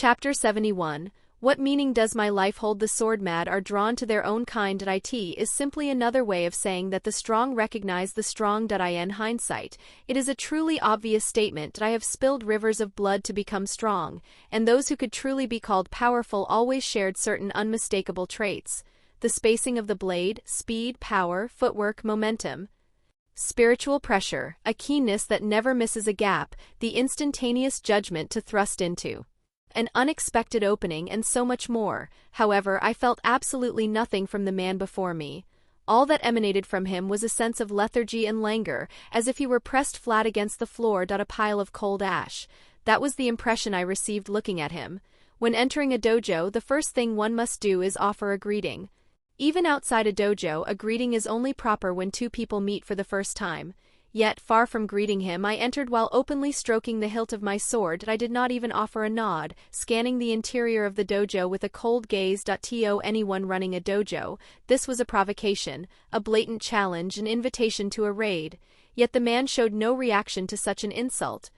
Chapter 71. What meaning does my life hold? The sword mad are drawn to their own kind. It is simply another way of saying that the strong recognize the strong. In hindsight, it is a truly obvious statement that I have spilled rivers of blood to become strong, and those who could truly be called powerful always shared certain unmistakable traits: the spacing of the blade, speed, power, footwork, momentum, spiritual pressure, a keenness that never misses a gap, the instantaneous judgment to thrust into an unexpected opening, and so much more. However, I felt absolutely nothing from the man before me. All that emanated from him was a sense of lethargy and languor, as if he were pressed flat against the floor. A pile of cold ash. That was the impression I received looking at him. When entering a dojo, the first thing one must do is offer a greeting. Even outside a dojo, a greeting is only proper when two people meet for the first time. Yet, far from greeting him, I entered while openly stroking the hilt of my sword. I did not even offer a nod, scanning the interior of the dojo with a cold gaze. To anyone running a dojo, this was a provocation, a blatant challenge, an invitation to a raid. Yet the man showed no reaction to such an insult.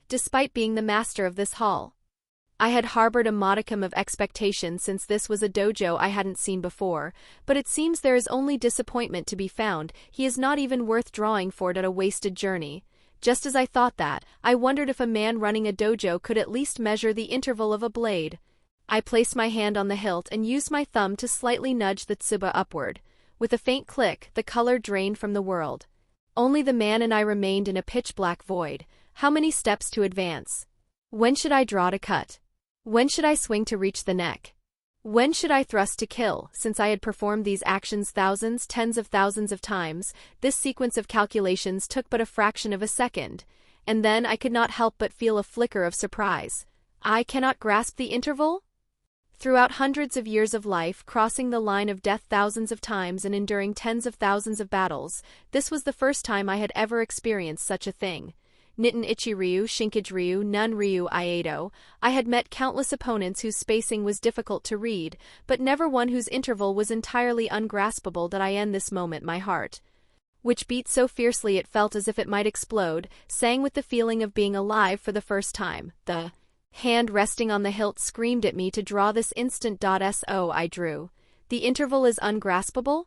Despite being the master of this hall, I had harbored a modicum of expectation, since this was a dojo I hadn't seen before, but it seems there is only disappointment to be found. He is not even worth drawing for it at a wasted journey. Just as I thought that, I wondered if a man running a dojo could at least measure the interval of a blade. I placed my hand on the hilt and used my thumb to slightly nudge the tsuba upward. With a faint click, the color drained from the world. Only the man and I remained in a pitch-black void. How many steps to advance? When should I draw to cut? When should I swing to reach the neck? When should I thrust to kill? Since I had performed these actions thousands, tens of thousands of times, this sequence of calculations took but a fraction of a second. And then I could not help but feel a flicker of surprise. I cannot grasp the interval? Throughout hundreds of years of life, crossing the line of death thousands of times and enduring tens of thousands of battles, this was the first time I had ever experienced such a thing. Nitten Ichi-ryu, Shinkage-ryu, Nun-ryu, Iato. I had met countless opponents whose spacing was difficult to read, but never one whose interval was entirely ungraspable. In this moment my heart, which beat so fiercely it felt as if it might explode, sang with the feeling of being alive for the first time. The hand resting on the hilt screamed at me to draw this instant. So I drew. The interval is ungraspable?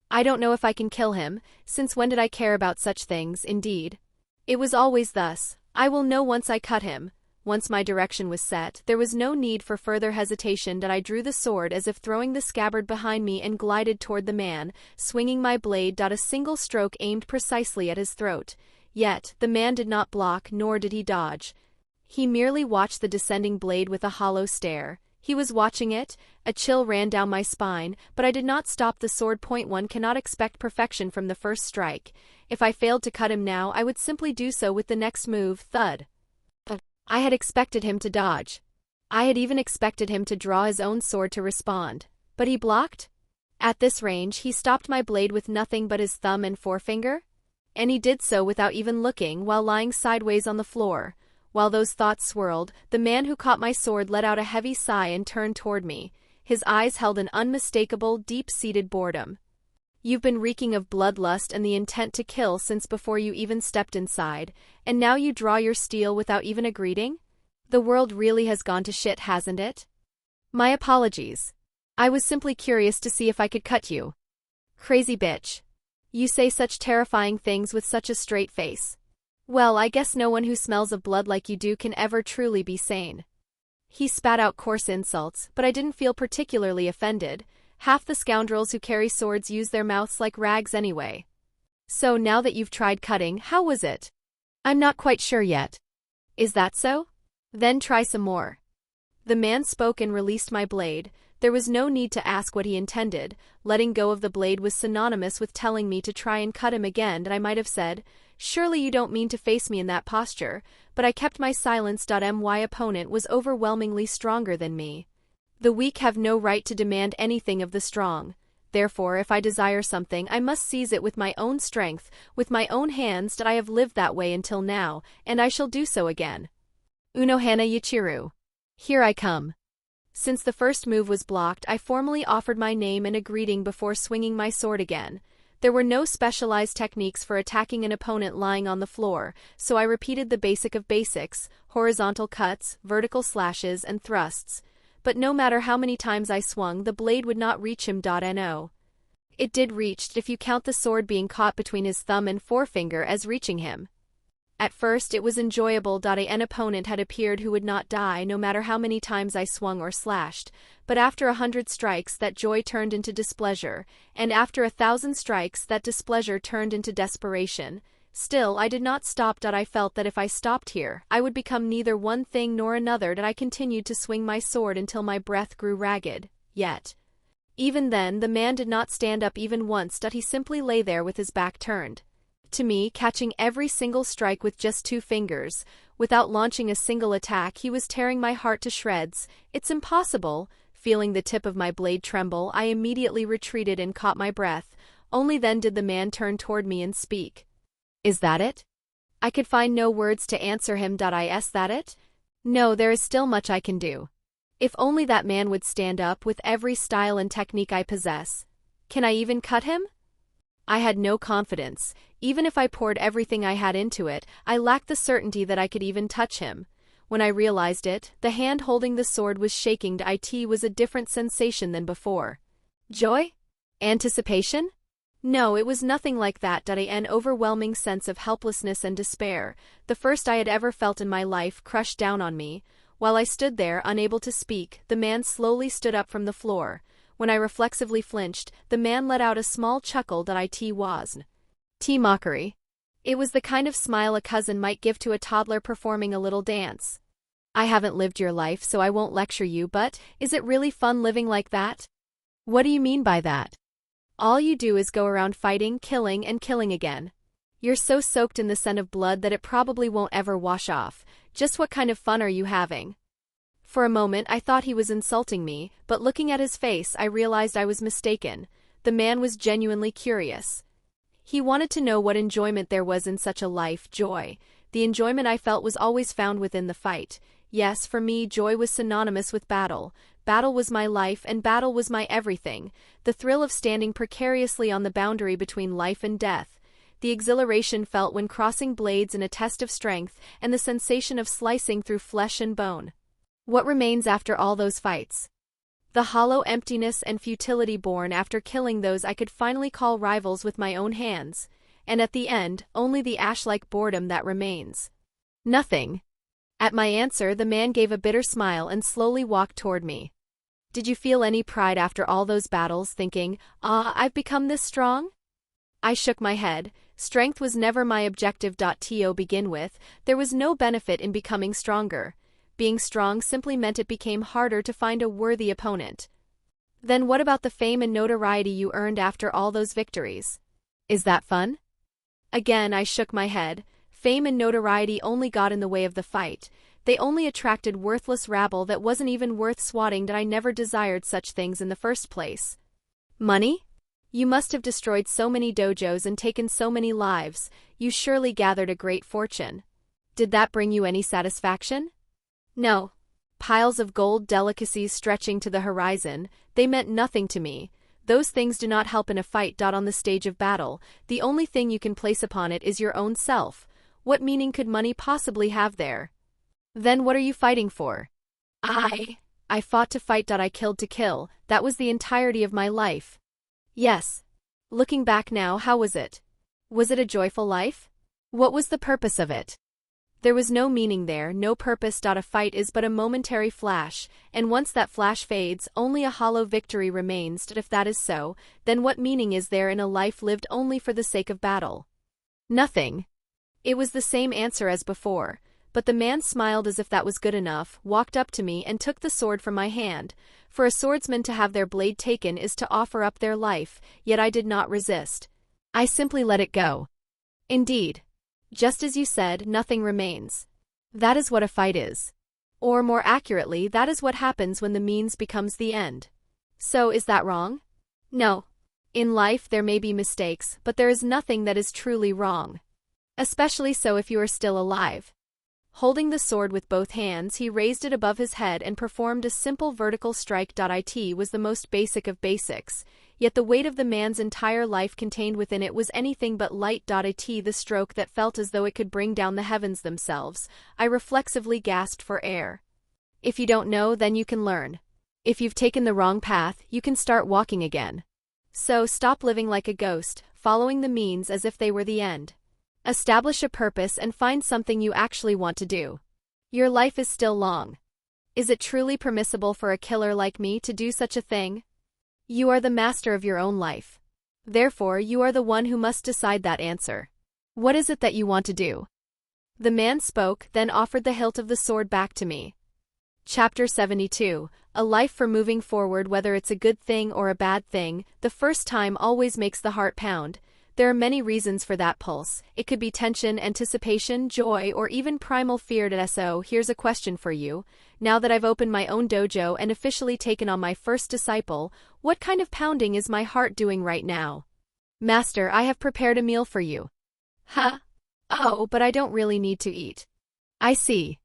I don't know if I can kill him. Since when did I care about such things? Indeed, it was always thus. I will know once I cut him. Once my direction was set, there was no need for further hesitation. I drew the sword as if throwing the scabbard behind me and glided toward the man, swinging my blade. A single stroke aimed precisely at his throat. Yet, the man did not block, nor did he dodge. He merely watched the descending blade with a hollow stare. He was watching it. A chill ran down my spine, but I did not stop the sword point. One cannot expect perfection from the first strike. If I failed to cut him now, I would simply do so with the next move. Thud. I had expected him to dodge. I had even expected him to draw his own sword to respond. But he blocked? At this range, he stopped my blade with nothing but his thumb and forefinger? And he did so without even looking, while lying sideways on the floor. While those thoughts swirled, the man who caught my sword let out a heavy sigh and turned toward me. His eyes held an unmistakable, deep-seated boredom. You've been reeking of bloodlust and the intent to kill since before you even stepped inside, and now you draw your steel without even a greeting? The world really has gone to shit, hasn't it? My apologies. I was simply curious to see if I could cut you. Crazy bitch. You say such terrifying things with such a straight face. Well, I guess no one who smells of blood like you do can ever truly be sane. He spat out coarse insults, but I didn't feel particularly offended. Half the scoundrels who carry swords use their mouths like rags anyway. So now that you've tried cutting, how was it? I'm not quite sure yet. Is that so? Then try some more. The man spoke and released my blade. There was no need to ask what he intended. Letting go of the blade was synonymous with telling me to try and cut him again, and I might have said, "Surely you don't mean to face me in that posture," but I kept my silence. My opponent was overwhelmingly stronger than me. The weak have no right to demand anything of the strong. Therefore, if I desire something, I must seize it with my own strength, with my own hands. I have lived that way until now, and I shall do so again. Unohana Yichiru. Here I come. Since the first move was blocked, I formally offered my name and a greeting before swinging my sword again. There were no specialized techniques for attacking an opponent lying on the floor, so I repeated the basic of basics: horizontal cuts, vertical slashes, and thrusts. But no matter how many times I swung, the blade would not reach him. No. It did reach, if you count the sword being caught between his thumb and forefinger as reaching him. At first it was enjoyable. An opponent had appeared who would not die no matter how many times I swung or slashed, but after 100 strikes that joy turned into displeasure, and after 1,000 strikes that displeasure turned into desperation. Still, I did not stop. I felt that if I stopped here, I would become neither one thing nor another. I continued to swing my sword until my breath grew ragged. Yet, even then, the man did not stand up even once. He simply lay there with his back turned to me, catching every single strike with just 2 fingers. Without launching a single attack, he was tearing my heart to shreds. It's impossible. Feeling the tip of my blade tremble, I immediately retreated and caught my breath. Only then did the man turn toward me and speak. Is that it? I could find no words to answer him. Is that it? No, there is still much I can do. If only that man would stand up with every style and technique I possess. Can I even cut him? I had no confidence. Even if I poured everything I had into it, I lacked the certainty that I could even touch him. When I realized it, the hand holding the sword was shaking. It was a different sensation than before. Joy? Anticipation? No, it was nothing like that. An overwhelming sense of helplessness and despair, the first I had ever felt in my life, crushed down on me. While I stood there, unable to speak, the man slowly stood up from the floor. When I reflexively flinched, the man let out a small chuckle. It was mockery. It was the kind of smile a cousin might give to a toddler performing a little dance. I haven't lived your life, so I won't lecture you, but is it really fun living like that? What do you mean by that? All you do is go around fighting, killing, and killing again. You're so soaked in the scent of blood that it probably won't ever wash off. Just what kind of fun are you having? For a moment I thought he was insulting me, but looking at his face I realized I was mistaken. The man was genuinely curious. He wanted to know what enjoyment there was in such a life. Joy. The enjoyment I felt was always found within the fight. Yes, for me joy was synonymous with battle. Battle was my life, and battle was my everything. The thrill of standing precariously on the boundary between life and death. The exhilaration felt when crossing blades in a test of strength, and the sensation of slicing through flesh and bone. What remains after all those fights? The hollow emptiness and futility born after killing those I could finally call rivals with my own hands. And at the end, only the ash-like boredom that remains. Nothing. At my answer, the man gave a bitter smile and slowly walked toward me. Did you feel any pride after all those battles, thinking, I've become this strong? I shook my head. Strength was never my objective. To begin with, there was no benefit in becoming stronger. Being strong simply meant it became harder to find a worthy opponent. Then what about the fame and notoriety you earned after all those victories? Is that fun? Again I shook my head. Fame and notoriety only got in the way of the fight. They only attracted worthless rabble that wasn't even worth swatting. I never desired such things in the first place. Money? You must have destroyed so many dojos and taken so many lives. You surely gathered a great fortune. Did that bring you any satisfaction? No. Piles of gold delicacies stretching to the horizon, they meant nothing to me. Those things do not help in a fight. On the stage of battle, the only thing you can place upon it is your own self. What meaning could money possibly have there? Then what are you fighting for? I fought to fight. I killed to kill. That was the entirety of my life. Yes. Looking back now, how was it? Was it a joyful life? What was the purpose of it? There was no meaning there, no purpose. A fight is but a momentary flash, and once that flash fades, only a hollow victory remains. If that is so, then what meaning is there in a life lived only for the sake of battle? Nothing. It was the same answer as before, but the man smiled as if that was good enough, walked up to me and took the sword from my hand. For a swordsman to have their blade taken is to offer up their life, yet I did not resist. I simply let it go. Indeed. Just as you said, nothing remains. That is what a fight is. Or more accurately, that is what happens when the means becomes the end. So is that wrong? No. In life there may be mistakes, but there is nothing that is truly wrong. Especially so if you are still alive. Holding the sword with both hands, he raised it above his head and performed a simple vertical strike. It was the most basic of basics. yet the weight of the man's entire life contained within it was anything but light. The stroke that felt as though it could bring down the heavens themselves. I reflexively gasped for air. If you don't know, then you can learn. If you've taken the wrong path, you can start walking again. So stop living like a ghost, following the means as if they were the end. Establish a purpose and find something you actually want to do. Your life is still long. Is it truly permissible for a killer like me to do such a thing? You are the master of your own life. Therefore, you are the one who must decide that answer. What is it that you want to do? The man spoke, then offered the hilt of the sword back to me. Chapter 72. A life for moving forward. Whether it's a good thing or a bad thing, the first time always makes the heart pound. There are many reasons for that pulse. It could be tension, anticipation, joy, or even primal fear. So, here's a question for you. Now that I've opened my own dojo and officially taken on my first disciple, what kind of pounding is my heart doing right now? Master, I have prepared a meal for you. Huh? Oh, but I don't really need to eat. I see.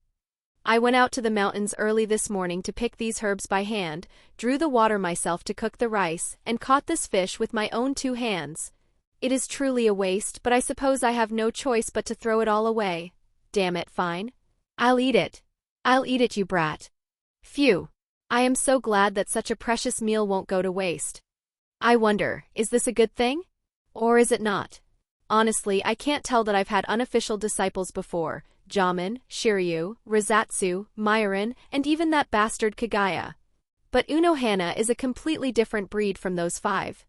I went out to the mountains early this morning to pick these herbs by hand, drew the water myself to cook the rice, and caught this fish with my own 2 hands. It is truly a waste, but I suppose I have no choice but to throw it all away. Damn it, fine. I'll eat it. I'll eat it, you brat. Phew. I am so glad that such a precious meal won't go to waste. I wonder, is this a good thing? Or is it not? Honestly, I can't tell that I've had unofficial disciples before. Jamin, Shiryu, Rizatsu, Myron, and even that bastard Kagaya. But Unohana is a completely different breed from those 5.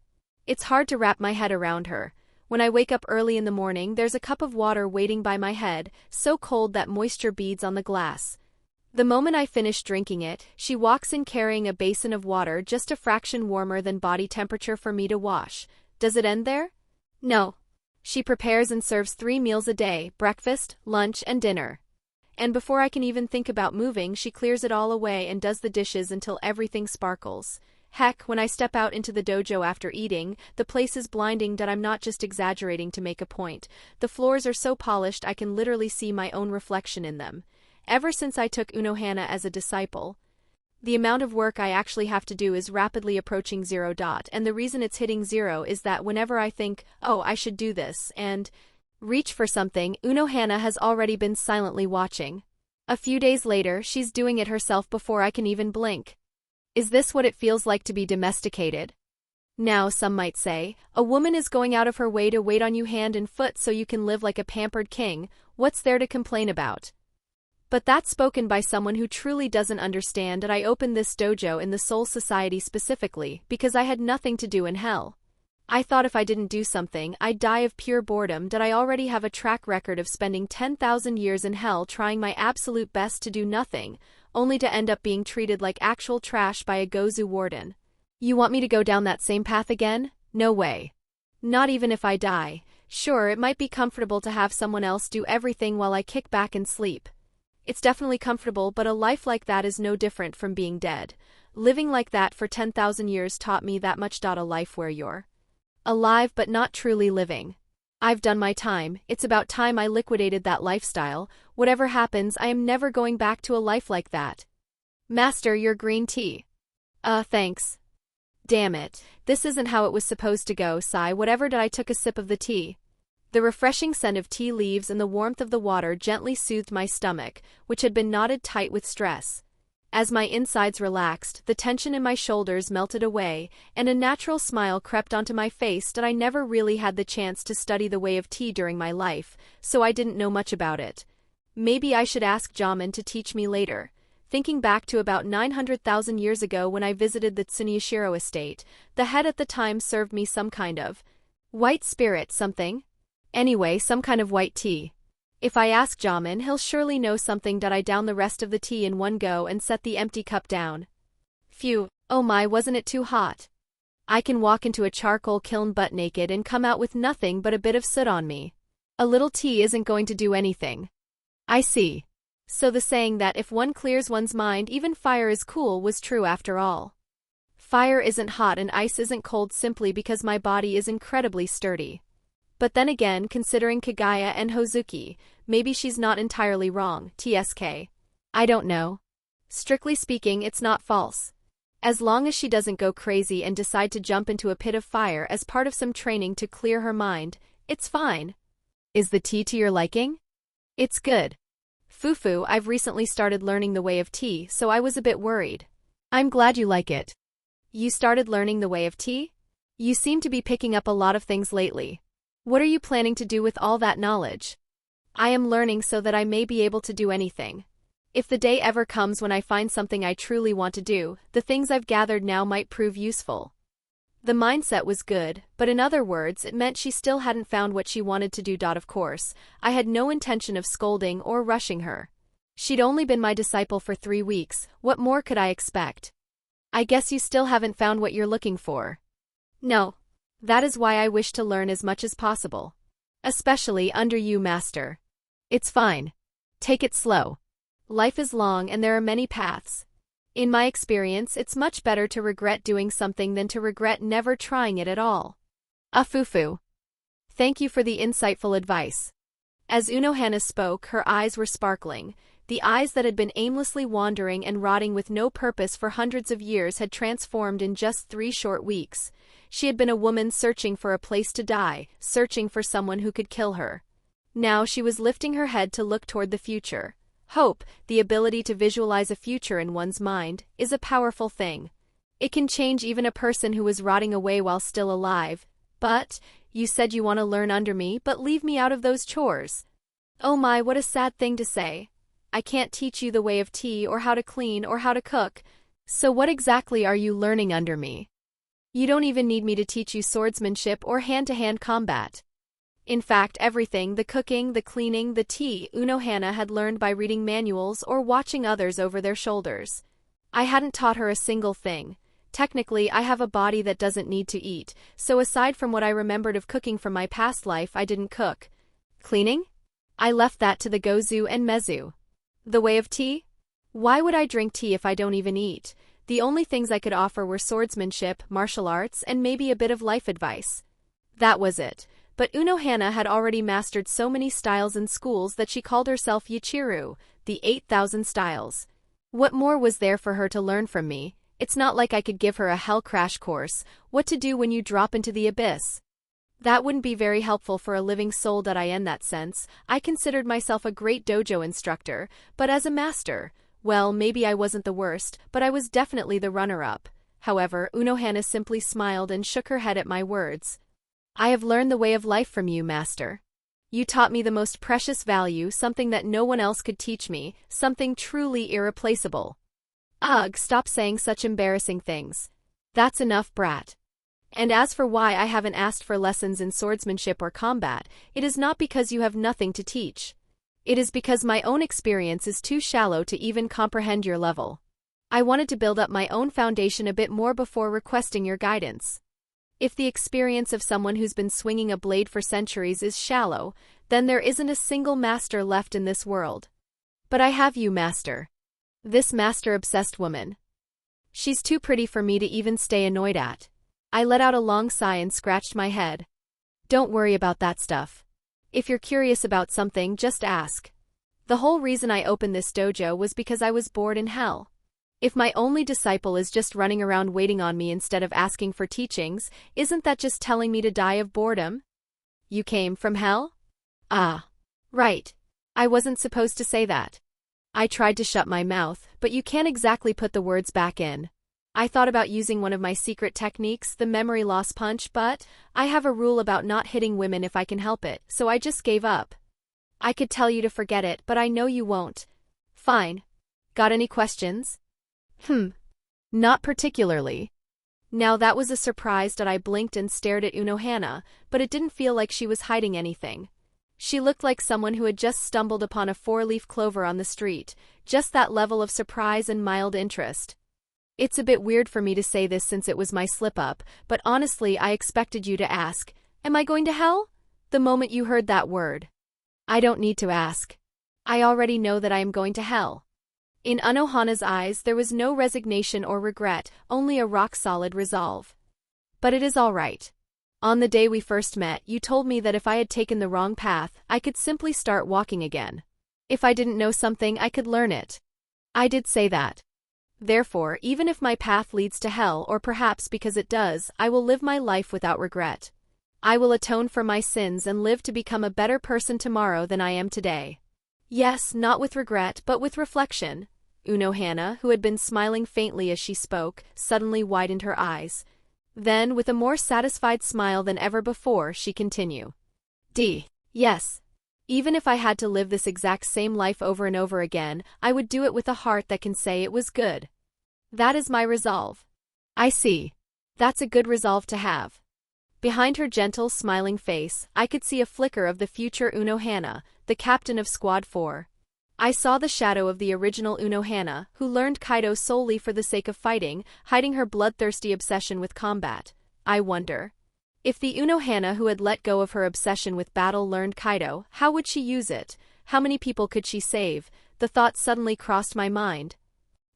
It's hard to wrap my head around her. When I wake up early in the morning, there's a cup of water waiting by my head, so cold that moisture beads on the glass. The moment I finish drinking it, she walks in carrying a basin of water just a fraction warmer than body temperature for me to wash. Does it end there? No. She prepares and serves 3 meals a day, breakfast, lunch, and dinner. And before I can even think about moving, she clears it all away and does the dishes until everything sparkles. Heck, when I step out into the dojo after eating, the place is blinding. I'm not just exaggerating to make a point. The floors are so polished I can literally see my own reflection in them. Ever since I took Unohana as a disciple, the amount of work I actually have to do is rapidly approaching 0. And the reason it's hitting 0 is that whenever I think, oh, I should do this, and reach for something, Unohana has already been silently watching. A few days later, she's doing it herself before I can even blink. Is this what it feels like to be domesticated? Now, some might say, a woman is going out of her way to wait on you hand and foot so you can live like a pampered king. What's there to complain about? But that's spoken by someone who truly doesn't understand. And I opened this dojo in the Soul Society specifically because I had nothing to do in hell. I thought if I didn't do something, I'd die of pure boredom. Did I already have a track record of spending 10,000 years in hell trying my absolute best to do nothing, only to end up being treated like actual trash by a Gozu warden? You want me to go down that same path again? No way. Not even if I die. Sure, it might be comfortable to have someone else do everything while I kick back and sleep. It's definitely comfortable, but a life like that is no different from being dead. Living like that for 10,000 years taught me that much. A life where you're alive but not truly living. I've done my time. It's about time I liquidated that lifestyle. Whatever happens, I am never going back to a life like that. Master, your green tea. Thanks. Damn it. This isn't how it was supposed to go. Sigh. Whatever. I took a sip of the tea. The refreshing scent of tea leaves and the warmth of the water gently soothed my stomach, which had been knotted tight with stress. As my insides relaxed, the tension in my shoulders melted away, and a natural smile crept onto my face. I never really had the chance to study the way of tea during my life, so I didn't know much about it. Maybe I should ask Jamin to teach me later. Thinking back to about 900,000 years ago when I visited the Tsunyashiro estate, the head at the time served me some kind of white spirit something. Anyway, some kind of white tea. If I ask Jamin, he'll surely know something. I down the rest of the tea in one go and set the empty cup down. Phew, oh my, wasn't it too hot? I can walk into a charcoal kiln butt naked and come out with nothing but a bit of soot on me. A little tea isn't going to do anything. I see. So the saying that if one clears one's mind, even fire is cool was true after all. Fire isn't hot and ice isn't cold simply because my body is incredibly sturdy. But then again, considering Kagaya and Hozuki, maybe she's not entirely wrong. TSK. I don't know. Strictly speaking, it's not false. As long as she doesn't go crazy and decide to jump into a pit of fire as part of some training to clear her mind, it's fine. Is the tea to your liking? It's good. Fufu, I've recently started learning the way of tea, so I was a bit worried. I'm glad you like it. You started learning the way of tea? You seem to be picking up a lot of things lately. What are you planning to do with all that knowledge? I am learning so that I may be able to do anything. If the day ever comes when I find something I truly want to do, the things I've gathered now might prove useful. The mindset was good, but in other words, it meant she still hadn't found what she wanted to do. Of course, I had no intention of scolding or rushing her. She'd only been my disciple for 3 weeks, what more could I expect? I guess you still haven't found what you're looking for. No. That is why I wish to learn as much as possible. Especially under you, master. It's fine. Take it slow. Life is long and there are many paths. In my experience, it's much better to regret doing something than to regret never trying it at all. Fufu. Thank you for the insightful advice. As Unohana spoke, her eyes were sparkling. The eyes that had been aimlessly wandering and rotting with no purpose for hundreds of years had transformed in just 3 short weeks. She had been a woman searching for a place to die, searching for someone who could kill her. Now she was lifting her head to look toward the future. Hope, the ability to visualize a future in one's mind, is a powerful thing. It can change even a person who was rotting away while still alive. But, you said you want to learn under me but leave me out of those chores. Oh my, what a sad thing to say. I can't teach you the way of tea or how to clean or how to cook. So what exactly are you learning under me? You don't even need me to teach you swordsmanship or hand-to-hand combat. In fact, everything, the cooking, the cleaning, the tea, Unohana had learned by reading manuals or watching others over their shoulders. I hadn't taught her a single thing. Technically, I have a body that doesn't need to eat, so aside from what I remembered of cooking from my past life, I didn't cook. Cleaning? I left that to the Gozu and Mezu. The way of tea? Why would I drink tea if I don't even eat? The only things I could offer were swordsmanship, martial arts, and maybe a bit of life advice. That was it. But Unohana had already mastered so many styles in schools that she called herself Yichiru, the 8,000 styles. What more was there for her to learn from me? It's not like I could give her a hell crash course, what to do when you drop into the abyss. That wouldn't be very helpful for a living soul. In that sense, I considered myself a great dojo instructor, but as a master, well, maybe I wasn't the worst, but I was definitely the runner-up. However, Unohana simply smiled and shook her head at my words. I have learned the way of life from you, master. You taught me the most precious value, something that no one else could teach me, something truly irreplaceable. Ugh, stop saying such embarrassing things. That's enough, brat. And as for why I haven't asked for lessons in swordsmanship or combat, it is not because you have nothing to teach. It is because my own experience is too shallow to even comprehend your level. I wanted to build up my own foundation a bit more before requesting your guidance. If the experience of someone who's been swinging a blade for centuries is shallow, then there isn't a single master left in this world. But I have you, master. This master-obsessed woman. She's too pretty for me to even stay annoyed at. I let out a long sigh and scratched my head. Don't worry about that stuff. If you're curious about something, just ask. The whole reason I opened this dojo was because I was bored in hell. If my only disciple is just running around waiting on me instead of asking for teachings, isn't that just telling me to die of boredom? You came from hell? Ah. Right. I wasn't supposed to say that. I tried to shut my mouth, but you can't exactly put the words back in. I thought about using one of my secret techniques, the memory loss punch, but I have a rule about not hitting women if I can help it, so I just gave up. I could tell you to forget it, but I know you won't. Fine. Got any questions? Not particularly. Now that was a surprise that I blinked and stared at Unohana, but it didn't feel like she was hiding anything. She looked like someone who had just stumbled upon a 4-leaf clover on the street, just that level of surprise and mild interest. It's a bit weird for me to say this since it was my slip-up, but honestly I expected you to ask, am I going to hell? The moment you heard that word. I don't need to ask. I already know that I am going to hell. In Unohana's eyes there was no resignation or regret, only a rock-solid resolve. But it is all right. On the day we first met, you told me that if I had taken the wrong path, I could simply start walking again. If I didn't know something, I could learn it. I did say that. Therefore, even if my path leads to hell or perhaps because it does, I will live my life without regret. I will atone for my sins and live to become a better person tomorrow than I am today. Yes, not with regret but with reflection. Unohana, who had been smiling faintly as she spoke, suddenly widened her eyes. Then, with a more satisfied smile than ever before, she continued. Yes. Even if I had to live this exact same life over and over again, I would do it with a heart that can say it was good. That is my resolve. I see. That's a good resolve to have. Behind her gentle, smiling face, I could see a flicker of the future Unohana, the captain of Squad 4. I saw the shadow of the original Unohana, who learned Kaido solely for the sake of fighting, hiding her bloodthirsty obsession with combat. I wonder. If the Unohana who had let go of her obsession with battle learned Kaido, how would she use it? How many people could she save? The thought suddenly crossed my mind.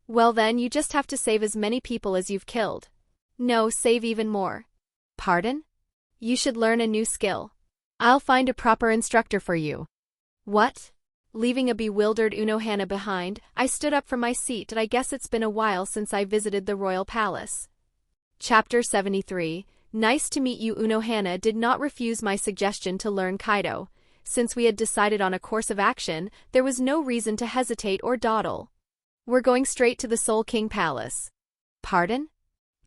Well then, you just have to save as many people as you've killed. No, save even more. Pardon? You should learn a new skill. I'll find a proper instructor for you. What? Leaving a bewildered Unohana behind, I stood up from my seat and I guess it's been a while since I visited the royal palace. Chapter 73. Nice to meet you. Unohana did not refuse my suggestion to learn Kaido. Since we had decided on a course of action, there was no reason to hesitate or dawdle. We're going straight to the Soul King Palace. Pardon?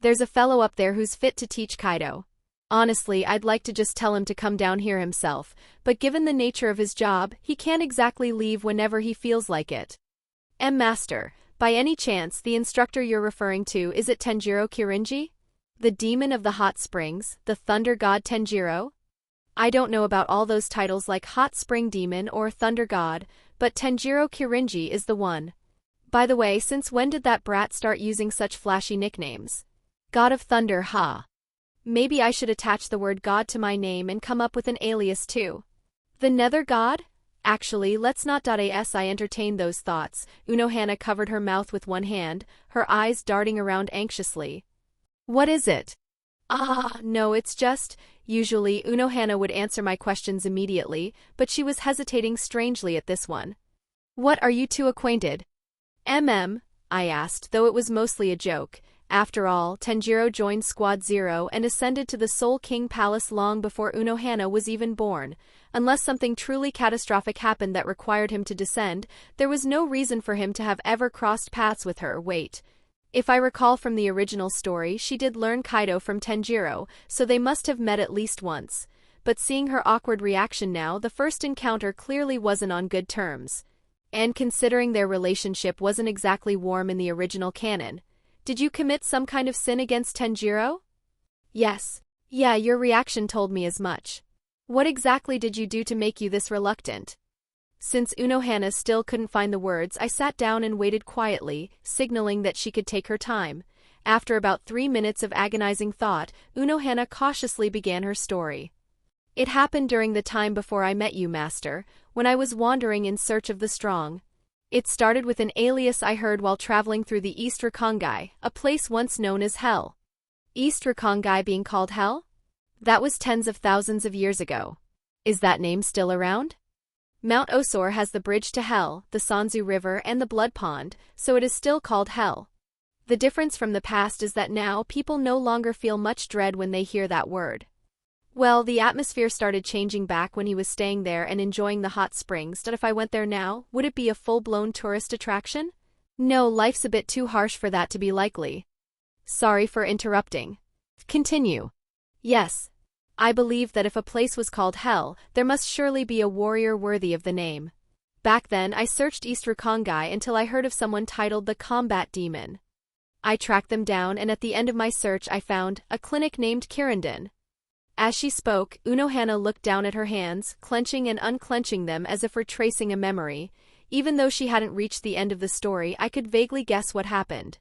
There's a fellow up there who's fit to teach Kaido. Honestly, I'd like to just tell him to come down here himself, but given the nature of his job, he can't exactly leave whenever he feels like it. Master, by any chance the instructor you're referring to, is it Tenjiro Kirinji? The demon of the hot springs, the thunder god Tenjiro? I don't know about all those titles like hot spring demon or thunder god, but Tenjiro Kirinji is the one. By the way, since when did that brat start using such flashy nicknames? God of Thunder, ha. Maybe I should attach the word God to my name and come up with an alias too. The Nether God? Actually, let's not. As I entertained those thoughts, Unohana covered her mouth with one hand, her eyes darting around anxiously. What is it? No, it's just. Usually, Unohana would answer my questions immediately, but she was hesitating strangely at this one. What are you two acquainted? I asked, though it was mostly a joke. After all, Tenjiro joined Squad 0 and ascended to the Soul King Palace long before Unohana was even born. Unless something truly catastrophic happened that required him to descend, there was no reason for him to have ever crossed paths with her. Wait. If I recall from the original story, she did learn Kaido from Tenjiro, so they must have met at least once. But seeing her awkward reaction now, the first encounter clearly wasn't on good terms. And considering their relationship wasn't exactly warm in the original canon. Did you commit some kind of sin against Tenjiro? Yes. Yeah, your reaction told me as much. What exactly did you do to make you this reluctant? Since Unohana still couldn't find the words, I sat down and waited quietly, signaling that she could take her time. After about 3 minutes of agonizing thought, Unohana cautiously began her story. It happened during the time before I met you, Master, when I was wandering in search of the strong. It started with an alias I heard while traveling through the East Rikongai, a place once known as Hell. East Rikongai being called Hell? That was tens of thousands of years ago. Is that name still around? Mount Osor has the bridge to Hell, the Sanzu River and the Blood Pond, so it is still called Hell. The difference from the past is that now people no longer feel much dread when they hear that word. Well, the atmosphere started changing back when he was staying there and enjoying the hot springs. But if I went there now, would it be a full-blown tourist attraction? No, life's a bit too harsh for that to be likely. Sorry for interrupting. Continue. Yes. I believe that if a place was called Hell, there must surely be a warrior worthy of the name. Back then, I searched East Rikongai until I heard of someone titled the Combat Demon. I tracked them down and at the end of my search I found a clinic named Kirindin. As she spoke, Unohana looked down at her hands, clenching and unclenching them as if retracing a memory. Even though she hadn't reached the end of the story, I could vaguely guess what happened.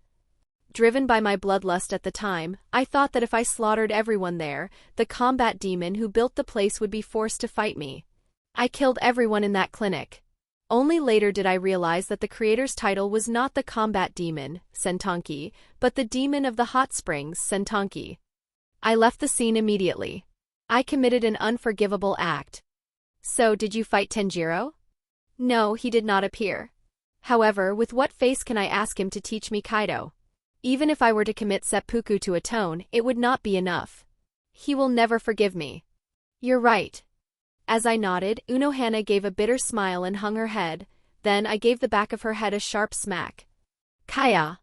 Driven by my bloodlust at the time, I thought that if I slaughtered everyone there, the combat demon who built the place would be forced to fight me. I killed everyone in that clinic. Only later did I realize that the creator's title was not the combat demon, Sentonki, but the demon of the hot springs, Sentonki. I left the scene immediately. I committed an unforgivable act. So, did you fight Tenjiro? No, he did not appear. However, with what face can I ask him to teach me Kaido? Even if I were to commit seppuku to atone, it would not be enough. He will never forgive me. You're right. As I nodded, Unohana gave a bitter smile and hung her head. Then I gave the back of her head a sharp smack. Kaya.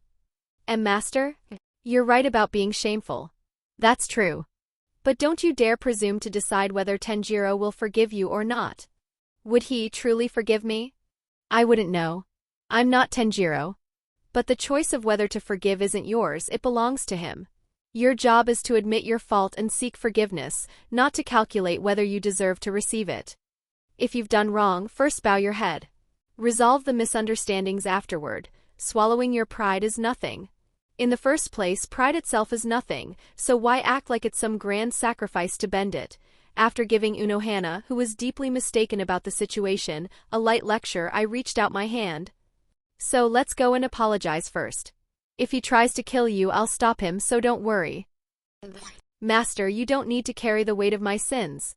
Master? You're right about being shameful. That's true. But don't you dare presume to decide whether Tenjiro will forgive you or not. Would he truly forgive me? I wouldn't know. I'm not Tenjiro. But the choice of whether to forgive isn't yours, it belongs to him. Your job is to admit your fault and seek forgiveness, not to calculate whether you deserve to receive it. If you've done wrong, first bow your head. Resolve the misunderstandings afterward. Swallowing your pride is nothing. In the first place, pride itself is nothing, so why act like it's some grand sacrifice to bend it? After giving Unohana, who was deeply mistaken about the situation, a light lecture, I reached out my hand. So let's go and apologize first. If he tries to kill you, I'll stop him, so don't worry. Master, you don't need to carry the weight of my sins.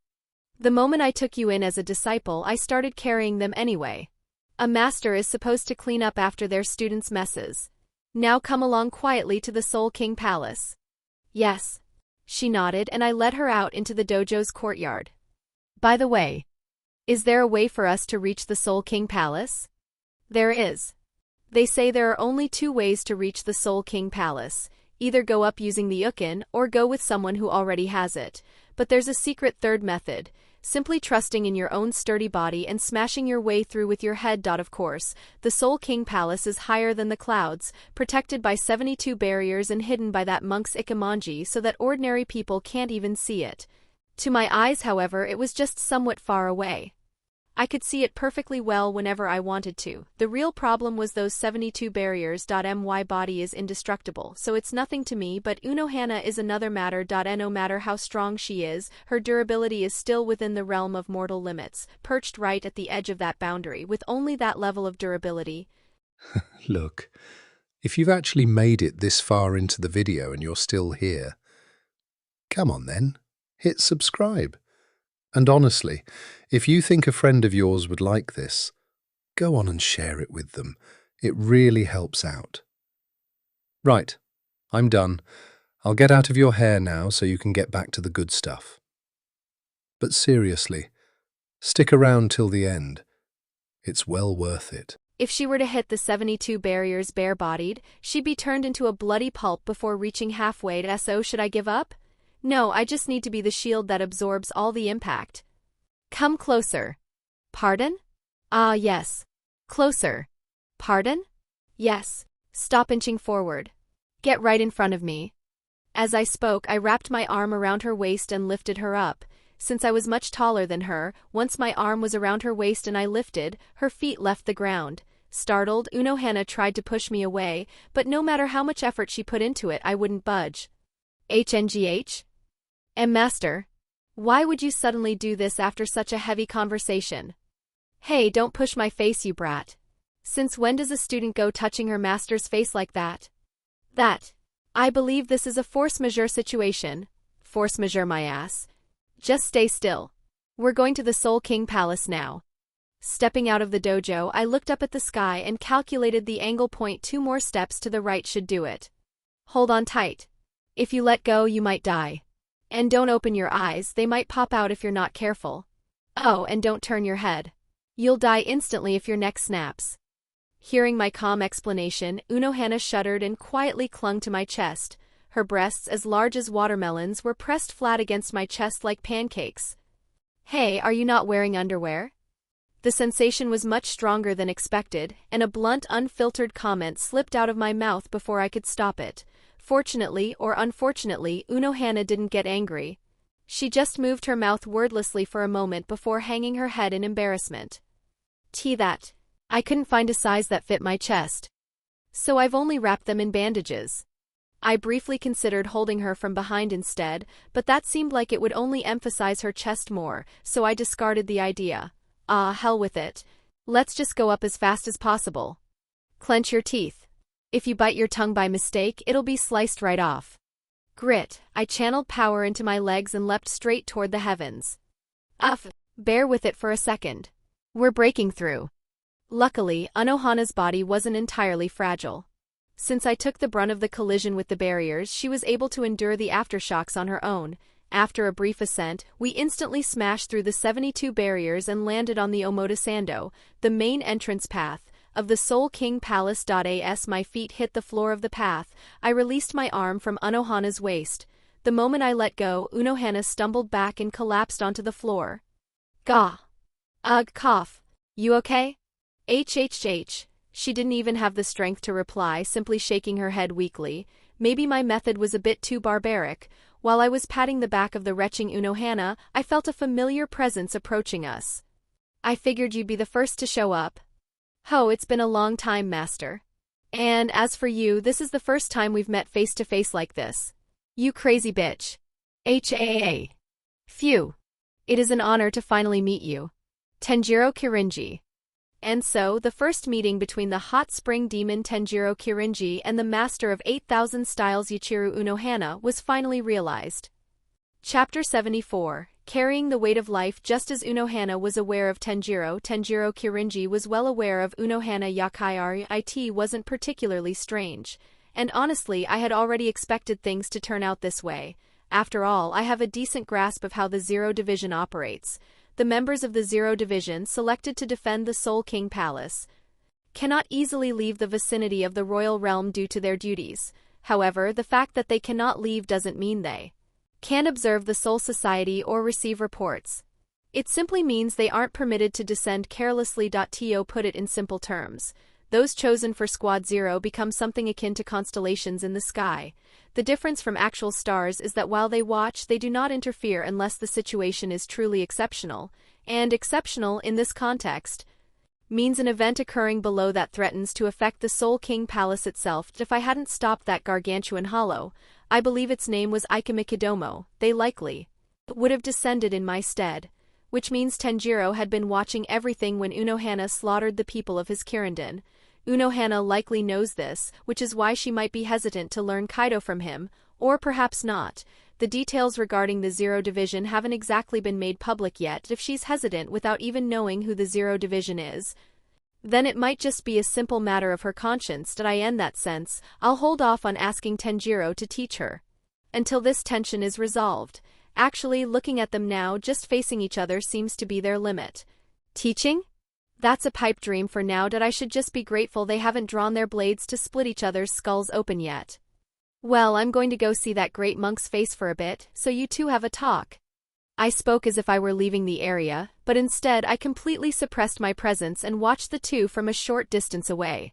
The moment I took you in as a disciple, I started carrying them anyway. A master is supposed to clean up after their students' messes. Now come along quietly to the Soul King Palace. Yes. She nodded, and I led her out into the dojo's courtyard. By the way, is there a way for us to reach the Soul King Palace? There is. They say there are only 2 ways to reach the Soul King Palace. Either go up using the ukin, or go with someone who already has it. But there's a secret third method. Simply trusting in your own sturdy body and smashing your way through with your head. Of course, the Soul King Palace is higher than the clouds, protected by 72 barriers and hidden by that monk's ikimonji so that ordinary people can't even see it. To my eyes, however, it was just somewhat far away. I could see it perfectly well whenever I wanted to. The real problem was those 72 barriers. My body is indestructible, so it's nothing to me, but Unohana is another matter. No matter how strong she is, her durability is still within the realm of mortal limits, perched right at the edge of that boundary, with only that level of durability. Look, if you've actually made it this far into the video and you're still here, come on then, hit subscribe. And honestly, if you think a friend of yours would like this, go on and share it with them. It really helps out. Right, I'm done. I'll get out of your hair now so you can get back to the good stuff. But seriously, stick around till the end. It's well worth it. If she were to hit the 72 barriers bare-bodied, she'd be turned into a bloody pulp before reaching halfway. So should I give up? No, I just need to be the shield that absorbs all the impact. Come closer. Pardon? Ah, yes. Closer. Pardon? Yes. Stop inching forward. Get right in front of me. As I spoke, I wrapped my arm around her waist and lifted her up. Since I was much taller than her, once my arm was around her waist and I lifted, her feet left the ground. Startled, Unohana tried to push me away, but no matter how much effort she put into it, I wouldn't budge. HNGH? Master, why would you suddenly do this after such a heavy conversation? Hey, don't push my face, you brat. Since when does a student go touching her master's face like that? I believe this is a force majeure situation. Force majeure my ass. Just stay still. We're going to the Soul King Palace now. Stepping out of the dojo, I looked up at the sky and calculated the angle point. 2 more steps to the right should do it. Hold on tight. If you let go, you might die. And don't open your eyes, they might pop out if you're not careful. Oh, and don't turn your head. You'll die instantly if your neck snaps. Hearing my calm explanation, Unohana shuddered and quietly clung to my chest. Her breasts, as large as watermelons, were pressed flat against my chest like pancakes. Hey, are you not wearing underwear? The sensation was much stronger than expected, and a blunt, unfiltered comment slipped out of my mouth before I could stop it. Fortunately or unfortunately, Unohana didn't get angry. She just moved her mouth wordlessly for a moment before hanging her head in embarrassment. That. I couldn't find a size that fit my chest. So I've only wrapped them in bandages. I briefly considered holding her from behind instead, but that seemed like it would only emphasize her chest more, so I discarded the idea. Ah, hell with it. Let's just go up as fast as possible. Clench your teeth. If you bite your tongue by mistake, it'll be sliced right off. Grit, I channeled power into my legs and leapt straight toward the heavens. Bear with it for a second. We're breaking through. Luckily, Unohana's body wasn't entirely fragile. Since I took the brunt of the collision with the barriers, she was able to endure the aftershocks on her own. After a brief ascent, we instantly smashed through the 72 barriers and landed on the Omotesando, the main entrance path of the Soul King Palace. As my feet hit the floor of the path, I released my arm from Unohana's waist. The moment I let go, Unohana stumbled back and collapsed onto the floor. Gah! Ugh, cough. You okay? HHH. She didn't even have the strength to reply, simply shaking her head weakly. Maybe my method was a bit too barbaric. While I was patting the back of the retching Unohana, I felt a familiar presence approaching us. I figured you'd be the first to show up. Ho, it's been a long time, Master. And as for you, this is the first time we've met face to face like this. You crazy bitch. HAA. Phew. It is an honor to finally meet you. Tenjiro Kirinji. And so, the first meeting between the hot spring demon Tenjiro Kirinji and the master of 8,000 styles Yachiru Unohana was finally realized. Chapter 74. Carrying the weight of life. Just as Unohana was aware of Tenjiro Kirinji was well aware of Unohana. Yakai it wasn't particularly strange. And honestly, I had already expected things to turn out this way. After all, I have a decent grasp of how the Zero Division operates. The members of the Zero Division, selected to defend the Soul King Palace, cannot easily leave the vicinity of the royal realm due to their duties. However, the fact that they cannot leave doesn't mean they can't observe the Soul Society or receive reports. It simply means they aren't permitted to descend carelessly. To put it in simple terms, those chosen for Squad Zero become something akin to constellations in the sky. The difference from actual stars is that while they watch, they do not interfere unless the situation is truly exceptional, and exceptional in this context means an event occurring below that threatens to affect the Soul King Palace itself. If I hadn't stopped that gargantuan hollow, I believe its name was Ikemikidomo, they likely would have descended in my stead, which means Tenjiro had been watching everything when Unohana slaughtered the people of his Kirindin. Unohana likely knows this, which is why she might be hesitant to learn Kaido from him, or perhaps not. The details regarding the Zero Division haven't exactly been made public yet. If she's hesitant without even knowing who the Zero Division is, then it might just be a simple matter of her conscience. In that sense, I'll hold off on asking Tenjiro to teach her until this tension is resolved. Actually, looking at them now, just facing each other seems to be their limit. Teaching? That's a pipe dream for now. I should just be grateful they haven't drawn their blades to split each other's skulls open yet. Well, I'm going to go see that great monk's face for a bit, so you two have a talk. I spoke as if I were leaving the area, but instead I completely suppressed my presence and watched the two from a short distance away.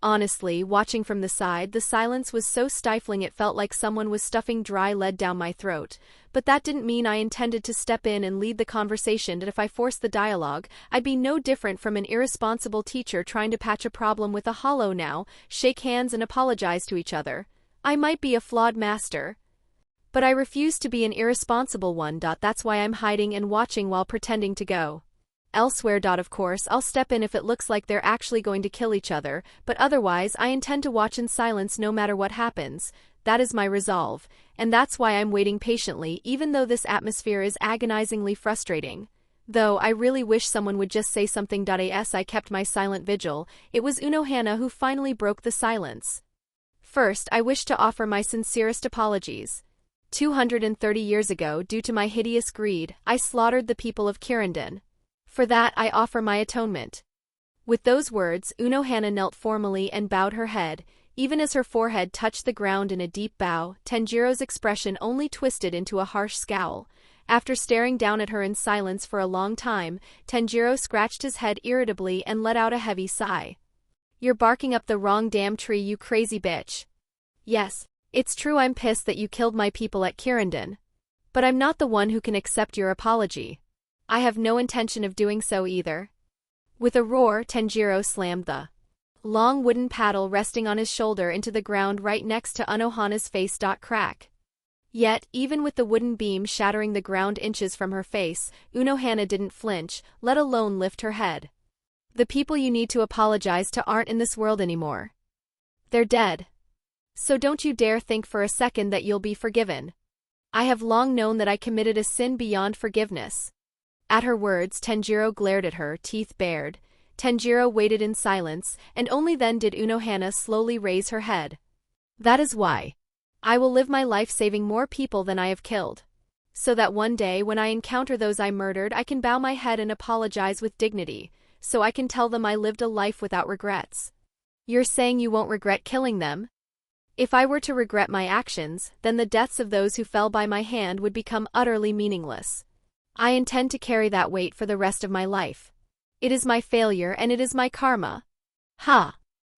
Honestly, watching from the side, the silence was so stifling it felt like someone was stuffing dry lead down my throat, but that didn't mean I intended to step in and lead the conversation. And if I forced the dialogue, I'd be no different from an irresponsible teacher trying to patch a problem with a hollow now, shake hands and apologize to each other. I might be a flawed master, but I refuse to be an irresponsible one. That's why I'm hiding and watching while pretending to go elsewhere. Of course, I'll step in if it looks like they're actually going to kill each other, but otherwise I intend to watch in silence no matter what happens. That is my resolve, and that's why I'm waiting patiently even though this atmosphere is agonizingly frustrating. Though I really wish someone would just say something. As I kept my silent vigil, it was Unohana who finally broke the silence. First, I wish to offer my sincerest apologies. 230 years ago, due to my hideous greed, I slaughtered the people of Kirindin. For that I offer my atonement. With those words, Unohana knelt formally and bowed her head. Even as her forehead touched the ground in a deep bow, Tenjiro's expression only twisted into a harsh scowl. After staring down at her in silence for a long time, Tenjiro scratched his head irritably and let out a heavy sigh. You're barking up the wrong damn tree, you crazy bitch. Yes, it's true I'm pissed that you killed my people at Kirindin. But I'm not the one who can accept your apology. I have no intention of doing so either. With a roar, Tenjiro slammed the long wooden paddle resting on his shoulder into the ground right next to Unohana's face. Crack. Yet, even with the wooden beam shattering the ground inches from her face, Unohana didn't flinch, let alone lift her head. The people you need to apologize to aren't in this world anymore. They're dead. So don't you dare think for a second that you'll be forgiven. I have long known that I committed a sin beyond forgiveness. At her words, Tenjiro glared at her, teeth bared. Tenjiro waited in silence, and only then did Unohana slowly raise her head. That is why. I will live my life saving more people than I have killed. So that one day when I encounter those I murdered I can bow my head and apologize with dignity, so I can tell them I lived a life without regrets. You're saying you won't regret killing them? If I were to regret my actions, then the deaths of those who fell by my hand would become utterly meaningless. I intend to carry that weight for the rest of my life. It is my failure and it is my karma. Ha!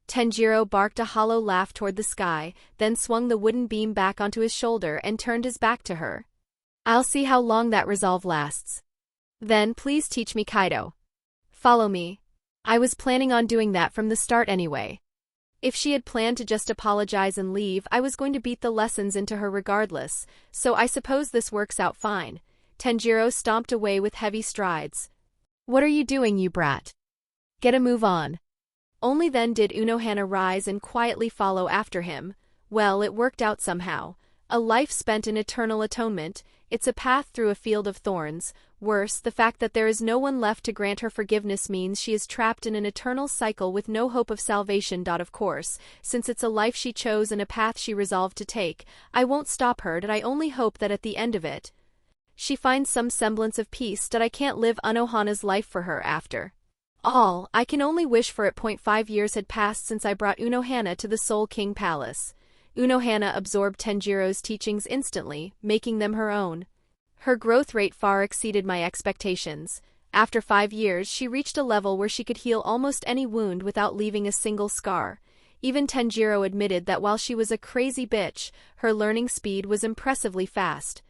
Tenjiro barked a hollow laugh toward the sky, then swung the wooden beam back onto his shoulder and turned his back to her. I'll see how long that resolve lasts. Then please teach me Kaido. Follow me. I was planning on doing that from the start anyway. If she had planned to just apologize and leave, I was going to beat the lessons into her regardless, so I suppose this works out fine. Tenjiro stomped away with heavy strides. What are you doing, you brat? Get a move on. Only then did Unohana rise and quietly follow after him. Well, it worked out somehow. A life spent in eternal atonement, it's a path through a field of thorns. Worse, the fact that there is no one left to grant her forgiveness means she is trapped in an eternal cycle with no hope of salvation. Of course, since it's a life she chose and a path she resolved to take, I won't stop her. I only hope that at the end of it, she finds some semblance of peace. I can't live Unohana's life for her after all. I can only wish for it. 5 years had passed since I brought Unohana to the Soul King Palace. Unohana absorbed Tenjiro's teachings instantly, making them her own. Her growth rate far exceeded my expectations. After 5 years, she reached a level where she could heal almost any wound without leaving a single scar. Even Tenjiro admitted that while she was a crazy bitch, her learning speed was impressively fast.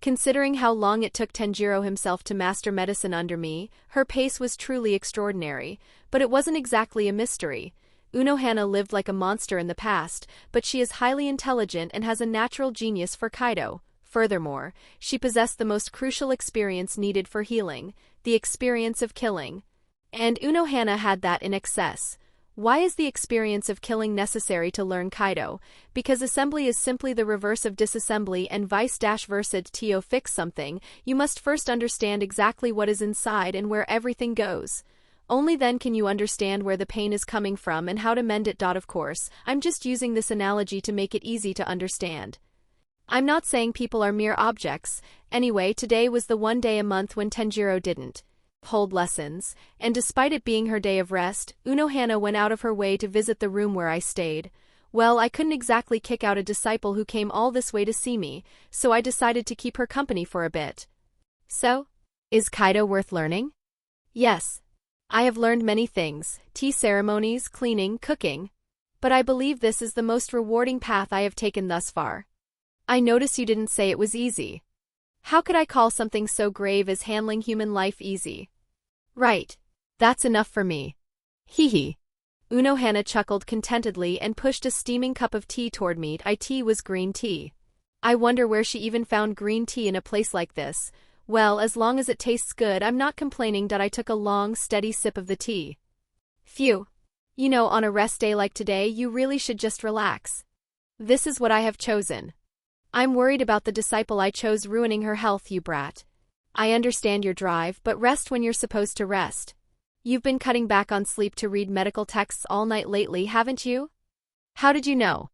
Considering how long it took Tenjiro himself to master medicine under me, her pace was truly extraordinary, but it wasn't exactly a mystery. Unohana lived like a monster in the past, but she is highly intelligent and has a natural genius for Kaido. Furthermore, she possessed the most crucial experience needed for healing, the experience of killing. And Unohana had that in excess. Why is the experience of killing necessary to learn Kaido? Because assembly is simply the reverse of disassembly and vice versa. To fix something, you must first understand exactly what is inside and where everything goes. Only then can you understand where the pain is coming from and how to mend it. Of course, I'm just using this analogy to make it easy to understand. I'm not saying people are mere objects. Anyway, today was the one day a month when Tenjiro didn't hold lessons, and despite it being her day of rest, Unohana went out of her way to visit the room where I stayed. Well, I couldn't exactly kick out a disciple who came all this way to see me, so I decided to keep her company for a bit. So, is Kaido worth learning? Yes. I have learned many things, tea ceremonies, cleaning, cooking. But I believe this is the most rewarding path I have taken thus far. I notice you didn't say it was easy. How could I call something so grave as handling human life easy? Right. That's enough for me. Hee hee. Unohana chuckled contentedly and pushed a steaming cup of tea toward me. Tea was green tea. I wonder where she even found green tea in a place like this. Well, as long as it tastes good, I'm not complaining. I took a long, steady sip of the tea. Phew. You know, on a rest day like today, you really should just relax. This is what I have chosen. I'm worried about the disciple I chose ruining her health, you brat. I understand your drive, but rest when you're supposed to rest. You've been cutting back on sleep to read medical texts all night lately, haven't you? How did you know?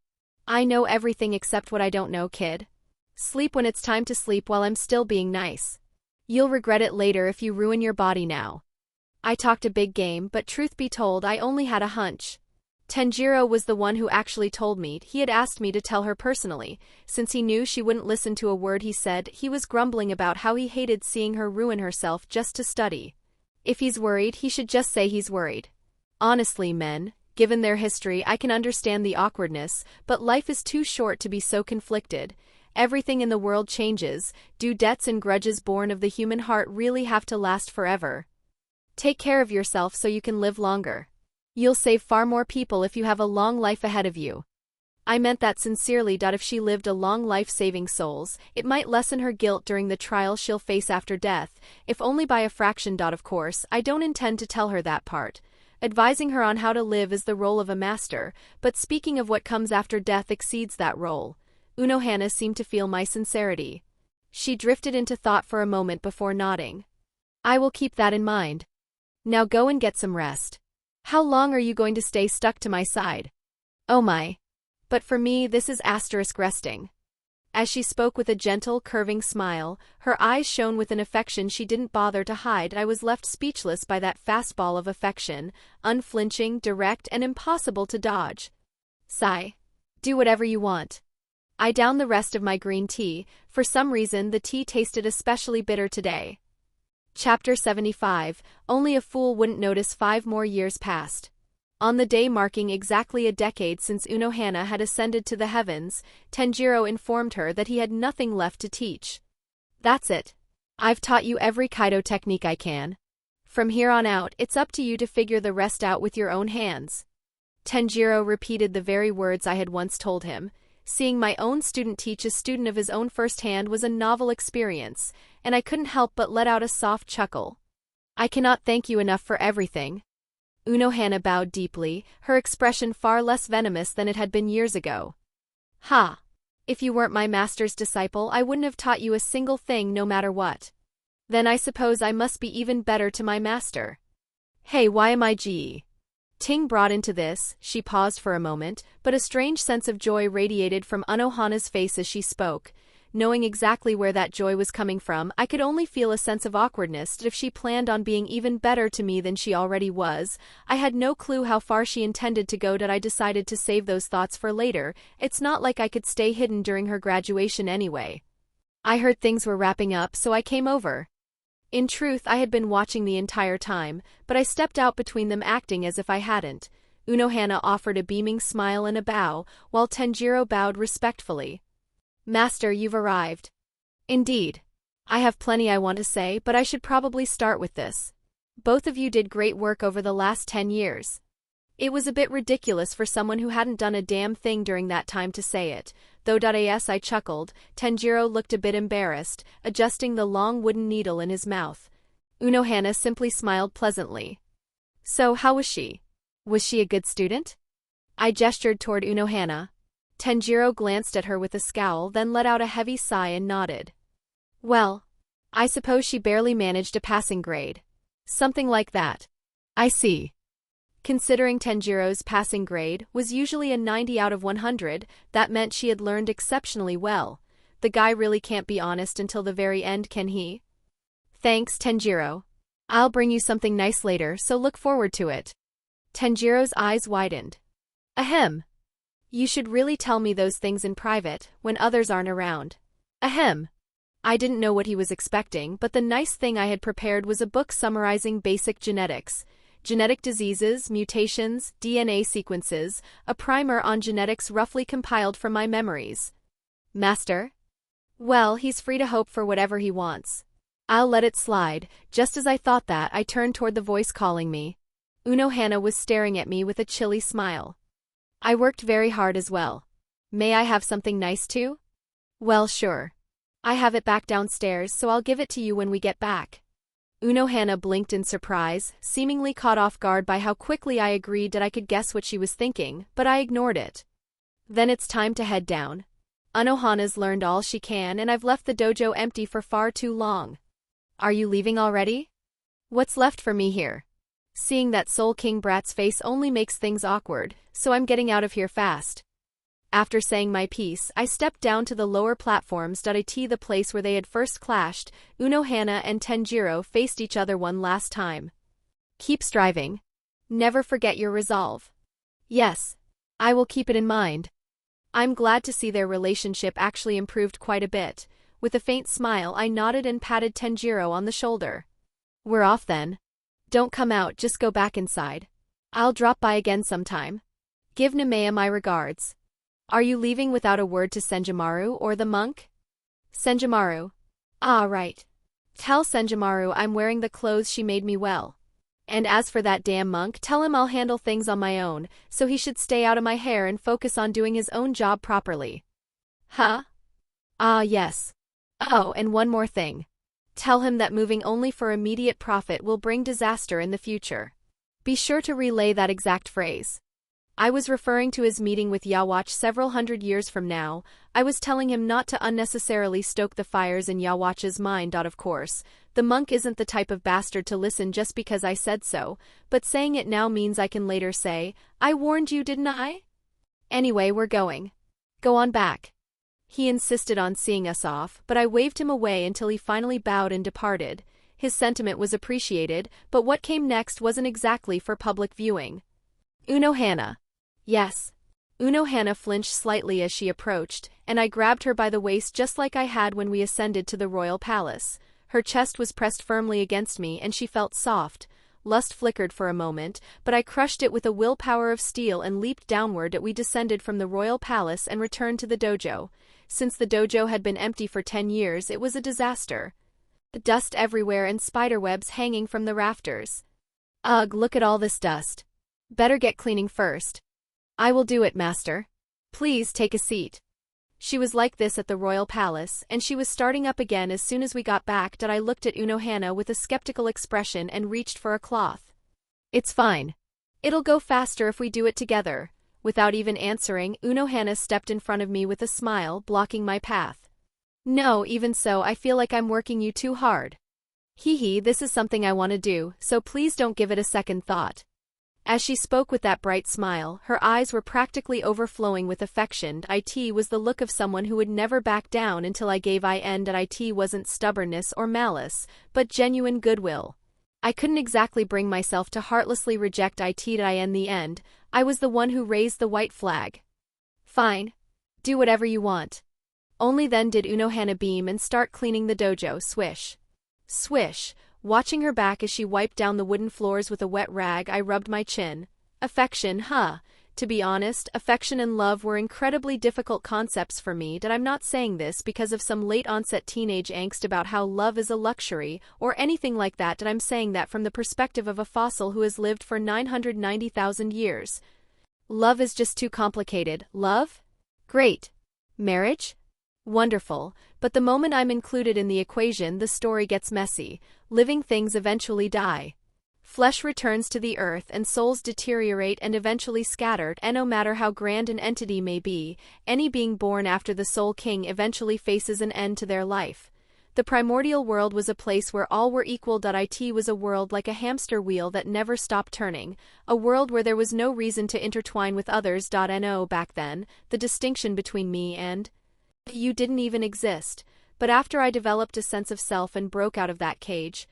I know everything except what I don't know, kid. Sleep when it's time to sleep while I'm still being nice. You'll regret it later if you ruin your body now. I talked a big game, but truth be told, I only had a hunch. Tenjiro was the one who actually told me. He had asked me to tell her personally. Since he knew she wouldn't listen to a word he said, he was grumbling about how he hated seeing her ruin herself just to study. If he's worried, he should just say he's worried. Honestly, men, given their history, I can understand the awkwardness, but life is too short to be so conflicted. Everything in the world changes. Do debts and grudges born of the human heart really have to last forever? Take care of yourself so you can live longer. You'll save far more people if you have a long life ahead of you. I meant that sincerely. If she lived a long life saving souls, it might lessen her guilt during the trial she'll face after death, if only by a fraction. Of course, I don't intend to tell her that part. Advising her on how to live is the role of a master, but speaking of what comes after death exceeds that role. Unohana seemed to feel my sincerity. She drifted into thought for a moment before nodding. I will keep that in mind. Now go and get some rest. How long are you going to stay stuck to my side? Oh my. But for me this is asterisk resting. As she spoke with a gentle, curving smile, her eyes shone with an affection she didn't bother to hide. I was left speechless by that fastball of affection, unflinching, direct, and impossible to dodge. Sigh. Do whatever you want. I downed the rest of my green tea. For some reason the tea tasted especially bitter today. Chapter 75, Only a Fool Wouldn't Notice. 5 more years passed. On the day marking exactly a decade since Unohana had ascended to the heavens, Tenjiro informed her that he had nothing left to teach. That's it. I've taught you every Kaido technique I can. From here on out, it's up to you to figure the rest out with your own hands. Tenjiro repeated the very words I had once told him. Seeing my own student teach a student of his own firsthand was a novel experience, and I couldn't help but let out a soft chuckle. I cannot thank you enough for everything. Unohana bowed deeply, her expression far less venomous than it had been years ago. Ha! If you weren't my master's disciple, I wouldn't have taught you a single thing no matter what. Then I suppose I must be even better to my master. Hey, why am I GE? Ting brought into this. She paused for a moment, but a strange sense of joy radiated from Unohana's face as she spoke. Knowing exactly where that joy was coming from, I could only feel a sense of awkwardness if she planned on being even better to me than she already was. I had no clue how far she intended to go, that I decided to save those thoughts for later. It's not like I could stay hidden during her graduation anyway. I heard things were wrapping up, so I came over. In truth, I had been watching the entire time, but I stepped out between them, acting as if I hadn't. Unohana offered a beaming smile and a bow, while Tenjiro bowed respectfully. Master, you've arrived. Indeed. I have plenty I want to say, but I should probably start with this. Both of you did great work over the last 10 years. It was a bit ridiculous for someone who hadn't done a damn thing during that time to say it, though. As I chuckled, Tenjiro looked a bit embarrassed, adjusting the long wooden needle in his mouth. Unohana simply smiled pleasantly. So, how was she? Was she a good student? I gestured toward Unohana. Tenjiro glanced at her with a scowl, then let out a heavy sigh and nodded. Well, I suppose she barely managed a passing grade. Something like that. I see. Considering Tenjiro's passing grade was usually a 90 out of 100, that meant she had learned exceptionally well. The guy really can't be honest until the very end, can he? Thanks, Tenjiro. I'll bring you something nice later, so look forward to it. Tenjiro's eyes widened. Ahem. You should really tell me those things in private, when others aren't around. Ahem. I didn't know what he was expecting, but the nice thing I had prepared was a book summarizing basic genetics. Genetic diseases, mutations, DNA sequences, a primer on genetics roughly compiled from my memories. Master? Well, he's free to hope for whatever he wants. I'll let it slide. Just as I thought that, I turned toward the voice calling me. Unohana was staring at me with a chilly smile. I worked very hard as well. May I have something nice too? Well, sure. I have it back downstairs, so I'll give it to you when we get back. Unohana blinked in surprise, seemingly caught off guard by how quickly I agreed that I could guess what she was thinking, but I ignored it. Then it's time to head down. Unohana's learned all she can, and I've left the dojo empty for far too long. Are you leaving already? What's left for me here? Seeing that Soul King brat's face only makes things awkward, so I'm getting out of here fast. After saying my piece, I stepped down to the lower platforms. The place where they had first clashed, Unohana and Tenjiro faced each other one last time. Keep striving. Never forget your resolve. Yes. I will keep it in mind. I'm glad to see their relationship actually improved quite a bit. With a faint smile, I nodded and patted Tenjiro on the shoulder. We're off then. Don't come out, just go back inside. I'll drop by again sometime. Give Nemea my regards. Are you leaving without a word to Senjumaru or the monk? Senjumaru. Ah, right. Tell Senjumaru I'm wearing the clothes she made me well. And as for that damn monk, tell him I'll handle things on my own, so he should stay out of my hair and focus on doing his own job properly. Huh? Ah, yes. Oh, and one more thing. Tell him that moving only for immediate profit will bring disaster in the future. Be sure to relay that exact phrase. I was referring to his meeting with Yawatch several hundred years from now. I was telling him not to unnecessarily stoke the fires in Yawatch's mind. Of course, The monk isn't the type of bastard to listen just because I said so, but saying it now means I can later say, I warned you, didn't I? Anyway, we're going. Go on back. He insisted on seeing us off, but I waved him away until he finally bowed and departed. His sentiment was appreciated, but what came next wasn't exactly for public viewing. Unohana. Yes. Unohana flinched slightly as she approached, and I grabbed her by the waist just like I had when we ascended to the royal palace. Her chest was pressed firmly against me and she felt soft. Lust flickered for a moment, but I crushed it with a willpower of steel and leaped downward as we descended from the royal palace and returned to the dojo. Since the dojo had been empty for 10 years, it was a disaster. Dust everywhere and spiderwebs hanging from the rafters. Ugh, look at all this dust. Better get cleaning first. I will do it, master. Please take a seat. She was like this at the royal palace, and she was starting up again as soon as we got back that I looked at Unohana with a skeptical expression and reached for a cloth. It's fine. It'll go faster if we do it together. Without even answering, Unohana stepped in front of me with a smile, blocking my path. No, even so, I feel like I'm working you too hard. Hee hee, this is something I want to do, so please don't give it a second thought. As she spoke with that bright smile, her eyes were practically overflowing with affection. It was the look of someone who would never back down until I gave in. That it wasn't stubbornness or malice, but genuine goodwill. I couldn't exactly bring myself to heartlessly reject it. In the end, I was the one who raised the white flag. Fine. Do whatever you want. Only then did Unohana beam and start cleaning the dojo. Swish. Swish. Watching her back as she wiped down the wooden floors with a wet rag, I rubbed my chin. Affection, huh? To be honest, affection and love were incredibly difficult concepts for me. I'm not saying this because of some late-onset teenage angst about how love is a luxury, or anything like that. I'm saying that from the perspective of a fossil who has lived for 990,000 years. Love is just too complicated. Love? Great. Marriage? Wonderful, but the moment I'm included in the equation, the story gets messy. Living things eventually die. Flesh returns to the earth and souls deteriorate and eventually scatter, and no matter how grand an entity may be, any being born after the Soul King eventually faces an end to their life. The primordial world was a place where all were equal. It was a world like a hamster wheel that never stopped turning, a world where there was no reason to intertwine with others. No, back then, the distinction between me and you didn't even exist, but after I developed a sense of self and broke out of that cage,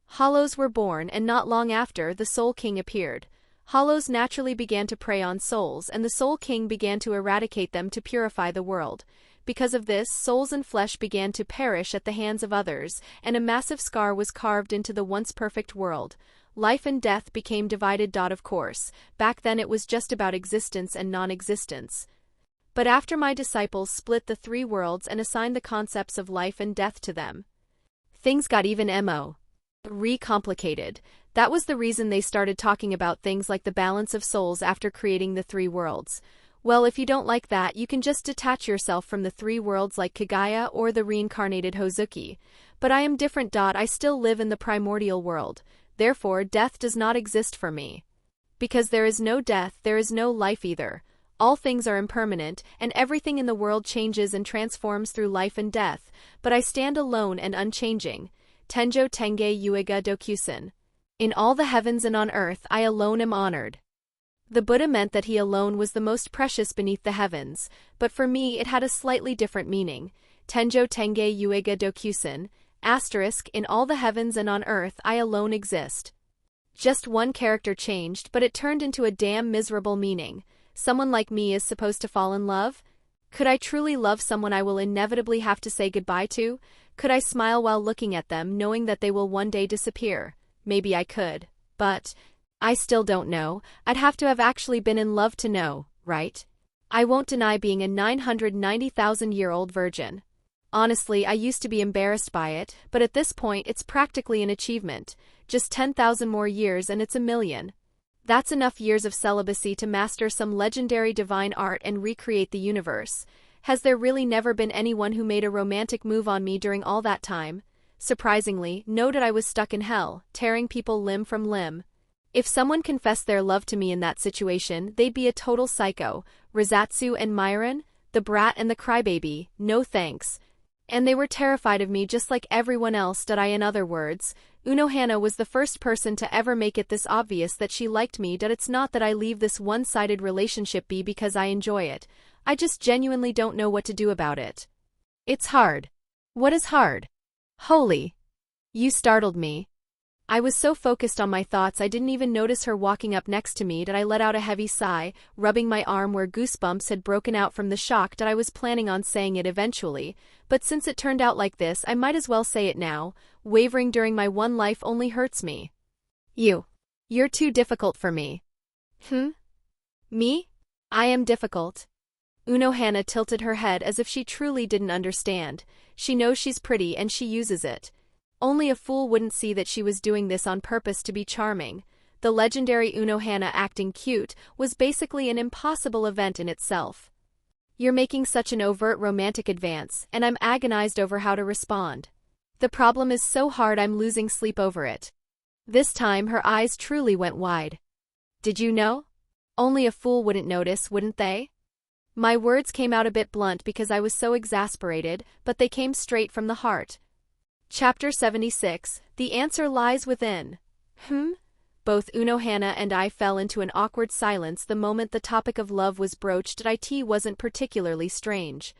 hollows were born, and not long after, the Soul King appeared. Hollows naturally began to prey on souls, and the Soul King began to eradicate them to purify the world. Because of this, souls and flesh began to perish at the hands of others, and a massive scar was carved into the once perfect world. Life and death became divided. Of course, back then it was just about existence and non-existence. But after my disciples split the three worlds and assigned the concepts of life and death to them, things got even complicated. That was the reason they started talking about things like the balance of souls after creating the three worlds. Well, if you don't like that, you can just detach yourself from the three worlds like Kagaya or the reincarnated Hozuki. But I am different. I still live in the primordial world. Therefore, death does not exist for me. Because there is no death, there is no life either. All things are impermanent, and everything in the world changes and transforms through life and death, but I stand alone and unchanging. Tenjo Tenge Yuiga Dokusen. In all the heavens and on earth, I alone am honored. The Buddha meant that he alone was the most precious beneath the heavens, but for me it had a slightly different meaning. Tenjo Tenge Yuiga Dokusen, *, in all the heavens and on earth, I alone exist. Just one character changed, but it turned into a damn miserable meaning. Someone like me is supposed to fall in love? Could I truly love someone I will inevitably have to say goodbye to? Could I smile while looking at them, knowing that they will one day disappear? Maybe I could. But I still don't know. I'd have to have actually been in love to know, right? I won't deny being a 990,000-year-old virgin. Honestly, I used to be embarrassed by it, but at this point it's practically an achievement. Just 10,000 more years and it's a million. That's enough years of celibacy to master some legendary divine art and recreate the universe. Has there really never been anyone who made a romantic move on me during all that time? Surprisingly, no. I was stuck in hell, tearing people limb from limb. If someone confessed their love to me in that situation, they'd be a total psycho. Rizatsu and Myron? The brat and the crybaby? No thanks. And they were terrified of me just like everyone else. In other words, Unohana was the first person to ever make it this obvious that she liked me. It's not that I leave this one-sided relationship be because I enjoy it. I just genuinely don't know what to do about it. It's hard. What is hard? Holy. You startled me. I was so focused on my thoughts I didn't even notice her walking up next to me. I let out a heavy sigh, rubbing my arm where goosebumps had broken out from the shock. I was planning on saying it eventually, but since it turned out like this I might as well say it now. Wavering during my one life only hurts me. You're too difficult for me. Me? I am difficult. Unohana tilted her head as if she truly didn't understand. She knows she's pretty and she uses it. Only a fool wouldn't see that she was doing this on purpose to be charming. The legendary Unohana acting cute was basically an impossible event in itself. You're making such an overt romantic advance, and I'm agonized over how to respond. The problem is so hard I'm losing sleep over it. This time her eyes truly went wide. Did you know? Only a fool wouldn't notice, wouldn't they? My words came out a bit blunt because I was so exasperated, but they came straight from the heart. Chapter 76, The Answer Lies Within. Both Unohana and I fell into an awkward silence the moment the topic of love was broached. It wasn't particularly strange.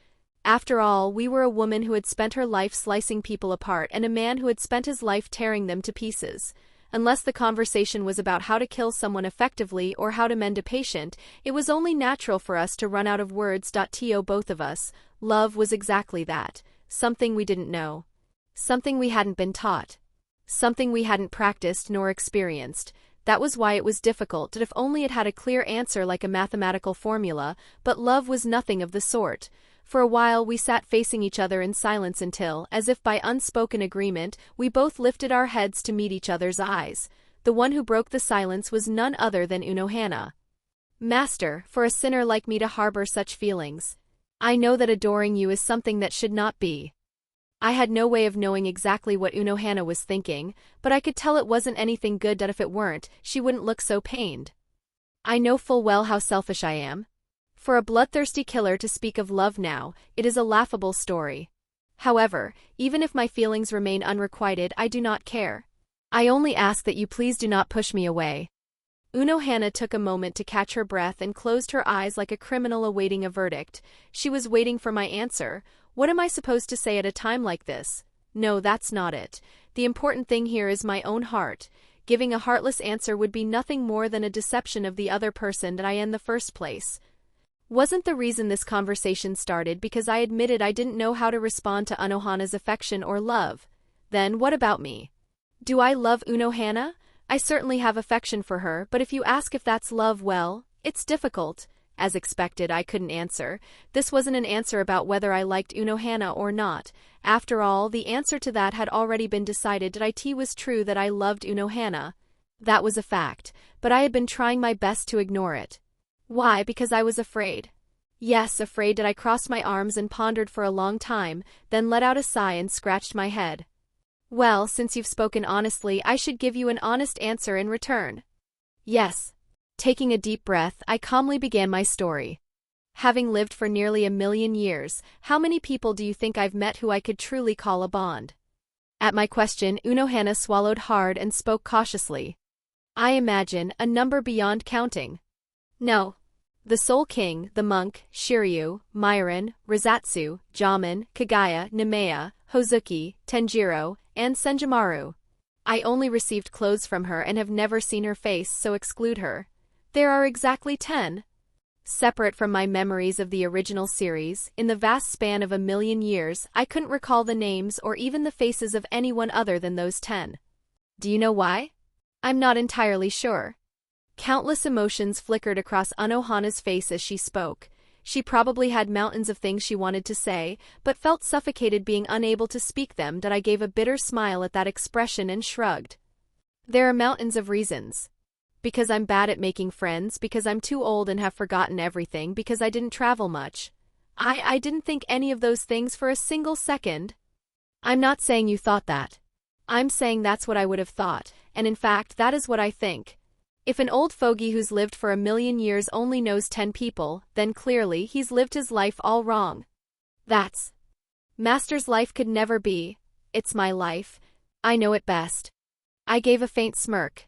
After all, we were a woman who had spent her life slicing people apart and a man who had spent his life tearing them to pieces. Unless the conversation was about how to kill someone effectively or how to mend a patient, it was only natural for us to run out of words. Both of us, love was exactly that, something we didn't know. Something we hadn't been taught. Something we hadn't practiced nor experienced. That was why it was difficult. If only it had a clear answer like a mathematical formula, but love was nothing of the sort. For a while we sat facing each other in silence until, as if by unspoken agreement, we both lifted our heads to meet each other's eyes. The one who broke the silence was none other than Unohana. Master, for a sinner like me to harbor such feelings. I know that adoring you is something that should not be. I had no way of knowing exactly what Unohana was thinking, but I could tell it wasn't anything good. If it weren't, she wouldn't look so pained. I know full well how selfish I am. For a bloodthirsty killer to speak of love now, it is a laughable story. However, even if my feelings remain unrequited, I do not care. I only ask that you please do not push me away. Unohana took a moment to catch her breath and closed her eyes like a criminal awaiting a verdict. She was waiting for my answer. What am I supposed to say at a time like this? No, that's not it. The important thing here is my own heart. Giving a heartless answer would be nothing more than a deception of the other person that I am in the first place. Wasn't the reason this conversation started because I admitted I didn't know how to respond to Unohana's affection or love? Then what about me? Do I love Unohana? I certainly have affection for her, but if you ask if that's love, well, it's difficult. As expected, I couldn't answer. This wasn't an answer about whether I liked Unohana or not. After all, the answer to that had already been decided. It was true that I loved Unohana. That was a fact, but I had been trying my best to ignore it. Why? Because I was afraid. Yes, afraid. I crossed my arms and pondered for a long time, then let out a sigh and scratched my head. Well, since you've spoken honestly, I should give you an honest answer in return. Yes. Taking a deep breath, I calmly began my story. Having lived for nearly 1,000,000 years, how many people do you think I've met who I could truly call a bond? At my question, Unohana swallowed hard and spoke cautiously. I imagine a number beyond counting. No. The Soul King, the monk, Shiryu, Myron, Rizatsu, Jamin, Kagaya, Nemea, Hozuki, Tenjiro, and Senjimaru. I only received clothes from her and have never seen her face, so exclude her. There are exactly 10. Separate from my memories of the original series, in the vast span of 1,000,000 years, I couldn't recall the names or even the faces of anyone other than those 10. Do you know why? I'm not entirely sure. Countless emotions flickered across Unohana's face as she spoke. She probably had mountains of things she wanted to say, but felt suffocated being unable to speak them. I gave a bitter smile at that expression and shrugged. There are mountains of reasons. Because I'm bad at making friends, because I'm too old and have forgotten everything, because I didn't travel much. I didn't think any of those things for a single second. I'm not saying you thought that. I'm saying that's what I would have thought, and in fact that is what I think. If an old fogey who's lived for 1,000,000 years only knows 10 people, then clearly he's lived his life all wrong. That's Master's life could never be. It's my life. I know it best. I gave a faint smirk,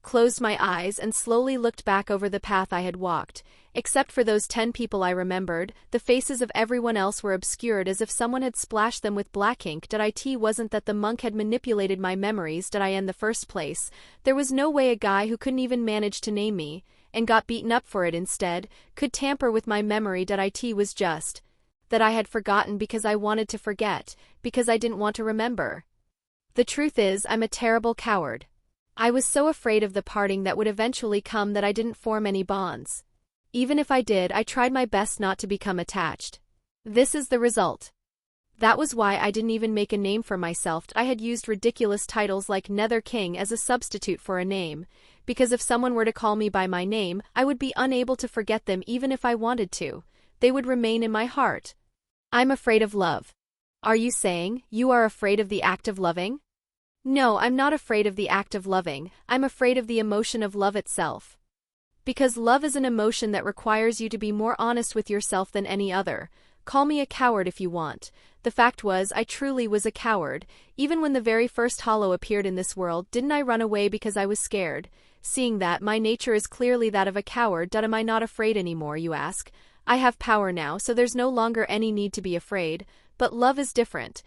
closed my eyes and slowly looked back over the path I had walked. Except for those 10 people I remembered, the faces of everyone else were obscured as if someone had splashed them with black ink. It wasn't that the monk had manipulated my memories in the first place. There was no way a guy who couldn't even manage to name me, and got beaten up for it instead, could tamper with my memory. It was just that I had forgotten because I wanted to forget, because I didn't want to remember. The truth is, I'm a terrible coward. I was so afraid of the parting that would eventually come that I didn't form any bonds. Even if I did, I tried my best not to become attached. This is the result. That was why I didn't even make a name for myself. I had used ridiculous titles like Nether King as a substitute for a name, because if someone were to call me by my name, I would be unable to forget them even if I wanted to. They would remain in my heart. I'm afraid of love. Are you saying you are afraid of the act of loving? No, I'm not afraid of the act of loving. I'm afraid of the emotion of love itself. Because love is an emotion that requires you to be more honest with yourself than any other. Call me a coward if you want. The fact was, I truly was a coward. Even when the very first hollow appeared in this world, didn't I run away because I was scared? Seeing that, my nature is clearly that of a coward. Am I not afraid anymore, you ask? I have power now, so there's no longer any need to be afraid. But love is different.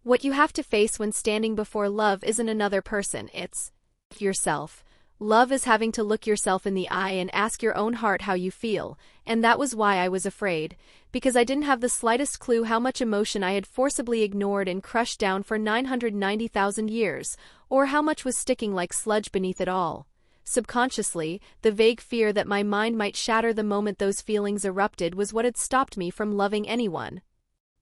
What you have to face when standing before love isn't another person, it's yourself. Love is having to look yourself in the eye and ask your own heart how you feel, and that was why I was afraid, because I didn't have the slightest clue how much emotion I had forcibly ignored and crushed down for 990,000 years, or how much was sticking like sludge beneath it all. Subconsciously, the vague fear that my mind might shatter the moment those feelings erupted was what had stopped me from loving anyone.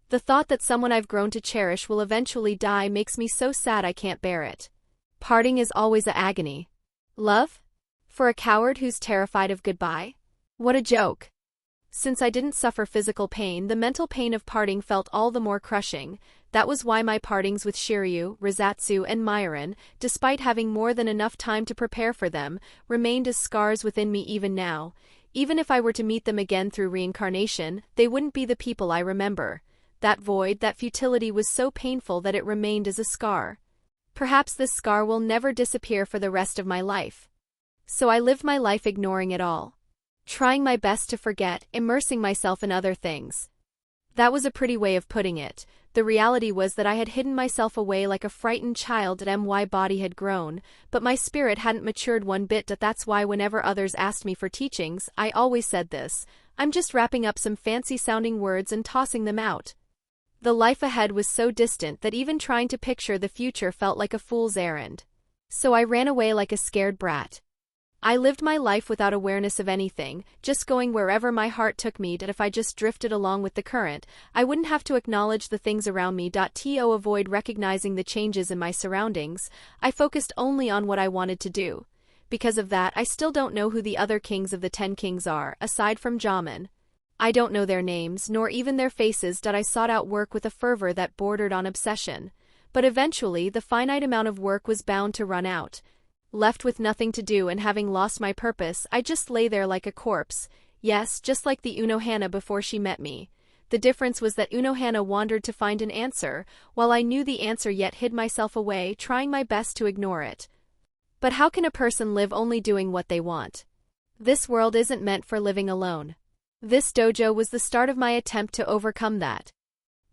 The thought that someone I've grown to cherish will eventually die makes me so sad I can't bear it. Parting is always a agony. Love? For a coward who's terrified of goodbye? What a joke. Since I didn't suffer physical pain, the mental pain of parting felt all the more crushing. That was why my partings with Shiryu, Rizatsu, and Myron, despite having more than enough time to prepare for them, remained as scars within me even now. Even if I were to meet them again through reincarnation, they wouldn't be the people I remember. That void, that futility was so painful that it remained as a scar. Perhaps this scar will never disappear for the rest of my life. So I lived my life ignoring it all. Trying my best to forget, immersing myself in other things. That was a pretty way of putting it. The reality was that I had hidden myself away like a frightened child. My body had grown, but my spirit hadn't matured one bit. That's why whenever others asked me for teachings, I always said this: I'm just wrapping up some fancy-sounding words and tossing them out. The life ahead was so distant that even trying to picture the future felt like a fool's errand. So I ran away like a scared brat. I lived my life without awareness of anything, just going wherever my heart took me. If I just drifted along with the current, I wouldn't have to acknowledge the things around me. To avoid recognizing the changes in my surroundings, I focused only on what I wanted to do. Because of that, I still don't know who the other kings of the 10 kings are, aside from Jamin. I don't know their names, nor even their faces. I sought out work with a fervor that bordered on obsession. But eventually, the finite amount of work was bound to run out. Left with nothing to do and having lost my purpose, I just lay there like a corpse. Yes, just like the Unohana before she met me. The difference was that Unohana wandered to find an answer, while I knew the answer yet hid myself away, trying my best to ignore it. But how can a person live only doing what they want? This world isn't meant for living alone. This dojo was the start of my attempt to overcome that.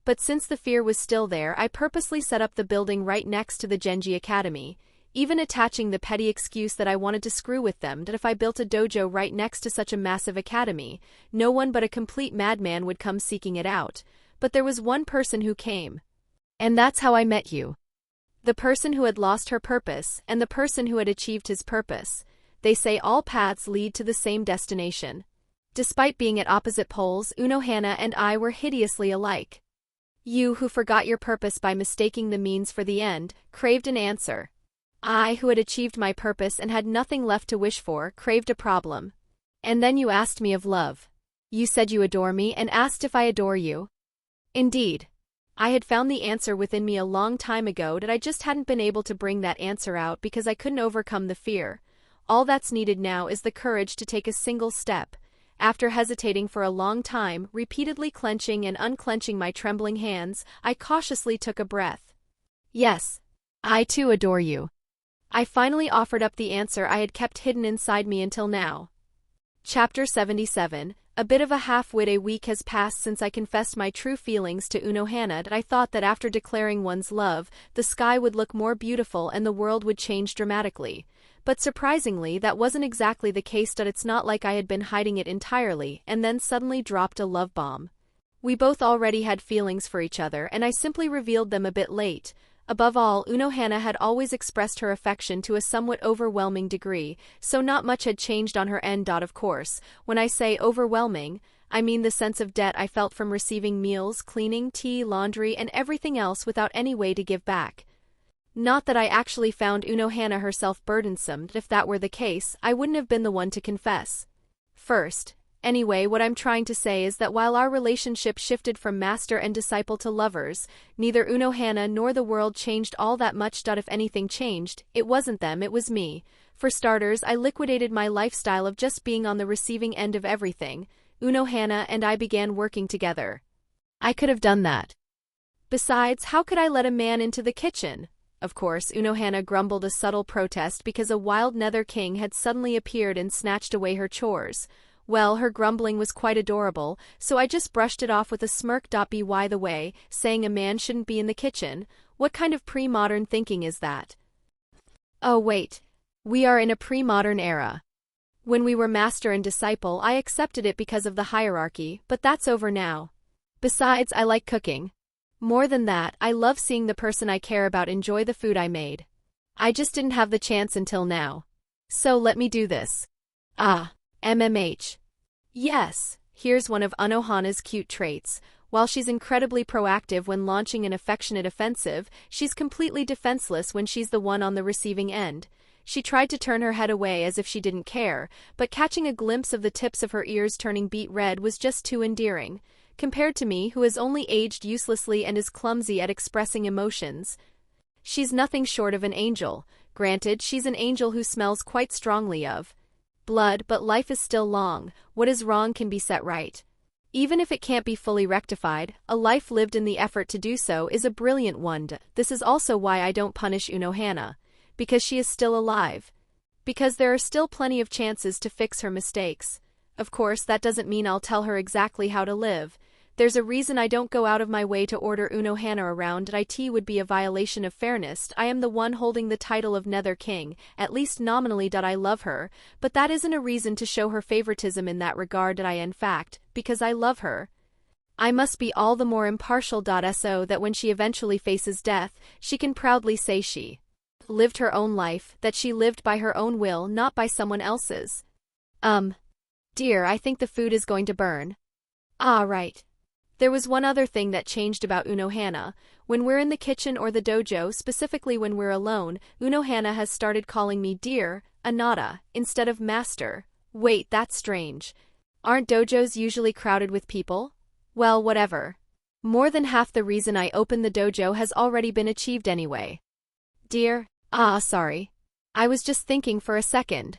But since the fear was still there, I purposely set up the building right next to the Genji Academy, even attaching the petty excuse that I wanted to screw with them. That if I built a dojo right next to such a massive academy, no one but a complete madman would come seeking it out. But there was one person who came. And that's how I met you. The person who had lost her purpose, and the person who had achieved his purpose. They say all paths lead to the same destination. Despite being at opposite poles, Unohana and I were hideously alike. You, who forgot your purpose by mistaking the means for the end, craved an answer. I, who had achieved my purpose and had nothing left to wish for, craved a problem. And then you asked me of love. You said you adore me and asked if I adore you. Indeed. I had found the answer within me a long time ago, that I just hadn't been able to bring that answer out because I couldn't overcome the fear. All that's needed now is the courage to take a single step. After hesitating for a long time, repeatedly clenching and unclenching my trembling hands, I cautiously took a breath. Yes, I too adore you. I finally offered up the answer I had kept hidden inside me until now. Chapter 77. A bit of a half-wit. A week has passed since I confessed my true feelings to Unohana, and I thought that after declaring one's love, the sky would look more beautiful and the world would change dramatically. But surprisingly, that wasn't exactly the case. It's not like I had been hiding it entirely and then suddenly dropped a love bomb. We both already had feelings for each other, and I simply revealed them a bit late. Above all, Unohana had always expressed her affection to a somewhat overwhelming degree, so not much had changed on her end. Of course, when I say overwhelming, I mean the sense of debt I felt from receiving meals, cleaning, tea, laundry, and everything else without any way to give back. Not that I actually found Unohana herself burdensome. If that were the case, I wouldn't have been the one to confess first. Anyway, what I'm trying to say is that while our relationship shifted from master and disciple to lovers, neither Unohana nor the world changed all that much. If anything changed, it wasn't them, it was me. For starters, I liquidated my lifestyle of just being on the receiving end of everything. Unohana and I began working together. I could have done that. Besides, how could I let a man into the kitchen? Of course, Unohana grumbled a subtle protest because a wild nether king had suddenly appeared and snatched away her chores. Well, her grumbling was quite adorable, so I just brushed it off with a smirk. By the way, saying a man shouldn't be in the kitchen, what kind of pre-modern thinking is that? Oh wait, we are in a pre-modern era. When we were master and disciple, I accepted it because of the hierarchy, but that's over now. Besides, I like cooking. More than that, I love seeing the person I care about enjoy the food I made. I just didn't have the chance until now. So let me do this. MMH. Yes, here's one of Unohana's cute traits. While she's incredibly proactive when launching an affectionate offensive, she's completely defenseless when she's the one on the receiving end. She tried to turn her head away as if she didn't care, but catching a glimpse of the tips of her ears turning beet red was just too endearing. Compared to me, who has only aged uselessly and is clumsy at expressing emotions, she's nothing short of an angel. Granted, she's an angel who smells quite strongly of blood, but life is still long. What is wrong can be set right. Even if it can't be fully rectified, a life lived in the effort to do so is a brilliant one. This is also why I don't punish Unohana. Because she is still alive. Because there are still plenty of chances to fix her mistakes. Of course, that doesn't mean I'll tell her exactly how to live. There's a reason I don't go out of my way to order Unohana around. It would be a violation of fairness. I am the one holding the title of Nether King, at least nominally. I love her, but that isn't a reason to show her favoritism in that regard. In fact, because I love her, I must be all the more impartial. So that when she eventually faces death, she can proudly say she lived her own life, that she lived by her own will, not by someone else's. Dear, I think the food is going to burn. Right. There was one other thing that changed about Unohana. When we're in the kitchen or the dojo, specifically when we're alone, Unohana has started calling me dear, Anata, instead of master. Wait, that's strange. Aren't dojos usually crowded with people? Well, whatever. More than half the reason I opened the dojo has already been achieved anyway. Dear, sorry. I was just thinking for a second.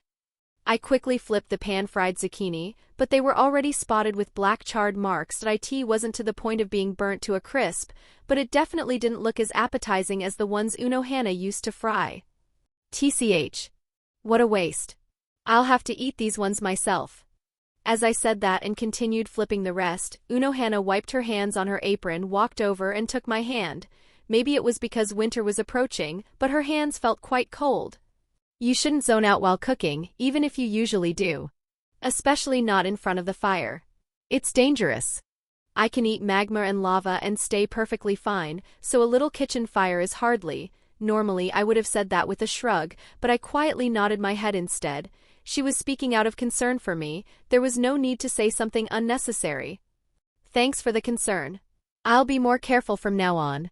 I quickly flipped the pan-fried zucchini, but they were already spotted with black charred marks. It wasn't to the point of being burnt to a crisp, but it definitely didn't look as appetizing as the ones Unohana used to fry. TCH. What a waste. I'll have to eat these ones myself. As I said that and continued flipping the rest, Unohana wiped her hands on her apron, walked over and took my hand. Maybe it was because winter was approaching, but her hands felt quite cold. You shouldn't zone out while cooking, even if you usually do. Especially not in front of the fire. It's dangerous. I can eat magma and lava and stay perfectly fine, so a little kitchen fire is hardly. Normally I would have said that with a shrug, but I quietly nodded my head instead. She was speaking out of concern for me. There was no need to say something unnecessary. Thanks for the concern. I'll be more careful from now on.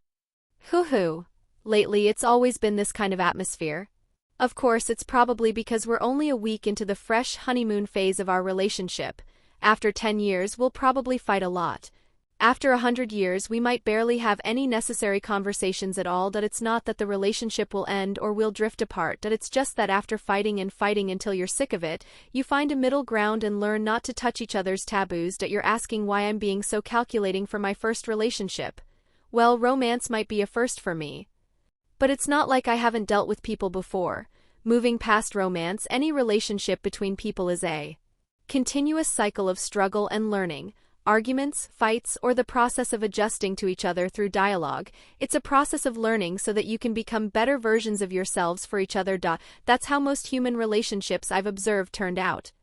Hoo-hoo. Lately it's always been this kind of atmosphere. Of course, it's probably because we're only a week into the fresh honeymoon phase of our relationship. After 10 years, we'll probably fight a lot. After 100 years, we might barely have any necessary conversations at all. That it's not that the relationship will end or we'll drift apart, that it's just that after fighting and fighting until you're sick of it, you find a middle ground and learn not to touch each other's taboos. That you're asking why I'm being so calculating for my first relationship. Well, romance might be a first for me. But it's not like I haven't dealt with people before. Moving past romance, any relationship between people is a continuous cycle of struggle and learning. Arguments, fights, or the process of adjusting to each other through dialogue. It's a process of learning so that you can become better versions of yourselves for each other. That's how most human relationships I've observed turned out.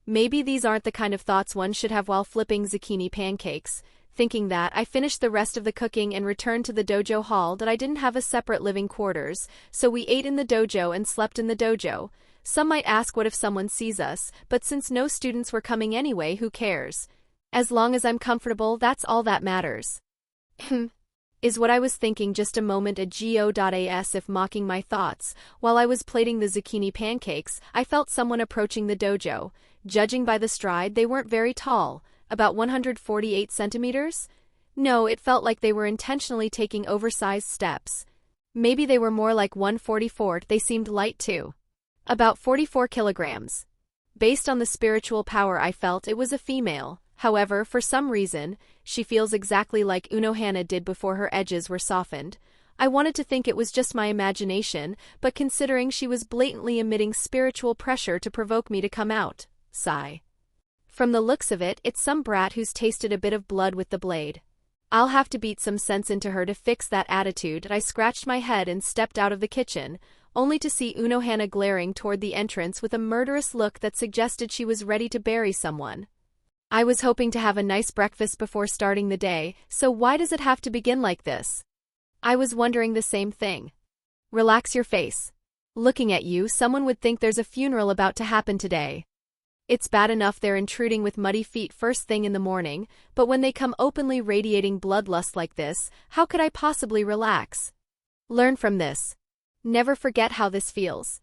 Maybe these aren't the kind of thoughts one should have while flipping zucchini pancakes. Thinking that, I finished the rest of the cooking and returned to the dojo hall. That I didn't have a separate living quarters, so we ate in the dojo and slept in the dojo. Some might ask what if someone sees us, but since no students were coming anyway, who cares? As long as I'm comfortable, that's all that matters. Is what I was thinking just a moment ago. As if mocking my thoughts, while I was plating the zucchini pancakes, I felt someone approaching the dojo. Judging by the stride, they weren't very tall, about 148 centimeters? No, it felt like they were intentionally taking oversized steps. Maybe they were more like 144, they seemed light too. About 44 kilograms. Based on the spiritual power I felt, it was a female. However, for some reason, she feels exactly like Unohana did before her edges were softened. I wanted to think it was just my imagination, but considering she was blatantly emitting spiritual pressure to provoke me to come out. Sigh. From the looks of it, it's some brat who's tasted a bit of blood with the blade. I'll have to beat some sense into her to fix that attitude. I scratched my head and stepped out of the kitchen, only to see Unohana glaring toward the entrance with a murderous look that suggested she was ready to bury someone. I was hoping to have a nice breakfast before starting the day, so why does it have to begin like this? I was wondering the same thing. Relax your face. Looking at you, someone would think there's a funeral about to happen today. It's bad enough they're intruding with muddy feet first thing in the morning, but when they come openly radiating bloodlust like this, how could I possibly relax? Learn from this. Never forget how this feels.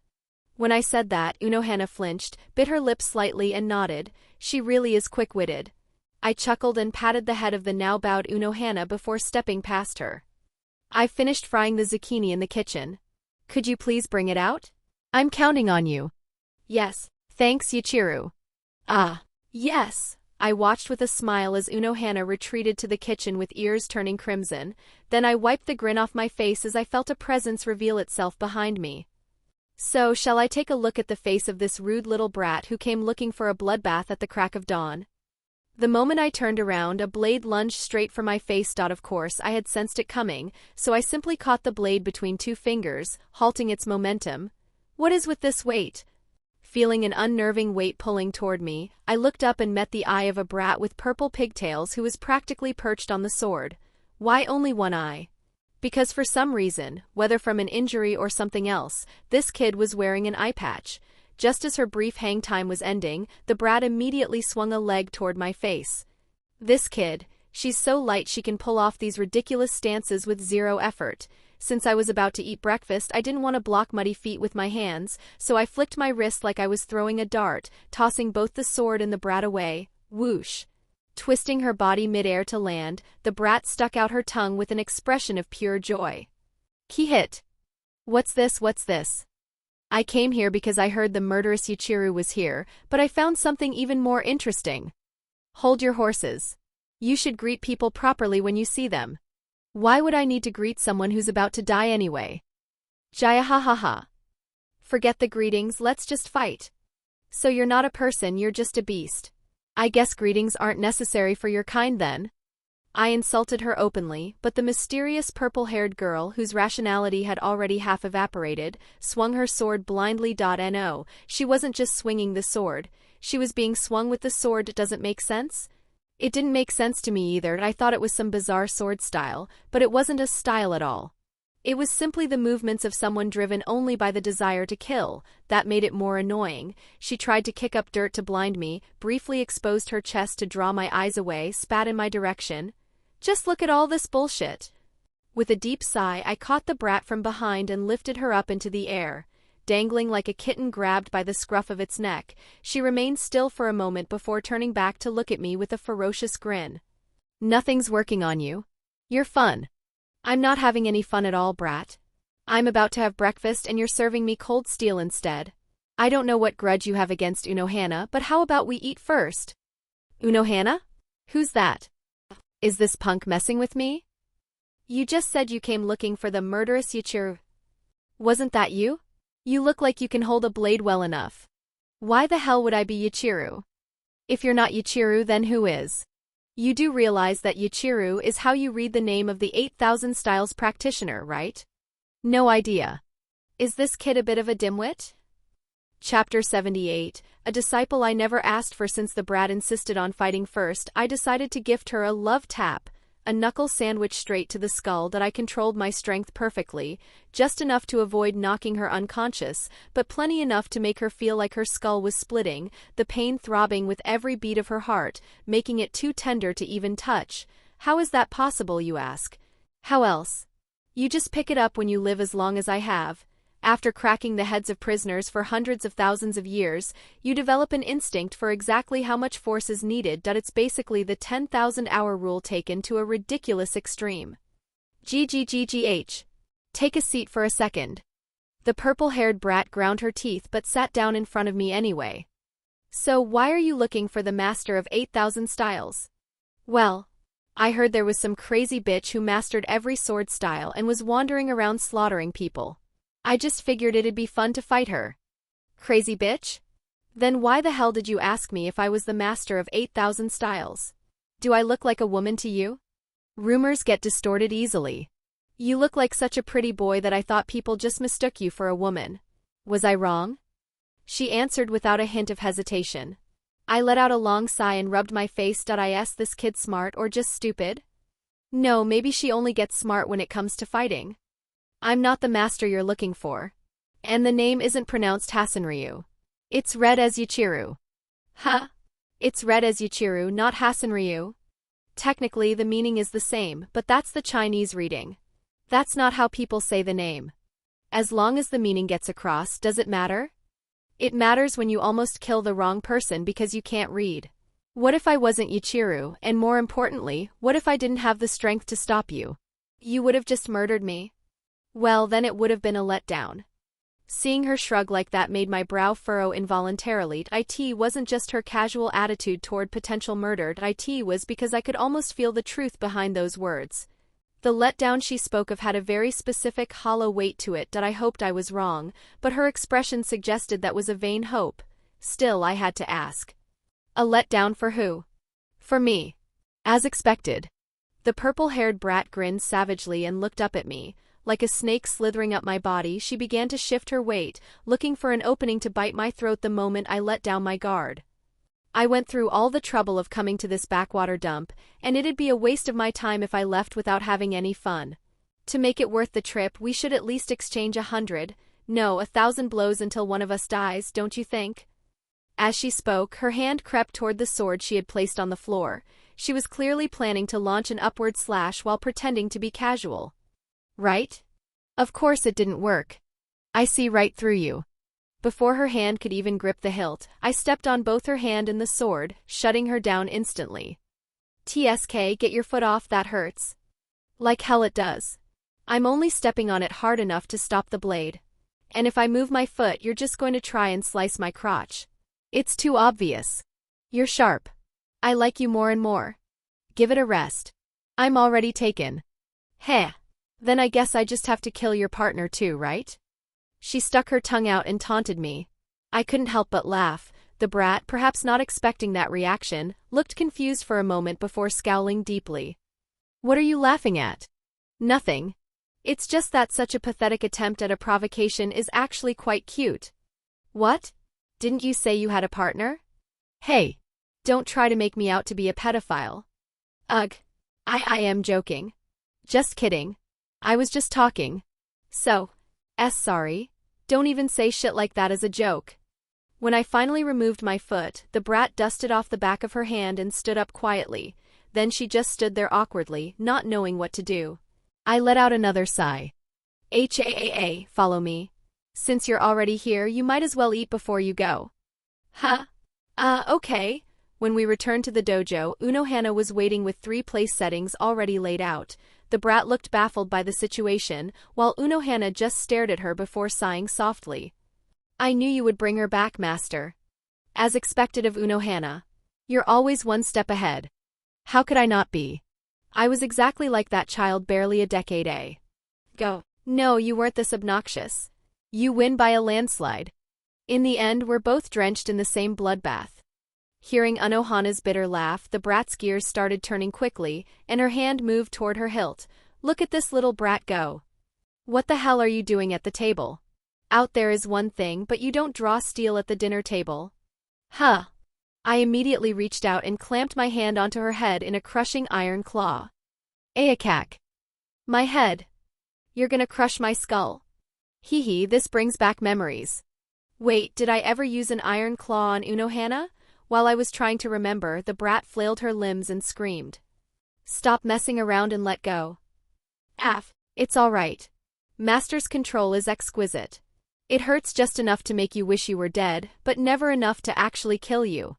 When I said that, Unohana flinched, bit her lips slightly and nodded. She really is quick-witted. I chuckled and patted the head of the now bowed Unohana before stepping past her. I've finished frying the zucchini in the kitchen. Could you please bring it out? I'm counting on you. Yes, thanks Yuichiro. Ah, yes. I watched with a smile as Unohana retreated to the kitchen with ears turning crimson. Then I wiped the grin off my face as I felt a presence reveal itself behind me. So, shall I take a look at the face of this rude little brat who came looking for a bloodbath at the crack of dawn? The moment I turned around, a blade lunged straight for my face. Of course, I had sensed it coming, so I simply caught the blade between two fingers, halting its momentum. What is with this weight? Feeling an unnerving weight pulling toward me, I looked up and met the eye of a brat with purple pigtails who was practically perched on the sword. Why only one eye? Because for some reason, whether from an injury or something else, this kid was wearing an eye patch. Just as her brief hang time was ending, the brat immediately swung a leg toward my face. This kid, she's so light she can pull off these ridiculous stances with zero effort. Since I was about to eat breakfast, I didn't want to block muddy feet with my hands, so I flicked my wrist like I was throwing a dart, tossing both the sword and the brat away. Whoosh! Twisting her body midair to land, the brat stuck out her tongue with an expression of pure joy. Key hit. What's this? What's this? I came here because I heard the murderous Yuichiro was here, but I found something even more interesting. Hold your horses. You should greet people properly when you see them. Why would I need to greet someone who's about to die anyway? Jaya ha ha ha. Forget the greetings, let's just fight. So you're not a person, you're just a beast. I guess greetings aren't necessary for your kind then. I insulted her openly, but the mysterious purple-haired girl, whose rationality had already half evaporated, swung her sword blindly. No, she wasn't just swinging the sword. She was being swung with the sword. Doesn't make sense? It didn't make sense to me either. I thought it was some bizarre sword style, but it wasn't a style at all. It was simply the movements of someone driven only by the desire to kill. That made it more annoying. She tried to kick up dirt to blind me, briefly exposed her chest to draw my eyes away, spat in my direction. Just look at all this bullshit. With a deep sigh, I caught the brat from behind and lifted her up into the air. Dangling like a kitten grabbed by the scruff of its neck, she remained still for a moment before turning back to look at me with a ferocious grin. Nothing's working on you. You're fun. I'm not having any fun at all, brat. I'm about to have breakfast and you're serving me cold steel instead. I don't know what grudge you have against Unohana, but how about we eat first? Unohana? Who's that? Is this punk messing with me? You just said you came looking for the murderous Yachiru. Wasn't that you? You look like you can hold a blade well enough. Why the hell would I be Yachiru? If you're not Yachiru, then who is? You do realize that Yachiru is how you read the name of the 8,000 styles practitioner, right? No idea. Is this kid a bit of a dimwit? Chapter 78. A disciple I never asked for. Since the brat insisted on fighting first, I decided to gift her a love tap, a knuckle sandwich straight to the skull that I controlled my strength perfectly, just enough to avoid knocking her unconscious, but plenty enough to make her feel like her skull was splitting, the pain throbbing with every beat of her heart, making it too tender to even touch. How is that possible, you ask? How else? You just pick it up when you live as long as I have. After cracking the heads of prisoners for hundreds of thousands of years, you develop an instinct for exactly how much force is needed. It's basically the 10,000-hour rule taken to a ridiculous extreme. GGGGH. Take a seat for a second. The purple-haired brat ground her teeth but sat down in front of me anyway. So why are you looking for the master of 8,000 styles? Well, I heard there was some crazy bitch who mastered every sword style and was wandering around slaughtering people. I just figured it'd be fun to fight her. Crazy bitch? Then why the hell did you ask me if I was the master of 8,000 styles? Do I look like a woman to you? Rumors get distorted easily. You look like such a pretty boy that I thought people just mistook you for a woman. Was I wrong? She answered without a hint of hesitation. I let out a long sigh and rubbed my face. Is this kid smart or just stupid? No, maybe she only gets smart when it comes to fighting. I'm not the master you're looking for. And the name isn't pronounced Hasenryu. It's read as Yachiru. Huh? It's read as Yachiru, not Hasenryu. Technically the meaning is the same, but that's the Chinese reading. That's not how people say the name. As long as the meaning gets across, does it matter? It matters when you almost kill the wrong person because you can't read. What if I wasn't Yachiru, and more importantly, what if I didn't have the strength to stop you? You would have just murdered me? Well, then it would have been a letdown. Seeing her shrug like that made my brow furrow involuntarily. It wasn't just her casual attitude toward potential murder. It was because I could almost feel the truth behind those words. The letdown she spoke of had a very specific hollow weight to it. I hoped I was wrong, but her expression suggested that was a vain hope. Still, I had to ask. A letdown for who? For me. As expected. The purple-haired brat grinned savagely and looked up at me. Like a snake slithering up my body, she began to shift her weight, looking for an opening to bite my throat the moment I let down my guard. I went through all the trouble of coming to this backwater dump, and it'd be a waste of my time if I left without having any fun. To make it worth the trip, we should at least exchange 100, no, 1,000 blows until one of us dies, don't you think? As she spoke, her hand crept toward the sword she had placed on the floor. She was clearly planning to launch an upward slash while pretending to be casual. Right? Of course it didn't work. I see right through you. Before her hand could even grip the hilt, I stepped on both her hand and the sword, shutting her down instantly. TSK, get your foot off, that hurts. Like hell it does. I'm only stepping on it hard enough to stop the blade. And if I move my foot, you're just going to try and slice my crotch. It's too obvious. You're sharp. I like you more and more. Give it a rest. I'm already taken. Heh. Then I guess I just have to kill your partner too, right? She stuck her tongue out and taunted me. I couldn't help but laugh. The brat, perhaps not expecting that reaction, looked confused for a moment before scowling deeply. What are you laughing at? Nothing. It's just that such a pathetic attempt at a provocation is actually quite cute. What? Didn't you say you had a partner? Hey. Don't try to make me out to be a pedophile. Ugh. I am joking. Just kidding. I was just talking. Sorry. Don't even say shit like that as a joke. When I finally removed my foot, the brat dusted off the back of her hand and stood up quietly. Then she just stood there awkwardly, not knowing what to do. I let out another sigh. Follow me. Since you're already here, you might as well eat before you go. Huh? Okay. When we returned to the dojo, Unohana was waiting with 3 place settings already laid out. The brat looked baffled by the situation, while Unohana just stared at her before sighing softly. I knew you would bring her back, master. As expected of Unohana. You're always one step ahead. How could I not be? I was exactly like that child barely a decade ago. No, you weren't this obnoxious. You win by a landslide. In the end, we're both drenched in the same bloodbath. Hearing Unohana's bitter laugh, the brat's gears started turning quickly, and her hand moved toward her hilt. Look at this little brat go. What the hell are you doing at the table? Out there is one thing, but you don't draw steel at the dinner table. Huh. I immediately reached out and clamped my hand onto her head in a crushing iron claw. Ayakak. My head. You're gonna crush my skull. Hee hee, this brings back memories. Wait, did I ever use an iron claw on Unohana? While I was trying to remember, the brat flailed her limbs and screamed. Stop messing around and let go. It's all right. Master's control is exquisite. It hurts just enough to make you wish you were dead, but never enough to actually kill you.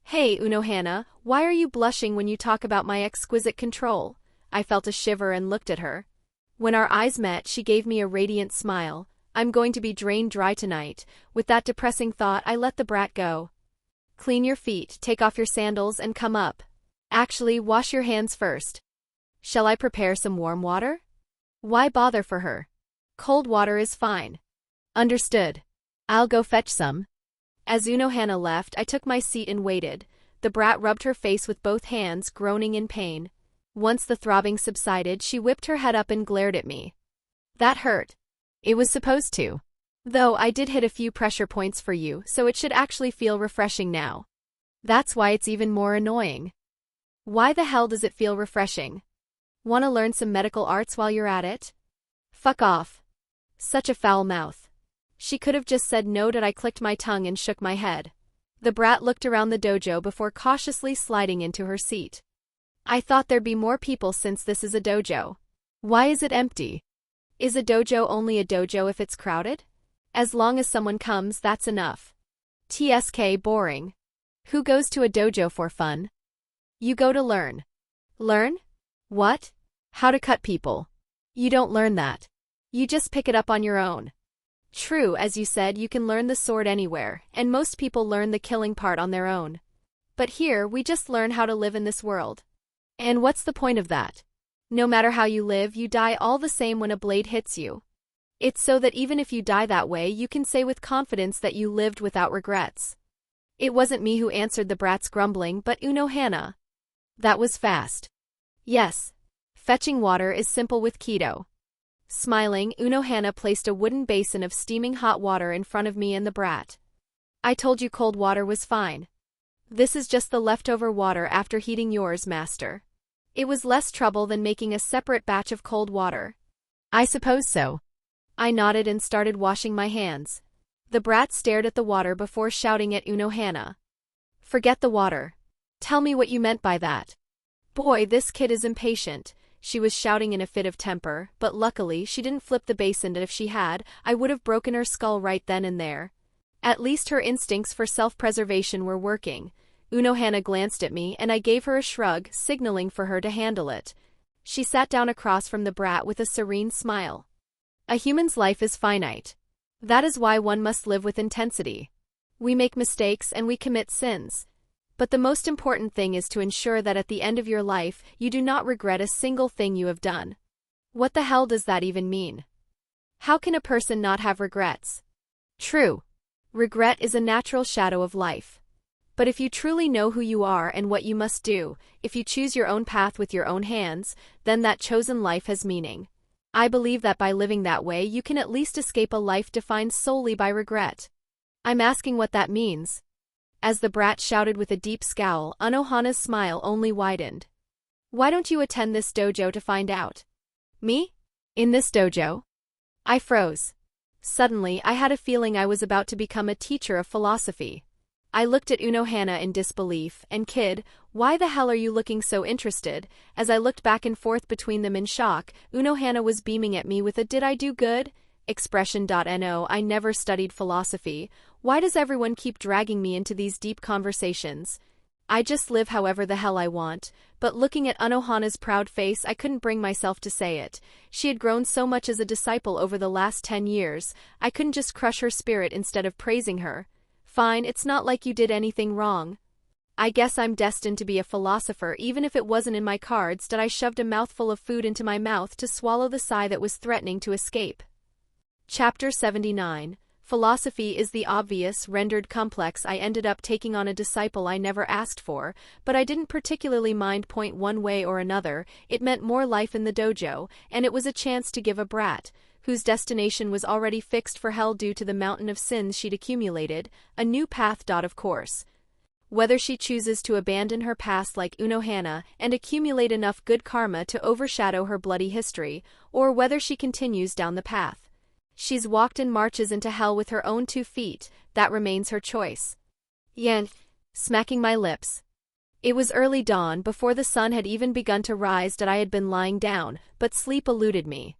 Hey, Unohana, why are you blushing when you talk about my exquisite control? I felt a shiver and looked at her. When our eyes met, she gave me a radiant smile. I'm going to be drained dry tonight. With that depressing thought, I let the brat go. Clean your feet, take off your sandals, and come up. Actually, wash your hands first. Shall I prepare some warm water? Why bother for her? Cold water is fine. Understood. I'll go fetch some. As Unohana left, I took my seat and waited. The brat rubbed her face with both hands, groaning in pain. Once the throbbing subsided, she whipped her head up and glared at me. That hurt. It was supposed to. Though I did hit a few pressure points for you, so it should actually feel refreshing now. That's why it's even more annoying. Why the hell does it feel refreshing? Wanna learn some medical arts while you're at it? Fuck off. Such a foul mouth. She could have just said no, but I clicked my tongue and shook my head. The brat looked around the dojo before cautiously sliding into her seat. I thought there'd be more people since this is a dojo. Why is it empty? Is a dojo only a dojo if it's crowded? As long as someone comes, that's enough. TSK boring. Who goes to a dojo for fun? You go to learn. Learn? What? How to cut people. You don't learn that. You just pick it up on your own. True, as you said, you can learn the sword anywhere, and most people learn the killing part on their own. But here, we just learn how to live in this world. And what's the point of that? No matter how you live, you die all the same when a blade hits you. It's so that even if you die that way, you can say with confidence that you lived without regrets. It wasn't me who answered the brat's grumbling, but Unohana. That was fast. Yes. Fetching water is simple with keto. Smiling, Unohana placed a wooden basin of steaming hot water in front of me and the brat. I told you cold water was fine. This is just the leftover water after heating yours, master. It was less trouble than making a separate batch of cold water. I suppose so. I nodded and started washing my hands. The brat stared at the water before shouting at Unohana. Forget the water. Tell me what you meant by that. Boy, this kid is impatient. She was shouting in a fit of temper, but luckily she didn't flip the basin, and if she had, I would have broken her skull right then and there. At least her instincts for self-preservation were working. Unohana glanced at me and I gave her a shrug, signaling for her to handle it. She sat down across from the brat with a serene smile. A human's life is finite. That is why one must live with intensity. We make mistakes and we commit sins. But the most important thing is to ensure that at the end of your life, you do not regret a single thing you have done. What the hell does that even mean? How can a person not have regrets? True. Regret is a natural shadow of life. But if you truly know who you are and what you must do, if you choose your own path with your own hands, then that chosen life has meaning. I believe that by living that way, you can at least escape a life defined solely by regret. I'm asking what that means. As the brat shouted with a deep scowl, Unohana's smile only widened. Why don't you attend this dojo to find out? Me? In this dojo? I froze. Suddenly, I had a feeling I was about to become a teacher of philosophy. I looked at Unohana in disbelief, and kid, why the hell are you looking so interested? As I looked back and forth between them in shock, Unohana was beaming at me with a "did I do good?" expression. No, I never studied philosophy. Why does everyone keep dragging me into these deep conversations? I just live however the hell I want, but looking at Unohana's proud face I couldn't bring myself to say it. She had grown so much as a disciple over the last 10 years, I couldn't just crush her spirit instead of praising her. Fine, it's not like you did anything wrong. I guess I'm destined to be a philosopher even if it wasn't in my cards that I shoved a mouthful of food into my mouth to swallow the sigh that was threatening to escape. Chapter 79. Philosophy is the obvious, rendered complex. I ended up taking on a disciple I never asked for, but I didn't particularly mind point one way or another. It meant more life in the dojo, and it was a chance to give a brat, whose destination was already fixed for hell due to the mountain of sins she'd accumulated, a new path. Of course. Whether she chooses to abandon her past like Unohana and accumulate enough good karma to overshadow her bloody history, or whether she continues down the path she's walked and marches into hell with her own 2 feet, that remains her choice. Yen, smacking my lips. It was early dawn before the sun had even begun to rise that I had been lying down, but sleep eluded me.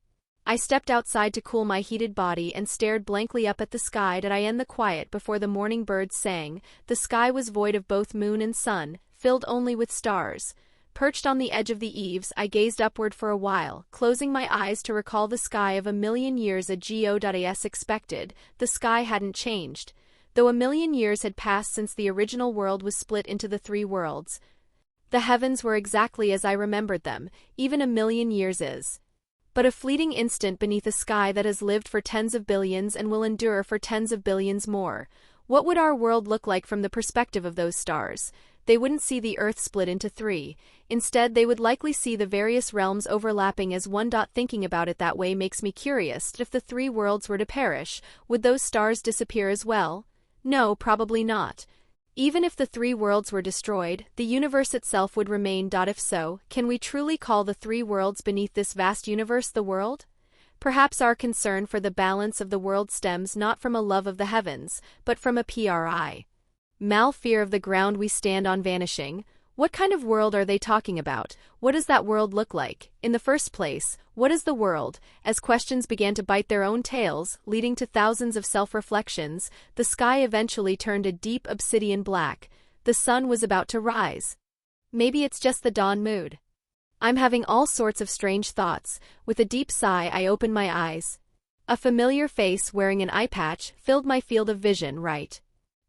I stepped outside to cool my heated body and stared blankly up at the sky that I end the quiet before the morning birds sang. The sky was void of both moon and sun, filled only with stars. Perched on the edge of the eaves, I gazed upward for a while, closing my eyes to recall the sky of a million years. As expected, the sky hadn't changed, though a million years had passed since the original world was split into the 3 worlds. The heavens were exactly as I remembered them, even a million years is but a fleeting instant beneath a sky that has lived for tens of billions and will endure for tens of billions more. What would our world look like from the perspective of those stars? They wouldn't see the Earth split into 3. Instead, they would likely see the various realms overlapping as one. Thinking about it that way makes me curious. If the 3 worlds were to perish, would those stars disappear as well? No, probably not. Even if the 3 worlds were destroyed, the universe itself would remain. If so, can we truly call the 3 worlds beneath this vast universe the world? Perhaps our concern for the balance of the world stems not from a love of the heavens, but from a fear of the ground we stand on vanishing. What kind of world are they talking about? What does that world look like? In the first place, what is the world? As questions began to bite their own tails, leading to thousands of self-reflections, the sky eventually turned a deep obsidian black. The sun was about to rise. Maybe it's just the dawn mood. I'm having all sorts of strange thoughts. With a deep sigh, I opened my eyes. A familiar face wearing an eye patch filled my field of vision. Right.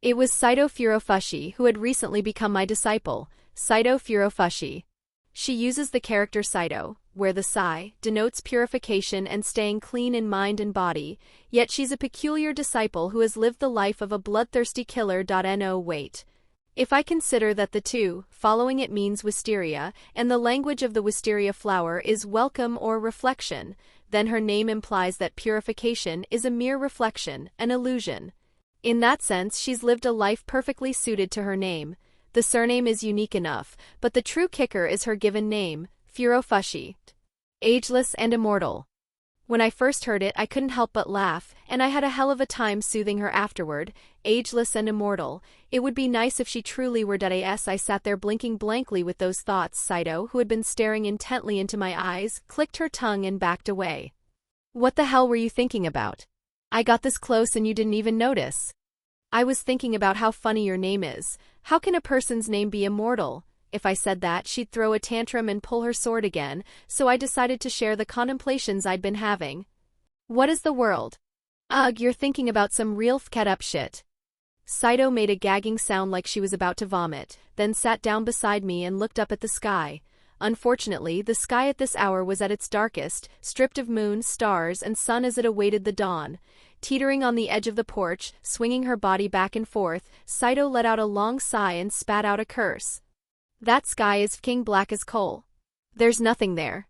It was Saito Furofushi, who had recently become my disciple. Saito Furofushi. She uses the character Saito, where the sai denotes purification and staying clean in mind and body, yet she's a peculiar disciple who has lived the life of a bloodthirsty killer. No, wait. If I consider that the 2 following it means wisteria, and the language of the wisteria flower is welcome or reflection, then her name implies that purification is a mere reflection, an illusion. In that sense, she's lived a life perfectly suited to her name. The surname is unique enough, but the true kicker is her given name, Furofushi. Ageless and immortal. When I first heard it, I couldn't help but laugh, and I had a hell of a time soothing her afterward. Ageless and immortal. It would be nice if she truly were. I sat there blinking blankly with those thoughts. Saito, who had been staring intently into my eyes, clicked her tongue and backed away. What the hell were you thinking about? I got this close and you didn't even notice. I was thinking about how funny your name is. How can a person's name be immortal? If I said that, she'd throw a tantrum and pull her sword again, so I decided to share the contemplations I'd been having. What is the world? Ugh, you're thinking about some real fket up shit. Saito made a gagging sound like she was about to vomit, then sat down beside me and looked up at the sky. Unfortunately, the sky at this hour was at its darkest, stripped of moon, stars, and sun as it awaited the dawn. Teetering on the edge of the porch, swinging her body back and forth, Saito let out a long sigh and spat out a curse. That sky is fking black as coal. There's nothing there.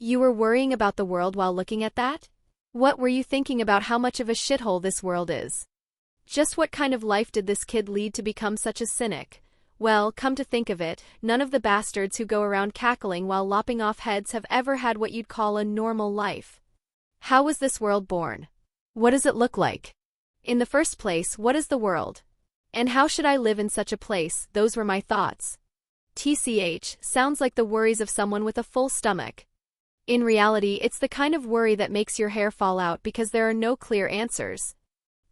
You were worrying about the world while looking at that? What were you thinking about how much of a shithole this world is? Just what kind of life did this kid lead to become such a cynic? Well, come to think of it, none of the bastards who go around cackling while lopping off heads have ever had what you'd call a normal life. How was this world born? What does it look like? In the first place, what is the world? And how should I live in such a place? Those were my thoughts. TCH, sounds like the worries of someone with a full stomach. In reality, it's the kind of worry that makes your hair fall out because there are no clear answers.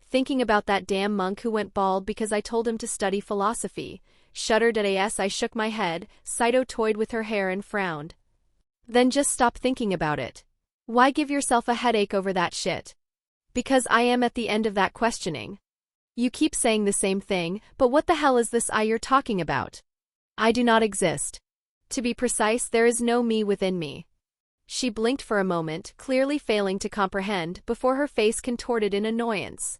Thinking about that damn monk who went bald because I told him to study philosophy. Shuddered at as I shook my head. Saito toyed with her hair and frowned. Then just stop thinking about it. Why give yourself a headache over that shit? Because I am at the end of that questioning. You keep saying the same thing, but what the hell is this I you're talking about? I do not exist. To be precise, there is no me within me. She blinked for a moment, clearly failing to comprehend, before her face contorted in annoyance.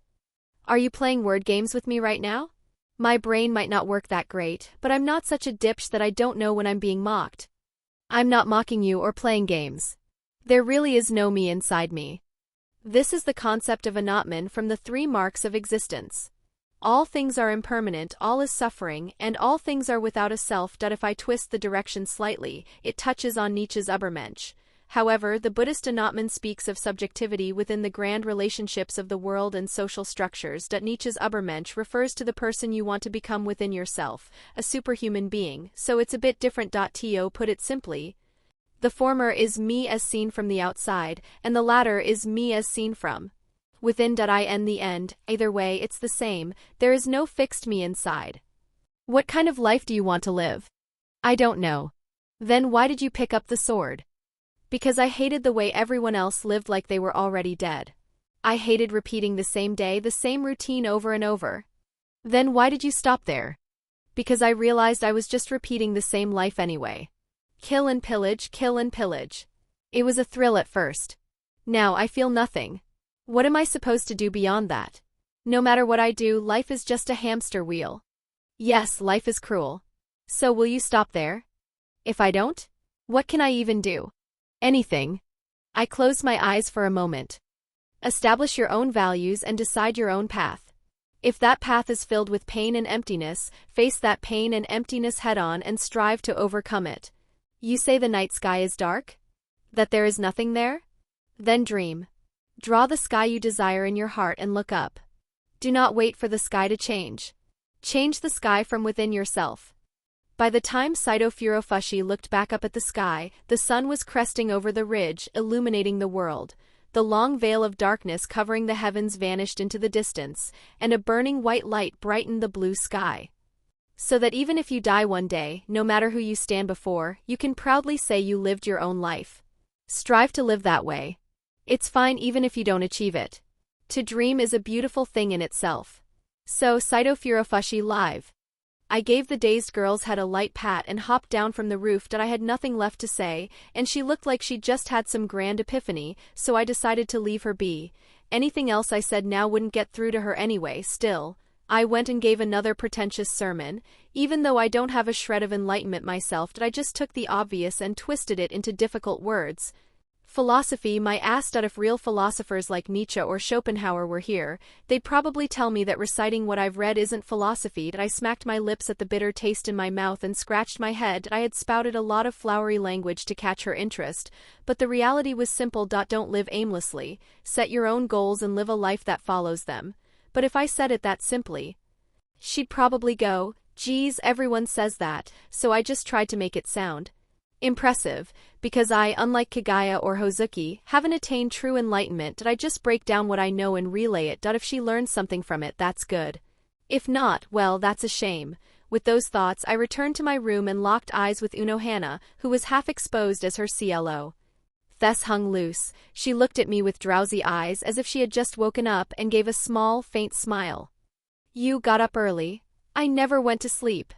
Are you playing word games with me right now? My brain might not work that great, but I'm not such a dipsh that I don't know when I'm being mocked. I'm not mocking you or playing games. There really is no me inside me. This is the concept of Atonement from the 3 marks of existence. All things are impermanent, all is suffering, and all things are without a self. If I twist the direction slightly, it touches on Nietzsche's Übermensch. However, the Buddhist Atonement speaks of subjectivity within the grand relationships of the world and social structures. Nietzsche's Übermensch refers to the person you want to become within yourself, a superhuman being, so it's a bit different. To put it simply, the former is me as seen from the outside, and the latter is me as seen from within. In the end, either way it's the same, there is no fixed me inside. What kind of life do you want to live? I don't know. Then why did you pick up the sword? Because I hated the way everyone else lived like they were already dead. I hated repeating the same day, the same routine over and over. Then why did you stop there? Because I realized I was just repeating the same life anyway. Kill and pillage, kill and pillage. It was a thrill at first. Now I feel nothing. What am I supposed to do beyond that? No matter what I do, life is just a hamster wheel. Yes, life is cruel. So will you stop there? If I don't? What can I even do? Anything. I closed my eyes for a moment. Establish your own values and decide your own path. If that path is filled with pain and emptiness, face that pain and emptiness head-on and strive to overcome it. You say the night sky is dark? That there is nothing there? Then dream. Draw the sky you desire in your heart and look up. Do not wait for the sky to change. Change the sky from within yourself. By the time Saito Furofushi looked back up at the sky, the sun was cresting over the ridge, illuminating the world. The long veil of darkness covering the heavens vanished into the distance, and a burning white light brightened the blue sky. So that even if you die one day, no matter who you stand before, you can proudly say you lived your own life. Strive to live that way. It's fine even if you don't achieve it. To dream is a beautiful thing in itself. So, Saito Furofushi live. I gave the dazed girl's head a light pat and hopped down from the roof. I had nothing left to say, and she looked like she'd just had some grand epiphany, so I decided to leave her be. Anything else I said now wouldn't get through to her anyway. Still, I went and gave another pretentious sermon. Even though I don't have a shred of enlightenment myself, I just took the obvious and twisted it into difficult words. Philosophy, my ass. If real philosophers like Nietzsche or Schopenhauer were here, they'd probably tell me that reciting what I've read isn't philosophy. I smacked my lips at the bitter taste in my mouth and scratched my head. I had spouted a lot of flowery language to catch her interest, but the reality was simple. Don't live aimlessly, set your own goals and live a life that follows them. But if I said it that simply, she'd probably go, geez, everyone says that, so I just tried to make it sound impressive, because I, unlike Kagaya or Hozuki, haven't attained true enlightenment. I just break down what I know and relay it. If she learns something from it, that's good. If not, well, that's a shame. With those thoughts, I returned to my room and locked eyes with Unohana, who was half exposed as her CLO. Thess hung loose. She looked at me with drowsy eyes as if she had just woken up and gave a small, faint smile. You got up early? I never went to sleep.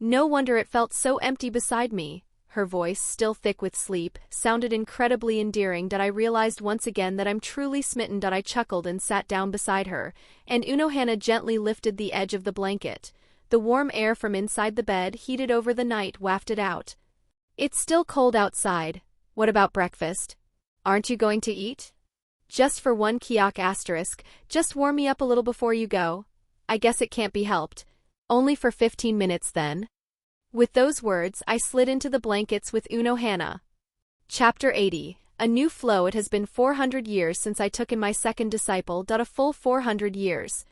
No wonder it felt so empty beside me. Her voice, still thick with sleep, sounded incredibly endearing. I realized once again that I'm truly smitten. I chuckled and sat down beside her, and Unohana gently lifted the edge of the blanket. The warm air from inside the bed, heated over the night, wafted out. It's still cold outside. What about breakfast? Aren't you going to eat? Just for one kiosk asterisk, just warm me up a little before you go. I guess it can't be helped. Only for 15 minutes then. With those words, I slid into the blankets with Unohana. Chapter 80. A new flow. It has been 400 years since I took in my second disciple. A full 400 years.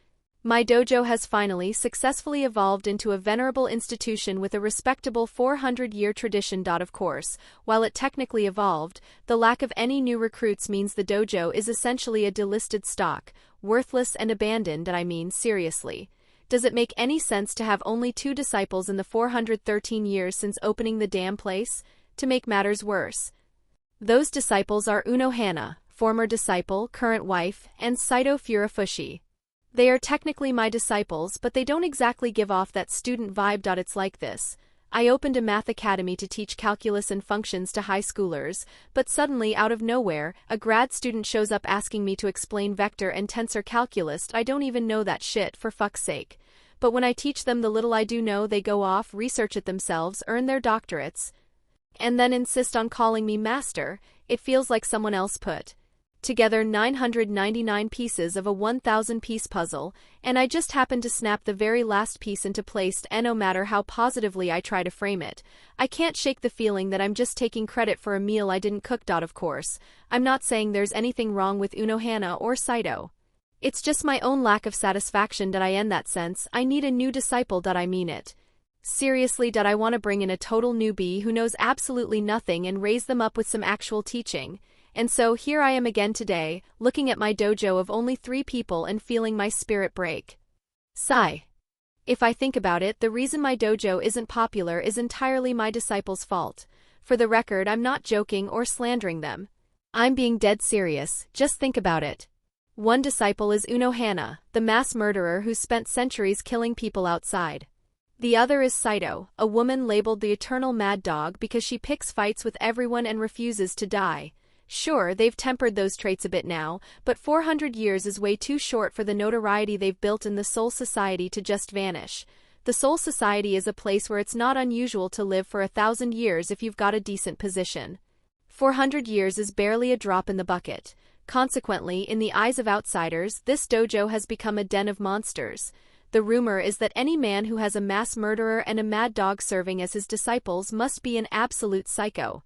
My dojo has finally successfully evolved into a venerable institution with a respectable 400-year tradition. Of course, while it technically evolved, the lack of any new recruits means the dojo is essentially a delisted stock, worthless and abandoned. I mean, seriously. Does it make any sense to have only 2 disciples in the 413 years since opening the damn place? To make matters worse, those disciples are Unohana, former disciple, current wife, and Saito Furufushi. They are technically my disciples, but they don't exactly give off that student vibe. It's like this. I opened a math academy to teach calculus and functions to high schoolers, but suddenly out of nowhere, a grad student shows up asking me to explain vector and tensor calculus. I don't even know that shit, for fuck's sake. But when I teach them the little I do know, they go off, research it themselves, earn their doctorates, and then insist on calling me master. It feels like someone else put together 999 pieces of a 1,000-piece puzzle, and I just happened to snap the very last piece into place. And no matter how positively I try to frame it, I can't shake the feeling that I'm just taking credit for a meal I didn't cook. Of course, I'm not saying there's anything wrong with Unohana or Saito. It's just my own lack of satisfaction. In that sense, I need a new disciple. I mean it. Seriously, I want to bring in a total newbie who knows absolutely nothing and raise them up with some actual teaching. And so here I am again today, looking at my dojo of only 3 people and feeling my spirit break. Sigh. If I think about it, the reason my dojo isn't popular is entirely my disciples' fault. For the record, I'm not joking or slandering them. I'm being dead serious. Just think about it. One disciple is Unohana, the mass murderer who spent centuries killing people outside. The other is Saito, a woman labeled the eternal mad dog because she picks fights with everyone and refuses to die. Sure, they've tempered those traits a bit now, but 400 years is way too short for the notoriety they've built in the Soul Society to just vanish. The Soul Society is a place where it's not unusual to live for 1,000 years if you've got a decent position. 400 years is barely a drop in the bucket. Consequently, in the eyes of outsiders, this dojo has become a den of monsters. The rumor is that any man who has a mass murderer and a mad dog serving as his disciples must be an absolute psycho.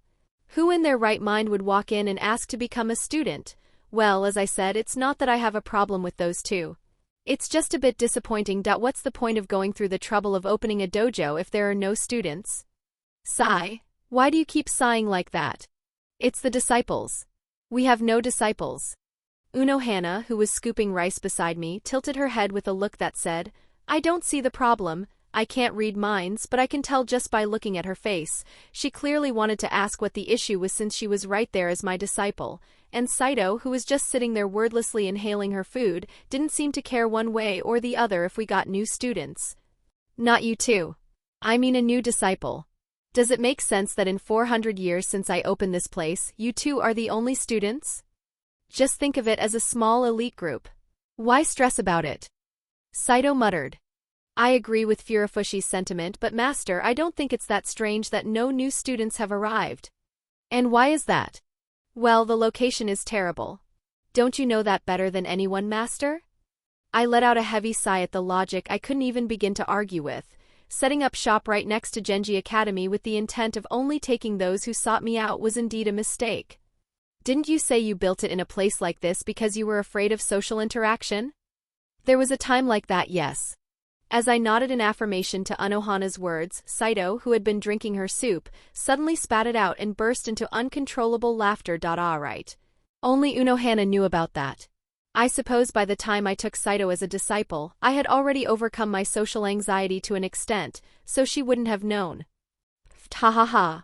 Who in their right mind would walk in and ask to become a student? Well, as I said, it's not that I have a problem with those 2. It's just a bit disappointing. What's the point of going through the trouble of opening a dojo if there are no students? Sigh. Why do you keep sighing like that? It's the disciples. We have no disciples. Unohana, who was scooping rice beside me, tilted her head with a look that said, I don't see the problem. I can't read minds, but I can tell just by looking at her face. She clearly wanted to ask what the issue was since she was right there as my disciple. And Saito, who was just sitting there wordlessly inhaling her food, didn't seem to care one way or the other if we got new students. Not you too. I mean a new disciple. Does it make sense that in 400 years since I opened this place, you 2 are the only students? Just think of it as a small elite group. Why stress about it? Saito muttered. I agree with Furufushi's sentiment, but master, I don't think it's that strange that no new students have arrived. And why is that? Well, the location is terrible. Don't you know that better than anyone, master? I let out a heavy sigh at the logic I couldn't even begin to argue with. Setting up shop right next to Genji Academy with the intent of only taking those who sought me out was indeed a mistake. Didn't you say you built it in a place like this because you were afraid of social interaction? There was a time like that, yes. As I nodded in affirmation to Unohana's words, Saito, who had been drinking her soup, suddenly spat it out and burst into uncontrollable laughter. Right. Only Unohana knew about that. I suppose by the time I took Saito as a disciple, I had already overcome my social anxiety to an extent, so she wouldn't have known. Ha ha ha.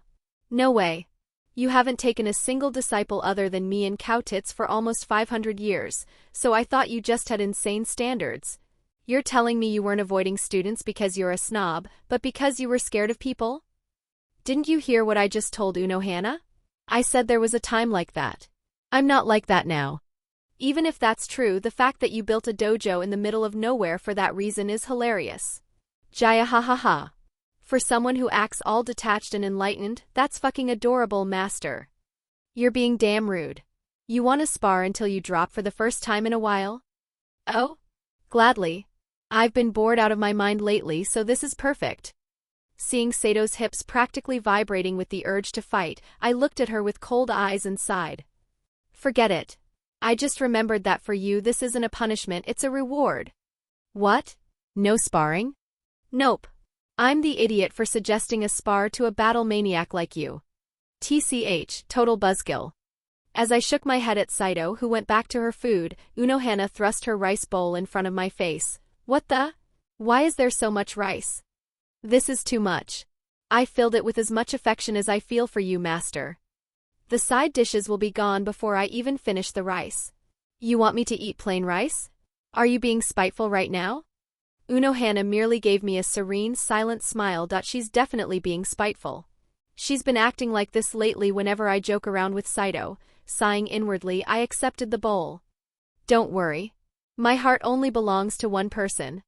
No way. You haven't taken a single disciple other than me and Cowtits for almost 500 years, so I thought you just had insane standards. You're telling me you weren't avoiding students because you're a snob, but because you were scared of people? Didn't you hear what I just told Unohana? I said there was a time like that. I'm not like that now. Even if that's true, the fact that you built a dojo in the middle of nowhere for that reason is hilarious. Jaya ha ha ha. For someone who acts all detached and enlightened, that's fucking adorable, master. You're being damn rude. You want to spar until you drop for the first time in a while? Oh? Gladly. I've been bored out of my mind lately, so this is perfect. Seeing Sato's hips practically vibrating with the urge to fight, I looked at her with cold eyes and sighed. Forget it. I just remembered that for you this isn't a punishment, it's a reward. What? No sparring? Nope. I'm the idiot for suggesting a spar to a battle maniac like you. TCH, total buzzkill. As I shook my head at Saito, who went back to her food, Unohana thrust her rice bowl in front of my face. What the? Why is there so much rice? This is too much. I filled it with as much affection as I feel for you, master. The side dishes will be gone before I even finish the rice. You want me to eat plain rice? Are you being spiteful right now? Unohana merely gave me a serene, silent smile. She's definitely being spiteful. She's been acting like this lately whenever I joke around with Saito. Sighing inwardly, I accepted the bowl. Don't worry. My heart only belongs to one person.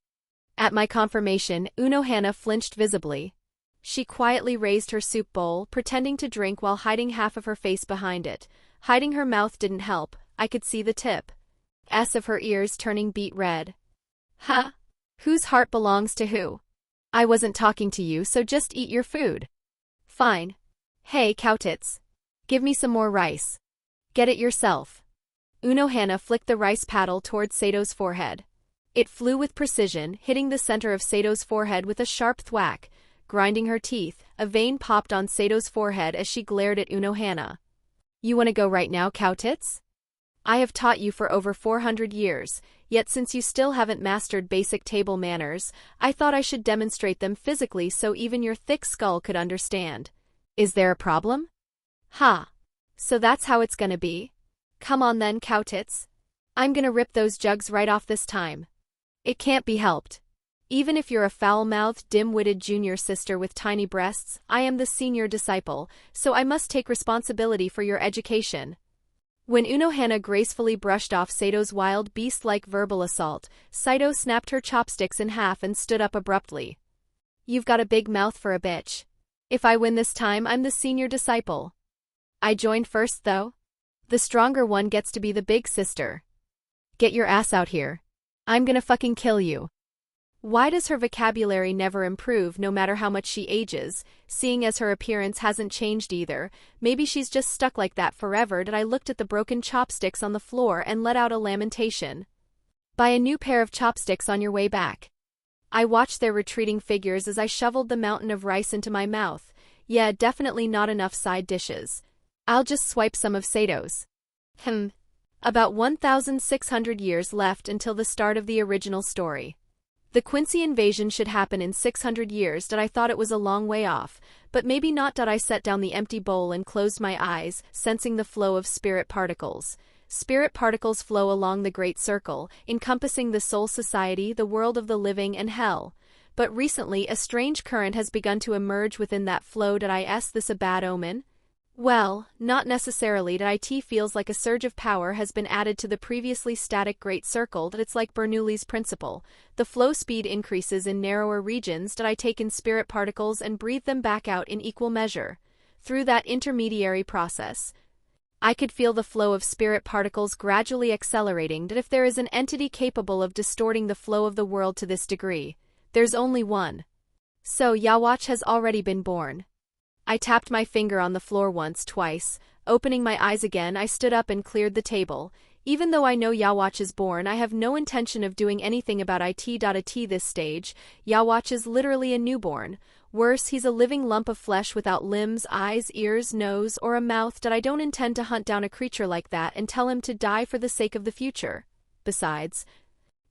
At my confirmation, Unohana flinched visibly. She quietly raised her soup bowl, pretending to drink while hiding half of her face behind it. Hiding her mouth didn't help. I could see the tip of her ears turning beet red. Ha! Whose heart belongs to who? I wasn't talking to you, so just eat your food. Fine. Hey, Cowtits. Give me some more rice. Get it yourself. Unohana flicked the rice paddle towards Sato's forehead. It flew with precision, hitting the center of Sato's forehead with a sharp thwack. Grinding her teeth, a vein popped on Sato's forehead as she glared at Unohana. You want to go right now, Cowtits? I have taught you for over 400 years, yet since you still haven't mastered basic table manners, I thought I should demonstrate them physically so even your thick skull could understand. Is there a problem? Ha! So that's how it's gonna be? Come on then, Cowtits. I'm gonna rip those jugs right off this time. It can't be helped. Even if you're a foul-mouthed, dim-witted junior sister with tiny breasts, I am the senior disciple, so I must take responsibility for your education. When Unohana gracefully brushed off Sato's wild beast-like verbal assault, Saito snapped her chopsticks in half and stood up abruptly. You've got a big mouth for a bitch. If I win this time, I'm the senior disciple. I joined first, though. The stronger one gets to be the big sister. Get your ass out here. I'm gonna fucking kill you. Why does her vocabulary never improve no matter how much she ages, seeing as her appearance hasn't changed either? Maybe she's just stuck like that forever. I looked at the broken chopsticks on the floor and let out a lamentation. Buy a new pair of chopsticks on your way back. I watched their retreating figures as I shoveled the mountain of rice into my mouth. Yeah, definitely not enough side dishes. I'll just swipe some of Sato's. About 1,600 years left until the start of the original story. The Quincy invasion should happen in 600 years. I thought it was a long way off, but maybe not. I set down the empty bowl and closed my eyes, sensing the flow of spirit particles. Spirit particles flow along the Great Circle, encompassing the Soul Society, the world of the living, and hell. But recently, a strange current has begun to emerge within that flow. Is this a bad omen? Well, not necessarily. It feels like a surge of power has been added to the previously static Great Circle. It's like Bernoulli's principle. The flow speed increases in narrower regions. I take in spirit particles and breathe them back out in equal measure. Through that intermediary process, I could feel the flow of spirit particles gradually accelerating. If there is an entity capable of distorting the flow of the world to this degree, there's only one. So Yawatch has already been born. I tapped my finger on the floor once, twice. Opening my eyes again, I stood up and cleared the table. Even though I know Yawatch is born, I have no intention of doing anything about it. At this stage, Yawatch is literally a newborn. Worse, he's a living lump of flesh without limbs, eyes, ears, nose, or a mouth. I don't intend to hunt down a creature like that and tell him to die for the sake of the future. Besides,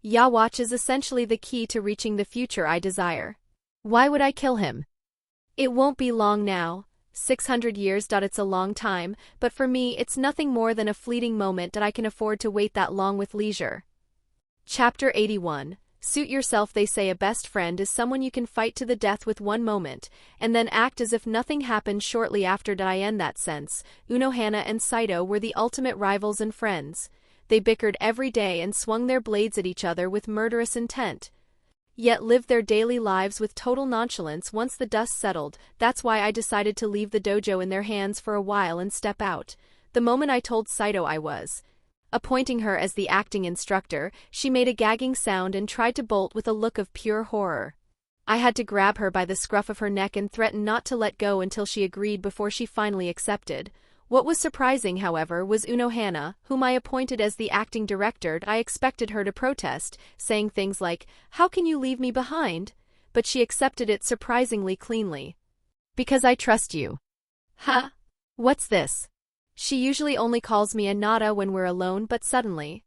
Yawatch is essentially the key to reaching the future I desire. Why would I kill him? It won't be long now. 600 years. It's a long time, but for me it's nothing more than a fleeting moment. I can afford to wait that long with leisure. Chapter 81. Suit yourself. They say a best friend is someone you can fight to the death with one moment, and then act as if nothing happened shortly after. In that sense, Unohana and Saito were the ultimate rivals and friends. They bickered every day and swung their blades at each other with murderous intent, yet lived their daily lives with total nonchalance once the dust settled. That's why I decided to leave the dojo in their hands for a while and step out. The moment I told Saito I was appointing her as the acting instructor, she made a gagging sound and tried to bolt with a look of pure horror. I had to grab her by the scruff of her neck and threaten not to let go until she agreed before she finally accepted. What was surprising, however, was Unohana, whom I appointed as the acting director. I expected her to protest, saying things like, "How can you leave me behind?" But she accepted it surprisingly cleanly. "Because I trust you." "Huh? What's this?" She usually only calls me Anata when we're alone, but suddenly,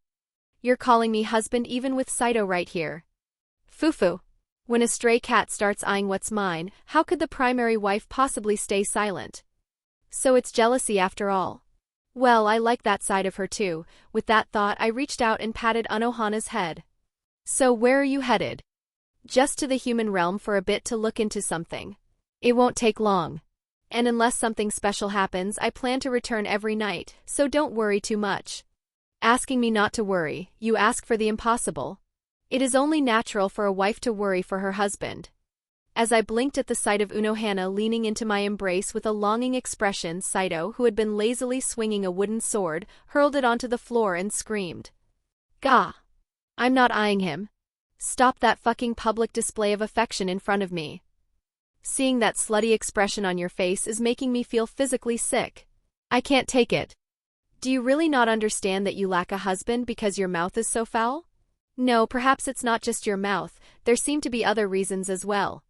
"You're calling me husband even with Saito right here." "Fufu. When a stray cat starts eyeing what's mine, how could the primary wife possibly stay silent? So it's jealousy after all. Well, I like that side of her too. With that thought, I reached out and patted Unohana's head. So where are you headed? Just to the human realm for a bit to look into something. It won't take long. And unless something special happens, I plan to return every night, so don't worry too much. Asking me not to worry, you ask for the impossible. It is only natural for a wife to worry for her husband. As I blinked at the sight of Unohana leaning into my embrace with a longing expression, Saito, who had been lazily swinging a wooden sword, hurled it onto the floor and screamed. Gah! I'm not eyeing him. Stop that fucking public display of affection in front of me. Seeing that slutty expression on your face is making me feel physically sick. I can't take it. Do you really not understand that you lack a husband because your mouth is so foul? No, perhaps it's not just your mouth, there seem to be other reasons as well.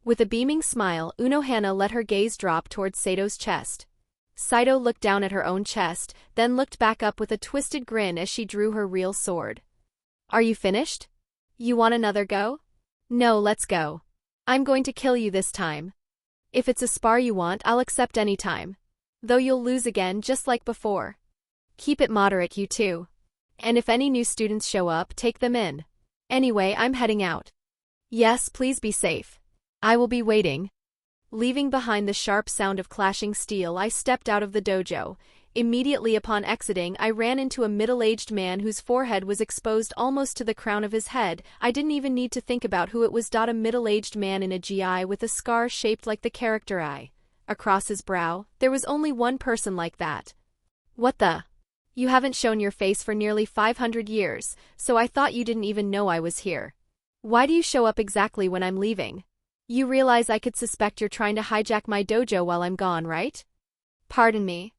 With a beaming smile, Unohana let her gaze drop towards Sato's chest. Saito looked down at her own chest, then looked back up with a twisted grin as she drew her real sword. Are you finished? You want another go? No, let's go. I'm going to kill you this time. If it's a spar you want, I'll accept any time. Though you'll lose again just like before. Keep it moderate, you two. And if any new students show up, take them in. Anyway, I'm heading out. Yes, please be safe. I will be waiting. Leaving behind the sharp sound of clashing steel, I stepped out of the dojo. Immediately upon exiting, I ran into a middle-aged man whose forehead was exposed almost to the crown of his head. I didn't even need to think about who it was. A middle-aged man in a GI with a scar shaped like the character I. Across his brow, there was only one person like that. What the? You haven't shown your face for nearly 500 years, so I thought you didn't even know I was here. Why do you show up exactly when I'm leaving? You realize I could suspect you're trying to hijack my dojo while I'm gone, right? Pardon me.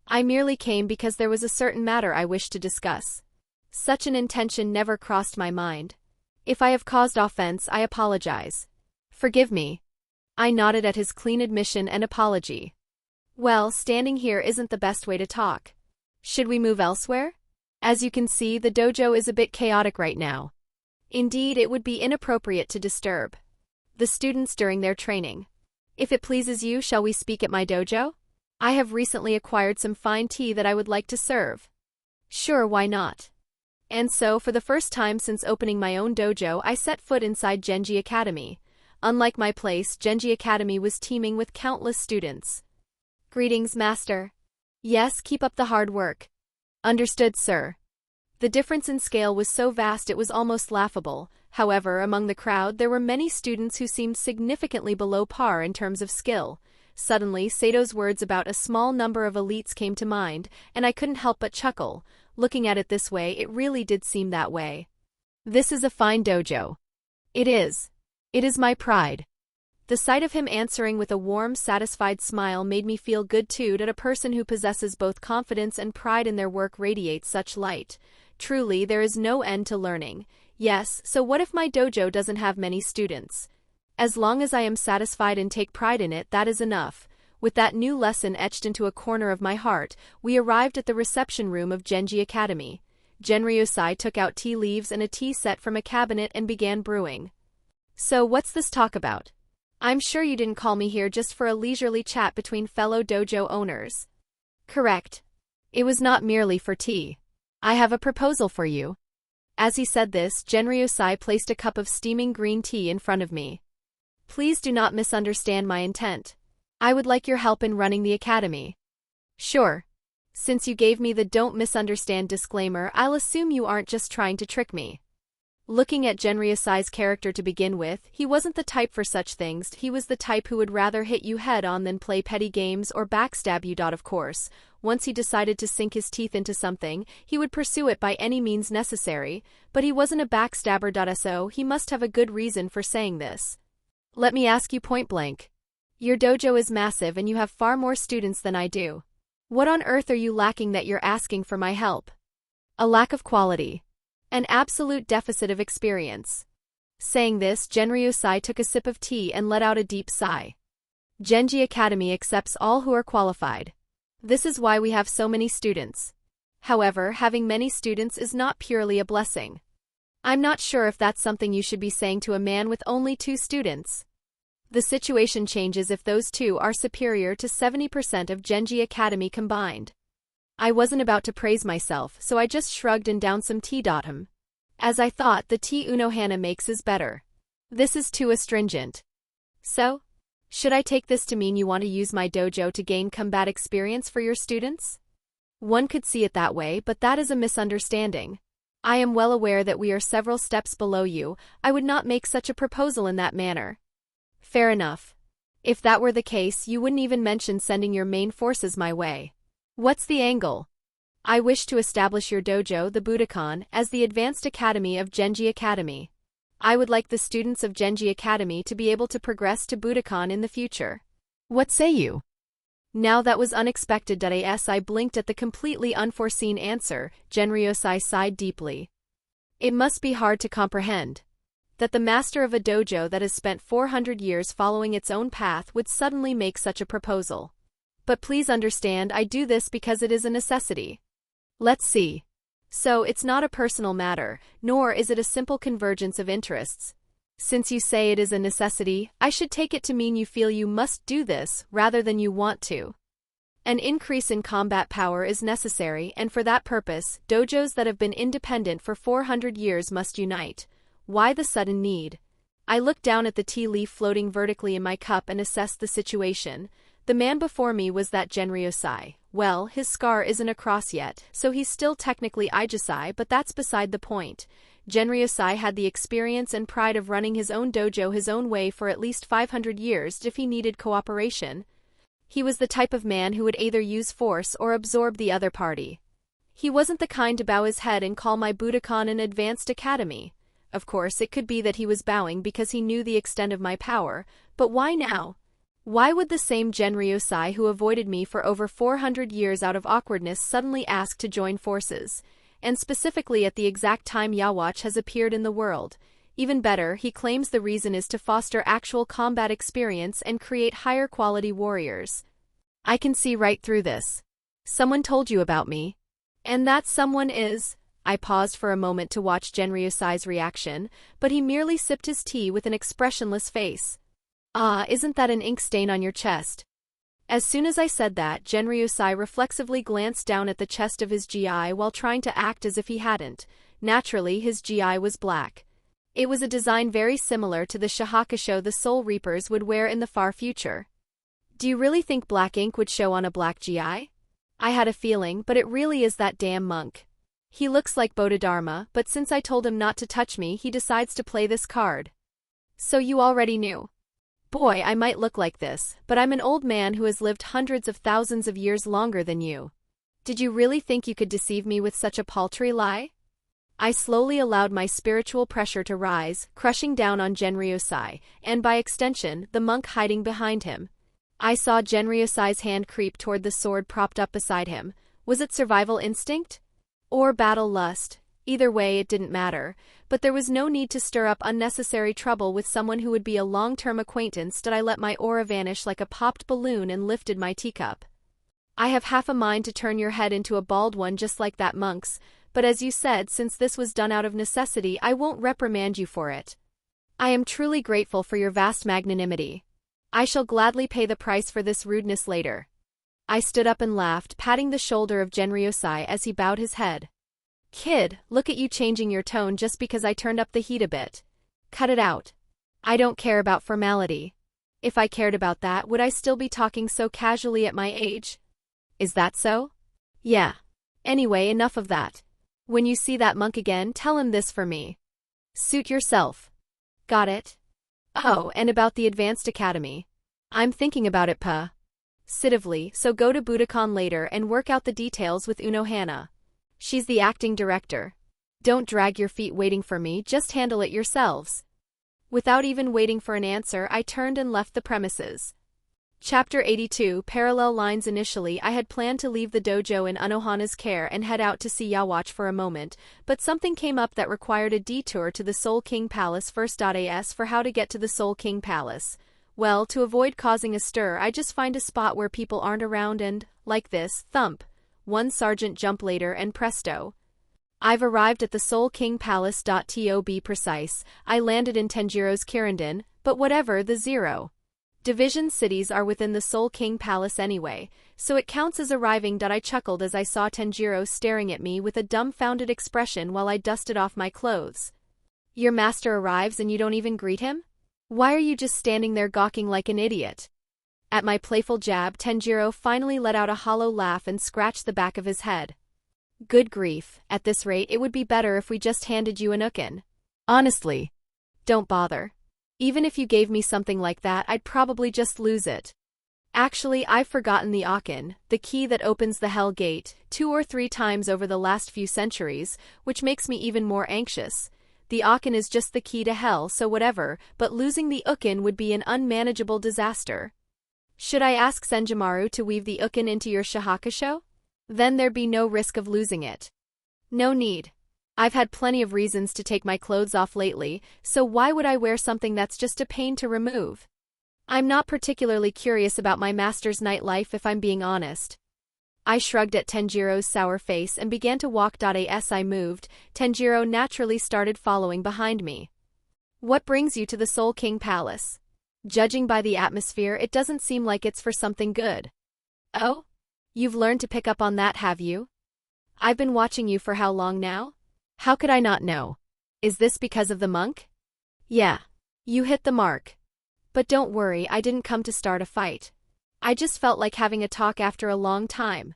I merely came because there was a certain matter I wished to discuss. Such an intention never crossed my mind. If I have caused offense, I apologize. Forgive me. I nodded at his clean admission and apology. Well, standing here isn't the best way to talk. Should we move elsewhere? As you can see, the dojo is a bit chaotic right now. Indeed, it would be inappropriate to disturb the students during their training. If it pleases you, shall we speak at my dojo? I have recently acquired some fine tea that I would like to serve. Sure, why not? And so, for the first time since opening my own dojo, I set foot inside Genji Academy. Unlike my place, Genji Academy was teeming with countless students. Greetings, master. Yes, keep up the hard work. Understood, sir. The difference in scale was so vast it was almost laughable. However, among the crowd there were many students who seemed significantly below par in terms of skill. Suddenly, Sato's words about a small number of elites came to mind, and I couldn't help but chuckle. Looking at it this way, it really did seem that way. This is a fine dojo. It is. It is my pride. The sight of him answering with a warm, satisfied smile made me feel good too. That a person who possesses both confidence and pride in their work radiates such light. Truly, there is no end to learning. Yes, so what if my dojo doesn't have many students? As long as I am satisfied and take pride in it, that is enough. With that new lesson etched into a corner of my heart, we arrived at the reception room of Genji Academy. Genryosai took out tea leaves and a tea set from a cabinet and began brewing. So what's this talk about? I'm sure you didn't call me here just for a leisurely chat between fellow dojo owners. Correct. It was not merely for tea. I have a proposal for you. As he said this, Genryosai placed a cup of steaming green tea in front of me. Please do not misunderstand my intent. I would like your help in running the academy. Sure. Since you gave me the don't misunderstand disclaimer, I'll assume you aren't just trying to trick me. Looking at Genryosai's character to begin with, he wasn't the type for such things. He was the type who would rather hit you head on than play petty games or backstab you. Of course, once he decided to sink his teeth into something, he would pursue it by any means necessary, but he wasn't a backstabber. So he must have a good reason for saying this. Let me ask you point blank. Your dojo is massive and you have far more students than I do. What on earth are you lacking that you're asking for my help? A lack of quality. An absolute deficit of experience. Saying this, Genryosai took a sip of tea and let out a deep sigh. Genji Academy accepts all who are qualified. This is why we have so many students. However, having many students is not purely a blessing. I'm not sure if that's something you should be saying to a man with only 2 students. The situation changes if those 2 are superior to 70% of Genji Academy combined. I wasn't about to praise myself, so I just shrugged and downed some tea. As I thought, the tea Unohana makes is better. This is too astringent. So? Should I take this to mean you want to use my dojo to gain combat experience for your students? One could see it that way, but that is a misunderstanding. I am well aware that we are several steps below you. I would not make such a proposal in that manner. Fair enough. If that were the case, you wouldn't even mention sending your main forces my way. What's the angle? I wish to establish your dojo, the Budokan, as the advanced academy of Genji Academy. I would like the students of Genji Academy to be able to progress to Budokan in the future. What say you? Now that was unexpected. As I blinked at the completely unforeseen answer, Genryosai sighed deeply. It must be hard to comprehend that the master of a dojo that has spent 400 years following its own path would suddenly make such a proposal. But please understand, I do this because it is a necessity. Let's see. So, it's not a personal matter, nor is it a simple convergence of interests. Since you say it is a necessity, I should take it to mean you feel you must do this, rather than you want to. An increase in combat power is necessary, and for that purpose, dojos that have been independent for 400 years must unite. Why the sudden need? I looked down at the tea leaf floating vertically in my cup and assessed the situation. The man before me was that Genryosai. Well, his scar isn't across yet, so he's still technically Ijusai, but that's beside the point. Genryosai had the experience and pride of running his own dojo his own way for at least 500 years if he needed cooperation. He was the type of man who would either use force or absorb the other party. He wasn't the kind to bow his head and call my Budokan an advanced academy. Of course, it could be that he was bowing because he knew the extent of my power, but why now? Why would the same Genryosai who avoided me for over 400 years out of awkwardness suddenly ask to join forces? And specifically at the exact time Yawatch has appeared in the world. Even better, he claims the reason is to foster actual combat experience and create higher quality warriors. I can see right through this. Someone told you about me. And that someone is... I paused for a moment to watch Genryosai's reaction, but he merely sipped his tea with an expressionless face. Ah, isn't that an ink stain on your chest? As soon as I said that, Genryosai reflexively glanced down at the chest of his GI while trying to act as if he hadn't. Naturally, his GI was black. It was a design very similar to the Shahakusho the Soul Reapers would wear in the far future. Do you really think black ink would show on a black GI? I had a feeling, but it really is that damn monk. He looks like Bodhidharma, but since I told him not to touch me, he decides to play this card. So you already knew. Boy, I might look like this, but I'm an old man who has lived hundreds of thousands of years longer than you. Did you really think you could deceive me with such a paltry lie? I slowly allowed my spiritual pressure to rise, crushing down on Genryosai, and by extension, the monk hiding behind him. I saw Genryosai's hand creep toward the sword propped up beside him. Was it survival instinct? Or battle lust? Either way, it didn't matter, but there was no need to stir up unnecessary trouble with someone who would be a long-term acquaintance. Did I let my aura vanish like a popped balloon and lifted my teacup? I have half a mind to turn your head into a bald one just like that monk's, but as you said, since this was done out of necessity, I won't reprimand you for it. I am truly grateful for your vast magnanimity. I shall gladly pay the price for this rudeness later. I stood up and laughed, patting the shoulder of Genryosai as he bowed his head. Kid, look at you changing your tone just because I turned up the heat a bit. Cut it out. I don't care about formality. If I cared about that, would I still be talking so casually at my age? Is that so? Yeah. Anyway, enough of that. When you see that monk again, tell him this for me. Suit yourself. Got it? Oh, and about the Advanced Academy. I'm thinking about it, Positively, so go to Budokan later and work out the details with Unohana. She's the acting director. Don't drag your feet waiting for me, just handle it yourselves. Without even waiting for an answer, I turned and left the premises. Chapter 82 Parallel Lines. Initially, I had planned to leave the dojo in Unohana's care and head out to see Yawatch for a moment, but something came up that required a detour to the Soul King Palace first. As for how to get to the Soul King Palace. Well, to avoid causing a stir, I just find a spot where people aren't around and, like this, thump. One sergeant jump later and presto. I've arrived at the Soul King Palace. To be precise, I landed in Tenjiro's Kirindin, but whatever, the zero division cities are within the Soul King Palace anyway, so it counts as arriving. I chuckled as I saw Tenjiro staring at me with a dumbfounded expression while I dusted off my clothes. Your master arrives and you don't even greet him? Why are you just standing there gawking like an idiot? At my playful jab, Tenjiro finally let out a hollow laugh and scratched the back of his head. Good grief, at this rate it would be better if we just handed you an ukin. Honestly. Don't bother. Even if you gave me something like that, I'd probably just lose it. Actually, I've forgotten the Akin, the key that opens the Hell Gate, 2 or 3 times over the last few centuries, which makes me even more anxious. The Akin is just the key to hell, so whatever, but losing the Ukin would be an unmanageable disaster. Should I ask Senjimaru to weave the Ukin into your Shihakusho? Then there'd be no risk of losing it. No need. I've had plenty of reasons to take my clothes off lately, so why would I wear something that's just a pain to remove? I'm not particularly curious about my master's nightlife if I'm being honest. I shrugged at Tenjiro's sour face and began to walk. As I moved, Tenjiro naturally started following behind me. What brings you to the Soul King Palace? Judging by the atmosphere, it doesn't seem like it's for something good. Oh? You've learned to pick up on that, have you? I've been watching you for how long now? How could I not know? Is this because of the monk? Yeah. You hit the mark. But don't worry, I didn't come to start a fight. I just felt like having a talk after a long time.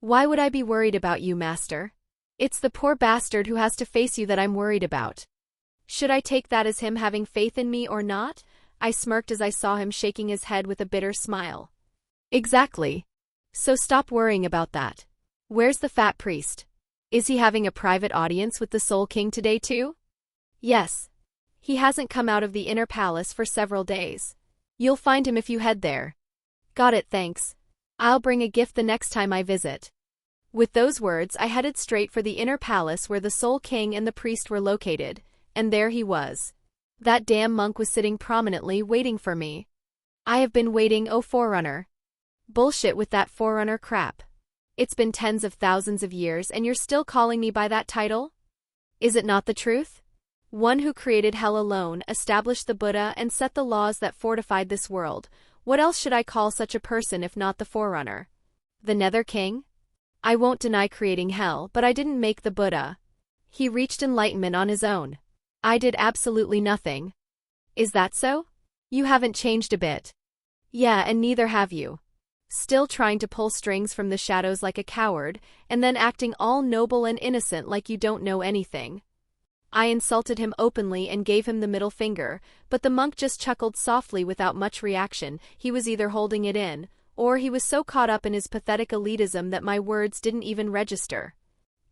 Why would I be worried about you, master? It's the poor bastard who has to face you that I'm worried about. Should I take that as him having faith in me or not? I smirked as I saw him shaking his head with a bitter smile. Exactly. So stop worrying about that. Where's the fat priest? Is he having a private audience with the Soul King today too? Yes. He hasn't come out of the inner palace for several days. You'll find him if you head there. Got it, thanks. I'll bring a gift the next time I visit. With those words, I headed straight for the inner palace where the Soul King and the priest were located, and there he was. That damn monk was sitting prominently waiting for me. I have been waiting, oh Forerunner. Bullshit with that Forerunner crap. It's been tens of thousands of years and you're still calling me by that title? Is it not the truth? One who created hell alone, established the Buddha and set the laws that fortified this world. What else should I call such a person if not the Forerunner? The Nether King? I won't deny creating hell, but I didn't make the Buddha. He reached enlightenment on his own. I did absolutely nothing. Is that so? You haven't changed a bit. Yeah, and neither have you. Still trying to pull strings from the shadows like a coward, and then acting all noble and innocent like you don't know anything. I insulted him openly and gave him the middle finger, but the monk just chuckled softly without much reaction. He was either holding it in, or he was so caught up in his pathetic elitism that my words didn't even register.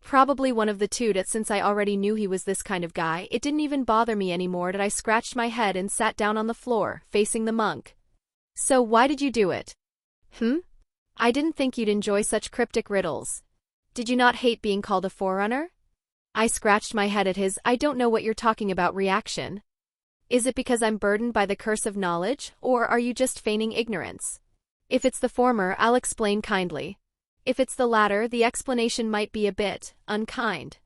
Probably one of the two, that since I already knew he was this kind of guy, it didn't even bother me anymore. I scratched my head and sat down on the floor, facing the monk. So why did you do it? I didn't think you'd enjoy such cryptic riddles. Did you not hate being called a Forerunner? I scratched my head at his "I don't know what you're talking about" reaction. Is it because I'm burdened by the curse of knowledge, or are you just feigning ignorance? If it's the former, I'll explain kindly. If it's the latter, the explanation might be a bit unkind.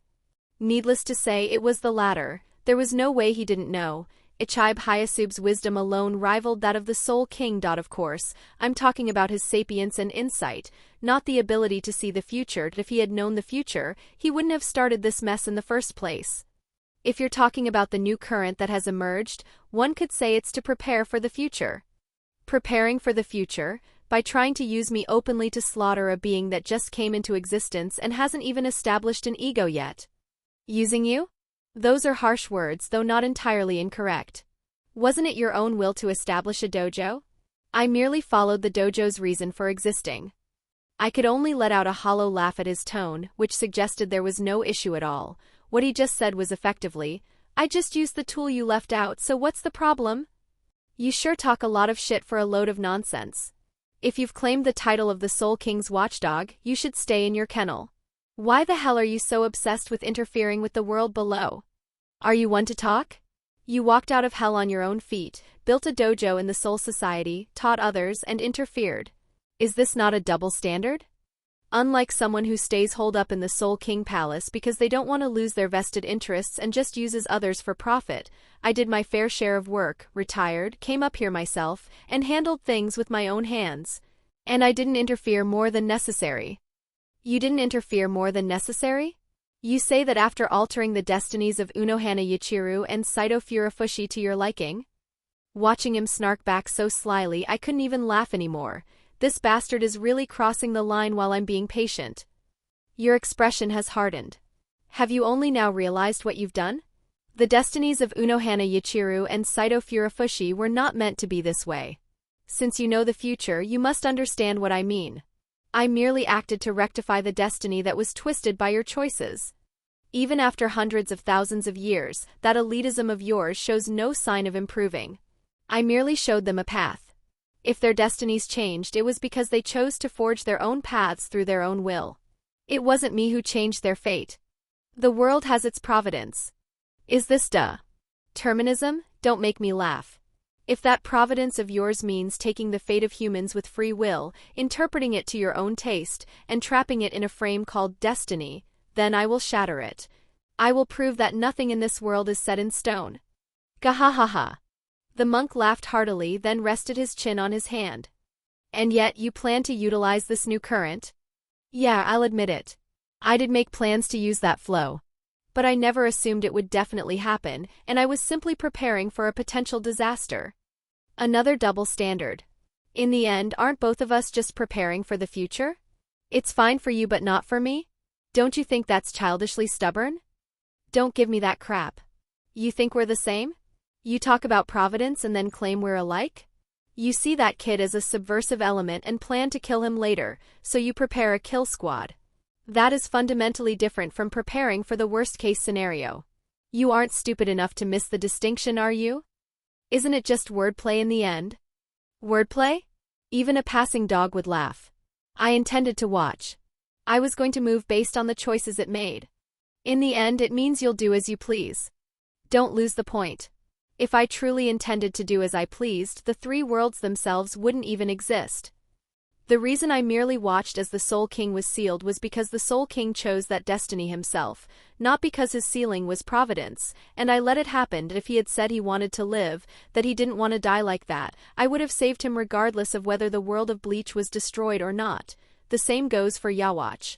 Needless to say, it was the latter. There was no way he didn't know. Ichibe Hyasub's wisdom alone rivaled that of the Soul King. Of course, I'm talking about his sapience and insight, not the ability to see the future. If he had known the future, he wouldn't have started this mess in the first place. If you're talking about the new current that has emerged, one could say it's to prepare for the future. Preparing for the future, by trying to use me openly to slaughter a being that just came into existence and hasn't even established an ego yet. Using you? Those are harsh words, though not entirely incorrect. Wasn't it your own will to establish a dojo? I merely followed the dojo's reason for existing. I could only let out a hollow laugh at his tone, which suggested there was no issue at all. What he just said was effectively, "I just used the tool you left out, so what's the problem?" You sure talk a lot of shit for a load of nonsense. If you've claimed the title of the Soul King's watchdog, you should stay in your kennel. Why the hell are you so obsessed with interfering with the world below? Are you one to talk? You walked out of hell on your own feet, built a dojo in the Soul Society, taught others, and interfered. Is this not a double standard? Unlike someone who stays holed up in the Soul King Palace because they don't want to lose their vested interests and just uses others for profit, I did my fair share of work, retired, came up here myself, and handled things with my own hands. And I didn't interfere more than necessary. You didn't interfere more than necessary? You say that after altering the destinies of Unohana Yachiru and Saito Furufushi to your liking? Watching him snark back so slyly, I couldn't even laugh anymore. This bastard is really crossing the line while I'm being patient. Your expression has hardened. Have you only now realized what you've done? The destinies of Unohana Yachiru and Saito Furufushi were not meant to be this way. Since you know the future, you must understand what I mean. I merely acted to rectify the destiny that was twisted by your choices. Even after hundreds of thousands of years, that elitism of yours shows no sign of improving. I merely showed them a path. If their destinies changed, it was because they chose to forge their own paths through their own will. It wasn't me who changed their fate. The world has its providence. Is this determinism? Don't make me laugh. If that providence of yours means taking the fate of humans with free will, interpreting it to your own taste, and trapping it in a frame called destiny, then I will shatter it. I will prove that nothing in this world is set in stone. Gahahaha. The monk laughed heartily, then rested his chin on his hand. And yet you plan to utilize this new current? Yeah, I'll admit it. I did make plans to use that flow. But I never assumed it would definitely happen, and I was simply preparing for a potential disaster. Another double standard. In the end, aren't both of us just preparing for the future? It's fine for you but not for me? Don't you think that's childishly stubborn? Don't give me that crap. You think we're the same? You talk about providence and then claim we're alike? You see that kid as a subversive element and plan to kill him later, so you prepare a kill squad. That is fundamentally different from preparing for the worst-case scenario. You aren't stupid enough to miss the distinction, are you? Isn't it just wordplay in the end? Wordplay? Even a passing dog would laugh. I intended to watch. I was going to move based on the choices it made. In the end, it means you'll do as you please. Don't lose the point. If I truly intended to do as I pleased, the three worlds themselves wouldn't even exist. The reason I merely watched as the Soul King was sealed was because the Soul King chose that destiny himself, not because his sealing was providence, and I let it happen. If he had said he wanted to live, that he didn't want to die like that, I would have saved him regardless of whether the world of Bleach was destroyed or not. The same goes for Yawatch.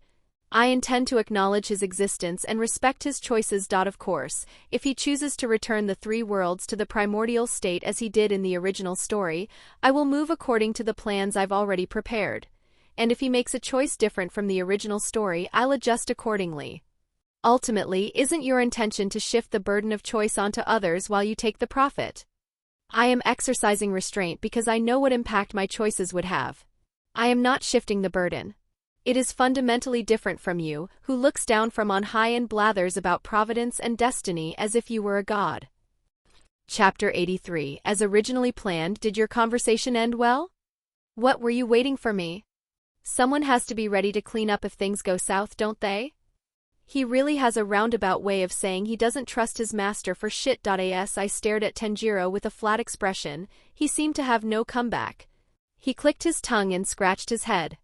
I intend to acknowledge his existence and respect his choices. Of course, if he chooses to return the three worlds to the primordial state as he did in the original story, I will move according to the plans I've already prepared. And if he makes a choice different from the original story, I'll adjust accordingly. Ultimately, isn't your intention to shift the burden of choice onto others while you take the profit? I am exercising restraint because I know what impact my choices would have. I am not shifting the burden. It is fundamentally different from you, who looks down from on high and blathers about providence and destiny as if you were a god. Chapter 83. As originally planned, did your conversation end well? What were you waiting for me? Someone has to be ready to clean up if things go south, don't they? He really has a roundabout way of saying he doesn't trust his master for shit. As I stared at Tenjiro with a flat expression, he seemed to have no comeback. He clicked his tongue and scratched his head.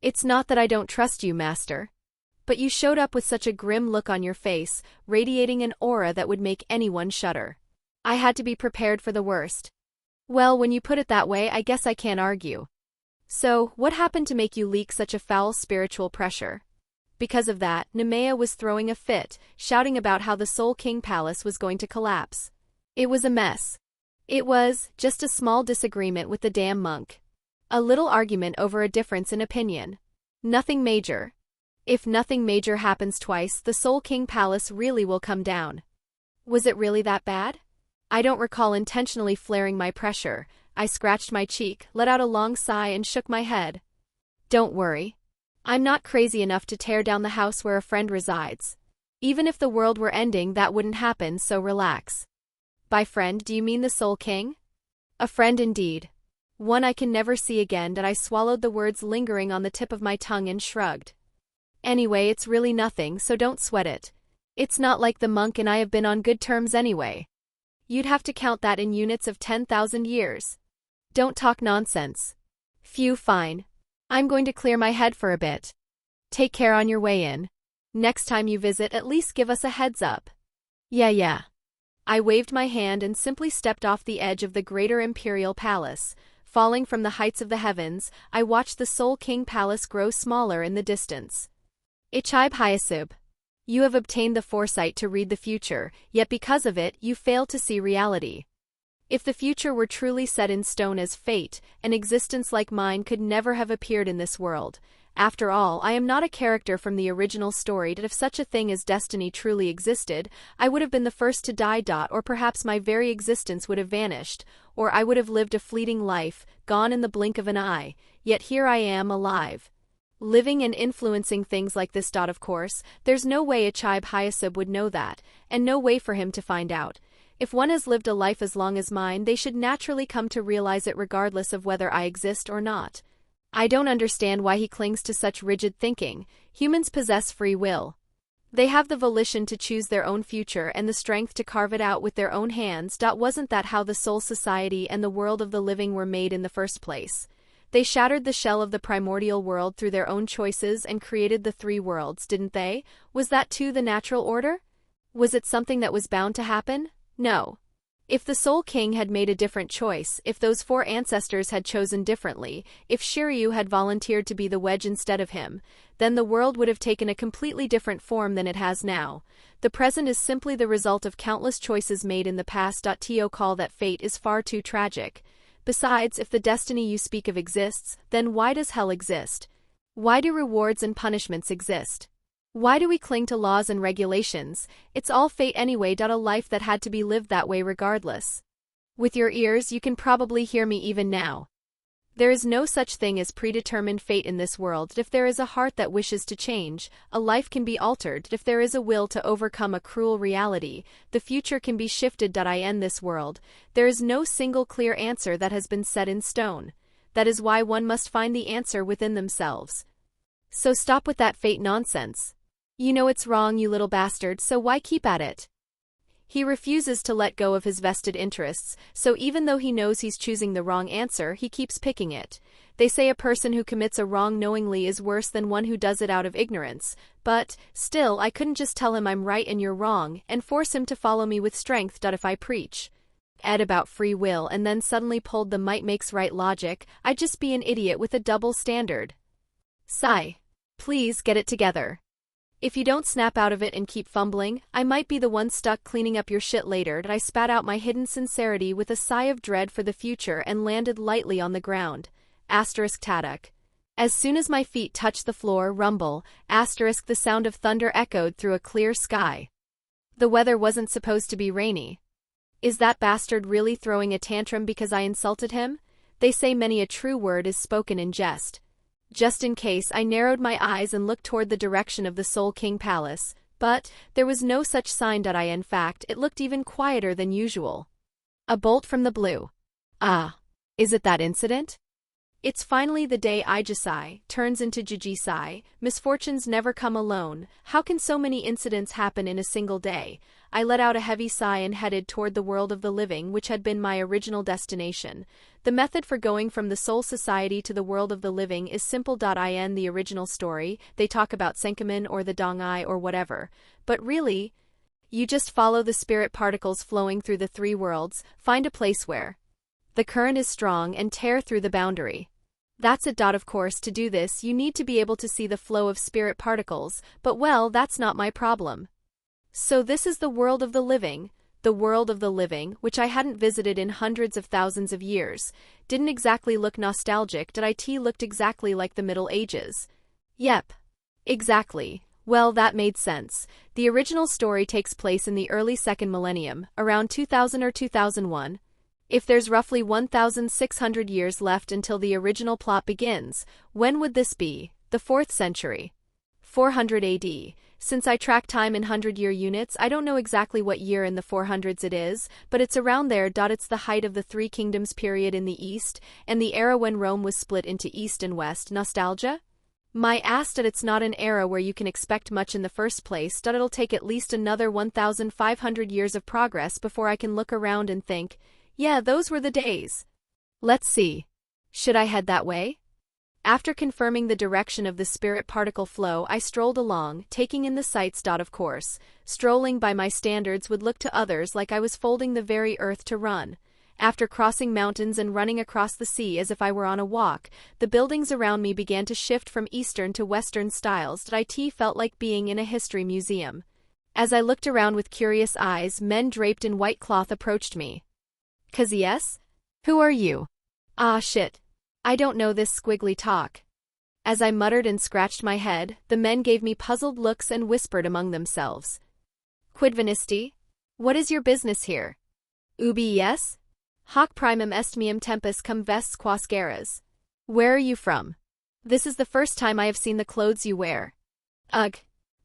It's not that I don't trust you, master. But you showed up with such a grim look on your face, radiating an aura that would make anyone shudder. I had to be prepared for the worst. Well, when you put it that way, I guess I can't argue. So, what happened to make you leak such a foul spiritual pressure? Because of that, Nemea was throwing a fit, shouting about how the Soul King Palace was going to collapse. It was a mess. It was just a small disagreement with the damn monk. A little argument over a difference in opinion. Nothing major. If nothing major happens twice, the Soul King Palace really will come down. Was it really that bad? I don't recall intentionally flaring my pressure. I scratched my cheek, let out a long sigh and shook my head. Don't worry. I'm not crazy enough to tear down the house where a friend resides. Even if the world were ending, that wouldn't happen, so relax. By friend, do you mean the Soul King? A friend indeed. One I can never see again. That I swallowed the words lingering on the tip of my tongue and shrugged. Anyway, it's really nothing, so don't sweat it. It's not like the monk and I have been on good terms anyway. You'd have to count that in units of 10,000 years. Don't talk nonsense. Phew, fine. I'm going to clear my head for a bit. Take care on your way in. Next time you visit, at least give us a heads up. Yeah. I waved my hand and simply stepped off the edge of the greater imperial palace. Falling from the heights of the heavens, I watched the Soul King Palace grow smaller in the distance. Ichibe Hyasub. You have obtained the foresight to read the future, yet because of it, you fail to see reality. If the future were truly set in stone as fate, an existence like mine could never have appeared in this world. After all, I am not a character from the original story, and if such a thing as destiny truly existed, I would have been the first to die. Or perhaps my very existence would have vanished, or I would have lived a fleeting life, gone in the blink of an eye, yet here I am alive. Living and influencing things like this. Of course, there's no way Ichibe Hyasub would know that, and no way for him to find out. If one has lived a life as long as mine, they should naturally come to realize it regardless of whether I exist or not. I don't understand why he clings to such rigid thinking. Humans possess free will. They have the volition to choose their own future and the strength to carve it out with their own hands. Wasn't that how the Soul Society and the world of the living were made in the first place? They shattered the shell of the primordial world through their own choices and created the three worlds, didn't they? Was that too the natural order? Was it something that was bound to happen? No. If the Soul King had made a different choice, if those four ancestors had chosen differently, if Shiryu had volunteered to be the wedge instead of him, then the world would have taken a completely different form than it has now. The present is simply the result of countless choices made in the past. To call that fate is far too tragic. Besides, if the destiny you speak of exists, then why does hell exist? Why do rewards and punishments exist? Why do we cling to laws and regulations? It's all fate anyway. A life that had to be lived that way regardless. With your ears, you can probably hear me even now. There is no such thing as predetermined fate in this world. If there is a heart that wishes to change, a life can be altered. If there is a will to overcome a cruel reality, the future can be shifted. In this world, there is no single clear answer that has been set in stone. That is why one must find the answer within themselves. So stop with that fate nonsense. You know it's wrong, you little bastard, so why keep at it? He refuses to let go of his vested interests, so even though he knows he's choosing the wrong answer, he keeps picking it. They say a person who commits a wrong knowingly is worse than one who does it out of ignorance, but, still, I couldn't just tell him I'm right and you're wrong, and force him to follow me with strength. If I preach about free will and then suddenly pulled the might makes right logic, I'd just be an idiot with a double standard. Sigh. Please get it together. If you don't snap out of it and keep fumbling, I might be the one stuck cleaning up your shit later. I spat out my hidden sincerity with a sigh of dread for the future and landed lightly on the ground. Taduk. As soon as my feet touched the floor, rumble, the sound of thunder echoed through a clear sky. The weather wasn't supposed to be rainy. Is that bastard really throwing a tantrum because I insulted him? They say many a true word is spoken in jest. Just in case, I narrowed my eyes and looked toward the direction of the Soul King Palace, but there was no such sign. In fact, it looked even quieter than usual. A bolt from the blue. Ah. Is it that incident? It's finally the day Ijisai turns into Jujisai. Misfortunes never come alone. How can so many incidents happen in a single day? I let out a heavy sigh and headed toward the world of the living, which had been my original destination. The method for going from the Soul Society to the world of the living is simple. In the original story, they talk about Senkamen or the Dongai or whatever. But really, you just follow the spirit particles flowing through the three worlds, find a place where the current is strong and tear through the boundary. That's it. Of course, to do this, you need to be able to see the flow of spirit particles, but well, that's not my problem. So this is the world of the living, which I hadn't visited in hundreds of thousands of years. Didn't exactly look nostalgic. It looked exactly like the Middle Ages. Yep. Exactly. Well, that made sense. The original story takes place in the early second millennium, around 2000 or 2001. If there's roughly 1,600 years left until the original plot begins, when would this be? The 4th century. 400 AD. Since I track time in 100-year units, I don't know exactly what year in the 400s it is, but it's around there. It's the height of the Three Kingdoms period in the East, and the era when Rome was split into East and West. Nostalgia? My ass. It's not an era where you can expect much in the first place. It'll take at least another 1,500 years of progress before I can look around and think, yeah, those were the days. Let's see. Should I head that way? After confirming the direction of the spirit particle flow, I strolled along, taking in the sights. Of course, strolling by my standards would look to others like I was folding the very earth to run. After crossing mountains and running across the sea as if I were on a walk, the buildings around me began to shift from Eastern to Western styles. It felt like being in a history museum. As I looked around with curious eyes, men draped in white cloth approached me. "'Cause yes? Who are you?" "Ah shit. I don't know this squiggly talk." As I muttered and scratched my head, the men gave me puzzled looks and whispered among themselves. "Quid venisti? What is your business here?" "Ubi yes? Hoc primum est meum tempus cum vestes quas geras." "Where are you from? This is the first time I have seen the clothes you wear." "Ugh.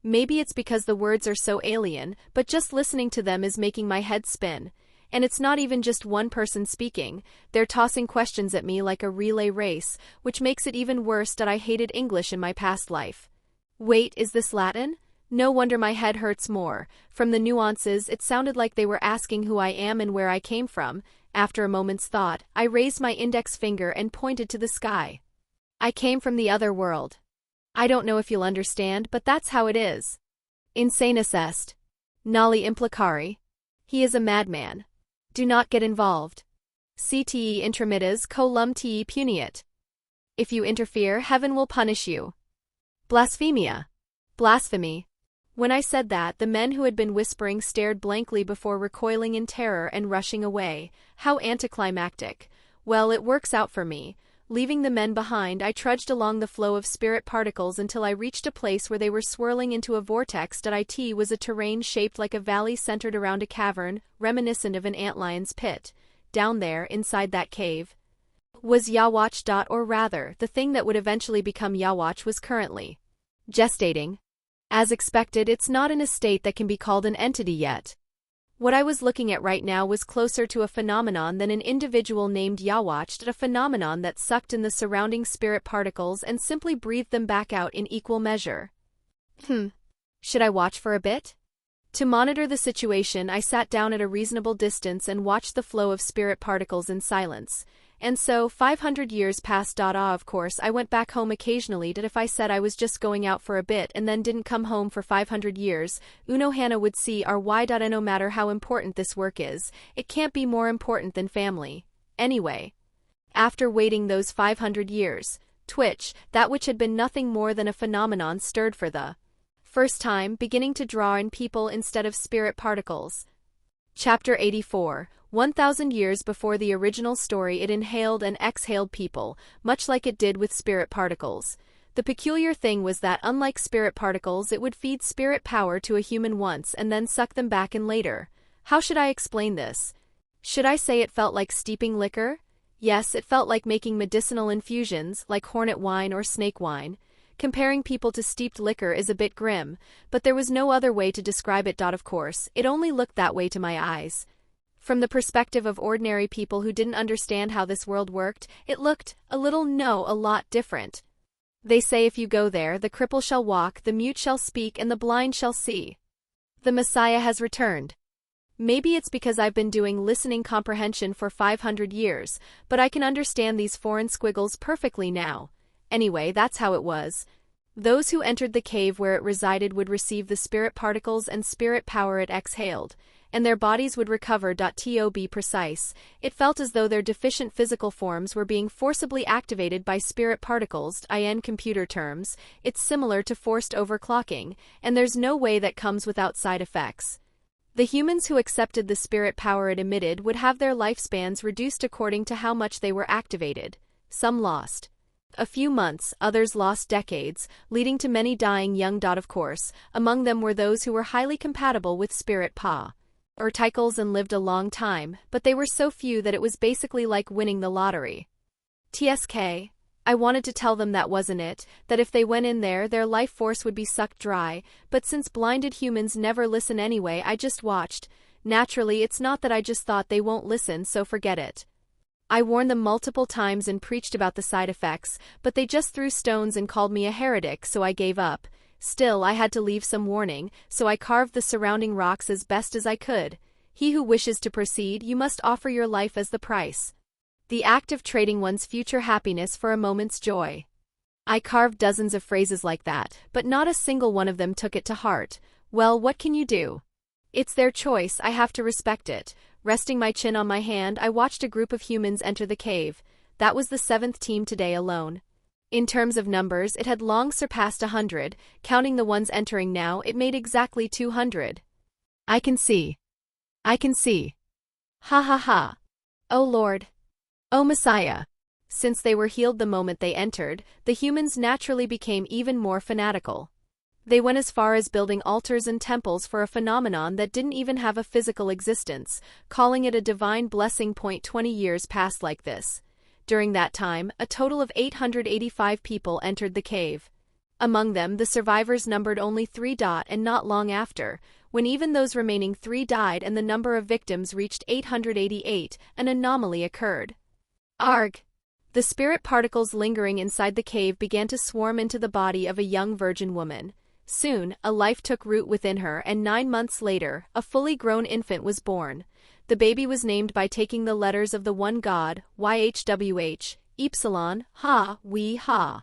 Maybe it's because the words are so alien, but just listening to them is making my head spin. And it's not even just one person speaking, they're tossing questions at me like a relay race, which makes it even worse that I hated English in my past life. Wait, is this Latin? No wonder my head hurts more. From the nuances, it sounded like they were asking who I am and where I came from. After a moment's thought, I raised my index finger and pointed to the sky. "I came from the other world. I don't know if you'll understand, but that's how it is. Insanus est. Nolli implicari. He is a madman. Do not get involved. Cte intramitas colum te puniet. If you interfere, heaven will punish you." Blasphemia. Blasphemy. When I said that, the men who had been whispering stared blankly before recoiling in terror and rushing away. How anticlimactic. Well, it works out for me. Leaving the men behind, I trudged along the flow of spirit particles until I reached a place where they were swirling into a vortex. It was a terrain shaped like a valley centered around a cavern, reminiscent of an antlion's pit. Down there, inside that cave, was Yawatch. Or rather, the thing that would eventually become Yawatch was currently gestating. As expected, it's not in a state that can be called an entity yet. What I was looking at right now was closer to a phenomenon than an individual named Yawatch, a phenomenon that sucked in the surrounding spirit particles and simply breathed them back out in equal measure. Should I watch for a bit? To monitor the situation, I sat down at a reasonable distance and watched the flow of spirit particles in silence. And so, 500 years passed. Of course, I went back home occasionally. If I said I was just going out for a bit and then didn't come home for 500 years, Hannah would see why. No matter how important this work is, it can't be more important than family. Anyway, after waiting those 500 years, Twitch, that which had been nothing more than a phenomenon, stirred for the first time, beginning to draw in people instead of spirit particles. Chapter 84. 1,000 years before the original story, it inhaled and exhaled people, much like it did with spirit particles. The peculiar thing was that, unlike spirit particles, it would feed spirit power to a human once and then suck them back in later. How should I explain this? Should I say it felt like steeping liquor? Yes, it felt like making medicinal infusions, like hornet wine or snake wine. Comparing people to steeped liquor is a bit grim, but there was no other way to describe it. Of course, it only looked that way to my eyes. From the perspective of ordinary people who didn't understand how this world worked, it looked a lot different. They say if you go there, the cripple shall walk, the mute shall speak, and the blind shall see. The Messiah has returned. Maybe it's because I've been doing listening comprehension for 500 years, but I can understand these foreign squiggles perfectly now. Anyway, that's how it was. Those who entered the cave where it resided would receive the spirit particles and spirit power it exhaled, and their bodies would recover. To be precise, it felt as though their deficient physical forms were being forcibly activated by spirit particles. In computer terms, it's similar to forced overclocking, and there's no way that comes without side effects. The humans who accepted the spirit power it emitted would have their lifespans reduced according to how much they were activated. Some lost a few months, others lost decades, leading to many dying young. Of course, among them were those who were highly compatible with spirit particles and lived a long time, but they were so few that it was basically like winning the lottery. TSK. I wanted to tell them that wasn't it, that if they went in there, their life force would be sucked dry, but since blinded humans never listen anyway, I just watched. Naturally, it's not that I just thought they won't listen, so forget it. I warned them multiple times and preached about the side effects, but they just threw stones and called me a heretic, so I gave up. Still, I had to leave some warning, so I carved the surrounding rocks as best as I could. He who wishes to proceed, you must offer your life as the price. The act of trading one's future happiness for a moment's joy. I carved dozens of phrases like that, but not a single one of them took it to heart. Well, what can you do? It's their choice, I have to respect it. Resting my chin on my hand, I watched a group of humans enter the cave. That was the 7th team today alone. In terms of numbers, it had long surpassed 100, counting the ones entering now, it made exactly 200. I can see. I can see. Ha ha ha. Oh Lord. Oh Messiah. Since they were healed the moment they entered, the humans naturally became even more fanatical. They went as far as building altars and temples for a phenomenon that didn't even have a physical existence, calling it a divine blessing. 20 years passed like this. During that time, a total of 885 people entered the cave. Among them, the survivors numbered only 3. And not long after, when even those remaining 3 died and the number of victims reached 888, an anomaly occurred. Arg! The spirit particles lingering inside the cave began to swarm into the body of a young virgin woman. Soon, a life took root within her, and 9 months later, a fully grown infant was born. The baby was named by taking the letters of the one god, YHWH, Epsilon, Ha, We, Ha.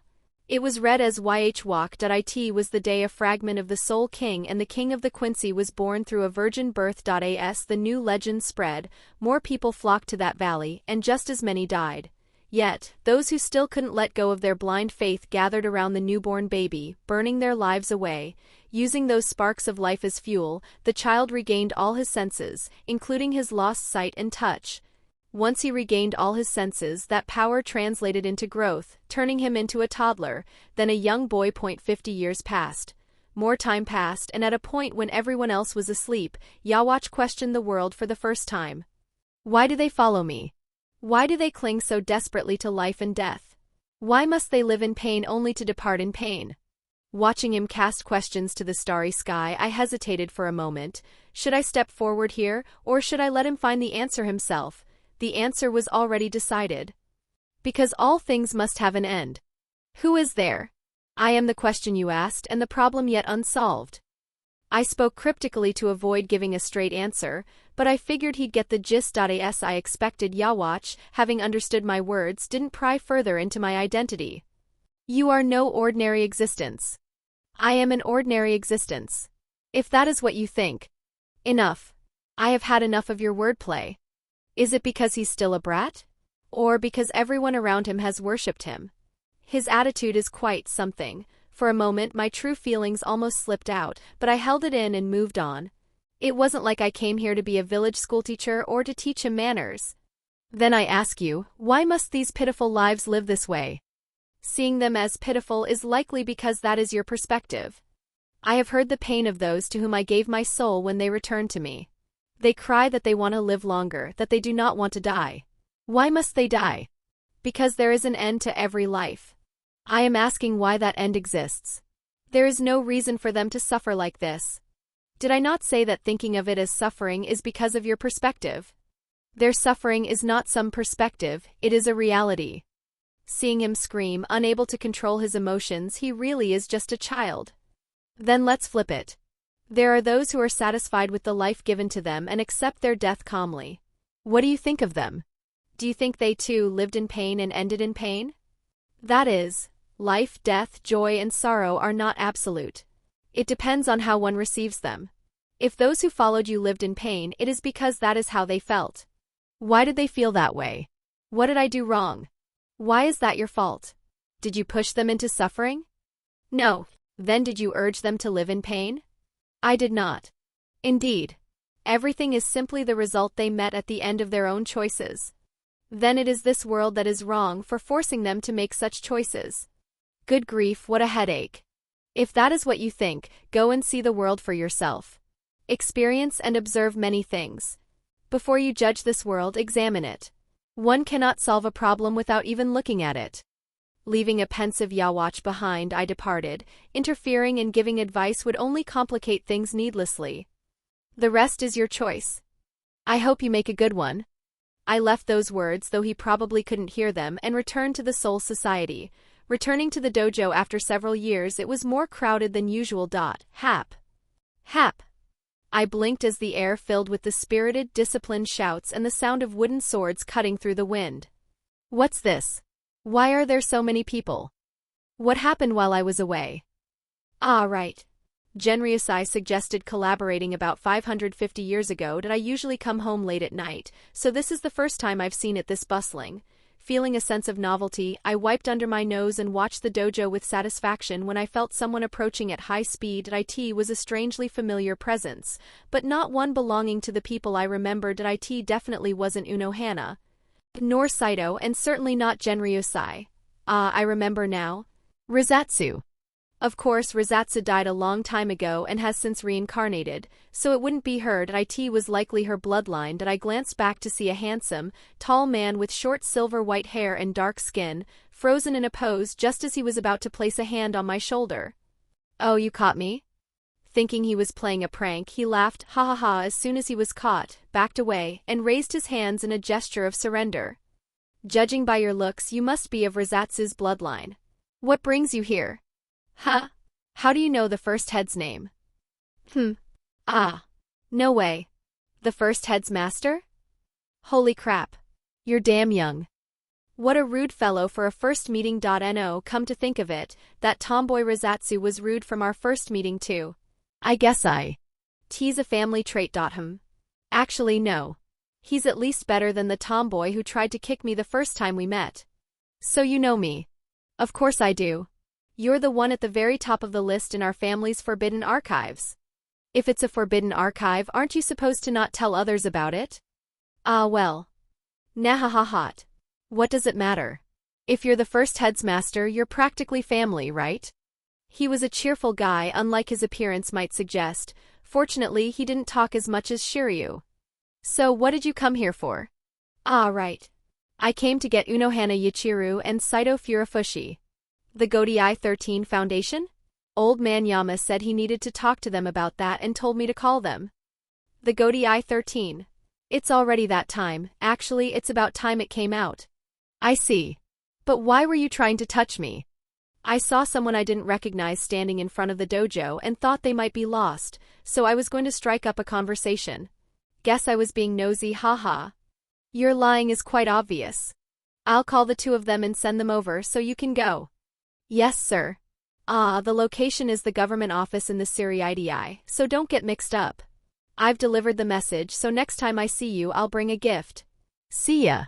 It was read as YHWAK.it was the day a fragment of the Soul King and the King of the Quincy was born through a virgin birth. As the new legend spread, more people flocked to that valley, and just as many died. Yet, those who still couldn't let go of their blind faith gathered around the newborn baby, burning their lives away. Using those sparks of life as fuel, the child regained all his senses, including his lost sight and touch. Once he regained all his senses, that power translated into growth, turning him into a toddler, then a young boy. 50 years passed. More time passed, and at a point when everyone else was asleep, Yawatch questioned the world for the first time. Why do they follow me? Why do they cling so desperately to life and death? Why must they live in pain only to depart in pain? Watching him cast questions to the starry sky, I hesitated for a moment. Should I step forward here, or should I let him find the answer himself? The answer was already decided. Because all things must have an end. Who is there? I am the question you asked, and the problem yet unsolved. I spoke cryptically to avoid giving a straight answer, but I figured he'd get the gist. As I expected, Yawatch, having understood my words, didn't pry further into my identity. You are no ordinary existence. I am an ordinary existence. If that is what you think. Enough. I have had enough of your wordplay. Is it because he's still a brat? Or because everyone around him has worshipped him? His attitude is quite something. For a moment my true feelings almost slipped out, but I held it in and moved on. It wasn't like I came here to be a village schoolteacher or to teach him manners. Then I ask you, why must these pitiful lives live this way? Seeing them as pitiful is likely because that is your perspective. I have heard the pain of those to whom I gave my soul when they returned to me. They cry that they want to live longer, that they do not want to die. Why must they die? Because there is an end to every life. I am asking why that end exists. There is no reason for them to suffer like this. Did I not say that thinking of it as suffering is because of your perspective? Their suffering is not some perspective, it is a reality. Seeing him scream, unable to control his emotions, he really is just a child. Then let's flip it. There are those who are satisfied with the life given to them and accept their death calmly. What do you think of them? Do you think they too lived in pain and ended in pain? That is, life, death, joy, and sorrow are not absolute. It depends on how one receives them. If those who followed you lived in pain, it is because that is how they felt. Why did they feel that way? What did I do wrong? Why is that your fault? Did you push them into suffering? No. Then did you urge them to live in pain? I did not. Indeed. Everything is simply the result they met at the end of their own choices. Then it is this world that is wrong for forcing them to make such choices. Good grief, what a headache. If that is what you think, go and see the world for yourself. Experience and observe many things. Before you judge this world, examine it. One cannot solve a problem without even looking at it. Leaving a pensive Yawatch behind, I departed. Interfering and giving advice would only complicate things needlessly. The rest is your choice. I hope you make a good one. I left those words, though he probably couldn't hear them, and returned to the Soul Society. Returning to the dojo after several years, it was more crowded than usual. Hap. Hap. I blinked as the air filled with the spirited, disciplined shouts and the sound of wooden swords cutting through the wind. What's this? Why are there so many people? What happened while I was away? Ah, right. Genryusai suggested collaborating about 550 years ago that I usually come home late at night, so this is the first time I've seen it this bustling. Feeling a sense of novelty, I wiped under my nose and watched the dojo with satisfaction when I felt someone approaching at high speed. It was a strangely familiar presence, but not one belonging to the people I remembered. It definitely wasn't Unohana, nor Saito, and certainly not Genryusai. Ah, I remember now. Rizatsu. Of course, Rizatsu died a long time ago and has since reincarnated, so it wouldn't be her. It was likely her bloodline. I glanced back to see a handsome, tall man with short silver-white hair and dark skin, frozen in a pose just as he was about to place a hand on my shoulder. Oh, you caught me? Thinking he was playing a prank, he laughed, ha ha ha, as soon as he was caught, backed away, and raised his hands in a gesture of surrender. Judging by your looks, you must be of Rizatsu's bloodline. What brings you here? Huh? How do you know the first head's name? Ah. No way. The first head's master? Holy crap. You're damn young. What a rude fellow for a first meeting. No, come to think of it, that tomboy Rizatsu was rude from our first meeting too. I guess T's a family trait. Actually, no. He's at least better than the tomboy who tried to kick me the first time we met. So you know me. Of course I do. You're the one at the very top of the list in our family's forbidden archives. If it's a forbidden archive, aren't you supposed to not tell others about it? Ah well. Nahaha. What does it matter? If you're the first head's master, you're practically family, right? He was a cheerful guy, unlike his appearance might suggest. Fortunately, he didn't talk as much as Shiryu. So what did you come here for? Ah, right. I came to get Unohana Yachiru and Saito Furufushi. The Gotei 13 Foundation? Old man Yama said he needed to talk to them about that and told me to call them. The Gotei 13. It's already that time. Actually, it's about time it came out. I see. But why were you trying to touch me? I saw someone I didn't recognize standing in front of the dojo and thought they might be lost, so I was going to strike up a conversation. Guess I was being nosy, haha. Your lying is quite obvious. I'll call the two of them and send them over so you can go. Yes, sir. Ah, the location is the government office in the Siri, so don't get mixed up. I've delivered the message, so next time I see you I'll bring a gift. See ya.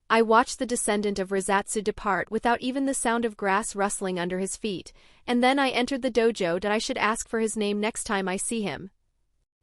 I watched the descendant of Rizatsu depart without even the sound of grass rustling under his feet, and then I entered the dojo that I should ask for his name next time I see him.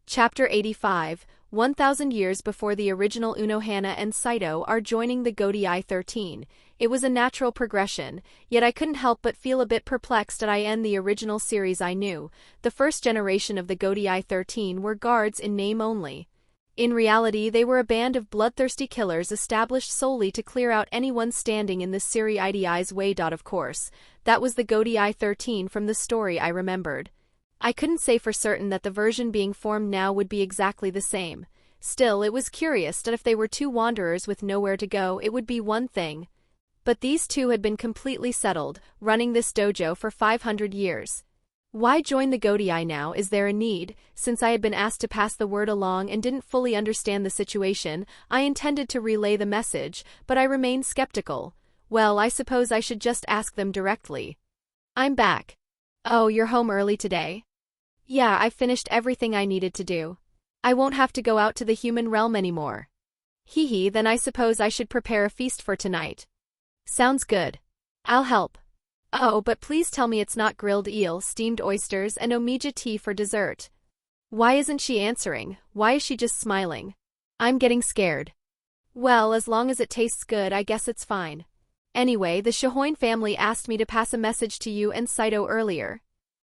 Chapter 85, 1,000 years before the original Unohana and Saito are joining the Gotei 13. It was a natural progression, yet I couldn't help but feel a bit perplexed at the original series I knew. The first generation of the Gotei 13 were guards in name only. In reality, they were a band of bloodthirsty killers established solely to clear out anyone standing in the Siri's way. Of course, that was the Gotei 13 from the story I remembered. I couldn't say for certain that the version being formed now would be exactly the same. Still, it was curious that if they were two wanderers with nowhere to go, it would be one thing. But these two had been completely settled, running this dojo for 500 years. Why join the Gotei now? Is there a need? Since I had been asked to pass the word along and didn't fully understand the situation, I intended to relay the message, but I remained skeptical. Well, I suppose I should just ask them directly. I'm back. Oh, you're home early today? Yeah, I finished everything I needed to do. I won't have to go out to the human realm anymore. Hee hee, then I suppose I should prepare a feast for tonight. Sounds good. I'll help. Oh, but please tell me it's not grilled eel, steamed oysters, and omija tea for dessert. Why isn't she answering? Why is she just smiling? I'm getting scared. Well, as long as it tastes good, I guess it's fine. Anyway, the Shihoin family asked me to pass a message to you and Saito earlier.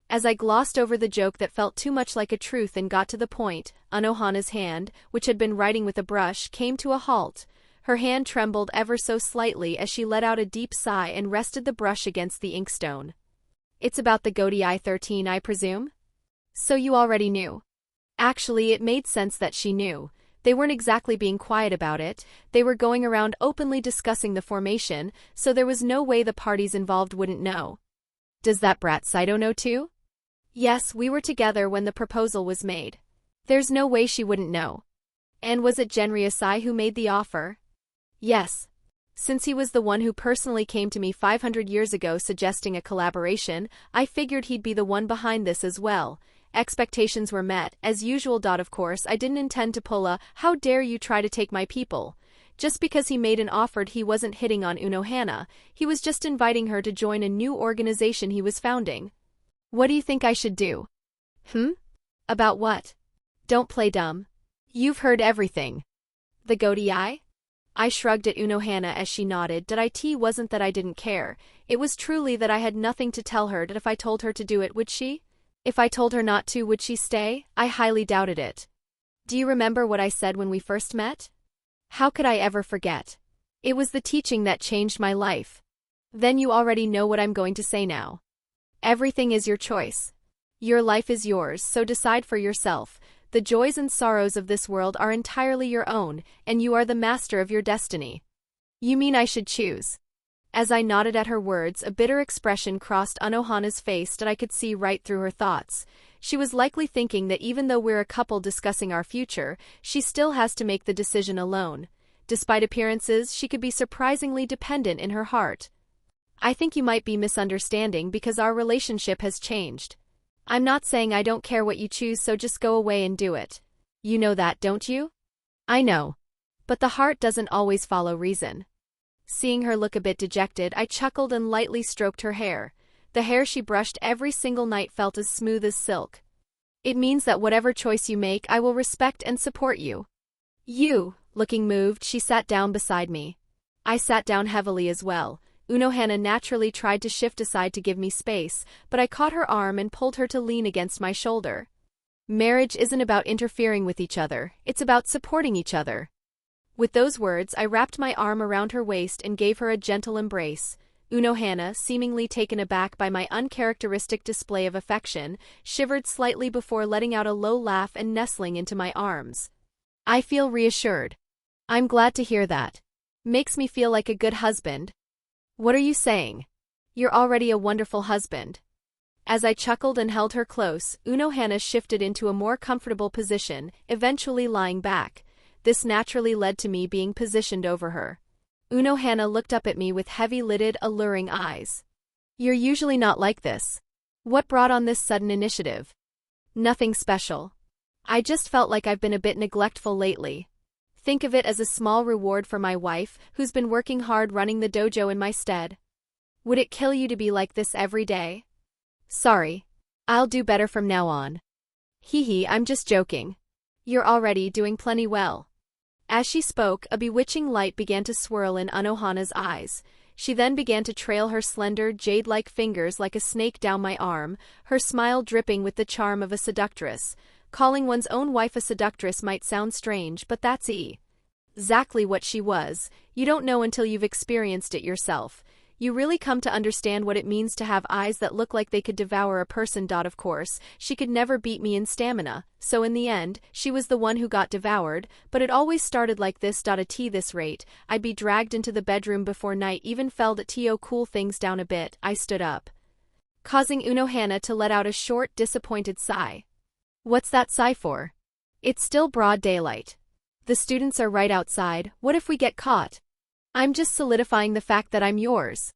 As I glossed over the joke that felt too much like a truth and got to the point, Unohana's hand, which had been writing with a brush, came to a halt. Her hand trembled ever so slightly as she let out a deep sigh and rested the brush against the inkstone. It's about the Gotei 13, I presume? So you already knew. Actually, it made sense that she knew. They weren't exactly being quiet about it, they were going around openly discussing the formation, so there was no way the parties involved wouldn't know. Does that brat Saito know too? Yes, we were together when the proposal was made. There's no way she wouldn't know. And was it Genryusai who made the offer? Yes. Since he was the one who personally came to me 500 years ago suggesting a collaboration, I figured he'd be the one behind this as well. Expectations were met, as usual. Of course, I didn't intend to pull a, "How dare you try to take my people?" Just because he made an offer, he wasn't hitting on Unohana, he was just inviting her to join a new organization he was founding. What do you think I should do? About what? Don't play dumb. You've heard everything. The Gotei? I shrugged at Unohana as she nodded. It wasn't that I didn't care, it was truly that I had nothing to tell her. That if I told her to do it, would she? If I told her not to, would she stay? I highly doubted it. Do you remember what I said when we first met? How could I ever forget? It was the teaching that changed my life. Then you already know what I'm going to say now. Everything is your choice. Your life is yours, so decide for yourself. The joys and sorrows of this world are entirely your own, and you are the master of your destiny. You mean I should choose? As I nodded at her words, a bitter expression crossed Unohana's face that I could see right through her thoughts. She was likely thinking that even though we're a couple discussing our future, she still has to make the decision alone. Despite appearances, she could be surprisingly dependent in her heart. I think you might be misunderstanding because our relationship has changed. I'm not saying I don't care what you choose, so just go away and do it. You know that, don't you? I know. But the heart doesn't always follow reason. Seeing her look a bit dejected, I chuckled and lightly stroked her hair. The hair she brushed every single night felt as smooth as silk. It means that whatever choice you make, I will respect and support you. Looking moved, she sat down beside me. I sat down heavily as well. Unohana naturally tried to shift aside to give me space, but I caught her arm and pulled her to lean against my shoulder. Marriage isn't about interfering with each other, it's about supporting each other. With those words, I wrapped my arm around her waist and gave her a gentle embrace. Unohana, seemingly taken aback by my uncharacteristic display of affection, shivered slightly before letting out a low laugh and nestling into my arms. I feel reassured. I'm glad to hear that. Makes me feel like a good husband. What are you saying? You're already a wonderful husband. As I chuckled and held her close, Unohana shifted into a more comfortable position, eventually lying back. This naturally led to me being positioned over her. Unohana looked up at me with heavy-lidded, alluring eyes. You're usually not like this. What brought on this sudden initiative? Nothing special. I just felt like I've been a bit neglectful lately. Think of it as a small reward for my wife, who's been working hard running the dojo in my stead. Would it kill you to be like this every day? Sorry. I'll do better from now on. I'm just joking. You're already doing plenty well. As she spoke, a bewitching light began to swirl in Unohana's eyes. She then began to trail her slender, jade-like fingers like a snake down my arm, her smile dripping with the charm of a seductress. Calling one's own wife a seductress might sound strange, but that's exactly what she was. You don't know until you've experienced it yourself. You really come to understand what it means to have eyes that look like they could devour a person. Of course, she could never beat me in stamina, so in the end, she was the one who got devoured, but it always started like this. At this rate, I'd be dragged into the bedroom before night even fell. To cool things down a bit, I stood up, causing Unohana to let out a short, disappointed sigh. What's that sigh for? It's still broad daylight. The students are right outside. What if we get caught? I'm just solidifying the fact that I'm yours.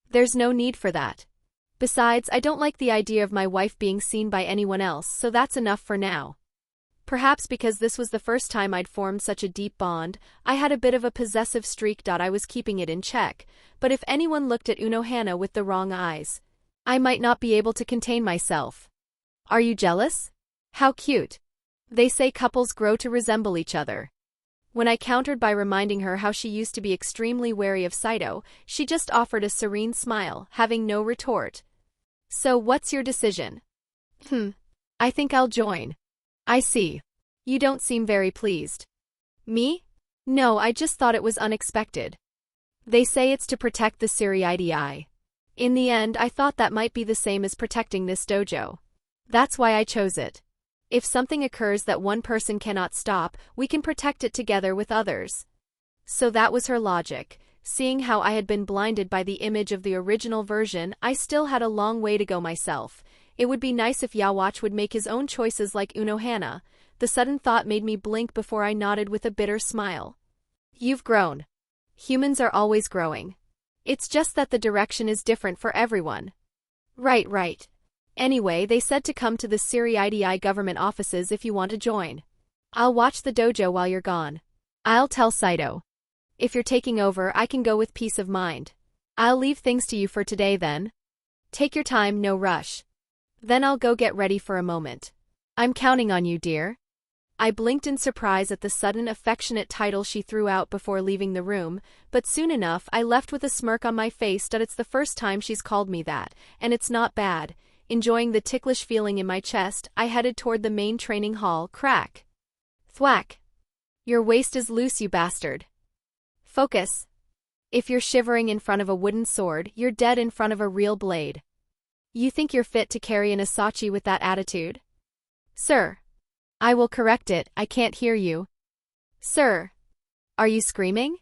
There's no need for that. Besides, I don't like the idea of my wife being seen by anyone else, so that's enough for now. Perhaps because this was the first time I'd formed such a deep bond, I had a bit of a possessive streak. I was keeping it in check, but if anyone looked at Unohana with the wrong eyes, I might not be able to contain myself. Are you jealous? How cute. They say couples grow to resemble each other. When I countered by reminding her how she used to be extremely wary of Saito, she just offered a serene smile, having no retort. So what's your decision? I think I'll join. I see. You don't seem very pleased. Me? No, I just thought it was unexpected. They say it's to protect the Siriidii. In the end, I thought that might be the same as protecting this dojo. That's why I chose it. If something occurs that one person cannot stop, we can protect it together with others. So that was her logic. Seeing how I had been blinded by the image of the original version, I still had a long way to go myself. It would be nice if Yawatch would make his own choices like Unohana. The sudden thought made me blink before I nodded with a bitter smile. You've grown. Humans are always growing. It's just that the direction is different for everyone. Right. Anyway, they said to come to the Siri government offices if you want to join. I'll watch the dojo while you're gone. I'll tell Saito. If you're taking over, I can go with peace of mind. I'll leave things to you for today then. Take your time, no rush. Then I'll go get ready for a moment. I'm counting on you, dear. I blinked in surprise at the sudden affectionate title she threw out before leaving the room, but soon enough I left with a smirk on my face that it's the first time she's called me that, and it's not bad. Enjoying the ticklish feeling in my chest, I headed toward the main training hall. Crack. Thwack. Your waist is loose, you bastard. Focus. If you're shivering in front of a wooden sword, you're dead in front of a real blade. You think you're fit to carry an Asachi with that attitude? Sir. I will correct it, I can't hear you. Sir. Are you screaming?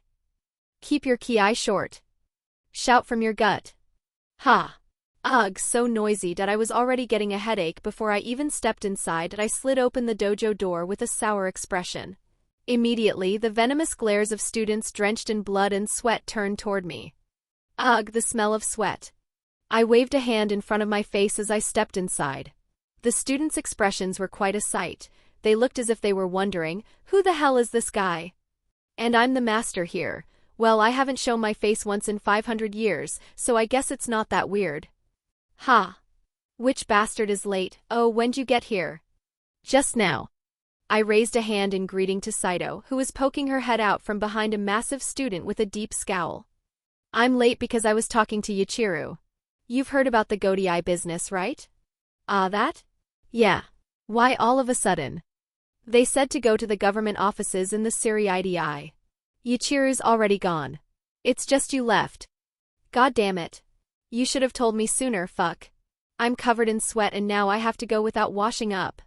Keep your ki short. Shout from your gut. Ha. Ugh, so noisy that I was already getting a headache before I even stepped inside and I slid open the dojo door with a sour expression. Immediately, the venomous glares of students drenched in blood and sweat turned toward me. Ugh, the smell of sweat. I waved a hand in front of my face as I stepped inside. The students' expressions were quite a sight. They looked as if they were wondering, who the hell is this guy? And I'm the master here. Well, I haven't shown my face once in 500 years, so I guess it's not that weird. Ha. Which bastard is late? Oh, when'd you get here? Just now. I raised a hand in greeting to Saito, who was poking her head out from behind a massive student with a deep scowl. I'm late because I was talking to Yuichiro. You've heard about the Gotei business, right? Ah, that? Yeah. Why all of a sudden? They said to go to the government offices in the Siri. Yuichiro's already gone. It's just you left. God damn it. You should have told me sooner, fuck. I'm covered in sweat and now I have to go without washing up.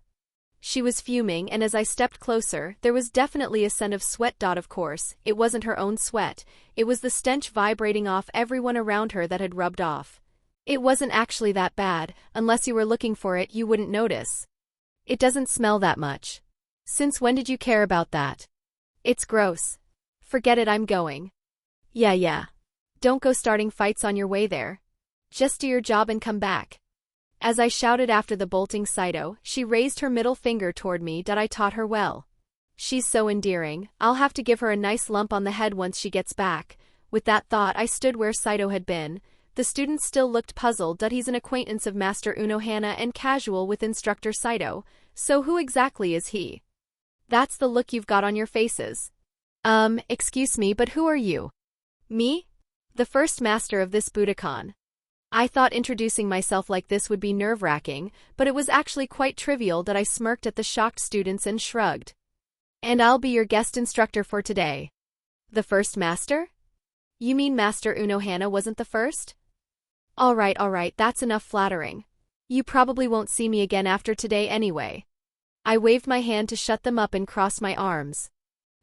She was fuming, and as I stepped closer, there was definitely a scent of sweat. Of course, it wasn't her own sweat, it was the stench vibrating off everyone around her that had rubbed off. It wasn't actually that bad, unless you were looking for it you wouldn't notice. It doesn't smell that much. Since when did you care about that? It's gross. Forget it, I'm going. Yeah. Don't go starting fights on your way there. Just do your job and come back. As I shouted after the bolting Saito, she raised her middle finger toward me that I taught her well. She's so endearing, I'll have to give her a nice lump on the head once she gets back. With that thought I stood where Saito had been. The students still looked puzzled that he's an acquaintance of Master Unohana and casual with Instructor Saito, so who exactly is he? That's the look you've got on your faces. Excuse me, but who are you? Me? The first master of this Budokan. I thought introducing myself like this would be nerve-wracking, but it was actually quite trivial that I smirked at the shocked students and shrugged. And I'll be your guest instructor for today. The first master? You mean Master Unohana wasn't the first? All right, that's enough flattering. You probably won't see me again after today anyway. I waved my hand to shut them up and crossed my arms.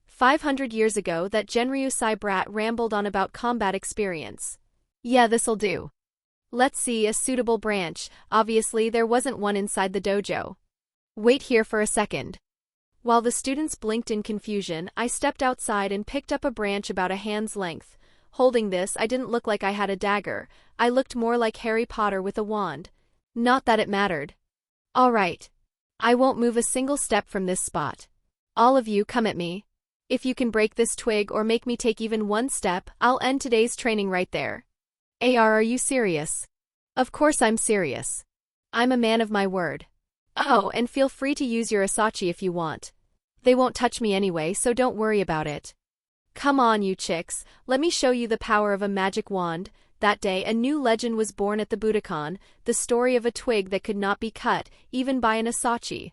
500 years ago, that Genryusai brat rambled on about combat experience. Yeah, this'll do. Let's see, a suitable branch. Obviously, there wasn't one inside the dojo. Wait here for a second. While the students blinked in confusion, I stepped outside and picked up a branch about a hand's length. Holding this, I didn't look like I had a dagger. I looked more like Harry Potter with a wand. Not that it mattered. All right. I won't move a single step from this spot. All of you, come at me. If you can break this twig or make me take even one step, I'll end today's training right there. Are you serious? Of course I'm serious. I'm a man of my word. Oh, and feel free to use your Asachi if you want. They won't touch me anyway, so don't worry about it. Come on, you chicks, let me show you the power of a magic wand. That day, a new legend was born at the Budokan, the story of a twig that could not be cut, even by an Asachi.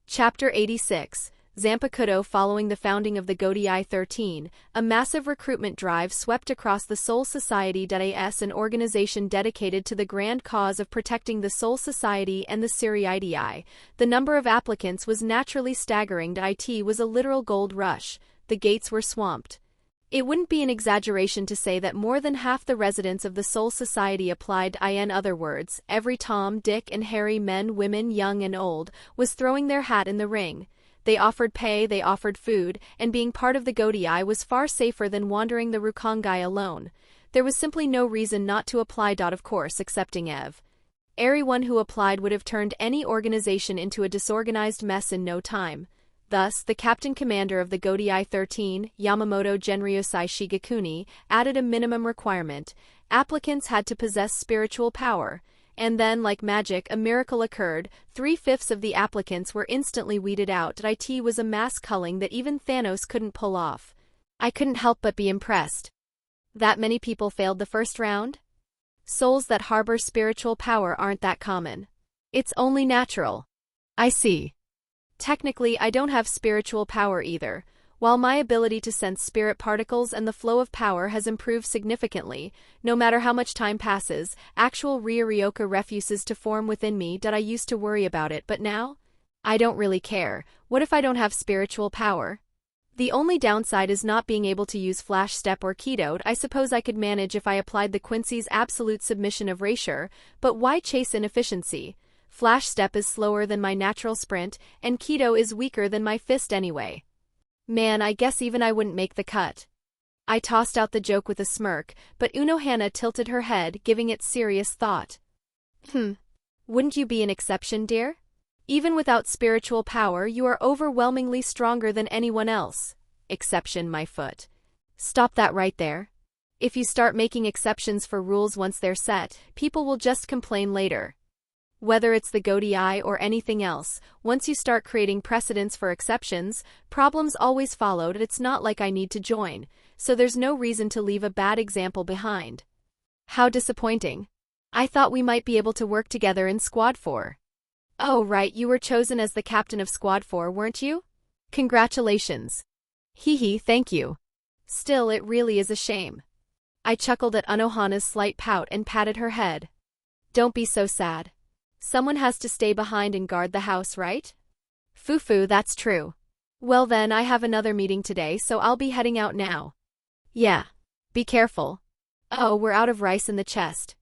Chapter 86. Zanpakuto. Following the founding of the Gotei 13, a massive recruitment drive swept across the Soul Society. As an organization dedicated to the grand cause of protecting the Soul Society and the Siri. The number of applicants was naturally staggering. It was a literal gold rush. The gates were swamped. It wouldn't be an exaggeration to say that more than half the residents of the Soul Society applied. In other words, every Tom, Dick, and Harry, men, women, young and old, was throwing their hat in the ring. They offered pay, they offered food, and being part of the Gotei was far safer than wandering the Rukongai alone. There was simply no reason not to apply. Of course, excepting Ev. Everyone who applied would have turned any organization into a disorganized mess in no time. Thus, the captain-commander of the Gotei 13, Yamamoto Genryosai Shigekuni, added a minimum requirement. Applicants had to possess spiritual power. And then, like magic, a miracle occurred. 3/5 of the applicants were instantly weeded out. It was a mass culling that even Thanos couldn't pull off. I couldn't help but be impressed. That many people failed the first round? Souls that harbor spiritual power aren't that common. It's only natural. I see. Technically, I don't have spiritual power either. While my ability to sense spirit particles and the flow of power has improved significantly, no matter how much time passes, actual Ryoryoka refuses to form within me. I used to worry about it, but now? I don't really care. What if I don't have spiritual power? The only downside is not being able to use Flash Step or Keto. I suppose I could manage if I applied the Quincy's absolute submission of erasure, but why chase inefficiency? Flash Step is slower than my natural sprint, and Keto is weaker than my fist anyway. Man, I guess even I wouldn't make the cut. I tossed out the joke with a smirk, but Unohana tilted her head, giving it serious thought. Wouldn't you be an exception, dear? Even without spiritual power, you are overwhelmingly stronger than anyone else. Exception, my foot. Stop that right there. If you start making exceptions for rules once they're set, people will just complain later. Whether it's the Gotei or anything else, once you start creating precedents for exceptions, problems always followed. It's not like I need to join, so there's no reason to leave a bad example behind. How disappointing. I thought we might be able to work together in Squad 4. Oh right, you were chosen as the captain of Squad 4, weren't you? Congratulations. Hee, thank you. Still, it really is a shame. I chuckled at Unohana's slight pout and patted her head. Don't be so sad. Someone has to stay behind and guard the house, right? Fufu, that's true. Well then, I have another meeting today, so I'll be heading out now. Yeah. Be careful. Oh, we're out of rice in the chest.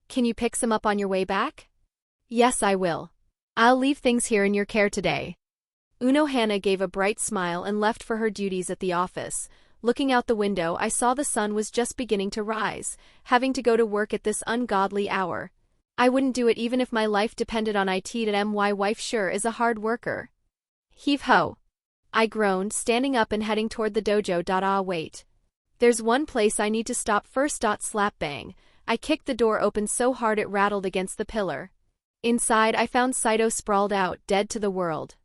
Can you pick some up on your way back? Yes, I will. I'll leave things here in your care today. Unohana gave a bright smile and left for her duties at the office. Looking out the window, I saw the sun was just beginning to rise, having to go to work at this ungodly hour. I wouldn't do it even if my life depended on it. My wife sure is a hard worker. Heave-ho. I groaned, standing up and heading toward the dojo. Wait. There's one place I need to stop first. Slap bang. I kicked the door open so hard it rattled against the pillar. Inside, I found Saito sprawled out, dead to the world.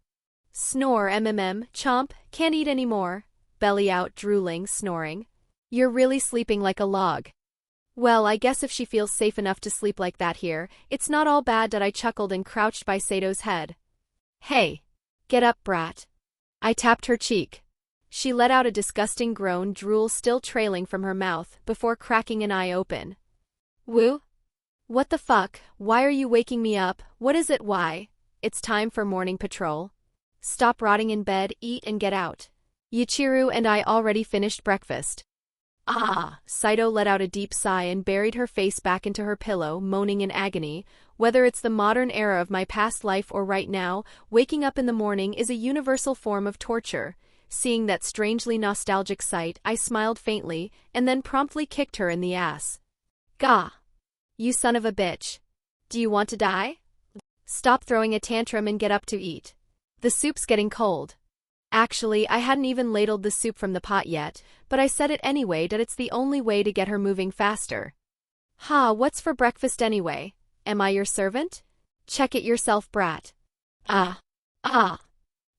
Snore, chomp, can't eat anymore. Belly out, drooling, snoring. You're really sleeping like a log. Well, I guess if she feels safe enough to sleep like that here, it's not all bad. I chuckled and crouched by Sato's head. Hey. Get up, brat. I tapped her cheek. She let out a disgusting groan, drool still trailing from her mouth, before cracking an eye open. Woo? What the fuck? Why are you waking me up? What is it? Why? It's time for morning patrol. Stop rotting in bed, eat and get out. Yuichiro and I already finished breakfast. Ah! Saito let out a deep sigh and buried her face back into her pillow, moaning in agony. Whether it's the modern era of my past life or right now, waking up in the morning is a universal form of torture. Seeing that strangely nostalgic sight, I smiled faintly, and then promptly kicked her in the ass. Gah! You son of a bitch. Do you want to die? Stop throwing a tantrum and get up to eat. The soup's getting cold. Actually, I hadn't even ladled the soup from the pot yet, but I said it anyway that it's the only way to get her moving faster. Ha, what's for breakfast anyway? Am I your servant? Check it yourself, brat. Ah.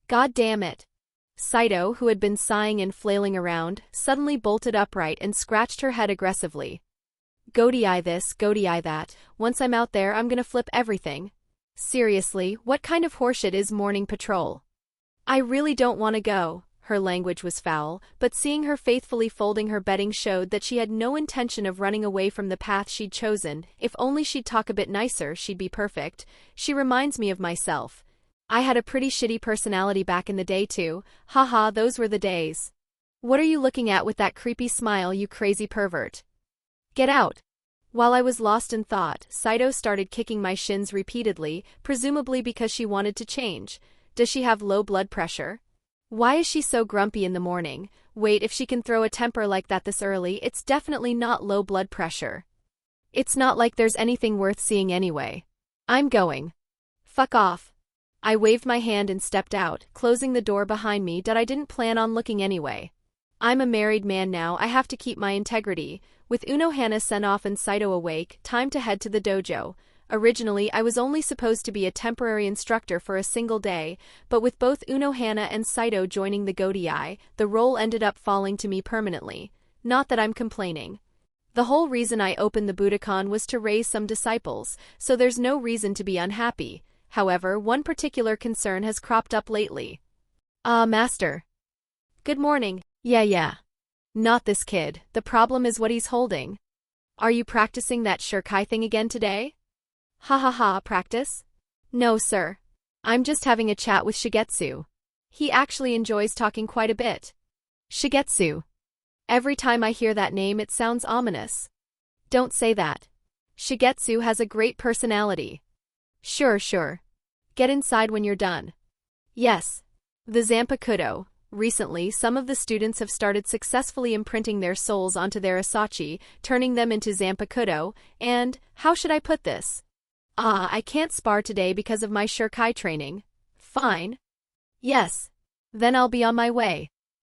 God damn it. Saito, who had been sighing and flailing around, suddenly bolted upright and scratched her head aggressively. Gotei this, Gotei that, once I'm out there I'm gonna flip everything. Seriously, what kind of horseshit is morning patrol? I really don't want to go. Her language was foul, but seeing her faithfully folding her bedding showed that she had no intention of running away from the path she'd chosen. If only she'd talk a bit nicer, she'd be perfect. She reminds me of myself. I had a pretty shitty personality back in the day too. Haha, those were the days. What are you looking at with that creepy smile, you crazy pervert? Get out. While I was lost in thought, Saito started kicking my shins repeatedly, presumably because she wanted to change. Does she have low blood pressure? Why is she so grumpy in the morning? Wait, if she can throw a temper like that this early, it's definitely not low blood pressure. It's not like there's anything worth seeing anyway. I'm going. Fuck off. I waved my hand and stepped out, closing the door behind me that I didn't plan on looking anyway. I'm a married man now, I have to keep my integrity. With Unohana sent off and Saito awake, time to head to the dojo. Originally, I was only supposed to be a temporary instructor for a single day, but with both Unohana and Saito joining the Gotei, the role ended up falling to me permanently. Not that I'm complaining. The whole reason I opened the Budokan was to raise some disciples, so there's no reason to be unhappy. However, one particular concern has cropped up lately. Master. Good morning. Yeah. Not this kid, the problem is what he's holding. Are you practicing that shurikai thing again today? Ha, practice? No, sir. I'm just having a chat with Shigetsu. He actually enjoys talking quite a bit. Shigetsu. Every time I hear that name it sounds ominous. Don't say that. Shigetsu has a great personality. Sure. Get inside when you're done. Yes. The Zanpakuto. Recently, some of the students have started successfully imprinting their souls onto their asachi, turning them into Zanpakuto, and, how should I put this? I can't spar today because of my shurikai training. Fine. Yes. Then I'll be on my way.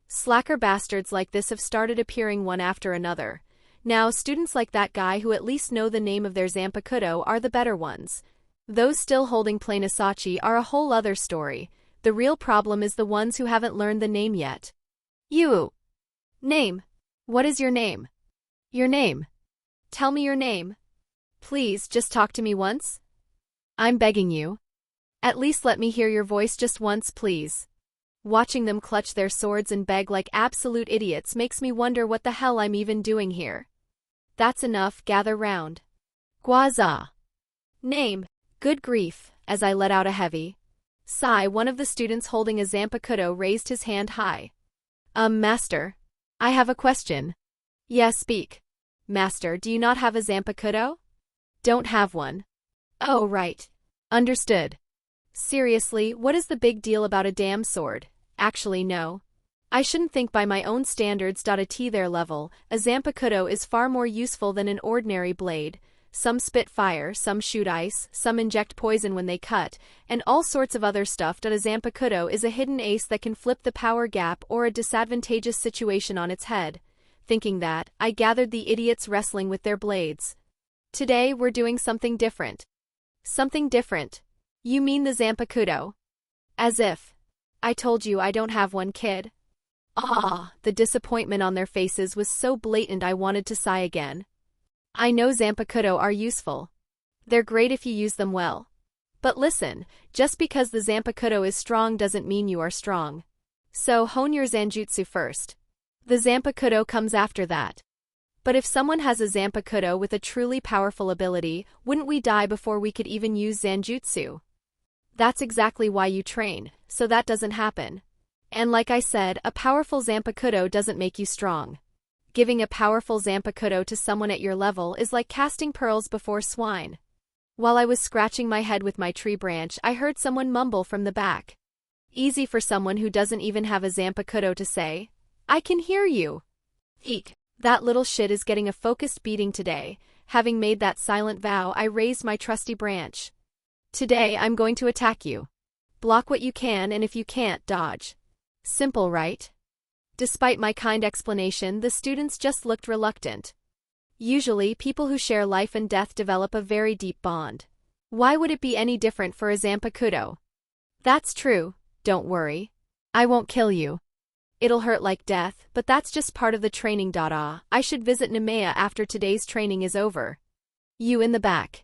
Slacker bastards like this have started appearing one after another. Now, students like that guy who at least know the name of their Zanpakuto are the better ones. Those still holding plain asachi are a whole other story. The real problem is the ones who haven't learned the name yet. You. Name. What is your name? Your name. Tell me your name. Please, just talk to me once. I'm begging you. At least let me hear your voice just once, please. Watching them clutch their swords and beg like absolute idiots makes me wonder what the hell I'm even doing here. That's enough, gather round. Gwaza. Name. Good grief, as I let out a heavy sigh, one of the students holding a Zanpakuto raised his hand high. Master. I have a question. Yeah, speak. Master, do you not have a Zanpakuto? Don't have one. Oh, right. Understood. Seriously, what is the big deal about a damn sword? Actually, no. I shouldn't think by my own standards. At their level, a Zanpakuto is far more useful than an ordinary blade. Some spit fire, some shoot ice, some inject poison when they cut, and all sorts of other stuff. A Zanpakuto is a hidden ace that can flip the power gap or a disadvantageous situation on its head. Thinking that, I gathered the idiots wrestling with their blades. Today we're doing something different. Something different? You mean the Zanpakuto? As if. I told you I don't have one, kid. The disappointment on their faces was so blatant I wanted to sigh again. I know Zanpakuto are useful. They're great if you use them well. But listen, just because the Zanpakuto is strong doesn't mean you are strong. So hone your Zanjutsu first. The Zanpakuto comes after that. But if someone has a Zanpakuto with a truly powerful ability, wouldn't we die before we could even use Zanjutsu? That's exactly why you train, so that doesn't happen. And like I said, a powerful Zanpakuto doesn't make you strong. Giving a powerful Zanpakuto to someone at your level is like casting pearls before swine. While I was scratching my head with my tree branch, I heard someone mumble from the back. Easy for someone who doesn't even have a Zanpakuto to say. I can hear you. Eek. That little shit is getting a focused beating today. Having made that silent vow, I raised my trusty branch. Today I'm going to attack you. Block what you can, and if you can't, dodge. Simple, right? Despite my kind explanation, the students just looked reluctant. Usually, people who share life and death develop a very deep bond. Why would it be any different for a Zanpakuto? That's true, don't worry. I won't kill you. It'll hurt like death, but that's just part of the training. I should visit Nemea after today's training is over. You in the back.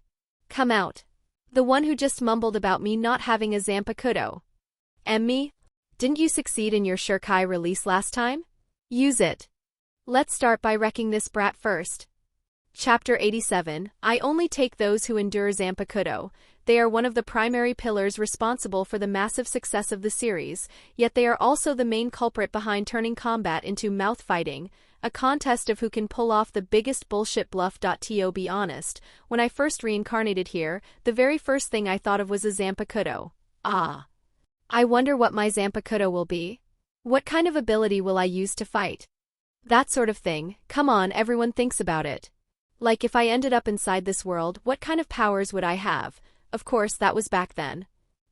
Come out. The one who just mumbled about me not having a Zanpakuto. Me? Didn't you succeed in your shurikai release last time? Use it. Let's start by wrecking this brat first. Chapter 87, I only take those who endure Zanpakuto. They are one of the primary pillars responsible for the massive success of the series, yet they are also the main culprit behind turning combat into mouth fighting, a contest of who can pull off the biggest bullshit bluff. To be honest, when I first reincarnated here, the very first thing I thought of was a Zanpakuto. I wonder what my Zanpakuto will be. What kind of ability will I use to fight? That sort of thing. Come on, everyone thinks about it. Like if I ended up inside this world, what kind of powers would I have? Of course, that was back then.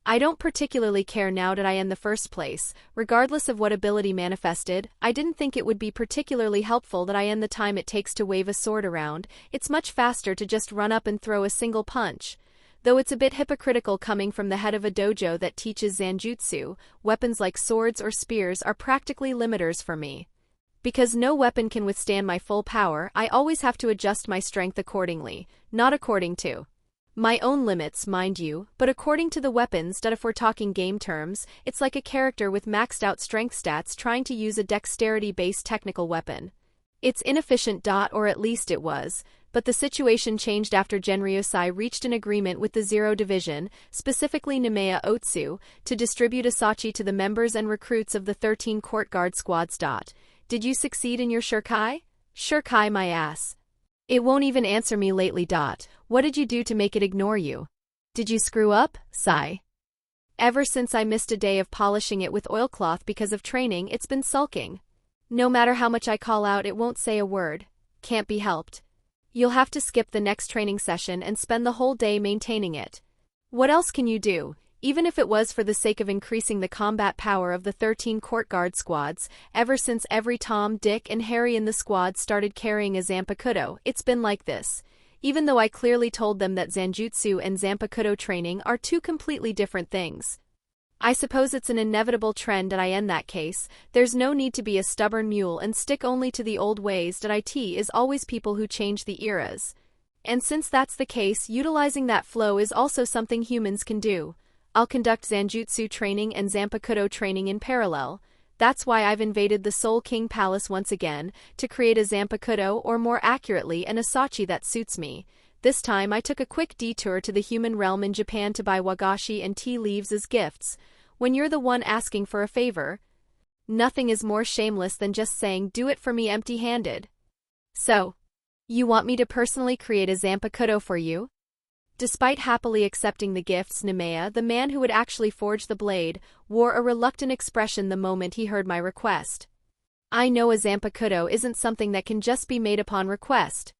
I don't particularly care now that I in the first place. Regardless of what ability manifested, I didn't think it would be particularly helpful that I in the time it takes to wave a sword around. It's much faster to just run up and throw a single punch. Though it's a bit hypocritical coming from the head of a dojo that teaches zanjutsu, weapons like swords or spears are practically limiters for me. Because no weapon can withstand my full power, I always have to adjust my strength accordingly, not according to my own limits, mind you, but according to the weapons that if we're talking game terms, it's like a character with maxed out strength stats trying to use a dexterity-based technical weapon. It's inefficient. Or at least it was, but the situation changed after Genryosai reached an agreement with the Zero Division, specifically Nemea Otsu, to distribute Asachi to the members and recruits of the 13 Court Guard squads. Did you succeed in your Shurkai? Shurkai my ass. It won't even answer me lately. What did you do to make it ignore you? Did you screw up? Sigh. Ever since I missed a day of polishing it with oilcloth because of training, it's been sulking. No matter how much I call out, it won't say a word. Can't be helped. You'll have to skip the next training session and spend the whole day maintaining it. What else can you do? Even if it was for the sake of increasing the combat power of the 13 Court Guard squads, ever since every Tom, Dick, and Harry in the squad started carrying a Zanpakuto, it's been like this. Even though I clearly told them that Zanjutsu and Zanpakuto training are two completely different things. I suppose it's an inevitable trend that I in that case, there's no need to be a stubborn mule and stick only to the old ways. That it is always people who change the eras. And since that's the case, utilizing that flow is also something humans can do. I'll conduct Zanjutsu training and Zanpakuto training in parallel. That's why I've invaded the Soul King Palace once again, to create a Zanpakuto, or more accurately an Asachi that suits me. This time I took a quick detour to the human realm in Japan to buy wagashi and tea leaves as gifts. When you're the one asking for a favor, nothing is more shameless than just saying do it for me empty-handed. So, you want me to personally create a Zanpakuto for you? Despite happily accepting the gifts, Nemea, the man who would actually forge the blade, wore a reluctant expression the moment he heard my request. I know a Zanpakuto isn't something that can just be made upon request.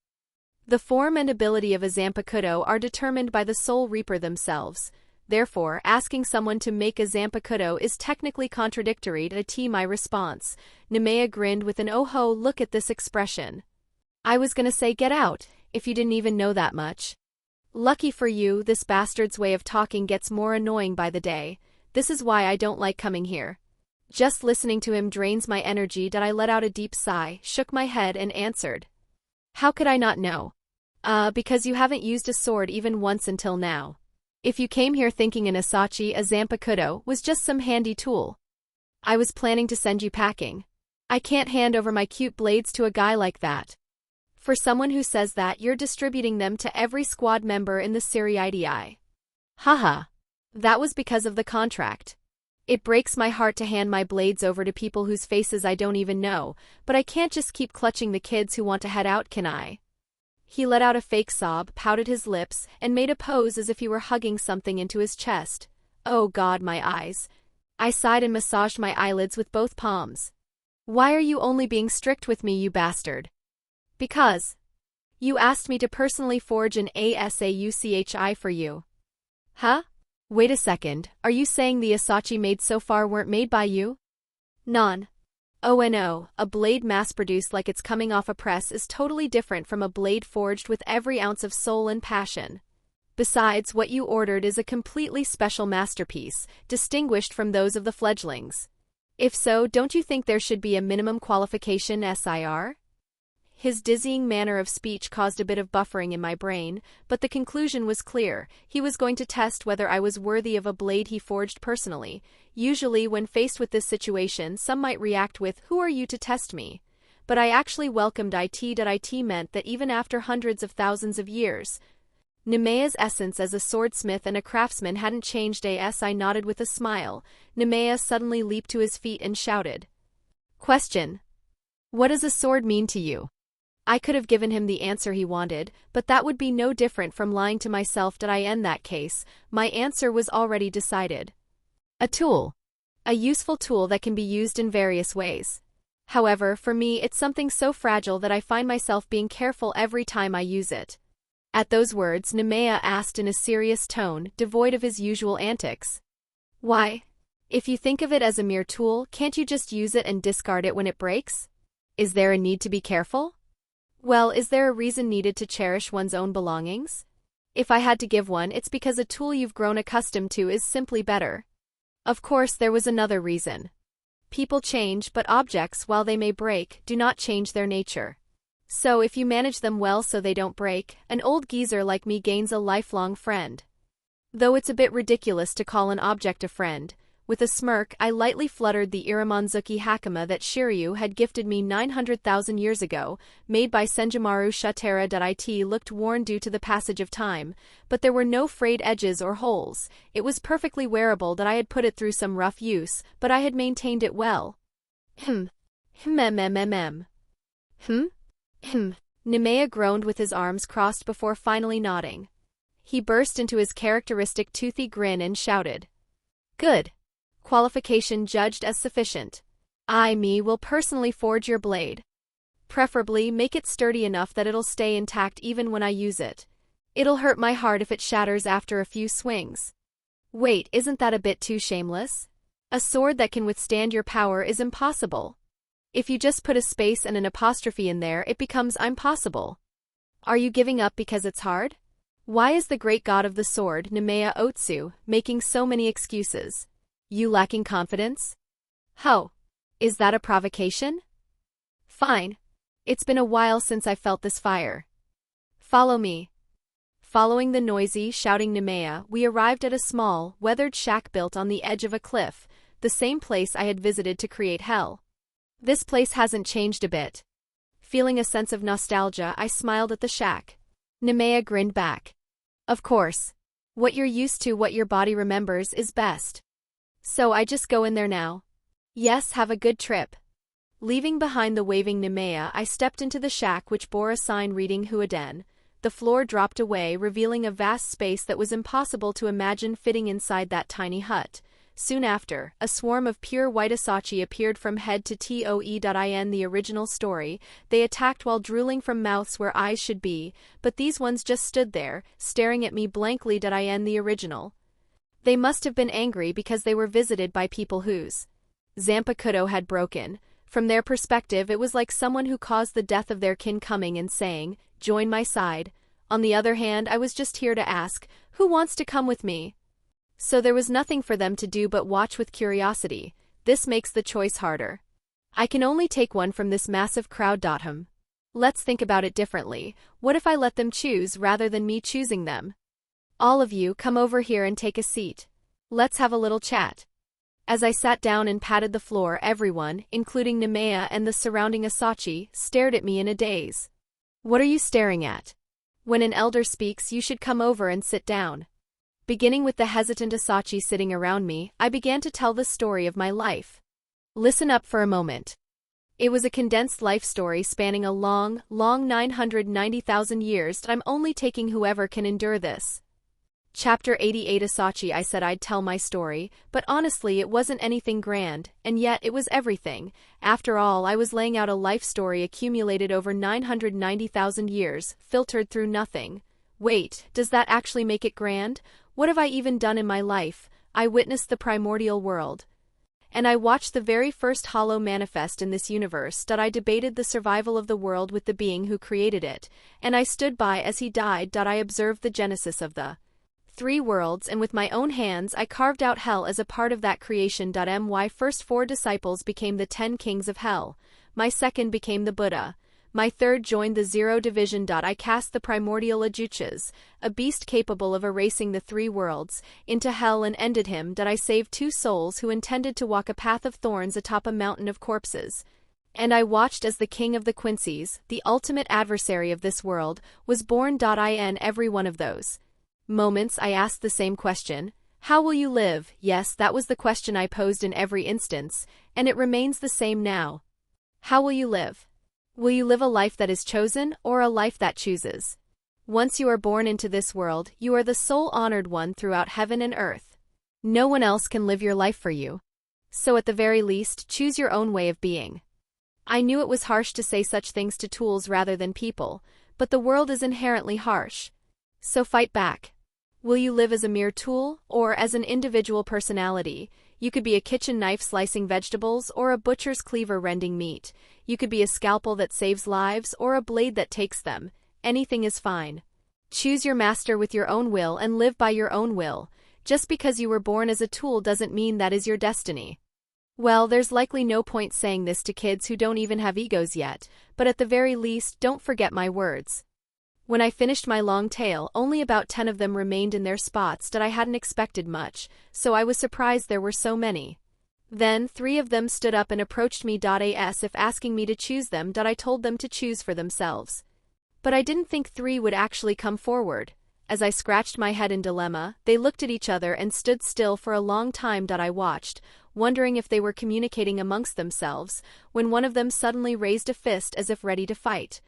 The form and ability of a Zanpakuto are determined by the Soul Reaper themselves. Therefore, asking someone to make a Zanpakuto is technically contradictory to my response. Nemea grinned with an oh-ho look at this expression. I was gonna say get out, if you didn't even know that much. Lucky for you, this bastard's way of talking gets more annoying by the day. This is why I don't like coming here. Just listening to him drains my energy. That I let out a deep sigh, shook my head and answered. How could I not know? Because you haven't used a sword even once until now. If you came here thinking an Asachi, a Zanpakuto, was just some handy tool, I was planning to send you packing. I can't hand over my cute blades to a guy like that. For someone who says that, you're distributing them to every squad member in the Serie. Haha. That was because of the contract. It breaks my heart to hand my blades over to people whose faces I don't even know, but I can't just keep clutching the kids who want to head out, can I? He let out a fake sob, pouted his lips, and made a pose as if he were hugging something into his chest. Oh God, my eyes. I sighed and massaged my eyelids with both palms. Why are you only being strict with me, you bastard? Because you asked me to personally forge an Asauchi for you. Huh? Wait a second, are you saying the Asachi made so far weren't made by you? Non. Oh no, a blade mass-produced like it's coming off a press is totally different from a blade forged with every ounce of soul and passion. Besides, what you ordered is a completely special masterpiece, distinguished from those of the fledglings. If so, don't you think there should be a minimum qualification SIR? His dizzying manner of speech caused a bit of buffering in my brain, but the conclusion was clear. He was going to test whether I was worthy of a blade he forged personally. Usually, when faced with this situation, some might react with, "Who are you to test me?" But I actually welcomed it. It meant that even after hundreds of thousands of years, Nemea's essence as a swordsmith and a craftsman hadn't changed. I nodded with a smile. Nemea suddenly leaped to his feet and shouted. Question. What does a sword mean to you? I could have given him the answer he wanted, but that would be no different from lying to myself. In that case, my answer was already decided. A tool. A useful tool that can be used in various ways. However, for me it's something so fragile that I find myself being careful every time I use it. At those words, Nemea asked in a serious tone, devoid of his usual antics. Why? If you think of it as a mere tool, can't you just use it and discard it when it breaks? Is there a need to be careful? Well, is there a reason needed to cherish one's own belongings? If I had to give one, it's because a tool you've grown accustomed to is simply better. Of course, there was another reason. People change, but objects, while they may break, do not change their nature. So if you manage them well so they don't break, an old geezer like me gains a lifelong friend. Though it's a bit ridiculous to call an object a friend, with a smirk I lightly fluttered the Iramonzuki hakama that Shiryu had gifted me 900,000 years ago, made by Senjimaru Shatera. It looked worn due to the passage of time, but there were no frayed edges or holes. It was perfectly wearable. I had put it through some rough use, but I had maintained it well. Nemea groaned with his arms crossed before finally nodding. He burst into his characteristic toothy grin and shouted. Good. Qualification judged as sufficient. I will personally forge your blade. Preferably make it sturdy enough that it'll stay intact even when I use it. It'll hurt my heart if it shatters after a few swings. Wait, isn't that a bit too shameless? A sword that can withstand your power is impossible. If you just put a space and an apostrophe in there, it becomes impossible. Are you giving up because it's hard? Why is the great god of the sword, Nemea Otsu, making so many excuses? You lacking confidence? Ho! Is that a provocation? Fine. It's been a while since I felt this fire. Follow me. Following the noisy, shouting Nemea, we arrived at a small, weathered shack built on the edge of a cliff, the same place I had visited to create hell. This place hasn't changed a bit. Feeling a sense of nostalgia, I smiled at the shack. Nemea grinned back. Of course. What you're used to, what your body remembers, is best. So I just go in there now. Yes, have a good trip. Leaving behind the waving Nemea, I stepped into the shack which bore a sign reading Huaden. The floor dropped away, revealing a vast space that was impossible to imagine fitting inside that tiny hut. Soon after, a swarm of pure white Asachi appeared from head to toe. In the original story, they attacked while drooling from mouths where eyes should be, but these ones just stood there, staring at me blankly. In the original, they must have been angry because they were visited by people whose Zanpakuto had broken. From their perspective, it was like someone who caused the death of their kin coming and saying, "Join my side." On the other hand, I was just here to ask, who wants to come with me? So there was nothing for them to do but watch with curiosity. This makes the choice harder. I can only take one from this massive crowd. Let's think about it differently. What if I let them choose rather than me choosing them? All of you, come over here and take a seat. Let's have a little chat. As I sat down and patted the floor, everyone, including Nemea and the surrounding Asachi, stared at me in a daze. What are you staring at? When an elder speaks, you should come over and sit down. Beginning with the hesitant Asachi sitting around me, I began to tell the story of my life. Listen up for a moment. It was a condensed life story spanning a long 990,000 years. I'm only taking whoever can endure this. Chapter 88. Asachi, I said I'd tell my story, but honestly it wasn't anything grand, and yet it was everything. After all, I was laying out a life story accumulated over 990,000 years, filtered through nothing. Wait, does that actually make it grand? What have I even done in my life? I witnessed the primordial world. And I watched the very first hollow manifest in this universe. I debated the survival of the world with the being who created it, and I stood by as he died. I observed the genesis of the three worlds, and with my own hands I carved out hell as a part of that creation. My first 4 disciples became the 10 kings of hell. My second became the Buddha. My third joined the Zero Division. I cast the primordial Ajuchas, a beast capable of erasing the 3 worlds, into hell and ended him. I saved 2 souls who intended to walk a path of thorns atop a mountain of corpses. And I watched as the king of the Quincies, the ultimate adversary of this world, was born. In every one of those moments I asked the same question. How will you live? Yes, that was the question I posed in every instance, and it remains the same now. How will you live? Will you live a life that is chosen, or a life that chooses? Once you are born into this world, you are the sole honored one throughout heaven and earth. No one else can live your life for you. So at the very least, choose your own way of being. I knew it was harsh to say such things to tools rather than people, but the world is inherently harsh. So fight back. Will you live as a mere tool, or as an individual personality? You could be a kitchen knife slicing vegetables or a butcher's cleaver rending meat. You could be a scalpel that saves lives or a blade that takes them. Anything is fine. Choose your master with your own will and live by your own will. Just because you were born as a tool doesn't mean that is your destiny. Well, there's likely no point saying this to kids who don't even have egos yet, but at the very least, don't forget my words. When I finished my long tale, only about 10 of them remained in their spots that I hadn't expected much, so I was surprised there were so many. Then 3 of them stood up and approached me as if asking me to choose them. I told them to choose for themselves. But I didn't think 3 would actually come forward. As I scratched my head in dilemma, they looked at each other and stood still for a long time. I watched, wondering if they were communicating amongst themselves, when one of them suddenly raised a fist as if ready to fight.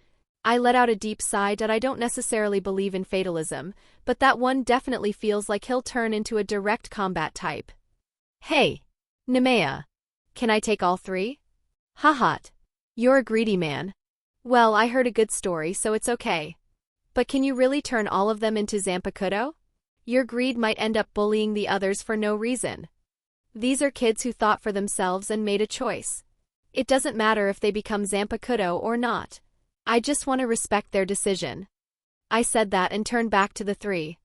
I let out a deep sigh. I don't necessarily believe in fatalism, but that one definitely feels like he'll turn into a direct combat type. Hey, Nemea. Can I take all 3? Haha. You're a greedy man. Well, I heard a good story, so it's okay. But can you really turn all of them into Zanpakuto? Your greed might end up bullying the others for no reason. These are kids who thought for themselves and made a choice. It doesn't matter if they become Zanpakuto or not. I just want to respect their decision. I said that and turned back to the 3.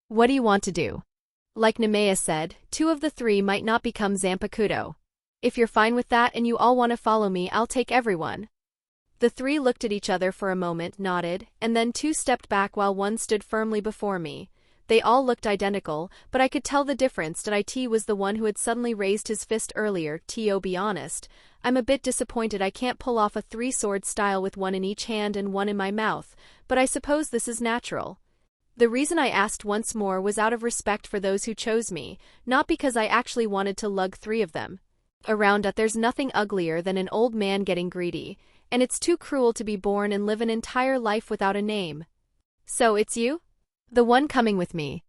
What do you want to do? Like Nemea said, 2 of the 3 might not become Zanpakuto. If you're fine with that and you all want to follow me, I'll take everyone. The 3 looked at each other for a moment, nodded, and then 2 stepped back while 1 stood firmly before me. They all looked identical, but I could tell the difference. It was the one who had suddenly raised his fist earlier. To be honest, I'm a bit disappointed I can't pull off a 3-sword style with 1 in each hand and 1 in my mouth, but I suppose this is natural. The reason I asked once more was out of respect for those who chose me, not because I actually wanted to lug 3 of them. There's nothing uglier than an old man getting greedy, and it's too cruel to be born and live an entire life without a name. So it's you? The one coming with me.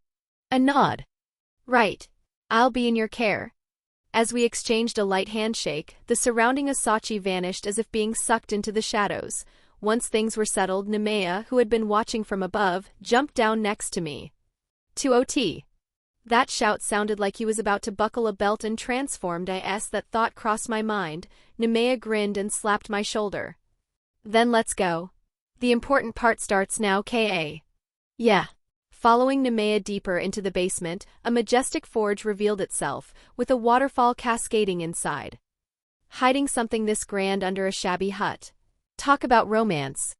A nod. Right. I'll be in your care. As we exchanged a light handshake, the surrounding Asachi vanished as if being sucked into the shadows. Once things were settled, Nemea, who had been watching from above, jumped down next to me. To OT. That shout sounded like he was about to buckle a belt and transformed. That thought crossed my mind. Nemea grinned and slapped my shoulder. Then let's go. The important part starts now, Ka. Yeah. Following Nemea deeper into the basement, a majestic forge revealed itself, with a waterfall cascading inside. Hiding something this grand under a shabby hut. Talk about romance.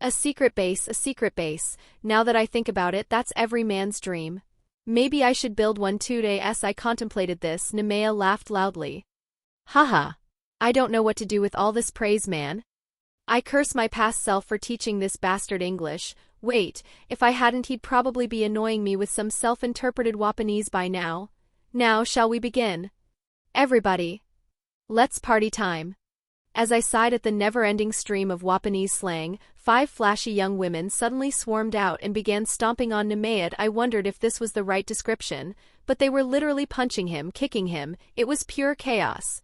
A secret base. Now that I think about it, that's every man's dream. Maybe I should build one too. As I contemplated this, Nemea laughed loudly. Haha. I don't know what to do with all this praise, man. I curse my past self for teaching this bastard English. Wait, if I hadn't, he'd probably be annoying me with some self-interpreted Wapanese by now. Now, shall we begin? Everybody. Let's party time. As I sighed at the never-ending stream of Wapanese slang, 5 flashy young women suddenly swarmed out and began stomping on Nemea. I wondered if this was the right description, but they were literally punching him, kicking him. It was pure chaos.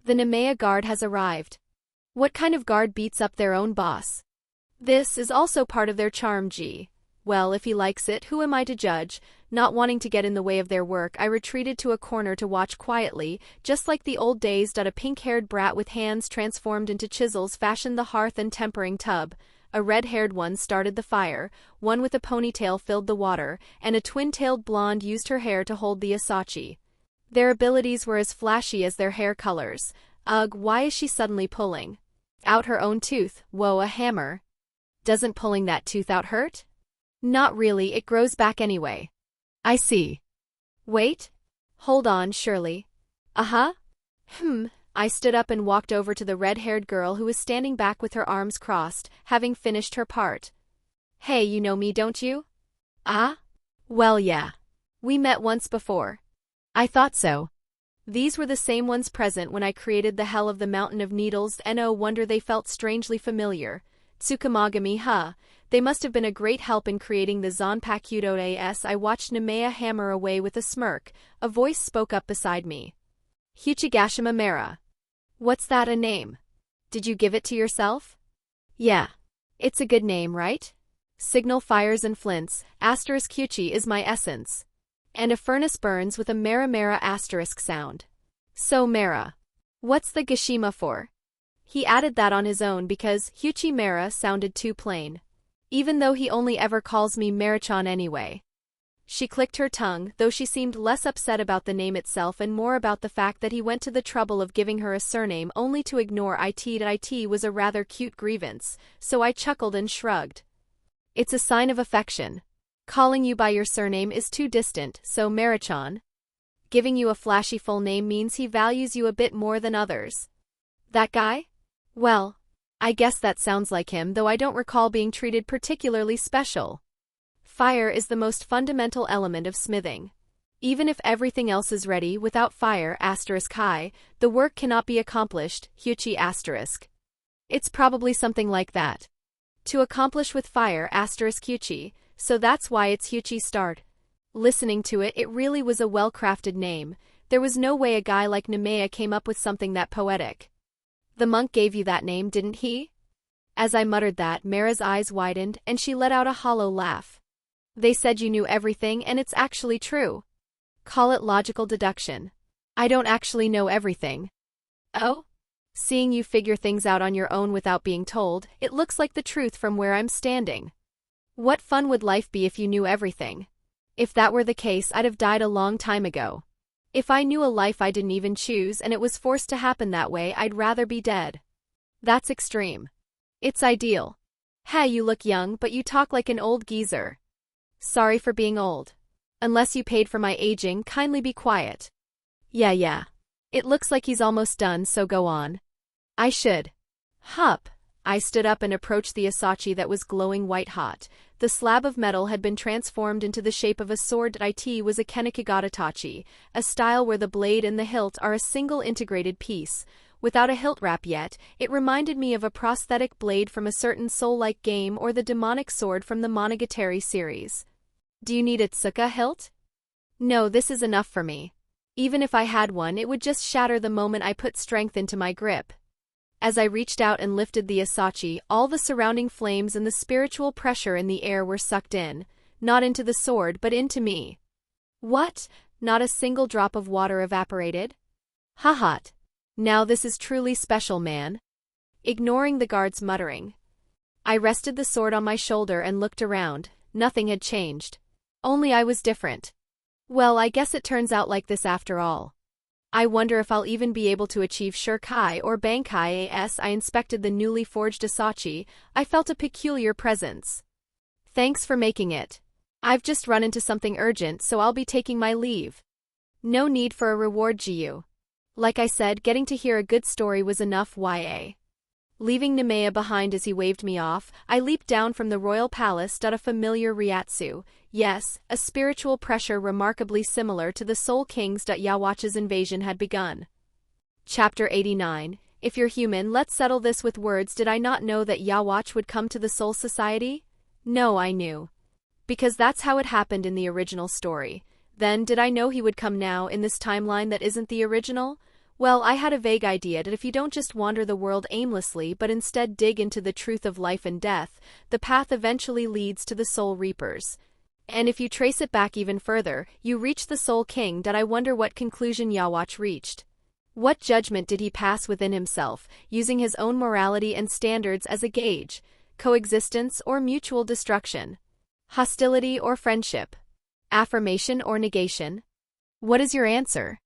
The Nemea guard has arrived. What kind of guard beats up their own boss? This is also part of their charm. Well, if he likes it, who am I to judge? Not wanting to get in the way of their work, I retreated to a corner to watch quietly, just like the old days. A pink-haired brat with hands transformed into chisels fashioned the hearth and tempering tub. A red-haired one started the fire, one with a ponytail filled the water, and a twin-tailed blonde used her hair to hold the Asachi. Their abilities were as flashy as their hair colors. Ugh, why is she suddenly pulling out her own tooth? Whoa, a hammer. Doesn't pulling that tooth out hurt? Not really, it grows back anyway. I see. Wait. Hold on, surely. I stood up and walked over to the red-haired girl who was standing back with her arms crossed, having finished her part. Hey, you know me, don't you? Ah? Well, yeah. We met once before. I thought so. These were the same ones present when I created the hell of the Mountain of Needles. No wonder they felt strangely familiar. Tsukumagami, they must have been a great help in creating the Zanpakuto. I watched Nemea hammer away with a smirk. A voice spoke up beside me. Huchigashima Mera. What's that a name? Did you give it to yourself? Yeah. It's a good name, right? Signal fires and flints, asterisk Huchi is my essence. And a furnace burns with a Mera Mera asterisk sound. So Mera. What's the Gashima for? He added that on his own because Huchi Mera sounded too plain. Even though he only ever calls me Marichan anyway. She clicked her tongue, though she seemed less upset about the name itself and more about the fact that he went to the trouble of giving her a surname only to ignore it was a rather cute grievance, so I chuckled and shrugged. It's a sign of affection. Calling you by your surname is too distant, so Marichan. Giving you a flashy full name means he values you a bit more than others. That guy? Well, I guess that sounds like him, though I don't recall being treated particularly special. Fire is the most fundamental element of smithing. Even if everything else is ready, without fire *high, the work cannot be accomplished, Huchi *. It's probably something like that. To accomplish with fire *Huchi, so that's why it's Huchi Start. Listening to it, it really was a well-crafted name. There was no way a guy like Nemea came up with something that poetic. The monk gave you that name, didn't he? As I muttered that, Mera's eyes widened and she let out a hollow laugh. They said you knew everything and it's actually true. Call it logical deduction. I don't actually know everything. Oh? Seeing you figure things out on your own without being told, it looks like the truth from where I'm standing. What fun would life be if you knew everything? If that were the case, I'd have died a long time ago. If I knew a life I didn't even choose and it was forced to happen that way, I'd rather be dead. That's extreme. It's ideal. Hey, you look young, but you talk like an old geezer. Sorry for being old. Unless you paid for my aging, kindly be quiet. Yeah. It looks like he's almost done, so go on. I should. Hup. I stood up and approached the asachi that was glowing white-hot. The slab of metal had been transformed into the shape of a sword. It was a Kenikigata-tachi, a style where the blade and the hilt are a single integrated piece. Without a hilt wrap yet, it reminded me of a prosthetic blade from a certain soul-like game or the demonic sword from the Monogatari series. Do you need a tsuka hilt? No, this is enough for me. Even if I had one, it would just shatter the moment I put strength into my grip. As I reached out and lifted the asachi, all the surrounding flames and the spiritual pressure in the air were sucked in, not into the sword but into me. What? Not a single drop of water evaporated? Ha. Now this is truly special, man. Ignoring the guard's muttering, I rested the sword on my shoulder and looked around. Nothing had changed. Only I was different. Well, I guess it turns out like this after all. I wonder if I'll even be able to achieve Shurkai or Bankai. As I inspected the newly forged asachi, I felt a peculiar presence. Thanks for making it. I've just run into something urgent, so I'll be taking my leave. No need for a reward, Jiyu. Like I said, getting to hear a good story was enough. Leaving Nemea behind as he waved me off, I leaped down from the royal palace. A familiar Ryatsu, yes, a spiritual pressure remarkably similar to the Soul King's. Yawatch's invasion had begun. Chapter 89. If you're human, let's settle this with words. Did I not know that Yawatch would come to the Soul Society? No, I knew. Because that's how it happened in the original story. Then, did I know he would come now in this timeline that isn't the original? Well, I had a vague idea that if you don't just wander the world aimlessly but instead dig into the truth of life and death, the path eventually leads to the Soul Reapers. And if you trace it back even further, you reach the Soul King. I wonder what conclusion Yawatch reached. What judgment did he pass within himself, using his own morality and standards as a gauge? Coexistence or mutual destruction? Hostility or friendship? Affirmation or negation? What is your answer?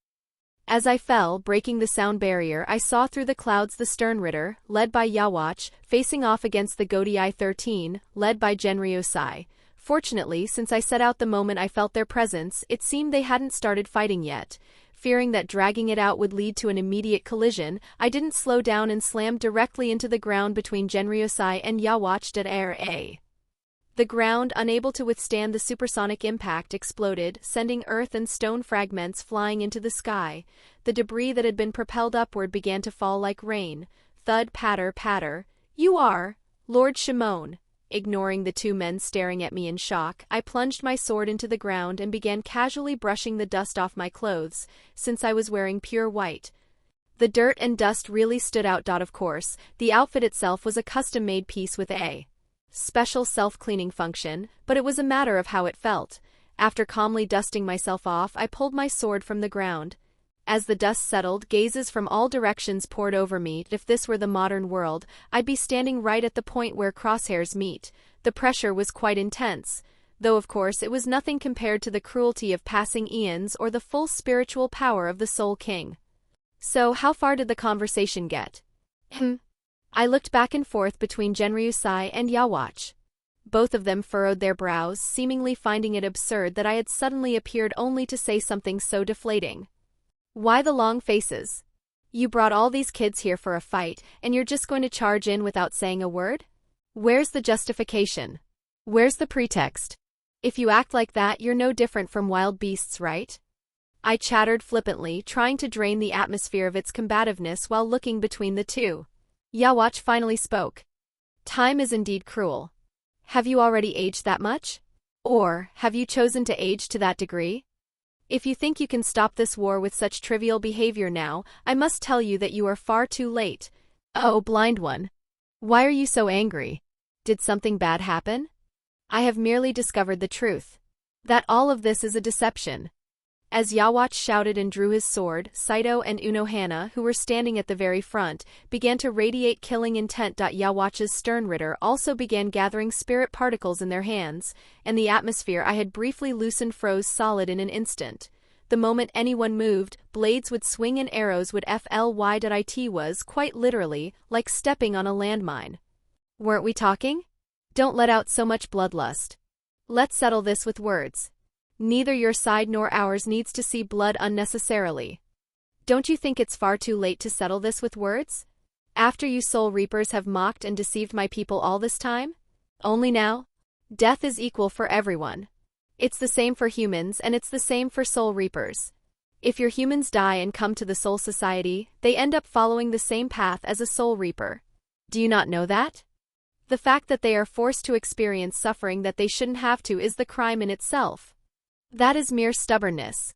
As I fell, breaking the sound barrier, I saw through the clouds the Sternritter, led by Yawatch, facing off against the Gotei 13, led by Genryosai. Fortunately, since I set out the moment I felt their presence, it seemed they hadn't started fighting yet. Fearing that dragging it out would lead to an immediate collision, I didn't slow down and slammed directly into the ground between Genryosai and Yawatch. The ground, unable to withstand the supersonic impact, exploded, sending earth and stone fragments flying into the sky. The debris that had been propelled upward began to fall like rain. Thud, patter, patter. You are Lord Shimon. Ignoring the two men staring at me in shock, I plunged my sword into the ground and began casually brushing the dust off my clothes, since I was wearing pure white. The dirt and dust really stood out. Of course, the outfit itself was a custom-made piece with a special self-cleaning function, but it was a matter of how it felt. After calmly dusting myself off, I pulled my sword from the ground. As the dust settled, gazes from all directions poured over me. If this were the modern world, I'd be standing right at the point where crosshairs meet. The pressure was quite intense, though of course it was nothing compared to the cruelty of passing eons or the full spiritual power of the Soul King. So, how far did the conversation get? I looked back and forth between Genryusai and Yawatch. Both of them furrowed their brows, seemingly finding it absurd that I had suddenly appeared only to say something so deflating. Why the long faces? You brought all these kids here for a fight, and you're just going to charge in without saying a word? Where's the justification? Where's the pretext? If you act like that, you're no different from wild beasts, right? I chattered flippantly, trying to drain the atmosphere of its combativeness while looking between the two. Yawatch finally spoke. Time is indeed cruel. Have you already aged that much? Or, have you chosen to age to that degree? If you think you can stop this war with such trivial behavior now, I must tell you that you are far too late. Oh, blind one. Why are you so angry? Did something bad happen? I have merely discovered the truth. That all of this is a deception. As Yawatch shouted and drew his sword, Saito and Unohana, who were standing at the very front, began to radiate killing intent. Yawatch's stern ritter also began gathering spirit particles in their hands, and the atmosphere I had briefly loosened froze solid in an instant. The moment anyone moved, blades would swing and arrows would fly. It was, quite literally, like stepping on a landmine. Weren't we talking? Don't let out so much bloodlust. Let's settle this with words. Neither your side nor ours needs to see blood unnecessarily. Don't you think it's far too late to settle this with words? After you Soul Reapers have mocked and deceived my people all this time? Only now? Death is equal for everyone. It's the same for humans and it's the same for Soul Reapers. If your humans die and come to the Soul Society, they end up following the same path as a Soul Reaper. Do you not know that? The fact that they are forced to experience suffering that they shouldn't have to is the crime in itself. That is mere stubbornness.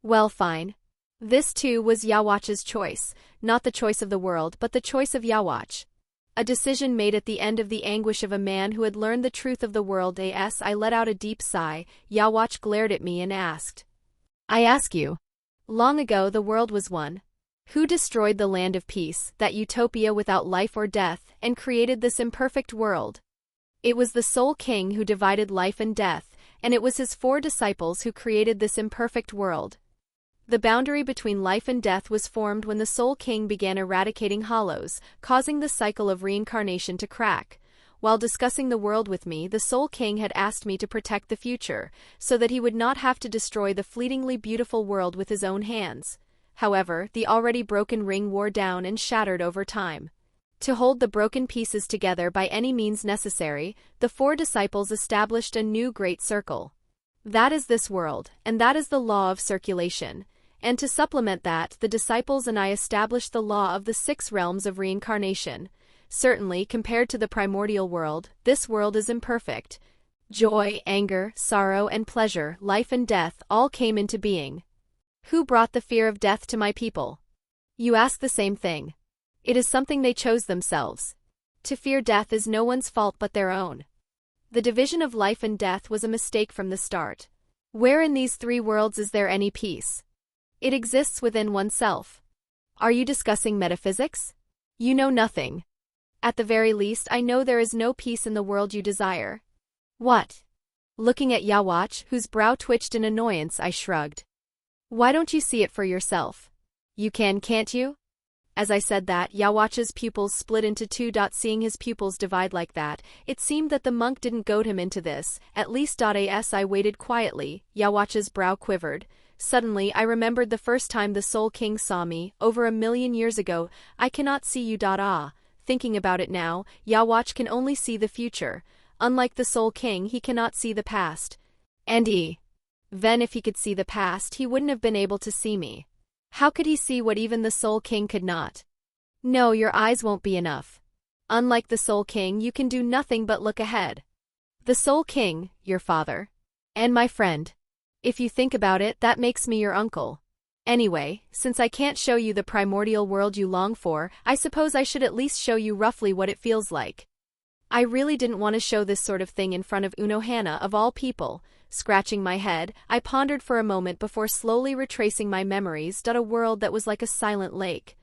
Well, fine. This too was Yawatch's choice, not the choice of the world but the choice of Yawatch. A decision made at the end of the anguish of a man who had learned the truth of the world. I let out a deep sigh. Yawatch glared at me and asked. I ask you. Long ago the world was one. Who destroyed the land of peace, that utopia without life or death, and created this imperfect world? It was the Soul King who divided life and death, and it was his 4 disciples who created this imperfect world. The boundary between life and death was formed when the Soul King began eradicating hollows, causing the cycle of reincarnation to crack. While discussing the world with me, the Soul King had asked me to protect the future, so that he would not have to destroy the fleetingly beautiful world with his own hands. However, the already broken ring wore down and shattered over time. To hold the broken pieces together by any means necessary, the 4 disciples established a new great circle. That is this world, and that is the law of circulation. And to supplement that, the disciples and I established the law of the 6 realms of reincarnation. Certainly, compared to the primordial world, this world is imperfect. Joy, anger, sorrow, and pleasure, life and death all came into being. Who brought the fear of death to my people? You ask the same thing. It is something they chose themselves. To fear death is no one's fault but their own. The division of life and death was a mistake from the start. Where in these 3 worlds is there any peace? It exists within oneself. Are you discussing metaphysics? You know nothing. At the very least, I know there is no peace in the world you desire. What? Looking at Yawatch, whose brow twitched in annoyance, I shrugged. Why don't you see it for yourself? You can, can't you? As I said that, Yawatch's pupils split into 2. Seeing his pupils divide like that, it seemed that the monk didn't goad him into this, at least. As I waited quietly, Yawatch's brow quivered. Suddenly I remembered the first time the Soul King saw me, over 1,000,000 years ago. I cannot see you. Thinking about it now, Yawatch can only see the future. Unlike the Soul King, he cannot see the past. And then if he could see the past, he wouldn't have been able to see me. How could he see what even the Soul King could not? No, your eyes won't be enough. Unlike the Soul King, you can do nothing but look ahead. The Soul King, your father. And my friend. If you think about it, that makes me your uncle. Anyway, since I can't show you the primordial world you long for, I suppose I should at least show you roughly what it feels like. I really didn't want to show this sort of thing in front of Unohana of all people. Scratching my head, I pondered for a moment before slowly retracing my memories. A world that was like a silent lake.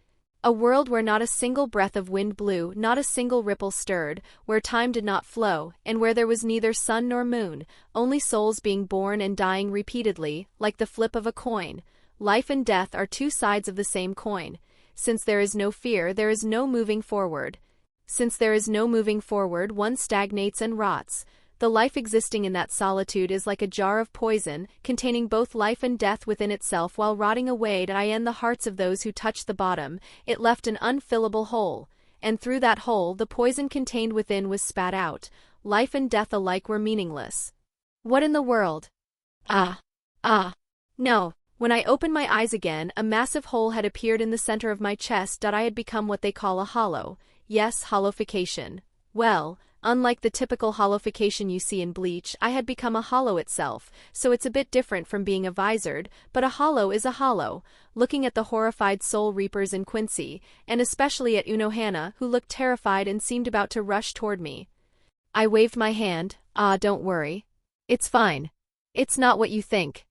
A world where not a single breath of wind blew, not a single ripple stirred, where time did not flow, and where there was neither sun nor moon, only souls being born and dying repeatedly, like the flip of a coin. Life and death are two sides of the same coin. Since there is no fear, there is no moving forward. Since there is no moving forward, one stagnates and rots. The life existing in that solitude is like a jar of poison, containing both life and death within itself while rotting away in the hearts of those who touched the bottom. It left an unfillable hole, and through that hole the poison contained within was spat out. Life and death alike were meaningless. What in the world? No. When I opened my eyes again, a massive hole had appeared in the center of my chest. I had become what they call a hollow. Yes, hollowification. Well, unlike the typical hollowification you see in Bleach, I had become a hollow itself, so it's a bit different from being a visored, but a hollow is a hollow. Looking at the horrified soul reapers in Quincy, and especially at Unohana, who looked terrified and seemed about to rush toward me, I waved my hand. Don't worry. It's fine. It's not what you think.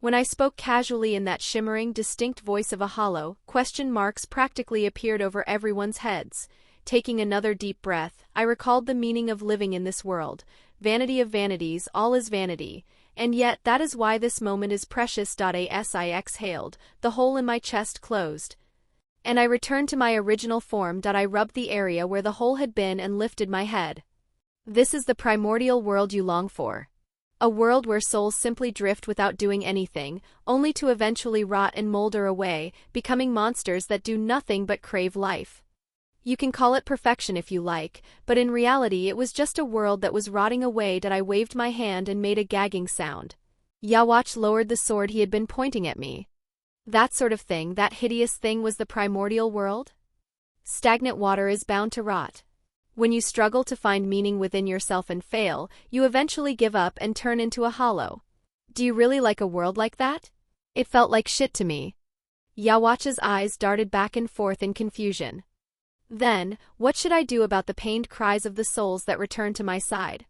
When I spoke casually in that shimmering, distinct voice of a hollow, question marks practically appeared over everyone's heads. Taking another deep breath, I recalled the meaning of living in this world. Vanity of vanities, all is vanity. And yet, that is why this moment is precious. As I exhaled, the hole in my chest closed. And I returned to my original form. I rubbed the area where the hole had been and lifted my head. This is the primordial world you long for. A world where souls simply drift without doing anything, only to eventually rot and molder away, becoming monsters that do nothing but crave life. You can call it perfection if you like, but in reality it was just a world that was rotting away. I waved my hand and made a gagging sound. Yawatch lowered the sword he had been pointing at me. That sort of thing, that hideous thing, was the primordial world? Stagnant water is bound to rot. When you struggle to find meaning within yourself and fail, you eventually give up and turn into a hollow. Do you really like a world like that? It felt like shit to me. Yawatch's eyes darted back and forth in confusion. Then, what should I do about the pained cries of the souls that returned to my side?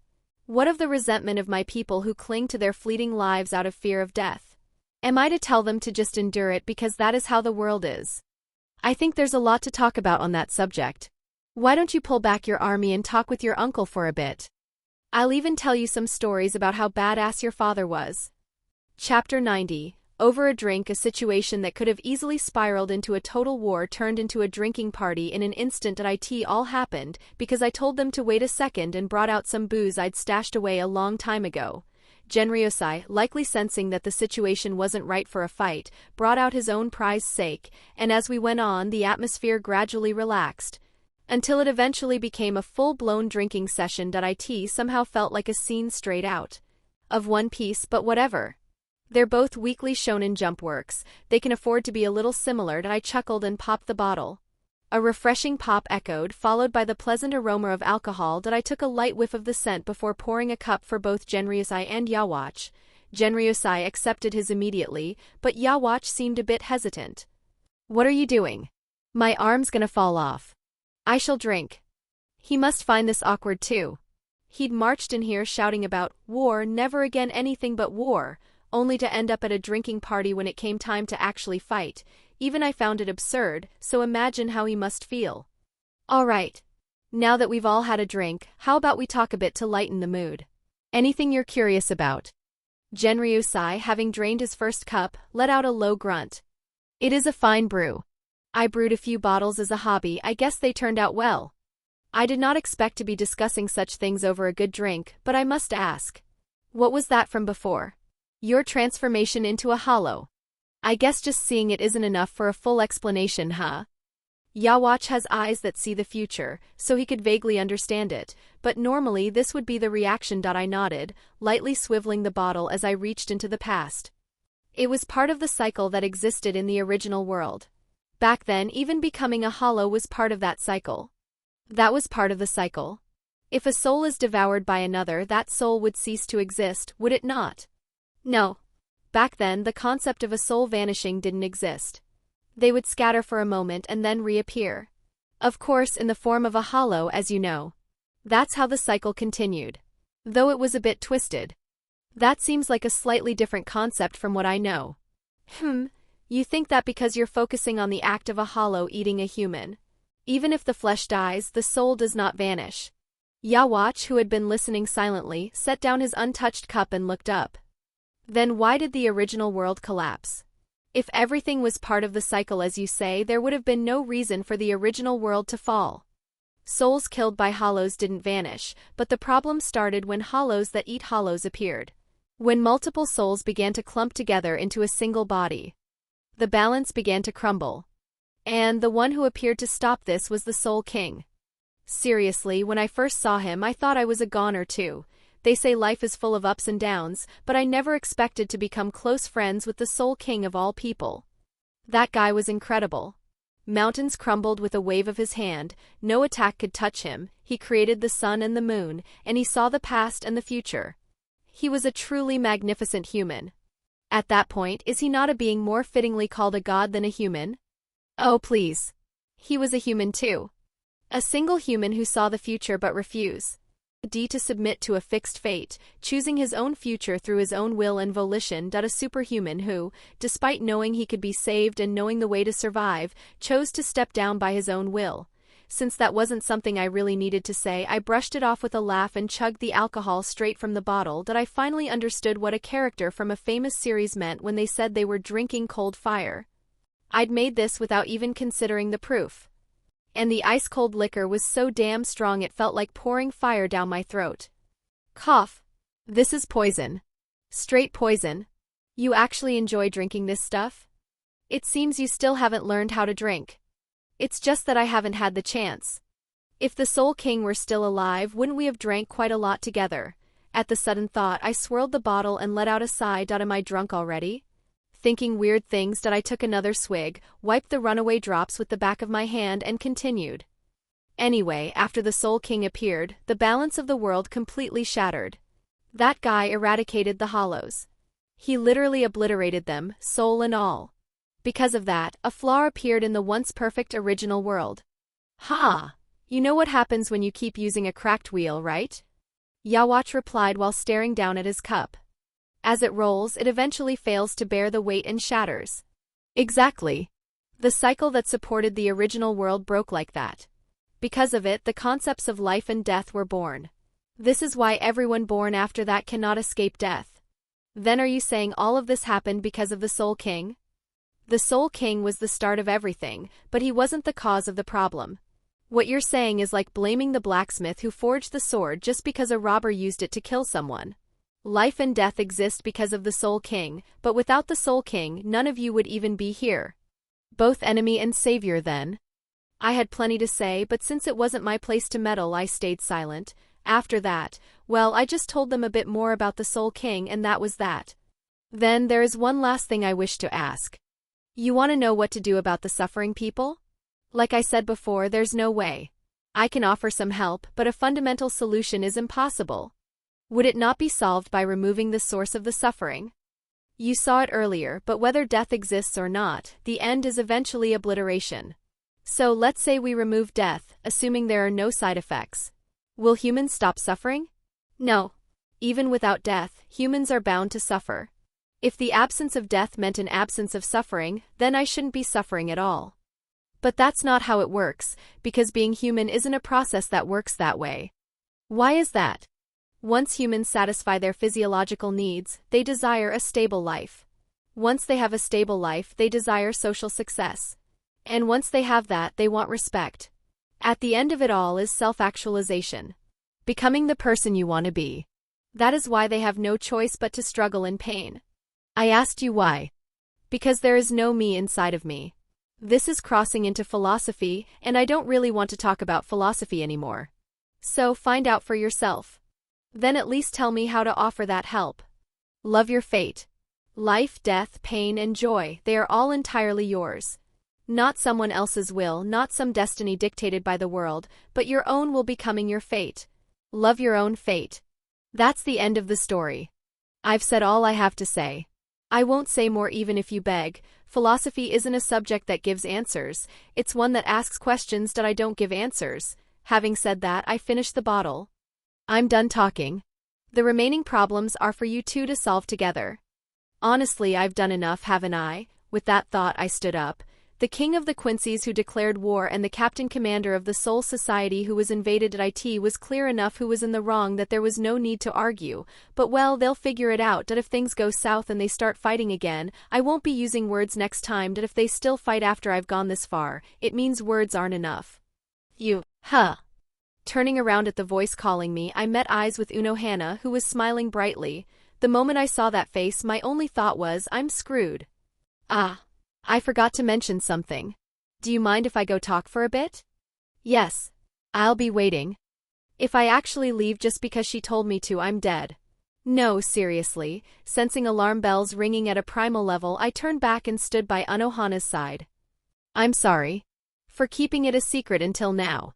What of the resentment of my people who cling to their fleeting lives out of fear of death? Am I to tell them to just endure it because that is how the world is? I think there's a lot to talk about on that subject. Why don't you pull back your army and talk with your uncle for a bit? I'll even tell you some stories about how badass your father was. Chapter 90. Over a drink. A situation that could have easily spiraled into a total war turned into a drinking party in an instant. It all happened because I told them to wait a second and brought out some booze I'd stashed away a long time ago. Genryosai, likely sensing that the situation wasn't right for a fight, brought out his own prize sake, and as we went on, the atmosphere gradually relaxed, until it eventually became a full-blown drinking session. It somehow felt like a scene straight out of One Piece, but whatever. They're both weekly shonen jump works, they can afford to be a little similar. I chuckled and popped the bottle. A refreshing pop echoed, followed by the pleasant aroma of alcohol. I took a light whiff of the scent before pouring a cup for both Genryosai and Yawatch. Genryosai accepted his immediately, but Yawatch seemed a bit hesitant. What are you doing? My arm's gonna fall off. I shall drink. He must find this awkward too. He'd marched in here shouting about war, never again anything but war, only to end up at a drinking party when it came time to actually fight. Even I found it absurd, so imagine how he must feel. All right. Now that we've all had a drink, how about we talk a bit to lighten the mood? Anything you're curious about? Genryosai, having drained his first cup, let out a low grunt. It is a fine brew. I brewed a few bottles as a hobby. I guess they turned out well. I did not expect to be discussing such things over a good drink, but I must ask. What was that from before? Your transformation into a hollow. I guess just seeing it isn't enough for a full explanation, huh? Yawatch has eyes that see the future, so he could vaguely understand it, but normally this would be the reaction. I nodded, lightly swiveling the bottle as I reached into the past. It was part of the cycle that existed in the original world. Back then, even becoming a hollow was part of that cycle. That was part of the cycle. If a soul is devoured by another, that soul would cease to exist, would it not? No. Back then, the concept of a soul vanishing didn't exist. They would scatter for a moment and then reappear. Of course, in the form of a hollow, as you know. That's how the cycle continued. Though it was a bit twisted. That seems like a slightly different concept from what I know. You think that because you're focusing on the act of a hollow eating a human. Even if the flesh dies, the soul does not vanish. Yawach, who had been listening silently, set down his untouched cup and looked up. Then why did the original world collapse? If everything was part of the cycle as you say, there would have been no reason for the original world to fall. Souls killed by hollows didn't vanish, but the problem started when hollows that eat hollows appeared. When multiple souls began to clump together into a single body. The balance began to crumble. And the one who appeared to stop this was the Soul King. Seriously, when I first saw him, I thought I was a goner too. They say life is full of ups and downs, but I never expected to become close friends with the Soul King of all people. That guy was incredible. Mountains crumbled with a wave of his hand, no attack could touch him, he created the sun and the moon, and he saw the past and the future. He was a truly magnificent human. At that point, is he not a being more fittingly called a god than a human? Oh please. He was a human too. A single human who saw the future but refused to submit to a fixed fate, choosing his own future through his own will and volition. A superhuman who, despite knowing he could be saved and knowing the way to survive, chose to step down by his own will. Since that wasn't something I really needed to say, I brushed it off with a laugh and chugged the alcohol straight from the bottle. I finally understood what a character from a famous series meant when they said they were drinking cold fire. I'd made this without even considering the proof. And the ice-cold liquor was so damn strong it felt like pouring fire down my throat. Cough. This is poison. Straight poison. You actually enjoy drinking this stuff? It seems you still haven't learned how to drink. It's just that I haven't had the chance. If the Soul King were still alive, wouldn't we have drank quite a lot together? At the sudden thought, I swirled the bottle and let out a sigh. Am I drunk already? Thinking weird things, I took another swig, wiped the runaway drops with the back of my hand and continued. Anyway, after the Soul King appeared, the balance of the world completely shattered. That guy eradicated the hollows. He literally obliterated them, soul and all. Because of that, a flaw appeared in the once perfect original world. Ha! You know what happens when you keep using a cracked wheel, right? Yawach replied while staring down at his cup. As it rolls, it eventually fails to bear the weight and shatters. Exactly. The cycle that supported the original world broke like that. Because of it, the concepts of life and death were born. This is why everyone born after that cannot escape death. Then are you saying all of this happened because of the Soul King? The Soul King was the start of everything, but he wasn't the cause of the problem. What you're saying is like blaming the blacksmith who forged the sword just because a robber used it to kill someone. Life and death exist because of the Soul King, but without the Soul King, none of you would even be here. Both enemy and savior then. I had plenty to say, but since it wasn't my place to meddle, I stayed silent. After that, well, I just told them a bit more about the Soul King and that was that. Then there is one last thing I wish to ask. You want to know what to do about the suffering people? Like I said before, there's no way. I can offer some help, but a fundamental solution is impossible. Would it not be solved by removing the source of the suffering? You saw it earlier, but whether death exists or not, the end is eventually obliteration. So let's say we remove death, assuming there are no side effects. Will humans stop suffering? No. Even without death, humans are bound to suffer. If the absence of death meant an absence of suffering, then I shouldn't be suffering at all. But that's not how it works, because being human isn't a process that works that way. Why is that? Once humans satisfy their physiological needs, they desire a stable life. Once they have a stable life, they desire social success. And once they have that, they want respect. At the end of it all is self-actualization. Becoming the person you want to be. That is why they have no choice but to struggle in pain. I asked you why. Because there is no me inside of me. This is crossing into philosophy, and I don't really want to talk about philosophy anymore. So find out for yourself. Then at least tell me how to offer that help. Love your fate. Life, death, pain, and joy, they are all entirely yours. Not someone else's will, not some destiny dictated by the world, but your own will becoming your fate. Love your own fate. That's the end of the story. I've said all I have to say. I won't say more even if you beg. Philosophy isn't a subject that gives answers, it's one that asks questions that I don't give answers. Having said that, I finish the bottle. I'm done talking. The remaining problems are for you two to solve together. Honestly, I've done enough, haven't I? With that thought, I stood up. The king of the Quincy's who declared war and the captain commander of the Soul Society who was invaded at it was clear enough who was in the wrong that there was no need to argue, but well, they'll figure it out that if things go south and they start fighting again, I won't be using words next time that if they still fight after I've gone this far, it means words aren't enough. Turning around at the voice calling me, I met eyes with Unohana who was smiling brightly. The moment I saw that face, my only thought was, I'm screwed. I forgot to mention something. Do you mind if I go talk for a bit? Yes. I'll be waiting. If I actually leave just because she told me to, I'm dead. No, seriously. Sensing alarm bells ringing at a primal level, I turned back and stood by Unohana's side. I'm sorry. For keeping it a secret until now.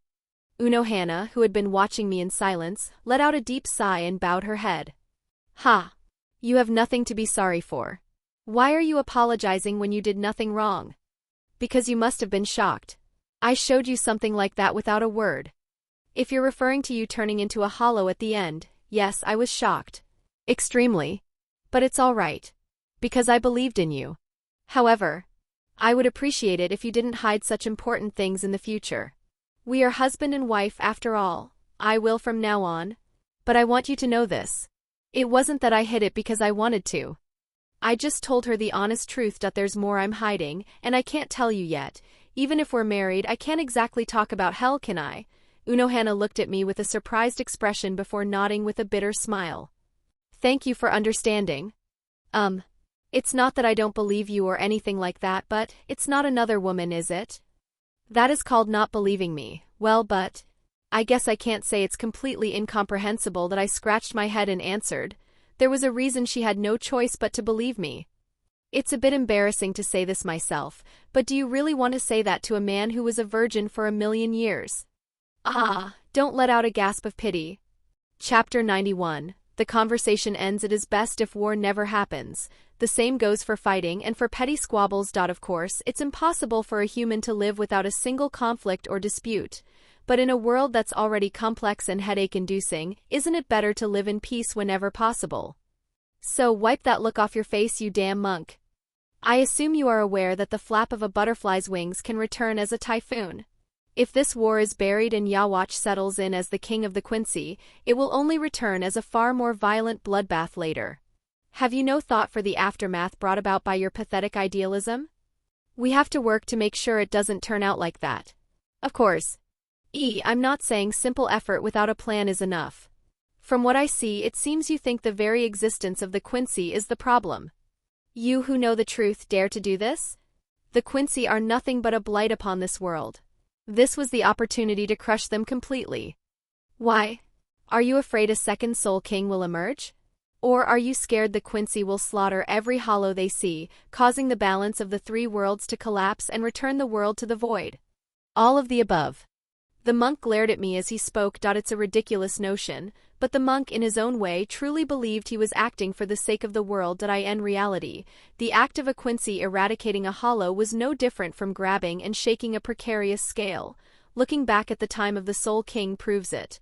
Unohana, who had been watching me in silence, let out a deep sigh and bowed her head. You have nothing to be sorry for. Why are you apologizing when you did nothing wrong? Because you must have been shocked. I showed you something like that without a word. If you're referring to you turning into a hollow at the end, yes, I was shocked. Extremely. But it's all right. Because I believed in you. However, I would appreciate it if you didn't hide such important things in the future. We are husband and wife after all. I will from now on. But I want you to know this. It wasn't that I hid it because I wanted to. I just told her the honest truth that there's more I'm hiding, and I can't tell you yet. Even if we're married, I can't exactly talk about hell, can I? Unohana looked at me with a surprised expression before nodding with a bitter smile. Thank you for understanding. It's not that I don't believe you or anything like that, but it's not another woman, is it? That is called not believing me. Well, but I guess I can't say it's completely incomprehensible that I scratched my head and answered. There was a reason she had no choice but to believe me. It's a bit embarrassing to say this myself, but do you really want to say that to a man who was a virgin for 1,000,000 years? Don't let out a gasp of pity. Chapter 91. The conversation ends. It is best if war never happens. The same goes for fighting and for petty squabbles. Of course, it's impossible for a human to live without a single conflict or dispute. But in a world that's already complex and headache-inducing, isn't it better to live in peace whenever possible? So wipe that look off your face, you damn monk. I assume you are aware that the flap of a butterfly's wings can return as a typhoon. If this war is buried and Yawatch settles in as the king of the Quincy, it will only return as a far more violent bloodbath later. Have you no thought for the aftermath brought about by your pathetic idealism? We have to work to make sure it doesn't turn out like that. Of course. I'm not saying simple effort without a plan is enough. From what I see, it seems you think the very existence of the Quincy is the problem. You who know the truth dare to do this? The Quincy are nothing but a blight upon this world. This was the opportunity to crush them completely. Why? Are you afraid a second Soul King will emerge? Or are you scared the Quincy will slaughter every hollow they see, causing the balance of the three worlds to collapse and return the world to the void? All of the above. The monk glared at me as he spoke. It's a ridiculous notion, but the monk in his own way truly believed he was acting for the sake of the world. In reality, the act of a Quincy eradicating a hollow was no different from grabbing and shaking a precarious scale. Looking back at the time of the Soul King proves it.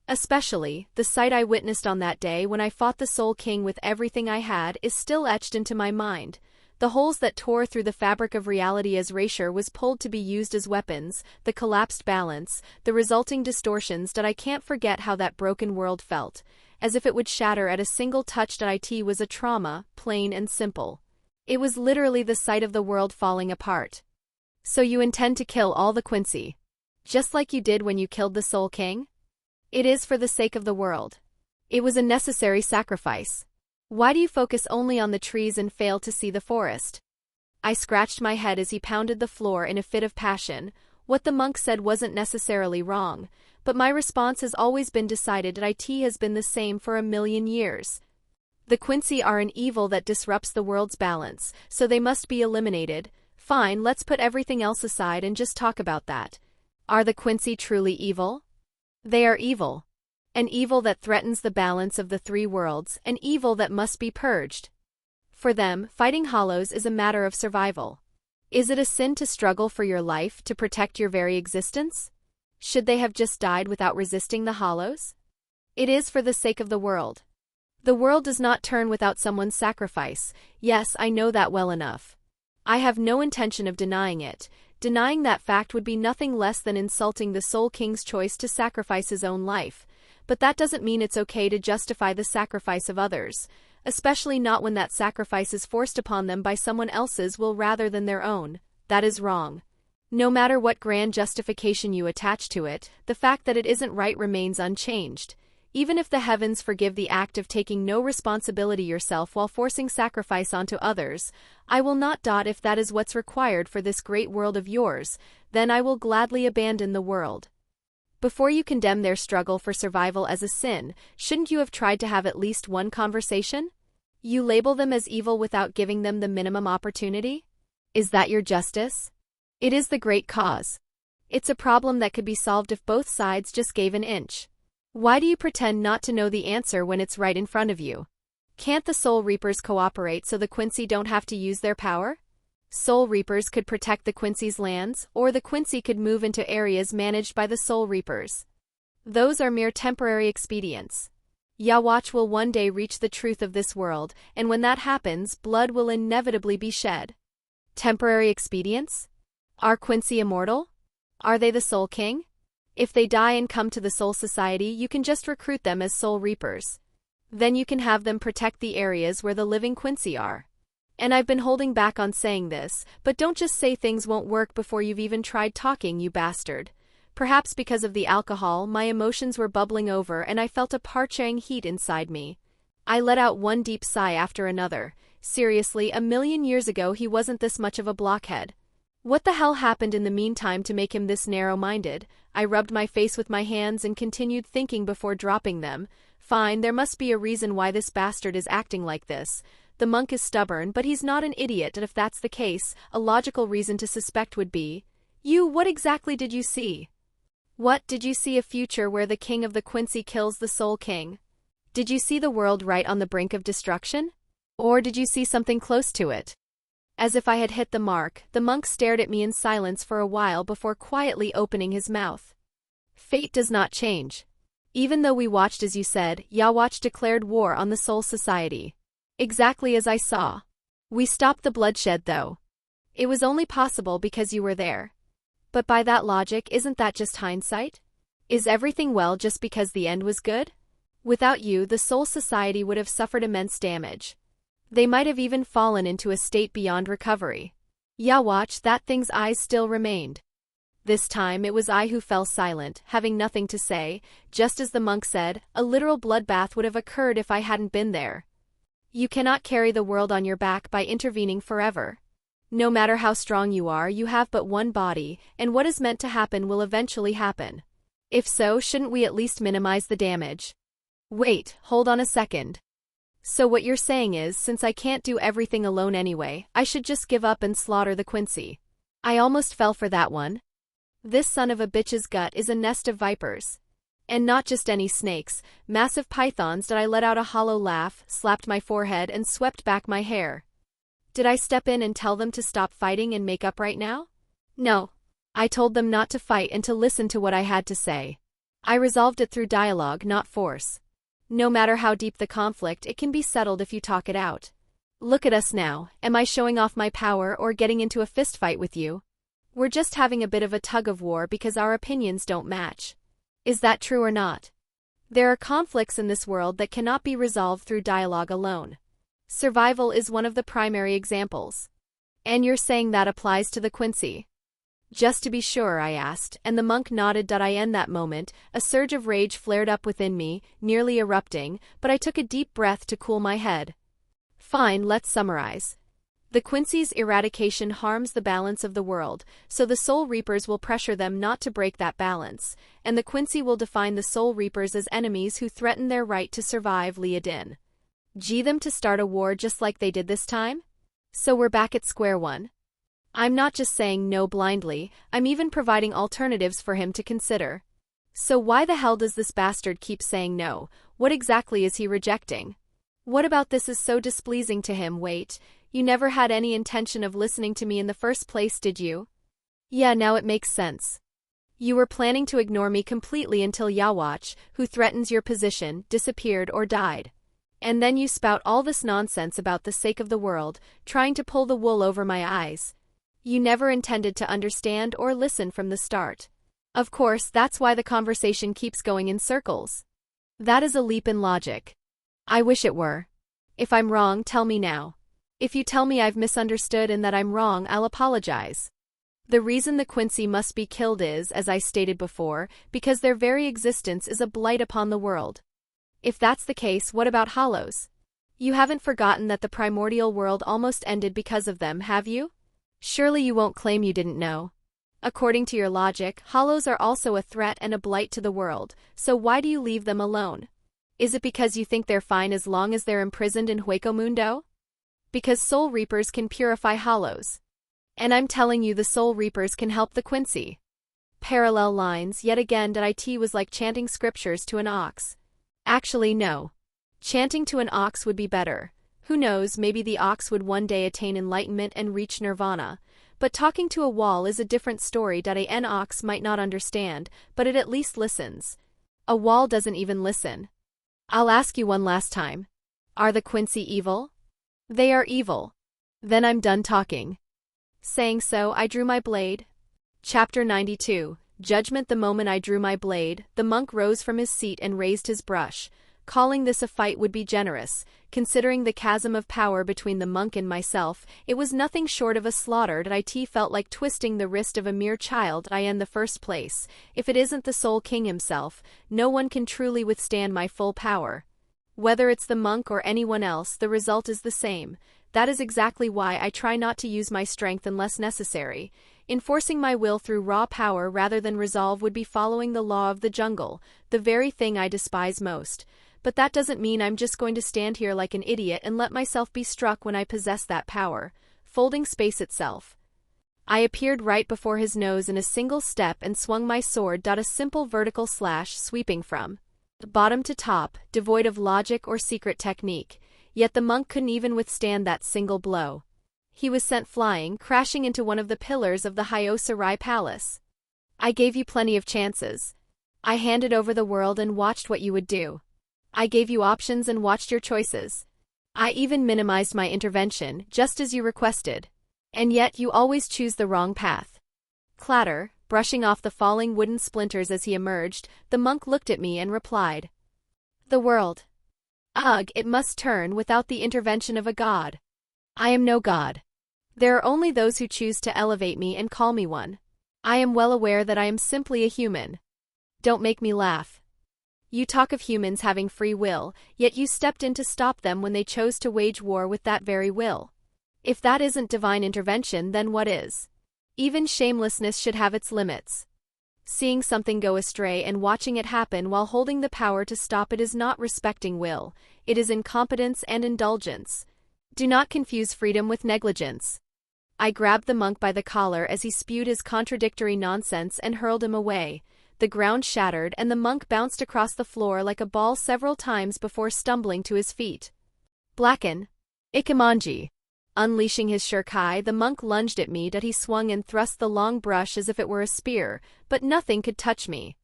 Especially, the sight I witnessed on that day when I fought the Soul King with everything I had is still etched into my mind. The holes that tore through the fabric of reality as erasure was pulled to be used as weapons, the collapsed balance, the resulting distortions. I can't forget how that broken world felt, as if it would shatter at a single touch. It was a trauma, plain and simple. It was literally the sight of the world falling apart. So you intend to kill all the Quincy? Just like you did when you killed the Soul King? It is for the sake of the world. It was a necessary sacrifice. Why do you focus only on the trees and fail to see the forest? I scratched my head as he pounded the floor in a fit of passion. What the monk said wasn't necessarily wrong, but my response has always been decided. It has been the same for 1,000,000 years. The Quincy are an evil that disrupts the world's balance, so they must be eliminated. Fine, let's put everything else aside and just talk about that. Are the Quincy truly evil? They are evil. An evil that threatens the balance of the three worlds, an evil that must be purged. For them, fighting hollows is a matter of survival. Is it a sin to struggle for your life, to protect your very existence? Should they have just died without resisting the hollows? It is for the sake of the world. The world does not turn without someone's sacrifice. Yes, I know that well enough. I have no intention of denying it. Denying that fact would be nothing less than insulting the Soul King's choice to sacrifice his own life. But that doesn't mean it's okay to justify the sacrifice of others, especially not when that sacrifice is forced upon them by someone else's will rather than their own. That is wrong. No matter what grand justification you attach to it, the fact that it isn't right remains unchanged. Even if the heavens forgive the act of taking no responsibility yourself while forcing sacrifice onto others, I will not. If that is what's required for this great world of yours, then I will gladly abandon the world. Before you condemn their struggle for survival as a sin, shouldn't you have tried to have at least one conversation? You label them as evil without giving them the minimum opportunity? Is that your justice? It is the great cause. It's a problem that could be solved if both sides just gave an inch. Why do you pretend not to know the answer when it's right in front of you? Can't the Soul Reapers cooperate so the Quincy don't have to use their power? Soul Reapers could protect the Quincy's lands, or the Quincy could move into areas managed by the Soul Reapers. Those are mere temporary expedients. Yawatch will one day reach the truth of this world, and when that happens, blood will inevitably be shed. Temporary expedients? Are Quincy immortal? Are they the Soul King? If they die and come to the Soul Society, you can just recruit them as Soul Reapers. Then you can have them protect the areas where the living Quincy are. And I've been holding back on saying this, but don't just say things won't work before you've even tried talking, you bastard. Perhaps because of the alcohol, my emotions were bubbling over and I felt a parching heat inside me. I let out one deep sigh after another. Seriously, 1,000,000 years ago he wasn't this much of a blockhead. What the hell happened in the meantime to make him this narrow-minded? I rubbed my face with my hands and continued thinking before dropping them. Fine, there must be a reason why this bastard is acting like this. The monk is stubborn, but he's not an idiot, and if that's the case, a logical reason to suspect would be, what exactly did you see? What, did you see a future where the king of the Quincy kills the Soul King? Did you see the world right on the brink of destruction? Or did you see something close to it? As if I had hit the mark, the monk stared at me in silence for a while before quietly opening his mouth. Fate does not change. Even though we watched as you said, Yawatch declared war on the Soul Society. Exactly as I saw. We stopped the bloodshed though. It was only possible because you were there. But by that logic, isn't that just hindsight? Is everything well just because the end was good? Without you, the Soul Society would have suffered immense damage. They might have even fallen into a state beyond recovery. Yawatch, that thing's eyes still remained. This time it was I who fell silent, having nothing to say. Just as the monk said, a literal bloodbath would have occurred if I hadn't been there. You cannot carry the world on your back by intervening forever. No matter how strong you are, you have but one body, and what is meant to happen will eventually happen. If so, shouldn't we at least minimize the damage? Wait, hold on a second. So what you're saying is, since I can't do everything alone anyway, I should just give up and slaughter the Quincy. I almost fell for that one. This son of a bitch's gut is a nest of vipers. And not just any snakes, massive pythons. Did I let out a hollow laugh, slapped my forehead and swept back my hair. Did I step in and tell them to stop fighting and make up right now? No. I told them not to fight and to listen to what I had to say. I resolved it through dialogue, not force. No matter how deep the conflict, it can be settled if you talk it out. Look at us now. Am I showing off my power or getting into a fistfight with you? We're just having a bit of a tug-of-war because our opinions don't match. Is that true or not? There are conflicts in this world that cannot be resolved through dialogue alone. Survival is one of the primary examples. And you're saying that applies to the Quincy? Just to be sure, I asked, and the monk nodded. In that moment, a surge of rage flared up within me, nearly erupting, but I took a deep breath to cool my head. Fine, let's summarize. The Quincy's eradication harms the balance of the world, so the Soul Reapers will pressure them not to break that balance, and the Quincy will define the Soul Reapers as enemies who threaten their right to survive. Liadin. G them to start a war just like they did this time? So we're back at square one. I'm not just saying no blindly, I'm even providing alternatives for him to consider. So why the hell does this bastard keep saying no? What exactly is he rejecting? What about this is so displeasing to him? Wait, you never had any intention of listening to me in the first place, did you? Yeah, now it makes sense. You were planning to ignore me completely until Yawatch, who threatens your position, disappeared or died. And then you spout all this nonsense about the sake of the world, trying to pull the wool over my eyes. You never intended to understand or listen from the start. Of course, that's why the conversation keeps going in circles. That is a leap in logic. I wish it were. If I'm wrong, tell me now. If you tell me I've misunderstood and that I'm wrong, I'll apologize. The reason the Quincy must be killed is, as I stated before, because their very existence is a blight upon the world. If that's the case, what about hollows? You haven't forgotten that the primordial world almost ended because of them, have you? Surely you won't claim you didn't know. According to your logic, hollows are also a threat and a blight to the world, so why do you leave them alone? Is it because you think they're fine as long as they're imprisoned in Hueco Mundo? Because soul reapers can purify hollows. And I'm telling you the soul reapers can help the Quincy. Parallel lines, yet again it was like chanting scriptures to an ox. Actually no. Chanting to an ox would be better. Who knows, maybe the ox would one day attain enlightenment and reach nirvana. But talking to a wall is a different story. An ox might not understand, but it at least listens. A wall doesn't even listen. I'll ask you one last time. Are the Quincy evil? They are evil. Then I'm done talking. Saying so, I drew my blade. Chapter 92. Judgment. The moment I drew my blade, the monk rose from his seat and raised his brush. Calling this a fight would be generous. Considering the chasm of power between the monk and myself, it was nothing short of a slaughter. It felt like twisting the wrist of a mere child. I in the first place. If it isn't the Soul King himself, no one can truly withstand my full power. Whether it's the monk or anyone else, the result is the same. That is exactly why I try not to use my strength unless necessary. Enforcing my will through raw power rather than resolve would be following the law of the jungle, the very thing I despise most. But that doesn't mean I'm just going to stand here like an idiot and let myself be struck when I possess that power. Folding space itself. I appeared right before his nose in a single step and swung my sword. A simple vertical slash sweeping from bottom to top, devoid of logic or secret technique. Yet the monk couldn't even withstand that single blow. He was sent flying, crashing into one of the pillars of the Hyosarai Palace. I gave you plenty of chances. I handed over the world and watched what you would do. I gave you options and watched your choices. I even minimized my intervention, just as you requested. And yet you always choose the wrong path. Clatter, brushing off the falling wooden splinters as he emerged, the monk looked at me and replied. The world. Ugh, it must turn without the intervention of a god. I am no god. There are only those who choose to elevate me and call me one. I am well aware that I am simply a human. Don't make me laugh. You talk of humans having free will, yet you stepped in to stop them when they chose to wage war with that very will. If that isn't divine intervention, then what is? Even shamelessness should have its limits. Seeing something go astray and watching it happen while holding the power to stop it is not respecting will, it is incompetence and indulgence. Do not confuse freedom with negligence. I grabbed the monk by the collar as he spewed his contradictory nonsense and hurled him away. The ground shattered and the monk bounced across the floor like a ball several times before stumbling to his feet. Blacken. Ikemanji. Unleashing his shurikai, the monk lunged at me. He swung and thrust the long brush as if it were a spear, but nothing could touch me.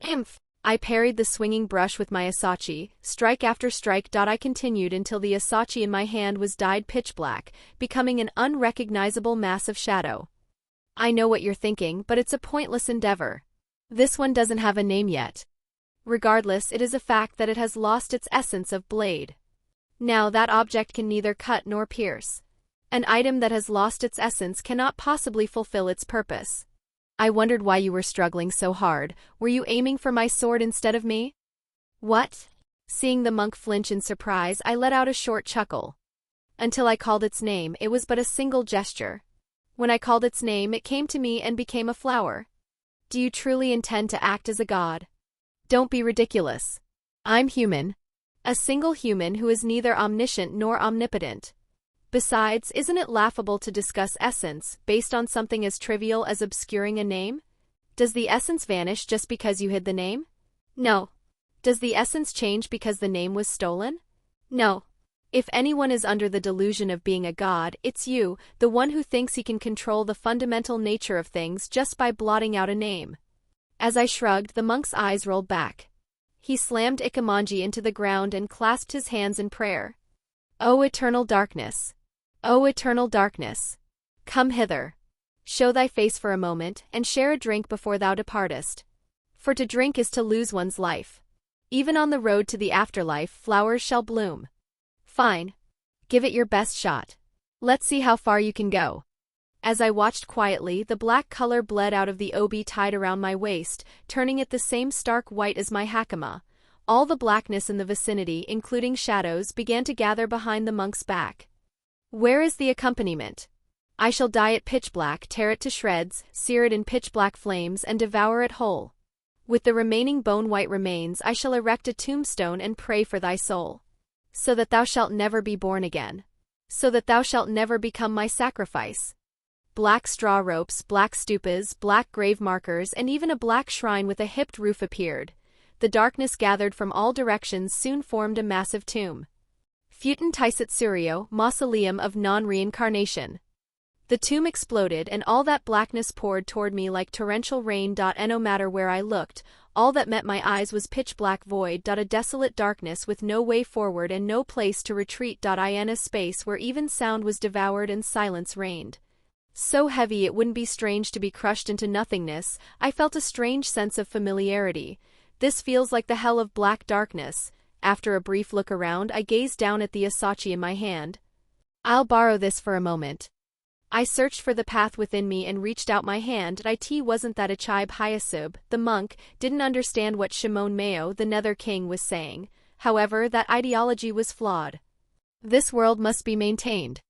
Imph! I parried the swinging brush with my asachi, strike after strike. I continued until the asachi in my hand was dyed pitch black, becoming an unrecognizable mass of shadow. I know what you're thinking, but it's a pointless endeavor. This one doesn't have a name yet. Regardless, it is a fact that it has lost its essence of blade. Now that object can neither cut nor pierce. An item that has lost its essence cannot possibly fulfill its purpose. I wondered why you were struggling so hard. Were you aiming for my sword instead of me? What? Seeing the monk flinch in surprise, I let out a short chuckle. Until I called its name, it was but a single gesture. When I called its name, it came to me and became a flower. Do you truly intend to act as a god? Don't be ridiculous. I'm human. A single human who is neither omniscient nor omnipotent. Besides, isn't it laughable to discuss essence based on something as trivial as obscuring a name? Does the essence vanish just because you hid the name? No. Does the essence change because the name was stolen? No. If anyone is under the delusion of being a god, it's you, the one who thinks he can control the fundamental nature of things just by blotting out a name. As I shrugged, the monk's eyes rolled back. He slammed Ikemanji into the ground and clasped his hands in prayer. O eternal darkness! O eternal darkness! Come hither. Show thy face for a moment, and share a drink before thou departest. For to drink is to lose one's life. Even on the road to the afterlife, flowers shall bloom. Fine. Give it your best shot. Let's see how far you can go. As I watched quietly, the black color bled out of the obi tied around my waist, turning it the same stark white as my hakama. All the blackness in the vicinity, including shadows, began to gather behind the monk's back. Where is the accompaniment? I shall dye it pitch black, tear it to shreds, sear it in pitch black flames, and devour it whole. With the remaining bone-white remains I shall erect a tombstone and pray for thy soul. So that thou shalt never be born again. So that thou shalt never become my sacrifice. Black straw ropes, black stupas, black grave markers, and even a black shrine with a hipped roof appeared. The darkness gathered from all directions soon formed a massive tomb. Futen Taisatsurio, Mausoleum of Non-Reincarnation. The tomb exploded and all that blackness poured toward me like torrential rain. No matter where I looked, all that met my eyes was pitch-black void. A desolate darkness with no way forward and no place to retreat. In a space where even sound was devoured and silence reigned. So heavy it wouldn't be strange to be crushed into nothingness, I felt a strange sense of familiarity. This feels like the hell of black darkness. After a brief look around, I gazed down at the asachi in my hand. I'll borrow this for a moment. I searched for the path within me and reached out my hand. It wasn't that Achibe Hyasub, the monk, didn't understand what Shimon Meo, the Nether King, was saying. However, that ideology was flawed. This world must be maintained.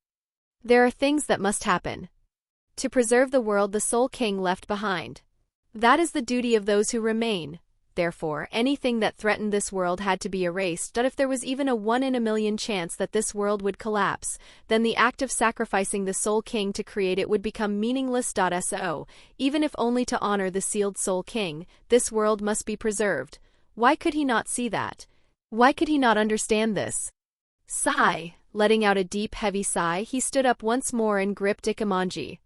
There are things that must happen. To preserve the world the Soul King left behind. That is the duty of those who remain. Therefore, anything that threatened this world had to be erased. If there was even a 1 in a million chance that this world would collapse, then the act of sacrificing the Soul King to create it would become meaningless. So, even if only to honor the sealed Soul King, this world must be preserved. Why could he not see that? Why could he not understand this? Sigh. Letting out a deep, heavy sigh, he stood up once more and gripped Ikemanji.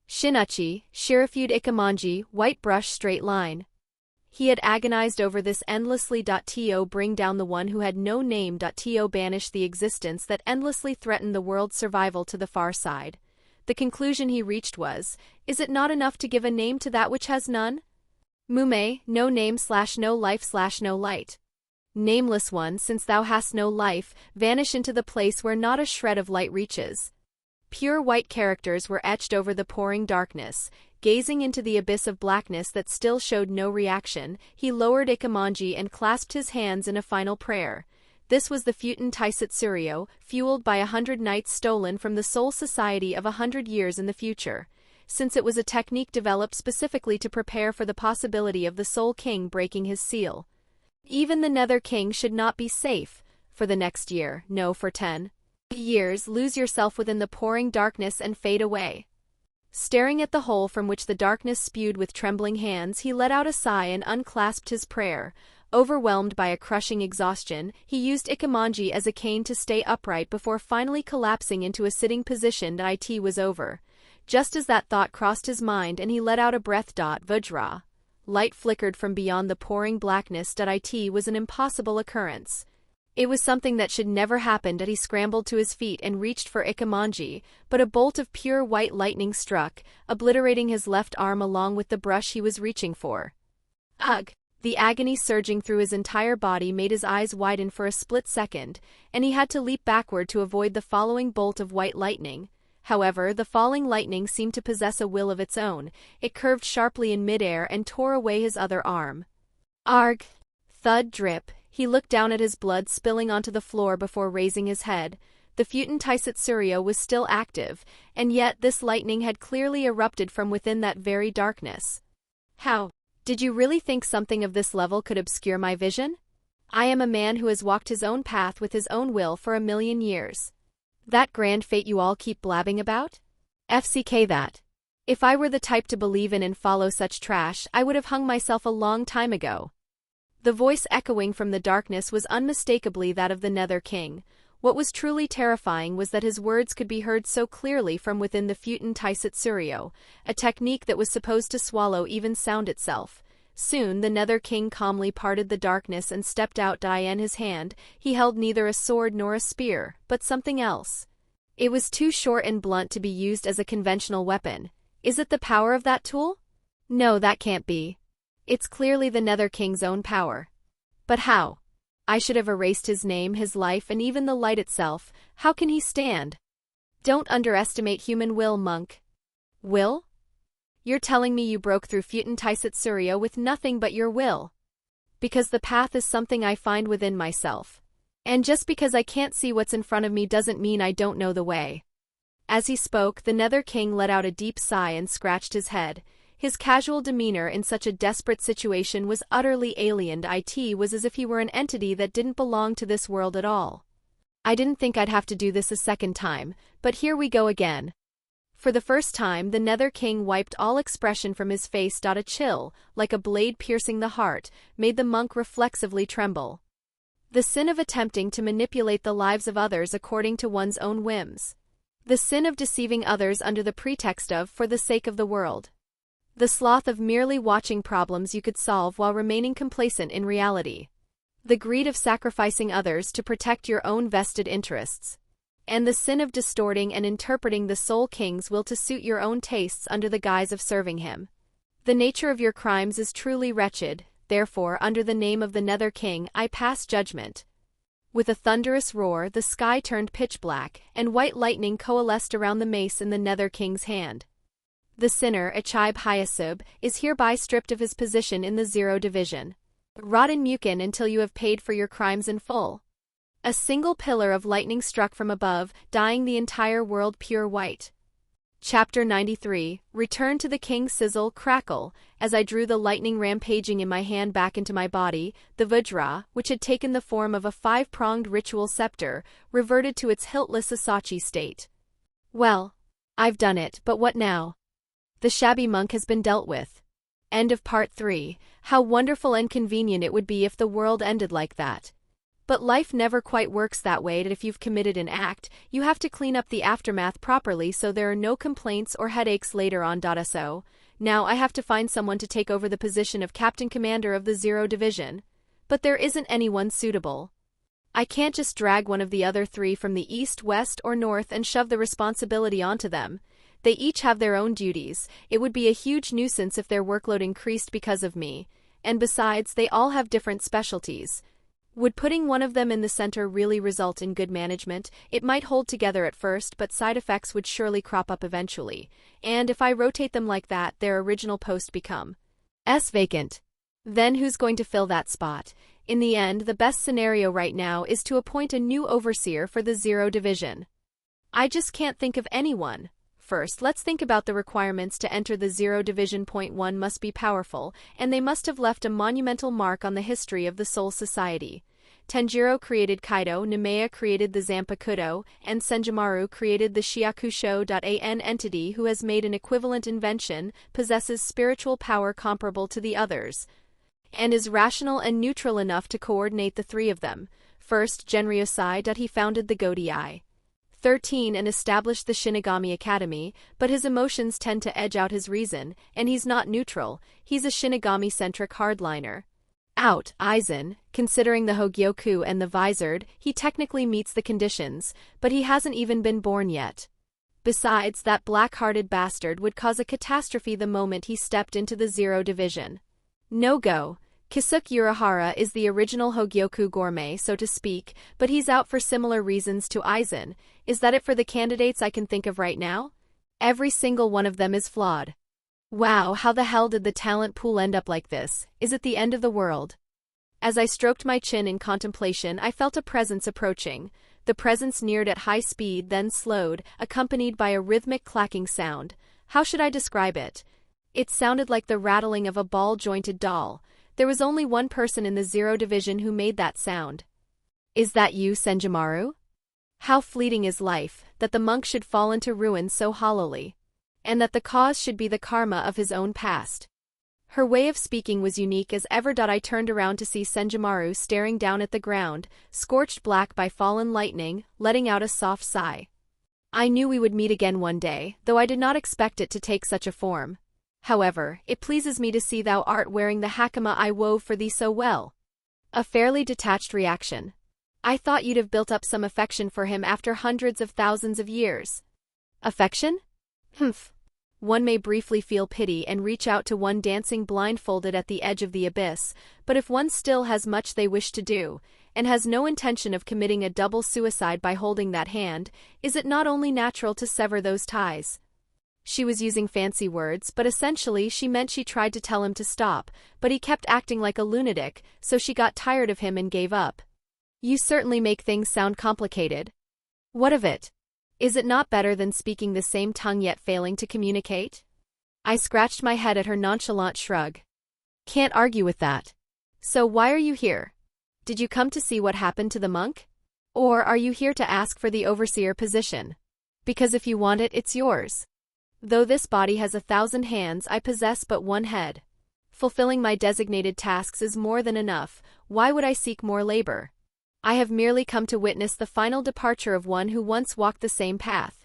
Shinachi, Shirifud Ikemanji, white brush straight line. He had agonized over this endlessly. To bring down the one who had no name. To banish the existence that endlessly threatened the world's survival to the far side. The conclusion he reached was, is it not enough to give a name to that which has none? Mume, no name / no life / no light. Nameless one, since thou hast no life, vanish into the place where not a shred of light reaches. Pure white characters were etched over the pouring darkness. Gazing into the abyss of blackness that still showed no reaction, he lowered Ikemanji and clasped his hands in a final prayer. This was the Futen Taisatsurio, fueled by 100 nights stolen from the Soul Society of 100 years in the future. Since it was a technique developed specifically to prepare for the possibility of the Soul King breaking his seal. Even the Nether King should not be safe. For the next year, no, for 10 years, lose yourself within the pouring darkness and fade away. Staring at the hole from which the darkness spewed with trembling hands, he let out a sigh and unclasped his prayer. Overwhelmed by a crushing exhaustion, he used Ikemanji as a cane to stay upright before finally collapsing into a sitting position. It was over. Just as that thought crossed his mind and he let out a breath. Vajra. Light flickered from beyond the pouring blackness. It was an impossible occurrence. It was something that should never happen. He scrambled to his feet and reached for Ikemanji, but a bolt of pure white lightning struck, obliterating his left arm along with the brush he was reaching for. Ugh! The agony surging through his entire body made his eyes widen for a split second, and he had to leap backward to avoid the following bolt of white lightning. However, the falling lightning seemed to possess a will of its own. It curved sharply in midair and tore away his other arm. Arg! Thud, drip. He looked down at his blood spilling onto the floor before raising his head. The Futen Taisatsurio was still active, and yet this lightning had clearly erupted from within that very darkness. How? Did you really think something of this level could obscure my vision? I am a man who has walked his own path with his own will for 1,000,000 years. That grand fate you all keep blabbing about? FCK that. If I were the type to believe in and follow such trash, I would have hung myself a long time ago. The voice echoing from the darkness was unmistakably that of the Nether King. What was truly terrifying was that his words could be heard so clearly from within the Futen Taisatsurio, a technique that was supposed to swallow even sound itself. Soon the Nether King calmly parted the darkness and stepped out. In his hand, he held neither a sword nor a spear, but something else. It was too short and blunt to be used as a conventional weapon. Is it the power of that tool? No, that can't be. It's clearly the Nether King's own power. But how? I should have erased his name, his life, and even the light itself. How can he stand? Don't underestimate human will, monk. Will? You're telling me you broke through Futen Taisatsurio with nothing but your will? Because the path is something I find within myself. And just because I can't see what's in front of me doesn't mean I don't know the way. As he spoke, the Nether King let out a deep sigh and scratched his head. His casual demeanor in such a desperate situation was utterly alien. It was as if he were an entity that didn't belong to this world at all. I didn't think I'd have to do this a second time, but here we go again. For the first time, the Nether King wiped all expression from his face. A chill, like a blade piercing the heart, made the monk reflexively tremble. The sin of attempting to manipulate the lives of others according to one's own whims. The sin of deceiving others under the pretext of for the sake of the world. The sloth of merely watching problems you could solve while remaining complacent in reality. The greed of sacrificing others to protect your own vested interests. And the sin of distorting and interpreting the Soul King's will to suit your own tastes under the guise of serving him. The nature of your crimes is truly wretched, therefore under the name of the Nether King I pass judgment. With a thunderous roar the sky turned pitch black, and white lightning coalesced around the mace in the Nether King's hand. The sinner, Achibe Hyasub, is hereby stripped of his position in the Zero Division. Rot in Mukin until you have paid for your crimes in full. A single pillar of lightning struck from above, dyeing the entire world pure white. Chapter 93, Return to the King. Sizzle, crackle, as I drew the lightning rampaging in my hand back into my body, the Vajra, which had taken the form of a five-pronged ritual scepter, reverted to its hiltless Asachi state. Well, I've done it, but what now? The shabby monk has been dealt with. End of Part 3. How wonderful and convenient it would be if the world ended like that. But life never quite works that way. That if you've committed an act, you have to clean up the aftermath properly so there are no complaints or headaches later on. So, now I have to find someone to take over the position of Captain Commander of the Zero Division. But there isn't anyone suitable. I can't just drag one of the other three from the east, west, or north and shove the responsibility onto them. They each have their own duties. It would be a huge nuisance if their workload increased because of me. And besides, they all have different specialties. Would putting one of them in the center really result in good management? It might hold together at first, but side effects would surely crop up eventually. And if I rotate them like that, their original post becomes vacant. Then who's going to fill that spot? In the end, the best scenario right now is to appoint a new overseer for the Zero Division. I just can't think of anyone. First, let's think about the requirements to enter the Zero Division. Point 1 must be powerful, and they must have left a monumental mark on the history of the Soul Society. Tenjiro created Kaido, Nemea created the Zanpakuto, and Senjimaru created the Shiakusho. An entity who has made an equivalent invention, possesses spiritual power comparable to the others, and is rational and neutral enough to coordinate the three of them. First, Genryosai. He founded the Gotei. 13 and established the Shinigami Academy, but his emotions tend to edge out his reason, and he's not neutral, he's a Shinigami-centric hardliner. Out, Aizen, considering the Hogyoku and the Visored, he technically meets the conditions, but he hasn't even been born yet. Besides, that black-hearted bastard would cause a catastrophe the moment he stepped into the Zero Division. No go. Kisuke Urahara is the original Hogyoku gourmet, so to speak, but he's out for similar reasons to Aizen. Is that it for the candidates I can think of right now? Every single one of them is flawed. Wow, how the hell did the talent pool end up like this? Is it the end of the world? As I stroked my chin in contemplation, I felt a presence approaching. The presence neared at high speed, then slowed, accompanied by a rhythmic clacking sound. How should I describe it? It sounded like the rattling of a ball-jointed doll. There was only one person in the Zero Division who made that sound. Is that you, Senjimaru? How fleeting is life, that the monk should fall into ruin so hollowly. And that the cause should be the karma of his own past. Her way of speaking was unique as ever. I turned around to see Senjimaru staring down at the ground, scorched black by fallen lightning, letting out a soft sigh. I knew we would meet again one day, though I did not expect it to take such a form. However, it pleases me to see thou art wearing the hakama I wove for thee so well. A fairly detached reaction. I thought you'd have built up some affection for him after hundreds of thousands of years. Affection? Humph. One may briefly feel pity and reach out to one dancing blindfolded at the edge of the abyss, but if one still has much they wish to do, and has no intention of committing a double suicide by holding that hand, is it not only natural to sever those ties? She was using fancy words, but essentially she meant she tried to tell him to stop, but he kept acting like a lunatic, so she got tired of him and gave up. You certainly make things sound complicated. What of it? Is it not better than speaking the same tongue yet failing to communicate? I scratched my head at her nonchalant shrug. Can't argue with that. So why are you here? Did you come to see what happened to the monk? Or are you here to ask for the overseer position? Because if you want it, it's yours. Though this body has 1,000 hands, I possess but one head. Fulfilling my designated tasks is more than enough. Why would I seek more labor? I have merely come to witness the final departure of one who once walked the same path.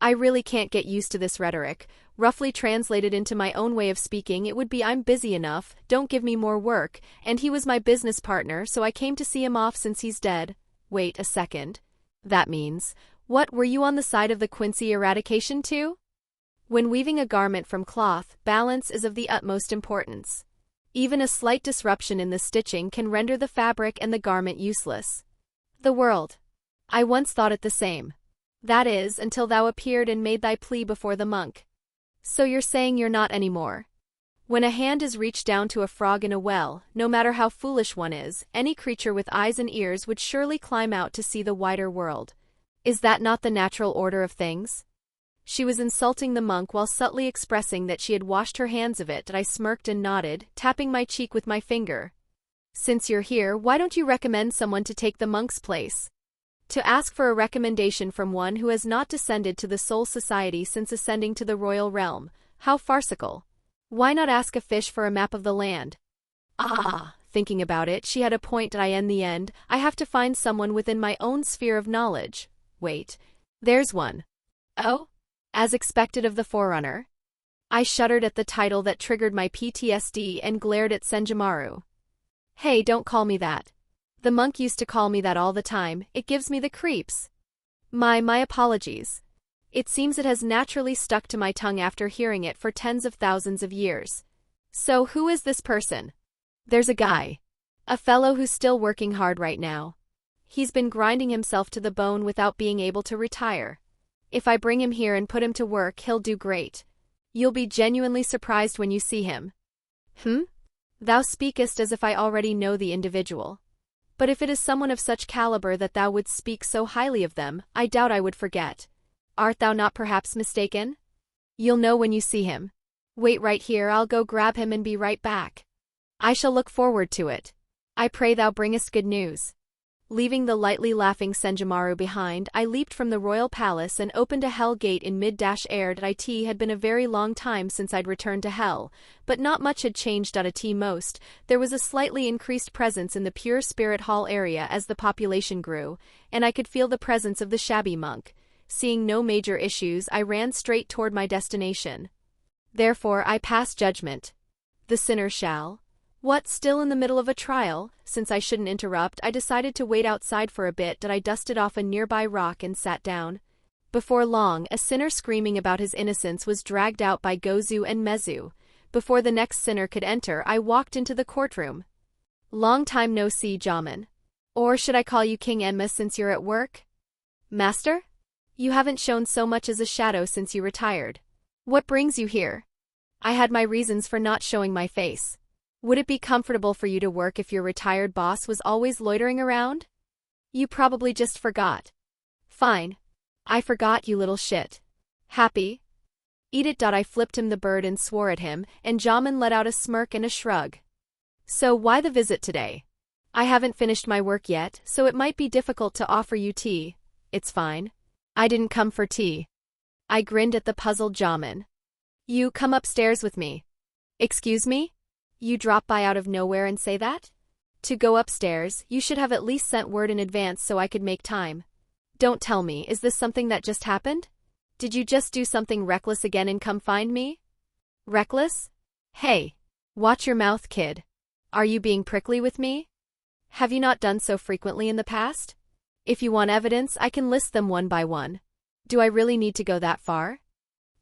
I really can't get used to this rhetoric. Roughly translated into my own way of speaking, it would be I'm busy enough, don't give me more work, and he was my business partner, so I came to see him off since he's dead. Wait a second. That means, what, were you on the side of the Quincy eradication too? When weaving a garment from cloth, balance is of the utmost importance. Even a slight disruption in the stitching can render the fabric and the garment useless. The world. I once thought it the same. That is, until thou appeared and made thy plea before the monk. So you're saying you're not anymore. When a hand is reached down to a frog in a well, no matter how foolish one is, any creature with eyes and ears would surely climb out to see the wider world. Is that not the natural order of things? She was insulting the monk while subtly expressing that she had washed her hands of it. I smirked and nodded, tapping my cheek with my finger. Since you're here, why don't you recommend someone to take the monk's place? To ask for a recommendation from one who has not descended to the Soul Society since ascending to the royal realm. How farcical. Why not ask a fish for a map of the land? Thinking about it, she had a point. In the end, I have to find someone within my own sphere of knowledge. Wait. There's one. Oh? As expected of the Forerunner? I shuddered at the title that triggered my PTSD and glared at Senjimaru. Hey, don't call me that. The monk used to call me that all the time, it gives me the creeps. My apologies. It seems it has naturally stuck to my tongue after hearing it for tens of thousands of years. So who is this person? There's a guy. A fellow who's still working hard right now. He's been grinding himself to the bone without being able to retire. If I bring him here and put him to work, he'll do great. You'll be genuinely surprised when you see him. Thou speakest as if I already know the individual. But if it is someone of such caliber that thou wouldst speak so highly of them, I doubt I would forget. Art thou not perhaps mistaken? You'll know when you see him. Wait right here, I'll go grab him and be right back. I shall look forward to it. I pray thou bringest good news. Leaving the lightly laughing Senjimaru behind, I leaped from the royal palace and opened a hell gate in mid-air. It had been a very long time since I'd returned to hell, but not much had changed. Most, there was a slightly increased presence in the pure spirit hall area as the population grew, and I could feel the presence of the shabby monk. Seeing no major issues, I ran straight toward my destination. Therefore I pass judgment. The sinner shall. What, still in the middle of a trial? Since I shouldn't interrupt, I decided to wait outside for a bit. I dusted off a nearby rock and sat down. Before long, a sinner screaming about his innocence was dragged out by Gozu and Mezu. Before the next sinner could enter, I walked into the courtroom. Long time no see, Jamin. Or should I call you King Enma since you're at work? Master? You haven't shown so much as a shadow since you retired. What brings you here? I had my reasons for not showing my face. Would it be comfortable for you to work if your retired boss was always loitering around? You probably just forgot. Fine. I forgot, you little shit. Happy? Eat it. I flipped him the bird and swore at him, and Jamin let out a smirk and a shrug. So why the visit today? I haven't finished my work yet, so it might be difficult to offer you tea. it's fine. I didn't come for tea. I grinned at the puzzled Jamin. You come upstairs with me. Excuse me? You drop by out of nowhere and say that? To go upstairs, you should have at least sent word in advance so I could make time. Don't tell me, is this something that just happened? Did you just do something reckless again and come find me? Reckless? Hey, watch your mouth, kid. Are you being prickly with me? Have you not done so frequently in the past? If you want evidence, I can list them one by one. Do I really need to go that far?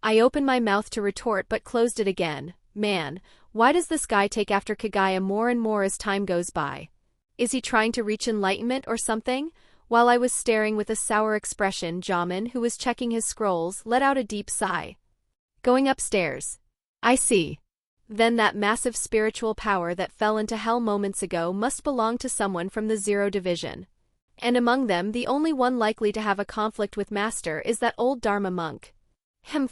I opened my mouth to retort but closed it again. Man, why does this guy take after Kagaya more and more as time goes by? Is he trying to reach enlightenment or something? While I was staring with a sour expression, Jamin, who was checking his scrolls, let out a deep sigh. Going upstairs. I see. Then that massive spiritual power that fell into hell moments ago must belong to someone from the Zero Division. And among them, the only one likely to have a conflict with Master is that old Dharma monk.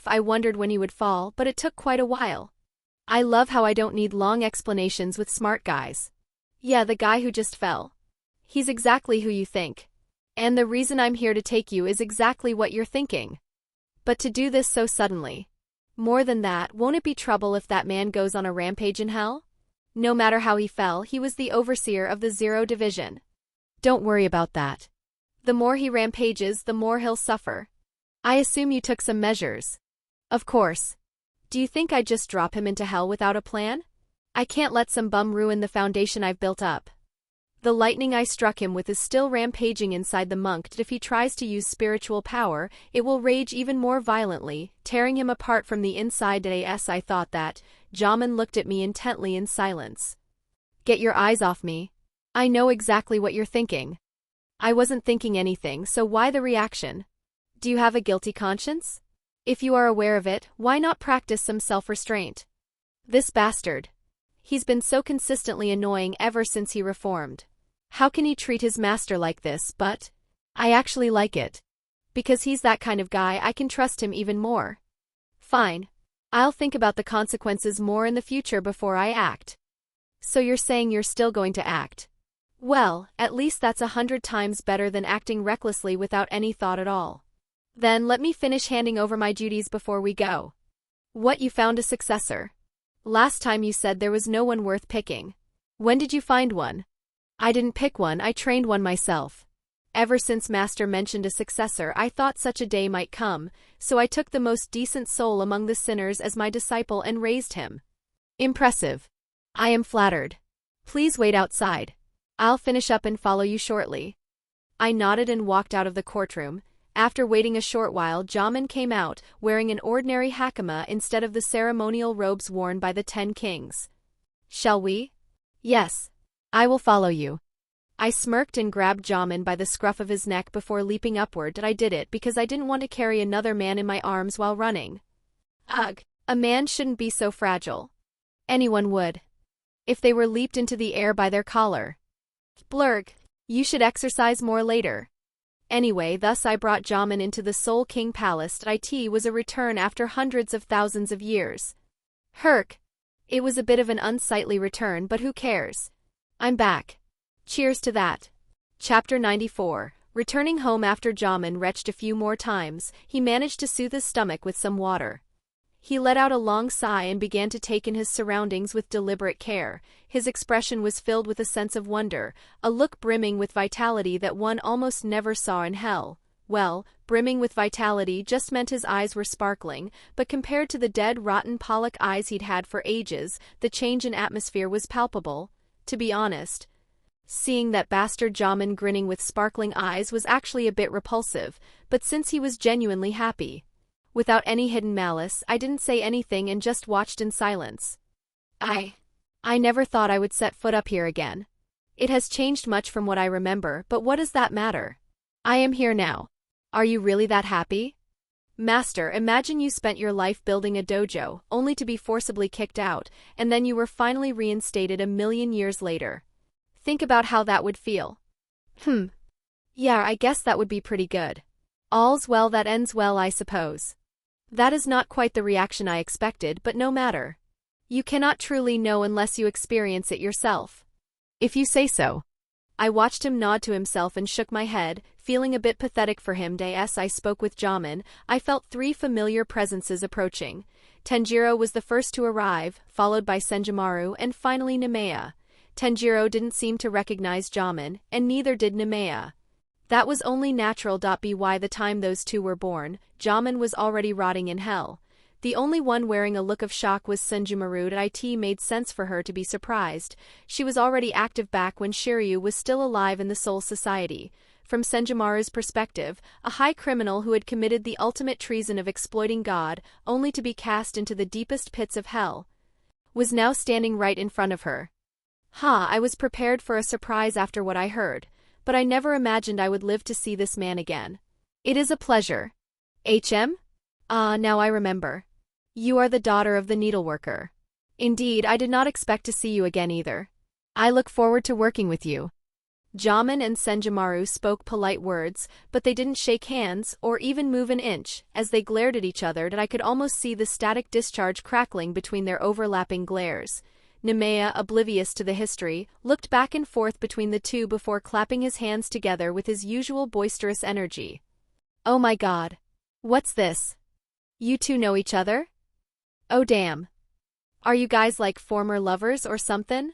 I wondered when he would fall, but it took quite a while. I love how I don't need long explanations with smart guys. Yeah, the guy who just fell. He's exactly who you think. And the reason I'm here to take you is exactly what you're thinking. But to do this so suddenly. More than that, won't it be trouble if that man goes on a rampage in hell? No matter how he fell, he was the overseer of the Zero Division. Don't worry about that. The more he rampages, the more he'll suffer. I assume you took some measures. Of course. Do you think I'd just drop him into hell without a plan? I can't let some bum ruin the foundation I've built up. The lightning I struck him with is still rampaging inside the monk, and if he tries to use spiritual power, it will rage even more violently, tearing him apart from the inside. I thought that. Jamin looked at me intently in silence. Get your eyes off me. I know exactly what you're thinking. I wasn't thinking anything, so why the reaction? Do you have a guilty conscience? If you are aware of it, why not practice some self-restraint? This bastard. He's been so consistently annoying ever since he reformed. How can he treat his master like this? But I actually like it. Because he's that kind of guy, I can trust him even more. Fine. I'll think about the consequences more in the future before I act. So you're saying you're still going to act? Well, at least that's 100 times better than acting recklessly without any thought at all. Then let me finish handing over my duties before we go. What, you found a successor? Last time you said there was no one worth picking. When did you find one? I didn't pick one, I trained one myself. Ever since Master mentioned a successor, I thought such a day might come, so I took the most decent soul among the sinners as my disciple and raised him. Impressive. I am flattered. Please wait outside. I'll finish up and follow you shortly. I nodded and walked out of the courtroom. After waiting a short while, Jamin came out, wearing an ordinary hakama instead of the ceremonial robes worn by the 10 kings. Shall we? Yes. I will follow you. I smirked and grabbed Jamin by the scruff of his neck before leaping upward, and I did it because I didn't want to carry another man in my arms while running. Ugh, a man shouldn't be so fragile. Anyone would. If they were leaped into the air by their collar. Blurg, you should exercise more later. Anyway, thus I brought Jamin into the Soul King Palace. It was a return after hundreds of thousands of years. Herc. It was a bit of an unsightly return, but who cares? I'm back. Cheers to that. Chapter 94. Returning home after Jamin retched a few more times, he managed to soothe his stomach with some water. He let out a long sigh and began to take in his surroundings with deliberate care. His expression was filled with a sense of wonder, a look brimming with vitality that one almost never saw in hell. Well, brimming with vitality just meant his eyes were sparkling, but compared to the dead, rotten Pollock eyes he'd had for ages, the change in atmosphere was palpable. To be honest, seeing that bastard Jamin grinning with sparkling eyes was actually a bit repulsive, but since he was genuinely happy, without any hidden malice, I didn't say anything and just watched in silence. I never thought I would set foot up here again. It has changed much from what I remember, but what does that matter? I am here now. Are you really that happy? Master, imagine you spent your life building a dojo, only to be forcibly kicked out, and then you were finally reinstated 1,000,000 years later. Think about how that would feel. Yeah, I guess that would be pretty good. All's well that ends well, I suppose. That is not quite the reaction I expected, but no matter. You cannot truly know unless you experience it yourself. If you say so. I watched him nod to himself and shook my head, Feeling a bit pathetic for him as I spoke with Jamin, I felt three familiar presences approaching. Tenjiro was the first to arrive, followed by Senjimaru and finally Nemea. Tenjiro didn't seem to recognize Jamin, and neither did Nemea. That was only natural. By the time those two were born, Jamin was already rotting in hell. The only one wearing a look of shock was Senjimaru. It made sense for her to be surprised. She was already active back when Shiryu was still alive in the Soul Society. From Senjimaru's perspective, a high criminal who had committed the ultimate treason of exploiting God, only to be cast into the deepest pits of hell, was now standing right in front of her. I was prepared for a surprise after what I heard, but I never imagined I would live to see this man again. It is a pleasure. Now I remember. You are the daughter of the needleworker. Indeed, I did not expect to see you again either. I look forward to working with you. Jamin and Senjimaru spoke polite words, but they didn't shake hands or even move an inch. As they glared at each other, I could almost see the static discharge crackling between their overlapping glares. Nemea, oblivious to the history, looked back and forth between the two before clapping his hands together with his usual boisterous energy. Oh my god. What's this? You two know each other? Oh damn. Are you guys like former lovers or something?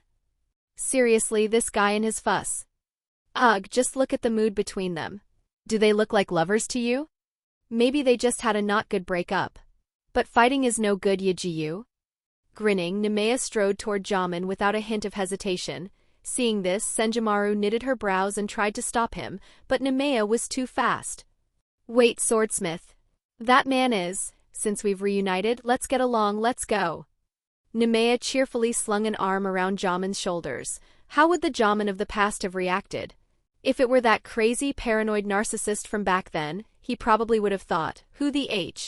Seriously, this guy and his fuss. Ugh, just look at the mood between them. Do they look like lovers to you? Maybe they just had a not good breakup. But fighting is no good, Yajiyu. Grinning, Nemea strode toward Jamin without a hint of hesitation. Seeing this, Senjimaru knitted her brows and tried to stop him, but Nemea was too fast. Wait, swordsmith. That man is, since we've reunited, let's get along, let's go. Nemea cheerfully slung an arm around Jamin's shoulders. How would the Jamin of the past have reacted? If it were that crazy, paranoid narcissist from back then, he probably would have thought, who the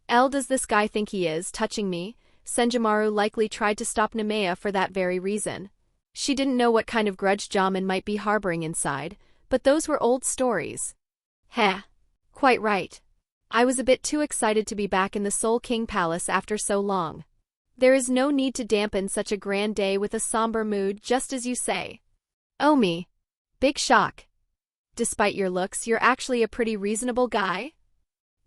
hell does this guy think he is, touching me? Senjimaru likely tried to stop Nemea for that very reason. She didn't know what kind of grudge Jamin might be harboring inside, but those were old stories. Quite right. I was a bit too excited to be back in the Soul King Palace after so long. There is no need to dampen such a grand day with a somber mood, just as you say. Oh me. Big shock. Despite your looks, you're actually a pretty reasonable guy?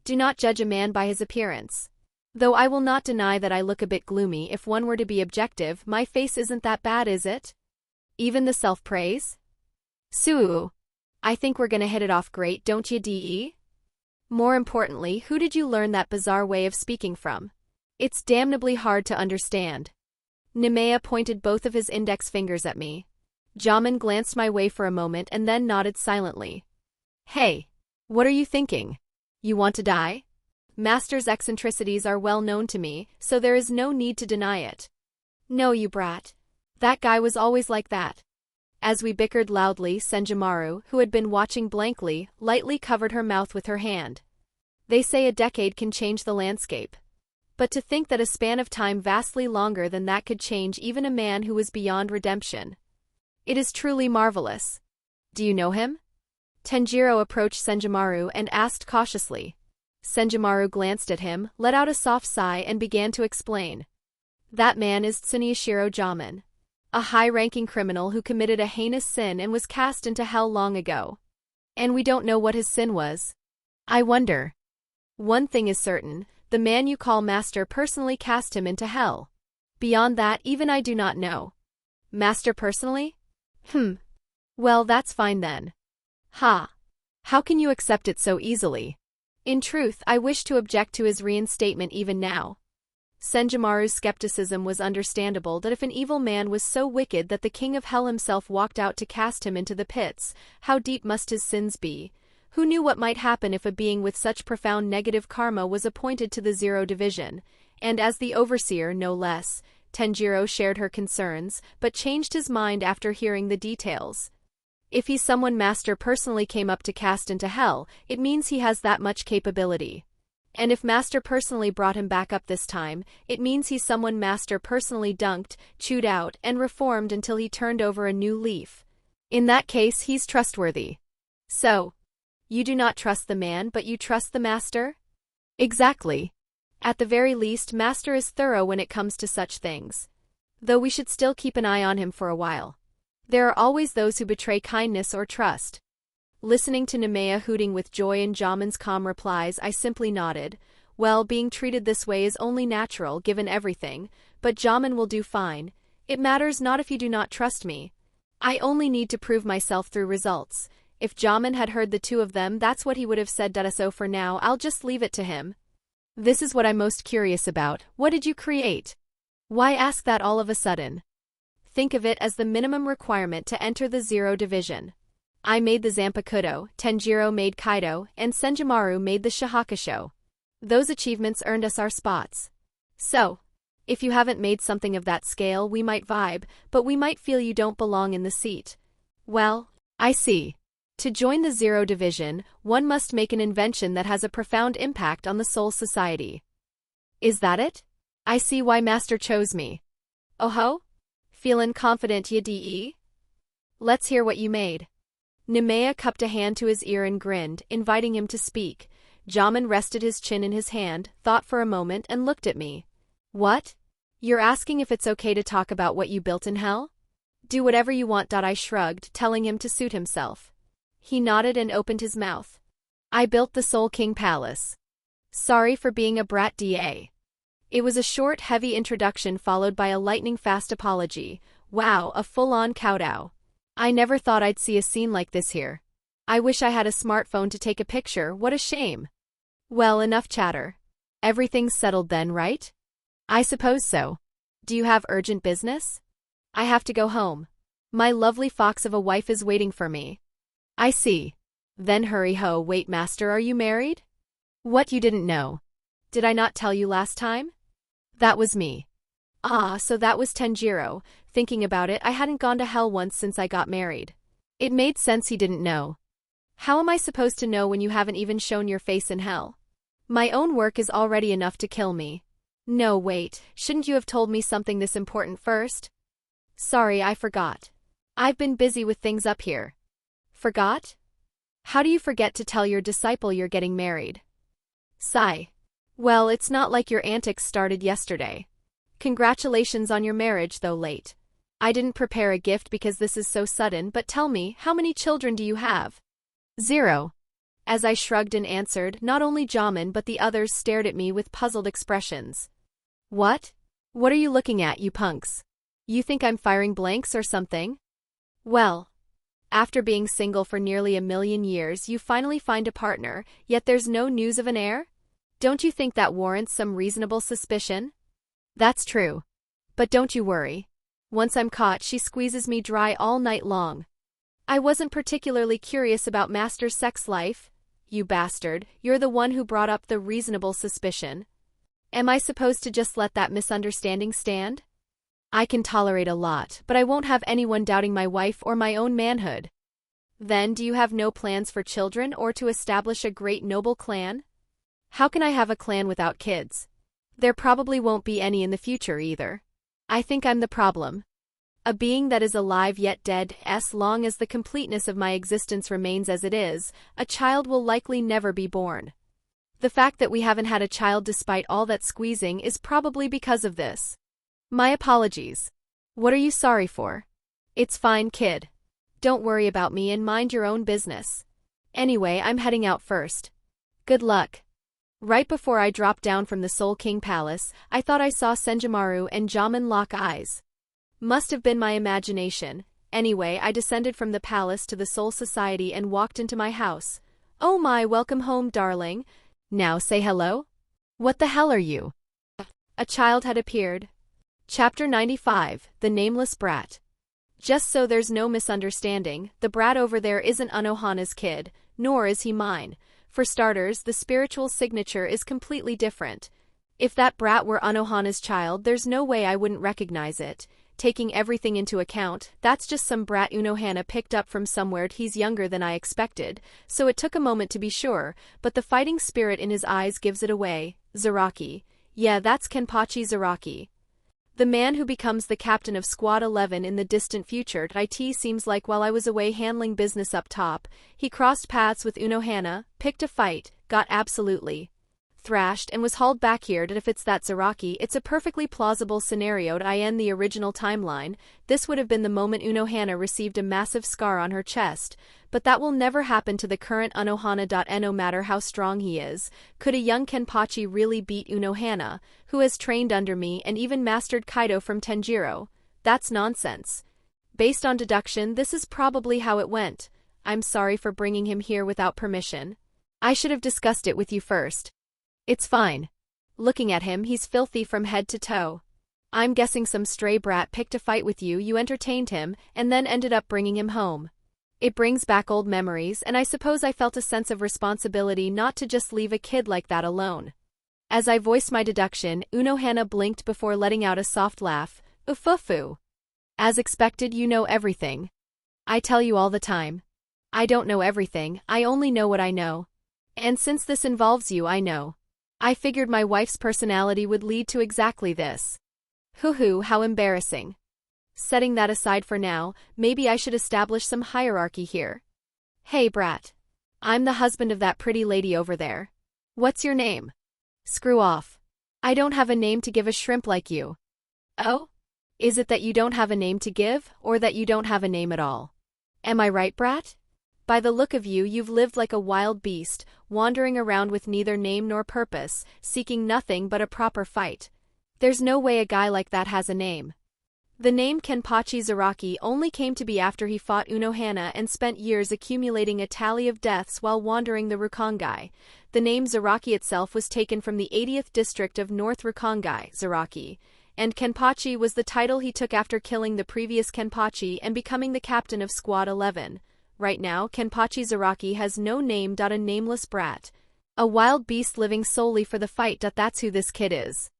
Do not judge a man by his appearance. Though I will not deny that I look a bit gloomy. If one were to be objective, my face isn't that bad, is it? Even the self-praise? Suu. I think we're gonna hit it off great, don't you, DE? More importantly, who did you learn that bizarre way of speaking from? It's damnably hard to understand. Nemea pointed both of his index fingers at me. Jamin glanced my way for a moment and then nodded silently. Hey, what are you thinking? You want to die? Master's eccentricities are well known to me, so there is no need to deny it. No, you brat. That guy was always like that. As we bickered loudly, Senjimaru, who had been watching blankly, lightly covered her mouth with her hand. They say a decade can change the landscape. But to think that a span of time vastly longer than that could change even a man who was beyond redemption. It is truly marvelous. Do you know him? Tenjiro approached Senjimaru and asked cautiously. Senjimaru glanced at him, let out a soft sigh and began to explain. That man is Tsuneshiro Jamin. A high-ranking criminal who committed a heinous sin and was cast into hell long ago. And we don't know what his sin was. I wonder. One thing is certain, the man you call master personally cast him into hell. Beyond that, even I do not know. Master personally? Well, that's fine then. How can you accept it so easily? In truth, I wish to object to his reinstatement even now. Senjimaru's skepticism was understandable. That if an evil man was so wicked that the king of hell himself walked out to cast him into the pits, how deep must his sins be? Who knew what might happen if a being with such profound negative karma was appointed to the Zero Division? And as the overseer, no less, Tenjiro shared her concerns, but changed his mind after hearing the details. If he's someone Master personally came up to cast into hell, it means he has that much capability. And if Master personally brought him back up this time, it means he's someone Master personally dunked, chewed out, and reformed until he turned over a new leaf. In that case, he's trustworthy. So, you do not trust the man, but you trust the Master? Exactly. At the very least, Master is thorough when it comes to such things. Though we should still keep an eye on him for a while. There are always those who betray kindness or trust. Listening to Nemea hooting with joy and Jamin's calm replies, I simply nodded. Well, being treated this way is only natural, given everything, but Jamin will do fine. It matters not if you do not trust me. I only need to prove myself through results. If Jamin had heard the two of them, that's what he would have said. So for now, I'll just leave it to him. This is what I'm most curious about. What did you create? Why ask that all of a sudden? Think of it as the minimum requirement to enter the Zero Division. I made the Zanpakuto, Tenjiro made Kaido, and Senjimaru made the Shihakusho. Those achievements earned us our spots. So, if you haven't made something of that scale, we might vibe, but we might feel you don't belong in the seat. Well, I see. To join the Zero Division, one must make an invention that has a profound impact on the Soul Society. Is that it? I see why Master chose me. Oh-ho? Feelin' confident ya de? Let's hear what you made. Nemea cupped a hand to his ear and grinned, inviting him to speak. Jamin rested his chin in his hand, thought for a moment, and looked at me. What? You're asking if it's okay to talk about what you built in hell? Do whatever you want. I shrugged, telling him to suit himself. He nodded and opened his mouth. I built the Soul King Palace. Sorry for being a brat da. It was a short, heavy introduction followed by a lightning-fast apology. Wow, a full-on kowtow. I never thought I'd see a scene like this here. I wish I had a smartphone to take a picture. What a shame. Well, enough chatter. Everything's settled then, right? I suppose so. Do you have urgent business? I have to go home. My lovely fox of a wife is waiting for me. I see. Then hurry ho. Wait, master, are you married? What, you didn't know? Did I not tell you last time? That was me. Ah, so that was Tenjiro. Thinking about it, I hadn't gone to hell once since I got married. It made sense he didn't know. How am I supposed to know when you haven't even shown your face in hell? My own work is already enough to kill me. No, wait, shouldn't you have told me something this important first? Sorry, I forgot. I've been busy with things up here. Forgot? How do you forget to tell your disciple you're getting married? Sigh. Well, it's not like your antics started yesterday. Congratulations on your marriage, though late. I didn't prepare a gift because this is so sudden, but tell me, how many children do you have? 0. As I shrugged and answered, not only Jamin but the others stared at me with puzzled expressions. What? What are you looking at, you punks? You think I'm firing blanks or something? Well, after being single for nearly 1,000,000 years, you finally find a partner, yet there's no news of an heir? Don't you think that warrants some reasonable suspicion? That's true. But don't you worry. Once I'm caught, she squeezes me dry all night long. I wasn't particularly curious about Master's sex life. You bastard, you're the one who brought up the reasonable suspicion. Am I supposed to just let that misunderstanding stand? I can tolerate a lot, but I won't have anyone doubting my wife or my own manhood. Then, do you have no plans for children or to establish a great noble clan? How can I have a clan without kids? There probably won't be any in the future either. I think I'm the problem. A being that is alive yet dead, as long as the completeness of my existence remains as it is, a child will likely never be born. The fact that we haven't had a child despite all that squeezing is probably because of this. My apologies. What are you sorry for? It's fine, kid. Don't worry about me and mind your own business. Anyway, I'm heading out first. Good luck. Right before I dropped down from the Soul King Palace, I thought I saw Senjimaru and Jamin lock eyes. Must have been my imagination. Anyway, I descended from the palace to the Soul Society and walked into my house. Oh my, welcome home, darling. Now say hello. What the hell are you? A child had appeared. Chapter 95, The Nameless Brat. Just so there's no misunderstanding, the brat over there isn't Unohana's kid, nor is he mine. For starters, the spiritual signature is completely different. If that brat were Unohana's child, there's no way I wouldn't recognize it. Taking everything into account, that's just some brat Unohana picked up from somewhere. He's younger than I expected, so it took a moment to be sure, but the fighting spirit in his eyes gives it away. Zaraki. Yeah, that's Kenpachi Zaraki. The man who becomes the captain of Squad 11 in the distant future. It seems like while I was away handling business up top, he crossed paths with Unohana, picked a fight, got absolutely thrashed, and was hauled back here. If it's that Zaraki, it's a perfectly plausible scenario. In the original timeline, this would have been the moment Unohana received a massive scar on her chest, but that will never happen to the current Unohana. No matter how strong he is, could a young Kenpachi really beat Unohana, who has trained under me and even mastered Kaido from Tenjiro? That's nonsense. Based on deduction, this is probably how it went. I'm sorry for bringing him here without permission. I should have discussed it with you first. It's fine. Looking at him, he's filthy from head to toe. I'm guessing some stray brat picked a fight with you, you entertained him, and then ended up bringing him home. It brings back old memories, and I suppose I felt a sense of responsibility not to just leave a kid like that alone. As I voiced my deduction, Unohana blinked before letting out a soft laugh. Ufufu. As expected, you know everything. I tell you all the time. I don't know everything, I only know what I know. And since this involves you, I know. I figured my wife's personality would lead to exactly this. Hoo-hoo, how embarrassing. Setting that aside for now, maybe I should establish some hierarchy here. Hey, brat. I'm the husband of that pretty lady over there. What's your name? Screw off. I don't have a name to give a shrimp like you. Oh? Is it that you don't have a name to give, or that you don't have a name at all? Am I right, brat? By the look of you, you've lived like a wild beast, wandering around with neither name nor purpose, seeking nothing but a proper fight. There's no way a guy like that has a name. The name Kenpachi Zaraki only came to be after he fought Unohana and spent years accumulating a tally of deaths while wandering the Rukongai. The name Zaraki itself was taken from the 80th district of North Rukongai, Zaraki, and Kenpachi was the title he took after killing the previous Kenpachi and becoming the captain of Squad 11. Right now, Kenpachi Zaraki has no name. A nameless brat. A wild beast living solely for the fight. That's who this kid is.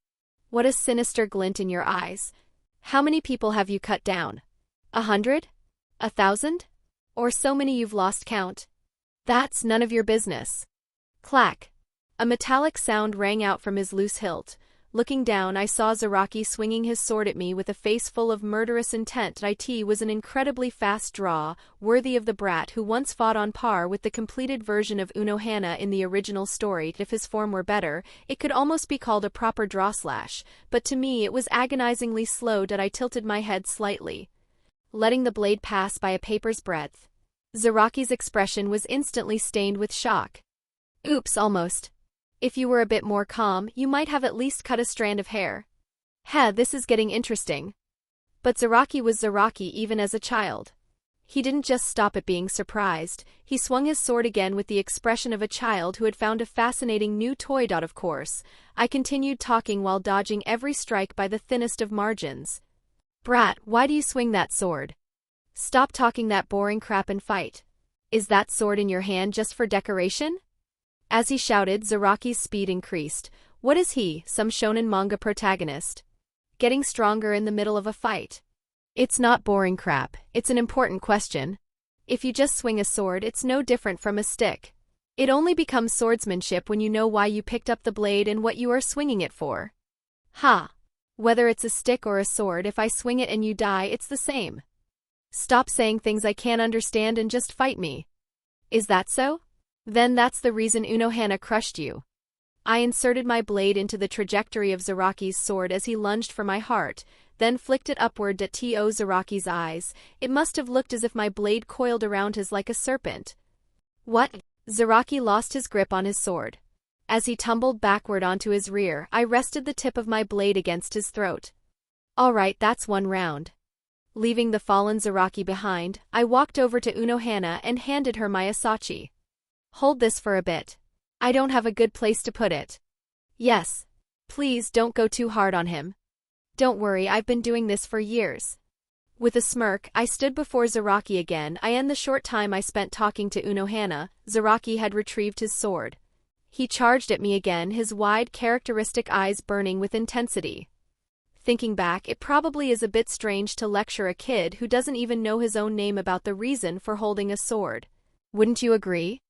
What a sinister glint in your eyes. How many people have you cut down? 100? 1,000? Or so many you've lost count? That's none of your business. Clack. A metallic sound rang out from his loose hilt. Looking down, I saw Zaraki swinging his sword at me with a face full of murderous intent. It was an incredibly fast draw, worthy of the brat who once fought on par with the completed version of Unohana in the original story. If his form were better, it could almost be called a proper draw slash, but to me it was agonizingly slow. I tilted my head slightly, letting the blade pass by a paper's breadth. Zaraki's expression was instantly stained with shock. Oops, almost. If you were a bit more calm, you might have at least cut a strand of hair. This is getting interesting. But Zaraki was Zaraki even as a child. He didn't just stop at being surprised, he swung his sword again with the expression of a child who had found a fascinating new toy. Of course, I continued talking while dodging every strike by the thinnest of margins. Brat, why do you swing that sword? Stop talking that boring crap and fight. Is that sword in your hand just for decoration? As he shouted, Zaraki's speed increased. What is he, some shonen manga protagonist? Getting stronger in the middle of a fight. It's not boring crap, it's an important question. If you just swing a sword, it's no different from a stick. It only becomes swordsmanship when you know why you picked up the blade and what you are swinging it for. Ha! Whether it's a stick or a sword, if I swing it and you die, it's the same. Stop saying things I can't understand and just fight me. Is that so? Then that's the reason Unohana crushed you. I inserted my blade into the trajectory of Zaraki's sword as he lunged for my heart, then flicked it upward to Zaraki's eyes. It must have looked as if my blade coiled around his like a serpent. What? Zaraki lost his grip on his sword. As he tumbled backward onto his rear, I rested the tip of my blade against his throat. All right, that's one round. Leaving the fallen Zaraki behind, I walked over to Unohana and handed her my asachi. Hold this for a bit. I don't have a good place to put it. Yes. Please don't go too hard on him. Don't worry, I've been doing this for years. With a smirk, I stood before Zaraki again. In the short time I spent talking to Unohana, Zaraki had retrieved his sword. He charged at me again, his wide, characteristic eyes burning with intensity. Thinking back, it probably is a bit strange to lecture a kid who doesn't even know his own name about the reason for holding a sword. Wouldn't you agree?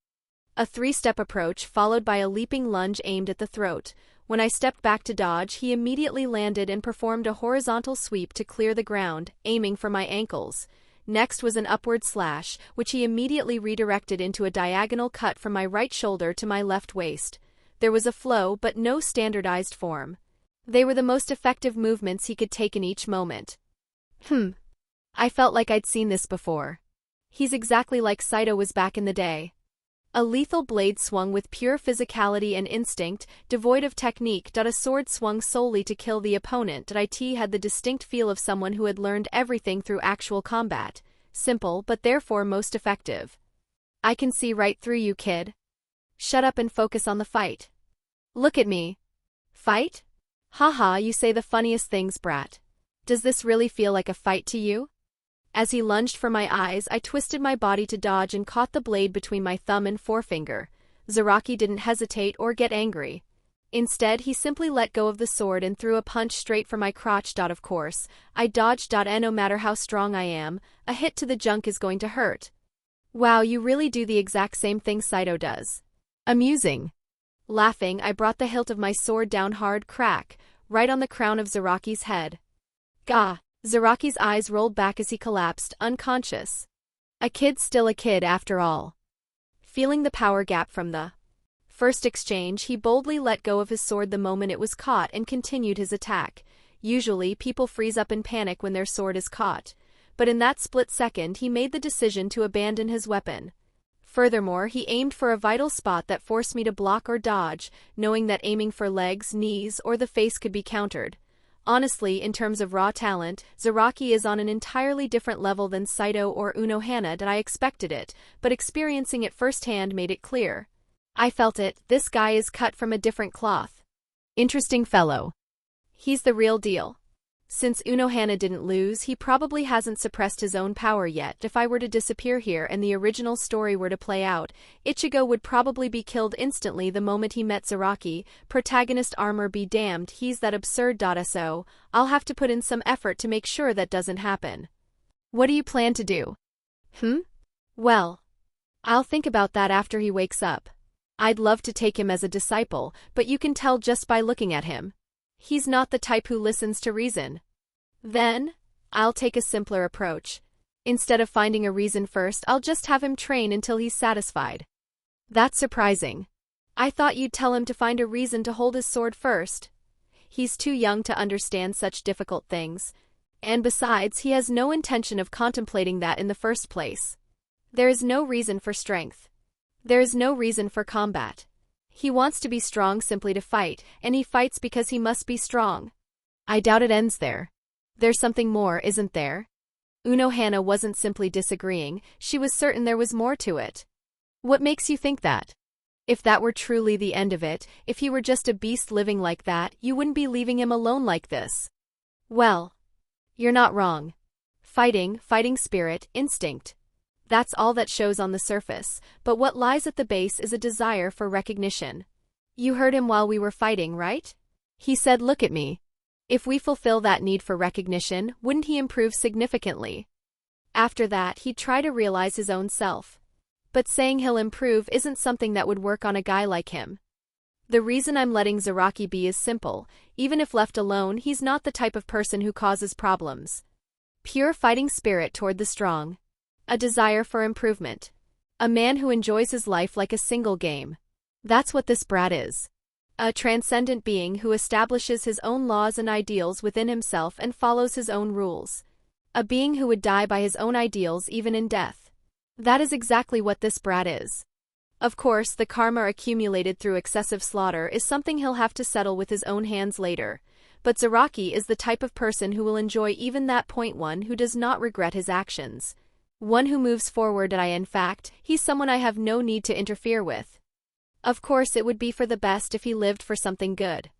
A three-step approach followed by a leaping lunge aimed at the throat. When I stepped back to dodge, he immediately landed and performed a horizontal sweep to clear the ground, aiming for my ankles. Next was an upward slash, which he immediately redirected into a diagonal cut from my right shoulder to my left waist. There was a flow but no standardized form. They were the most effective movements he could take in each moment. I felt like I'd seen this before. He's exactly like Saito was back in the day. A lethal blade swung with pure physicality and instinct, devoid of technique. A sword swung solely to kill the opponent. It had the distinct feel of someone who had learned everything through actual combat. Simple, but therefore most effective. I can see right through you, kid. Shut up and focus on the fight. Look at me. Fight? Haha, you say the funniest things, brat. Does this really feel like a fight to you? As he lunged for my eyes, I twisted my body to dodge and caught the blade between my thumb and forefinger. Zaraki didn't hesitate or get angry. Instead, he simply let go of the sword and threw a punch straight for my crotch. Of course, I dodged. And no matter how strong I am, a hit to the junk is going to hurt. Wow, you really do the exact same thing Saito does. Amusing. Laughing, I brought the hilt of my sword down hard, crack, right on the crown of Zaraki's head. Gah! Zaraki's eyes rolled back as he collapsed, unconscious. A kid still a kid after all. Feeling the power gap from the first exchange, he boldly let go of his sword the moment it was caught and continued his attack. Usually, people freeze up in panic when their sword is caught. But in that split second, he made the decision to abandon his weapon. Furthermore, he aimed for a vital spot that forced me to block or dodge, knowing that aiming for legs, knees, or the face could be countered. Honestly, in terms of raw talent, Zaraki is on an entirely different level than Saito or Unohana. I expected it, but experiencing it firsthand made it clear. I felt it, this guy is cut from a different cloth. Interesting fellow. He's the real deal. Since Unohana didn't lose, he probably hasn't suppressed his own power yet. If I were to disappear here and the original story were to play out, Ichigo would probably be killed instantly the moment he met Zaraki. Protagonist armor be damned, he's that absurd. So, I'll have to put in some effort to make sure that doesn't happen. What do you plan to do? Well, I'll think about that after he wakes up. I'd love to take him as a disciple, but you can tell just by looking at him. He's not the type who listens to reason. Then, I'll take a simpler approach. Instead of finding a reason first, I'll just have him train until he's satisfied. That's surprising. I thought you'd tell him to find a reason to hold his sword first. He's too young to understand such difficult things. And besides, he has no intention of contemplating that in the first place. There is no reason for strength. There is no reason for combat. He wants to be strong simply to fight, and he fights because he must be strong. I doubt it ends there. There's something more, isn't there? Unohana wasn't simply disagreeing, she was certain there was more to it. What makes you think that? If that were truly the end of it, if he were just a beast living like that, you wouldn't be leaving him alone like this. Well, you're not wrong. Fighting spirit, instinct. That's all that shows on the surface, but what lies at the base is a desire for recognition. You heard him while we were fighting, right? He said, look at me. If we fulfill that need for recognition, wouldn't he improve significantly? After that, he'd try to realize his own self. But saying he'll improve isn't something that would work on a guy like him. The reason I'm letting Zaraki be is simple. Even if left alone, he's not the type of person who causes problems. Pure fighting spirit toward the strong. A desire for improvement. A man who enjoys his life like a single game. That's what this brat is. A transcendent being who establishes his own laws and ideals within himself and follows his own rules. A being who would die by his own ideals even in death. That is exactly what this brat is. Of course, the karma accumulated through excessive slaughter is something he'll have to settle with his own hands later. But Zaraki is the type of person who will enjoy even that. One who does not regret his actions. One who moves forward. In fact, he's someone I have no need to interfere with. Of course, it would be for the best if he lived for something good.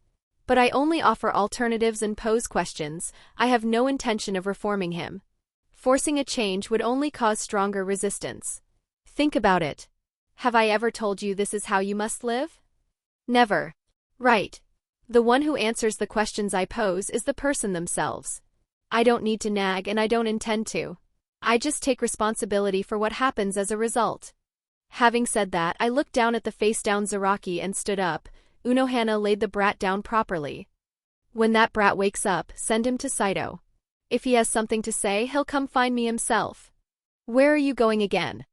But I only offer alternatives and pose questions. I have no intention of reforming him. Forcing a change would only cause stronger resistance. Think about it. Have I ever told you this is how you must live? Never. Right. The one who answers the questions I pose is the person themselves. I don't need to nag and I don't intend to. I just take responsibility for what happens as a result. Having said that, I looked down at the face-down Zaraki and stood up. Unohana laid the brat down properly. When that brat wakes up, send him to Saito. If he has something to say, he'll come find me himself. Where are you going again?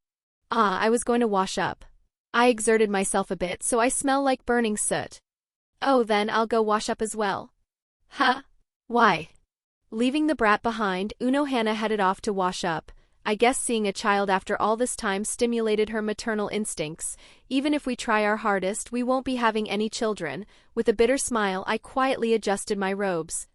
I was going to wash up. I exerted myself a bit, so I smell like burning soot. Oh, then I'll go wash up as well. Huh? Why? Leaving the brat behind, Unohana headed off to wash up. I guess seeing a child after all this time stimulated her maternal instincts. Even if we try our hardest, we won't be having any children. With a bitter smile, I quietly adjusted my robes.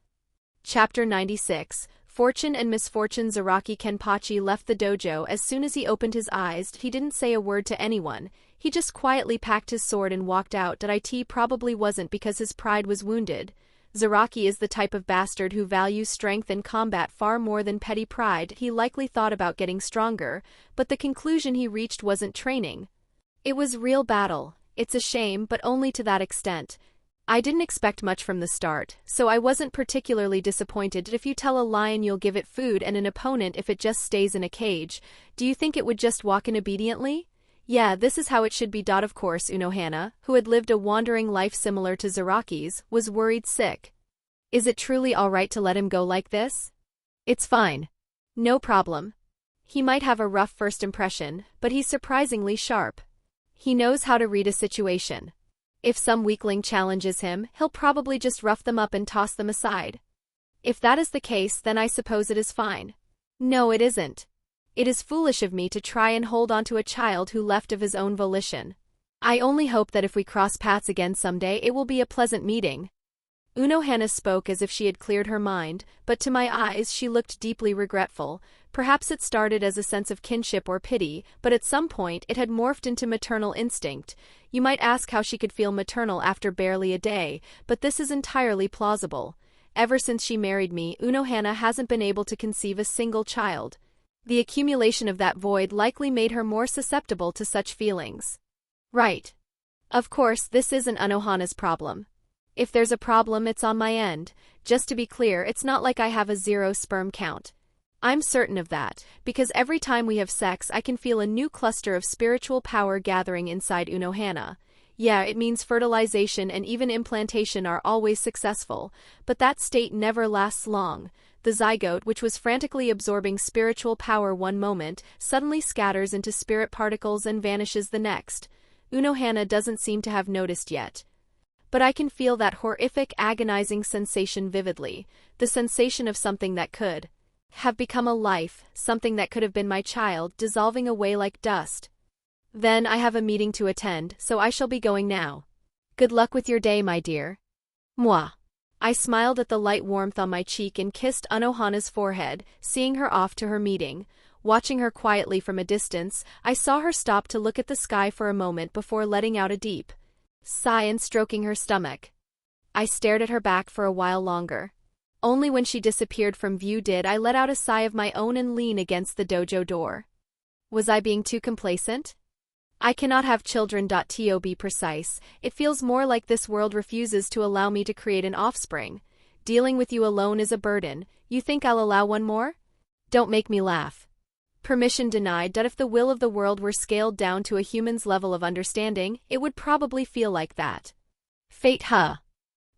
Chapter 96. Fortune and Misfortune. Zaraki Kenpachi left the dojo. As soon as he opened his eyes, he didn't say a word to anyone. He just quietly packed his sword and walked out. It probably wasn't because his pride was wounded. Zaraki is the type of bastard who values strength and combat far more than petty pride. He likely thought about getting stronger, but the conclusion he reached wasn't training. It was real battle. It's a shame, but only to that extent. I didn't expect much from the start, so I wasn't particularly disappointed. If you tell a lion you'll give it food and an opponent if it just stays in a cage, do you think it would just walk in obediently? Yeah, this is how it should be. Of course, Unohana, who had lived a wandering life similar to Zaraki's, was worried sick. Is it truly all right to let him go like this? It's fine. No problem. He might have a rough first impression, but he's surprisingly sharp. He knows how to read a situation. If some weakling challenges him, he'll probably just rough them up and toss them aside. If that is the case, then I suppose it is fine. No, it isn't. It is foolish of me to try and hold on to a child who left of his own volition. I only hope that if we cross paths again someday it will be a pleasant meeting. Unohana spoke as if she had cleared her mind, but to my eyes she looked deeply regretful. Perhaps it started as a sense of kinship or pity, but at some point it had morphed into maternal instinct. You might ask how she could feel maternal after barely a day, but this is entirely plausible. Ever since she married me, Unohana hasn't been able to conceive a single child. The accumulation of that void likely made her more susceptible to such feelings. Right. Of course, this isn't Unohana's problem. If there's a problem, it's on my end. Just to be clear, it's not like I have a 0 sperm count. I'm certain of that, because every time we have sex I can feel a new cluster of spiritual power gathering inside Unohana. Yeah, it means fertilization and even implantation are always successful, but that state never lasts long. The zygote, which was frantically absorbing spiritual power one moment, suddenly scatters into spirit particles and vanishes the next. Unohana doesn't seem to have noticed yet. But I can feel that horrific, agonizing sensation vividly, the sensation of something that could have become a life, something that could have been my child, dissolving away like dust. Then I have a meeting to attend, so I shall be going now. Good luck with your day, my dear. Moi. I smiled at the light warmth on my cheek and kissed Unohana's forehead, seeing her off to her meeting. Watching her quietly from a distance, I saw her stop to look at the sky for a moment before letting out a deep sigh and stroking her stomach. I stared at her back for a while longer. Only when she disappeared from view did I let out a sigh of my own and lean against the dojo door. Was I being too complacent? I cannot have children. To be precise, it feels more like this world refuses to allow me to create an offspring. Dealing with you alone is a burden. You think I'll allow one more? Don't make me laugh. Permission denied. If the will of the world were scaled down to a human's level of understanding, it would probably feel like that. Fate, huh?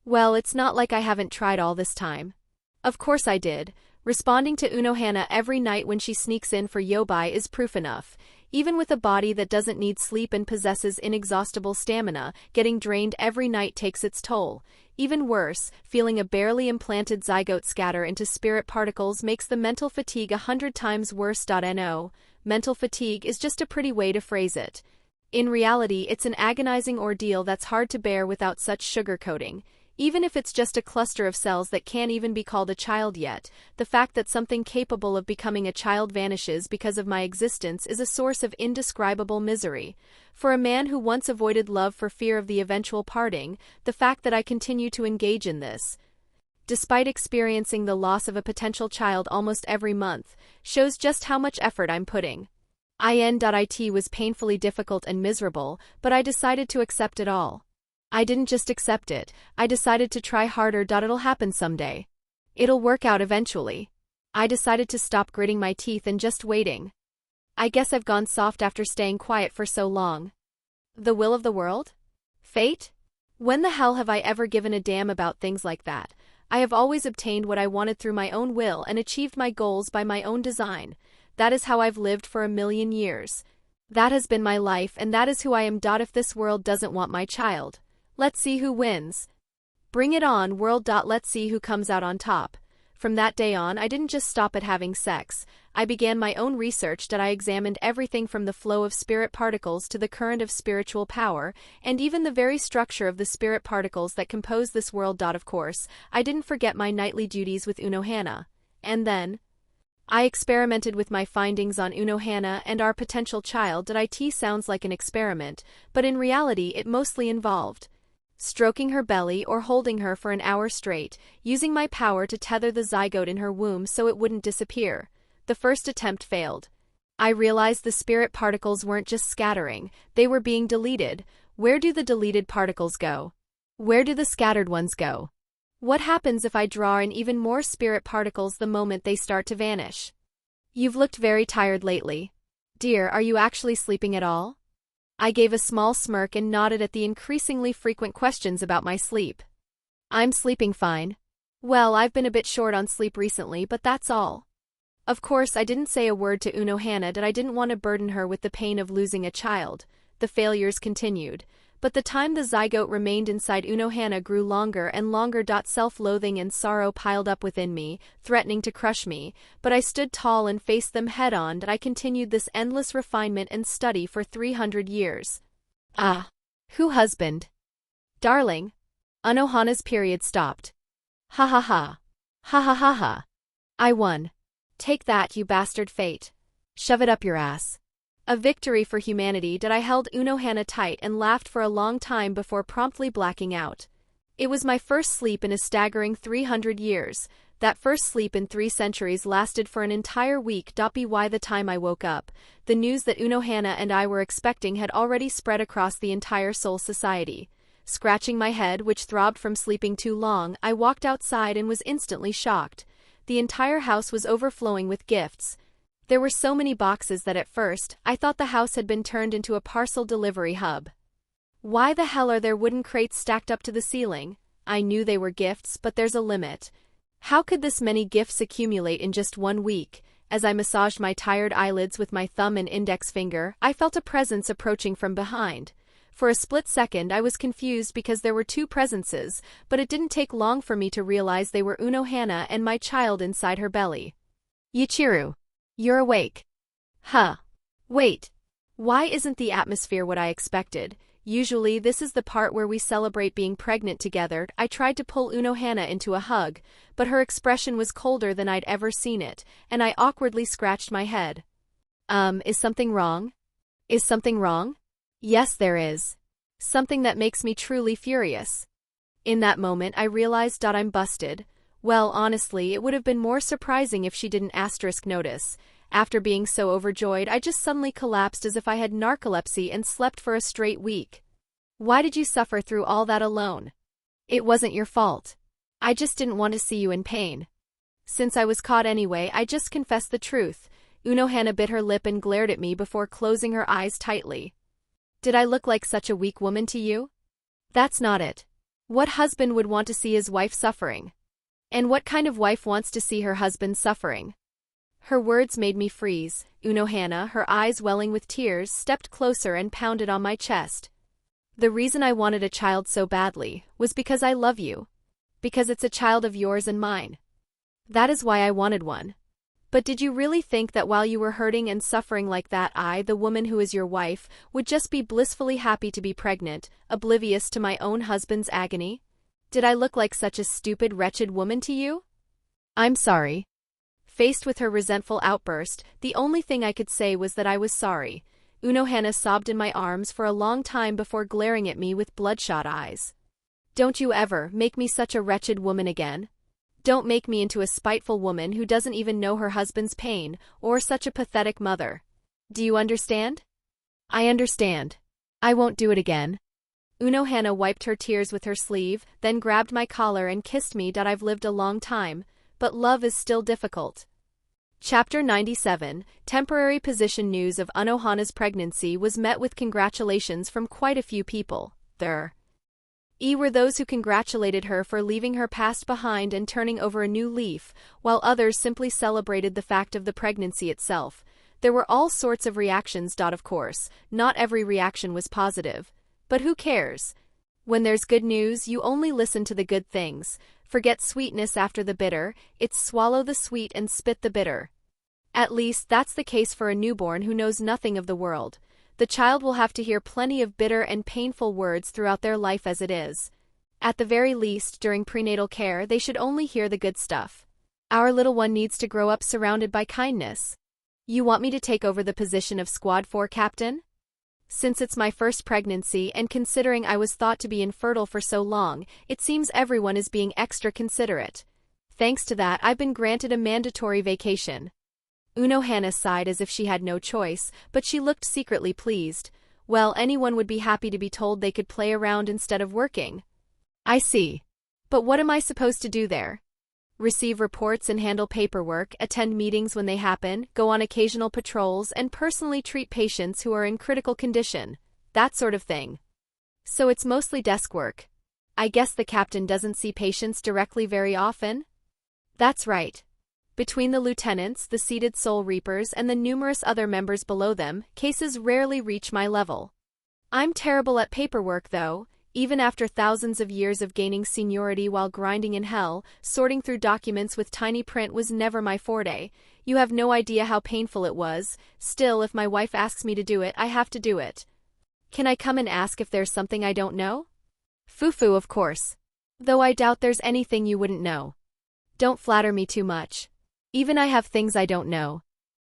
Well, it's not like I haven't tried all this time. Of course I did. Responding to Unohana every night when she sneaks in for yobai is proof enough. Even with a body that doesn't need sleep and possesses inexhaustible stamina, getting drained every night takes its toll. Even worse, feeling a barely implanted zygote scatter into spirit particles makes the mental fatigue 100 times worse. No, mental fatigue is just a pretty way to phrase it. In reality, it's an agonizing ordeal that's hard to bear without such sugarcoating. Even if it's just a cluster of cells that can't even be called a child yet, the fact that something capable of becoming a child vanishes because of my existence is a source of indescribable misery. For a man who once avoided love for fear of the eventual parting, the fact that I continue to engage in this, despite experiencing the loss of a potential child almost every month, shows just how much effort I'm putting. It was painfully difficult and miserable, but I decided to accept it all. I didn't just accept it, I decided to try harder. It'll happen someday. It'll work out eventually. I decided to stop gritting my teeth and just waiting. I guess I've gone soft after staying quiet for so long. The will of the world? Fate? When the hell have I ever given a damn about things like that? I have always obtained what I wanted through my own will and achieved my goals by my own design. That is how I've lived for 1,000,000 years. That has been my life and that is who I am. If this world doesn't want my child, let's see who wins. Bring it on, world. Let's see who comes out on top. From that day on, I didn't just stop at having sex. I began my own research that I examined everything from the flow of spirit particles to the current of spiritual power, and even the very structure of the spirit particles that compose this world. Of course, I didn't forget my nightly duties with Unohana. And then, I experimented with my findings on Unohana and our potential child. It sounds like an experiment, but in reality it mostly involved stroking her belly or holding her for an hour straight, using my power to tether the zygote in her womb so it wouldn't disappear. The first attempt failed. I realized the spirit particles weren't just scattering, they were being deleted. Where do the deleted particles go? Where do the scattered ones go? What happens if I draw in even more spirit particles the moment they start to vanish? You've looked very tired lately. Dear, are you actually sleeping at all? I gave a small smirk and nodded at the increasingly frequent questions about my sleep. I'm sleeping fine. Well, I've been a bit short on sleep recently, but that's all. Of course, I didn't say a word to Unohana that I didn't want to burden her with the pain of losing a child. The failures continued. But the time the zygote remained inside Unohana grew longer and longer. Self-loathing and sorrow piled up within me, threatening to crush me, but I stood tall and faced them head-on. I continued this endless refinement and study for 300 years. Ah. Who husband? Darling. Unohana's period stopped. Ha ha ha. Ha ha ha ha. I won. Take that, you bastard fate. Shove it up your ass. A victory for humanity. I held Unohana tight and laughed for a long time before promptly blacking out. It was my first sleep in a staggering 300 years. That first sleep in 3 centuries lasted for an entire week. By the time I woke up, the news that Unohana and I were expecting had already spread across the entire Soul Society. Scratching my head, which throbbed from sleeping too long, I walked outside and was instantly shocked. The entire house was overflowing with gifts. There were so many boxes that at first, I thought the house had been turned into a parcel delivery hub. Why the hell are there wooden crates stacked up to the ceiling? I knew they were gifts, but there's a limit. How could this many gifts accumulate in just 1 week? As I massaged my tired eyelids with my thumb and index finger, I felt a presence approaching from behind. For a split second I was confused because there were 2 presences, but it didn't take long for me to realize they were Unohana and my child inside her belly. Yichiru. You're awake. Huh. Wait. Why isn't the atmosphere what I expected? Usually this is the part where we celebrate being pregnant together. I tried to pull Unohana into a hug, but her expression was colder than I'd ever seen it, and I awkwardly scratched my head. Is something wrong? Is something wrong? Yes, there is. Something that makes me truly furious. In that moment I realized I'm busted. Well, honestly, it would have been more surprising if she didn't notice. After being so overjoyed, I just suddenly collapsed as if I had narcolepsy and slept for a straight week. Why did you suffer through all that alone? It wasn't your fault. I just didn't want to see you in pain. Since I was caught anyway, I just confessed the truth. Unohana bit her lip and glared at me before closing her eyes tightly. Did I look like such a weak woman to you? That's not it. What husband would want to see his wife suffering? And what kind of wife wants to see her husband suffering? Her words made me freeze. Unohana, her eyes welling with tears, stepped closer and pounded on my chest. The reason I wanted a child so badly was because I love you. Because it's a child of yours and mine. That is why I wanted one. But did you really think that while you were hurting and suffering like that, I, the woman who is your wife, would just be blissfully happy to be pregnant, oblivious to my own husband's agony? Did I look like such a stupid, wretched woman to you? I'm sorry. Faced with her resentful outburst, the only thing I could say was that I was sorry. Unohana sobbed in my arms for a long time before glaring at me with bloodshot eyes. Don't you ever make me such a wretched woman again. Don't make me into a spiteful woman who doesn't even know her husband's pain, or such a pathetic mother. Do you understand? I understand. I won't do it again. Unohana wiped her tears with her sleeve, then grabbed my collar and kissed me. I've lived a long time, but love is still difficult. Chapter 97, Temporary Position. News of Unohana's pregnancy was met with congratulations from quite a few people. There were those who congratulated her for leaving her past behind and turning over a new leaf, while others simply celebrated the fact of the pregnancy itself. There were all sorts of reactions. Of course, not every reaction was positive. But who cares? When there's good news, you only listen to the good things. Forget sweetness after the bitter, it's swallow the sweet and spit the bitter. At least that's the case for a newborn who knows nothing of the world. The child will have to hear plenty of bitter and painful words throughout their life as it is. At the very least, during prenatal care, they should only hear the good stuff. Our little one needs to grow up surrounded by kindness. You want me to take over the position of Squad 4 captain? Since it's my first pregnancy and considering I was thought to be infertile for so long, it seems everyone is being extra considerate. Thanks to that, I've been granted a mandatory vacation. Unohana sighed as if she had no choice, but she looked secretly pleased. Well, anyone would be happy to be told they could play around instead of working. I see. But what am I supposed to do there? Receive reports and handle paperwork, attend meetings when they happen, go on occasional patrols, and personally treat patients who are in critical condition. That sort of thing. So it's mostly desk work. I guess the captain doesn't see patients directly very often? That's right. Between the lieutenants, the seated soul reapers, and the numerous other members below them, cases rarely reach my level. I'm terrible at paperwork though. Even after thousands of years of gaining seniority while grinding in hell, sorting through documents with tiny print was never my forte. You have no idea how painful it was. Still, if my wife asks me to do it, I have to do it. Can I come and ask if there's something I don't know? Fufu, of course. Though I doubt there's anything you wouldn't know. Don't flatter me too much. Even I have things I don't know.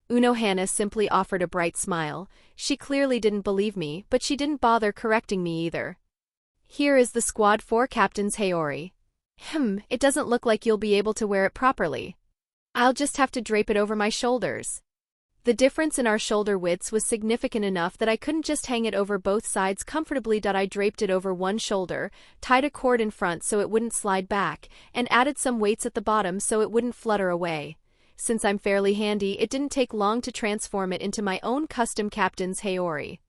Unohana simply offered a bright smile. She clearly didn't believe me, but she didn't bother correcting me either. Here is the Squad 4 captain's Haori. It doesn't look like you'll be able to wear it properly. I'll just have to drape it over my shoulders. The difference in our shoulder widths was significant enough that I couldn't just hang it over both sides comfortably. I draped it over one shoulder, tied a cord in front so it wouldn't slide back, and added some weights at the bottom so it wouldn't flutter away. Since I'm fairly handy, it didn't take long to transform it into my own custom captain's Haori.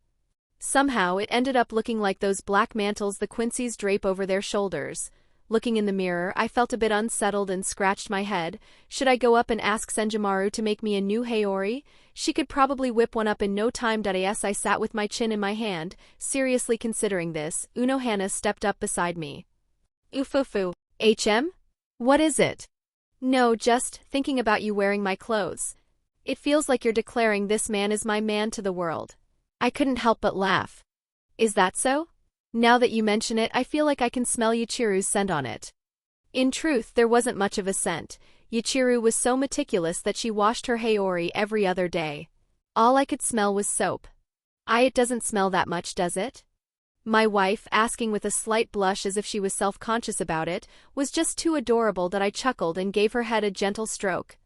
Somehow, it ended up looking like those black mantles the Quincy's drape over their shoulders. Looking in the mirror, I felt a bit unsettled and scratched my head. Should I go up and ask Senjimaru to make me a new Haori? She could probably whip one up in no time. Yes, I sat with my chin in my hand, seriously considering this. Unohana stepped up beside me. Ufufu. HM? What is it? No, just thinking about you wearing my clothes. It feels like you're declaring this man is my man to the world. I couldn't help but laugh. Is that so? Now that you mention it, I feel like I can smell Yuchiru's scent on it. In truth, there wasn't much of a scent. Yuchiru was so meticulous that she washed her Haori every other day. All I could smell was soap. It doesn't smell that much, does it? My wife, asking with a slight blush as if she was self-conscious about it, was just too adorable that I chuckled and gave her head a gentle stroke.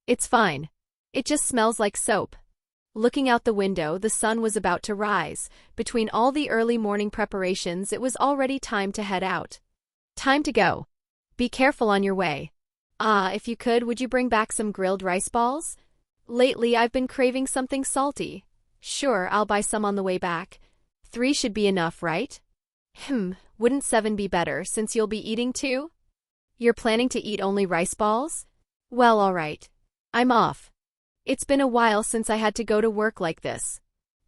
It's fine. It just smells like soap. Looking out the window, the sun was about to rise. Between all the early morning preparations, it was already time to head out. Time to go. Be careful on your way. If you could, would you bring back some grilled rice balls? Lately, I've been craving something salty. Sure, I'll buy some on the way back. 3 should be enough, right? Wouldn't 7 be better since you'll be eating too? You're planning to eat only rice balls? Well, all right. I'm off. It's been a while since I had to go to work like this.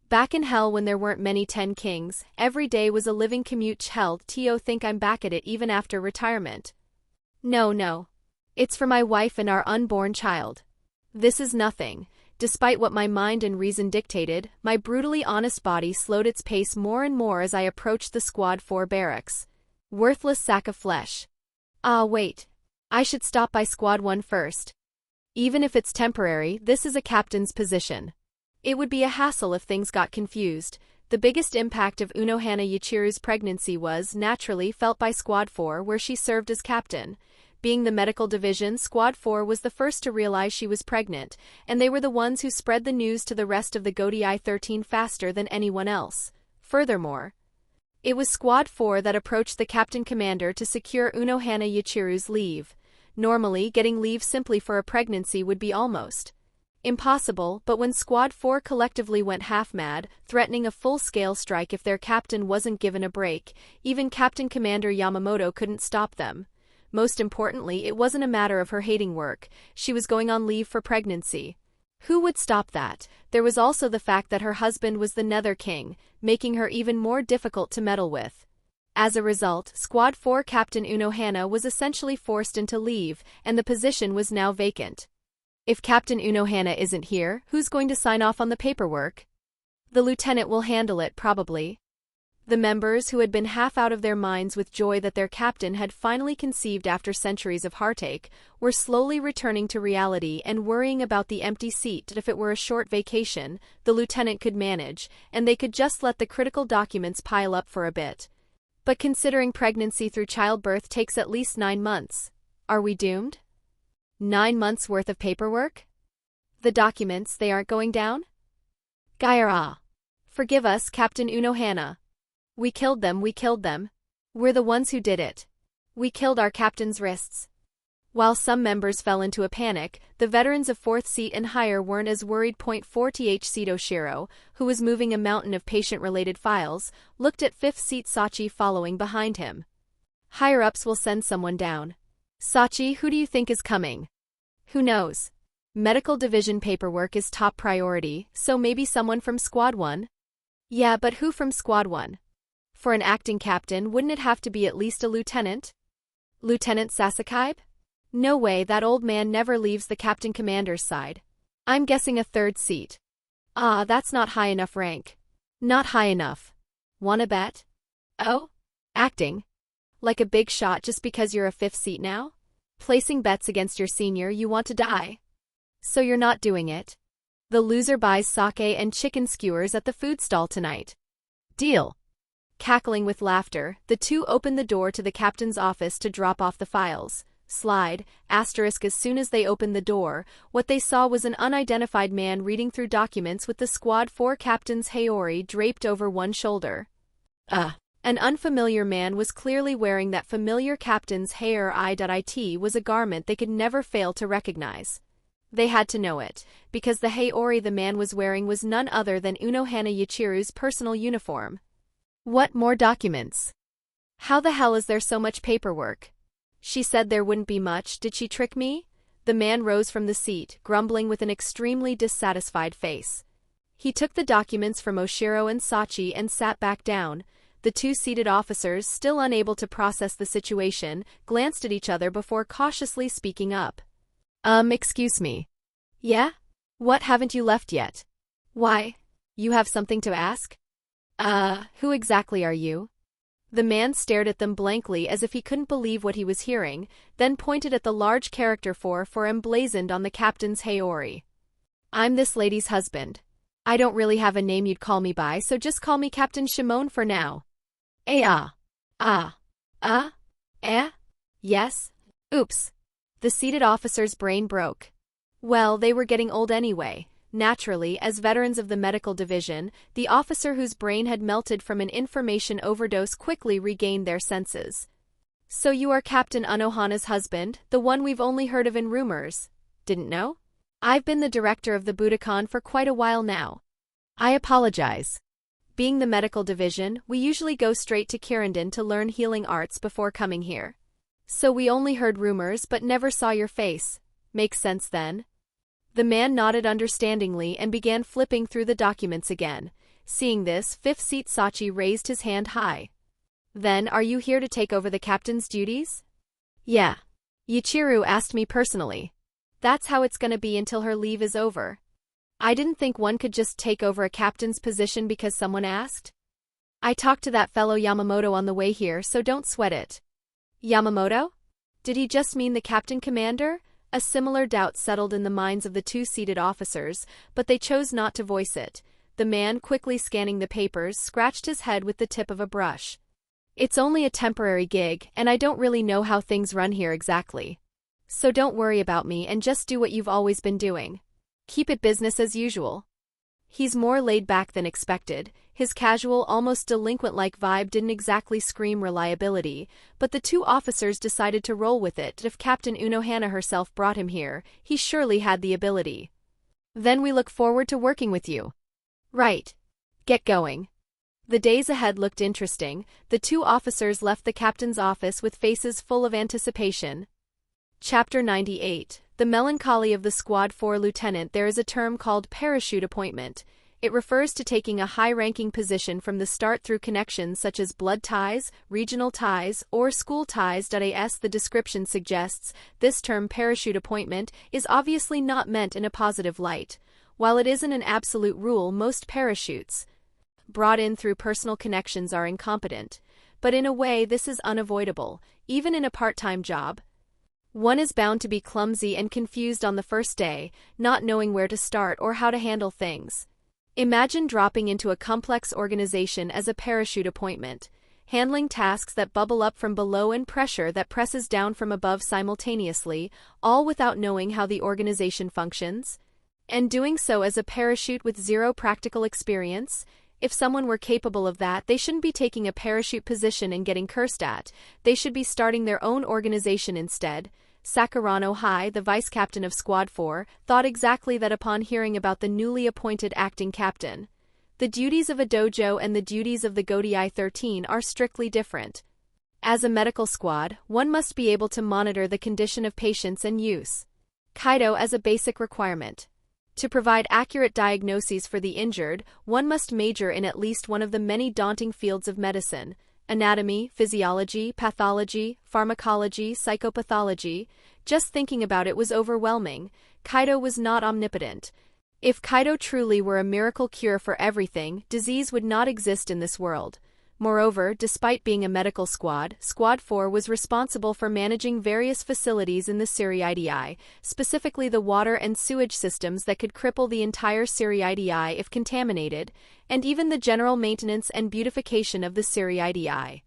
Back in hell when there weren't many 10 kings, every day was a living commute. Hell, Tio think I'm back at it even after retirement. No. It's for my wife and our unborn child. This is nothing. Despite what my mind and reason dictated, my brutally honest body slowed its pace more and more as I approached the Squad 4 barracks. Worthless sack of flesh. Wait. I should stop by Squad 1 first. Even if it's temporary, this is a captain's position. It would be a hassle if things got confused. The biggest impact of Unohana Yuchiru's pregnancy was, naturally, felt by Squad 4, where she served as captain. Being the medical division, Squad 4 was the first to realize she was pregnant, and they were the ones who spread the news to the rest of the Gotei 13 faster than anyone else. Furthermore, it was Squad 4 that approached the captain commander to secure Unohana Yuchiru's leave. Normally, getting leave simply for a pregnancy would be almost impossible, but when Squad 4 collectively went half-mad, threatening a full-scale strike if their captain wasn't given a break, even Captain Commander Yamamoto couldn't stop them. Most importantly, it wasn't a matter of her hating work. She was going on leave for pregnancy. Who would stop that? There was also the fact that her husband was the Nether King, making her even more difficult to meddle with. As a result, Squad 4 Captain Unohana was essentially forced into leave, and the position was now vacant. If Captain Unohana isn't here, who's going to sign off on the paperwork? The lieutenant will handle it, probably. The members, who had been half out of their minds with joy that their captain had finally conceived after centuries of heartache, were slowly returning to reality and worrying about the empty seat that if it were a short vacation, the lieutenant could manage, and they could just let the critical documents pile up for a bit. But considering pregnancy through childbirth takes at least 9 months, are we doomed? 9 months worth of paperwork? The documents, they aren't going down? Gaira. Forgive us, Captain Unohana. We killed them. We're the ones who did it. We killed our captain's wrists. While some members fell into a panic, the veterans of 4th seat and higher weren't as worried. 4th seat Oshiro, who was moving a mountain of patient-related files, looked at 5th seat Sachi following behind him. Higher-ups will send someone down. Sachi, who do you think is coming? Who knows? Medical division paperwork is top priority, so maybe someone from Squad 1? Yeah, but who from Squad 1? For an acting captain, wouldn't it have to be at least a lieutenant? Lieutenant Sasakaibe? No way, that old man never leaves the captain commander's side. I'm guessing a 3rd seat. Ah, that's not high enough rank. Not high enough. Wanna bet? Oh? Acting? Like a big shot just because you're a 5th seat now? Placing bets against your senior, you want to die. So you're not doing it. The loser buys sake and chicken skewers at the food stall tonight. Deal. Cackling with laughter, the two opened the door to the captain's office to drop off the files. Slide, asterisk. As soon as they opened the door, what they saw was an unidentified man reading through documents with the Squad 4 captain's haori draped over one shoulder. An unfamiliar man was clearly wearing that familiar captain's haori. Was a garment they could never fail to recognize. They had to know it, because the haori the man was wearing was none other than Unohana Yachiru's personal uniform. What more documents? How the hell is there so much paperwork? She said there wouldn't be much. Did she trick me? The man rose from the seat, grumbling with an extremely dissatisfied face. He took the documents from Oshiro and Sachi and sat back down. The two seated officers, still unable to process the situation, glanced at each other before cautiously speaking up. Excuse me. Yeah? What, haven't you left yet? Why? You have something to ask? Who exactly are you? The man stared at them blankly as if he couldn't believe what he was hearing, then pointed at the large character 4 emblazoned on the captain's haori. I'm this lady's husband. I don't really have a name you'd call me by, so just call me Captain Shimon for now. Yes? Oops. The seated officer's brain broke. Well, they were getting old anyway. Naturally, as veterans of the medical division, the officer whose brain had melted from an information overdose quickly regained their senses. So you are Captain Unohana's husband, the one we've only heard of in rumors. Didn't know? I've been the director of the Budokan for quite a while now. I apologize. Being the medical division, we usually go straight to Kirindon to learn healing arts before coming here. So we only heard rumors but never saw your face. Makes sense then? The man nodded understandingly and began flipping through the documents again. Seeing this, 5th seat Sachi raised his hand high. Then, are you here to take over the captain's duties? Yeah. Yachiru asked me personally. That's how it's gonna be until her leave is over. I didn't think one could just take over a captain's position because someone asked. I talked to that fellow Yamamoto on the way here, so don't sweat it. Yamamoto? Did he just mean the captain commander? A similar doubt settled in the minds of the two seated officers, but they chose not to voice it. The man, quickly scanning the papers, scratched his head with the tip of a brush. It's only a temporary gig, and I don't really know how things run here exactly. So don't worry about me and just do what you've always been doing. Keep it business as usual. He's more laid back than expected. His casual, almost delinquent-like vibe didn't exactly scream reliability, but the two officers decided to roll with it. If Captain Unohana herself brought him here, he surely had the ability. Then we look forward to working with you. Right. Get going. The days ahead looked interesting. The two officers left the captain's office with faces full of anticipation. Chapter 98. The melancholy of the Squad 4 lieutenant. There is a term called parachute appointment. It refers to taking a high-ranking position from the start through connections such as blood ties, regional ties, or school ties. As the description suggests, this term parachute appointment is obviously not meant in a positive light. While it isn't an absolute rule, most parachutes brought in through personal connections are incompetent. But in a way, this is unavoidable, even in a part-time job. One is bound to be clumsy and confused on the first day, not knowing where to start or how to handle things. Imagine dropping into a complex organization as a parachute appointment, handling tasks that bubble up from below and pressure that presses down from above simultaneously, all without knowing how the organization functions. And doing so as a parachute with zero practical experience. If someone were capable of that, they shouldn't be taking a parachute position and getting cursed at. They should be starting their own organization instead. Sakurano Hai, the vice captain of Squad 4, thought exactly that upon hearing about the newly appointed acting captain. The duties of a dojo and the duties of the Gotei 13 are strictly different. As a medical squad, one must be able to monitor the condition of patients and use Kaido as a basic requirement. To provide accurate diagnoses for the injured, one must major in at least one of the many daunting fields of medicine: anatomy, physiology, pathology, pharmacology, psychopathology. Just thinking about it was overwhelming. Kaido was not omnipotent. If Kaido truly were a miracle cure for everything, disease would not exist in this world. Moreover, despite being a medical squad, Squad 4 was responsible for managing various facilities in the Seriidii, specifically the water and sewage systems that could cripple the entire Seriidii if contaminated, and even the general maintenance and beautification of the Seriidii.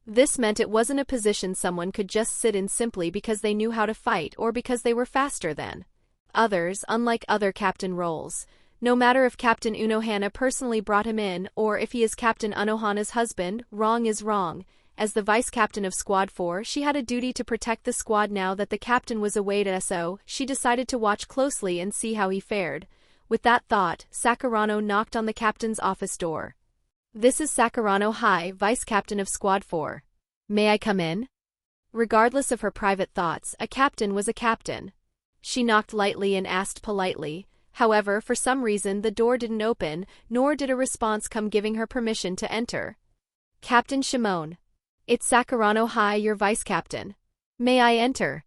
This meant it wasn't a position someone could just sit in simply because they knew how to fight or because they were faster than others, unlike other captain roles. No matter if Captain Unohana personally brought him in, or if he is Captain Unohana's husband, wrong is wrong. As the vice-captain of Squad 4, she had a duty to protect the squad. Now that the captain was away at SO, she decided to watch closely and see how he fared. With that thought, Sakurano knocked on the captain's office door. "This is Sakurano Hai, vice-captain of Squad 4. May I come in?" Regardless of her private thoughts, a captain was a captain. She knocked lightly and asked politely. However, for some reason the door didn't open, nor did a response come giving her permission to enter. "Captain Shimon. It's Sakurano Hai, your vice-captain. May I enter?"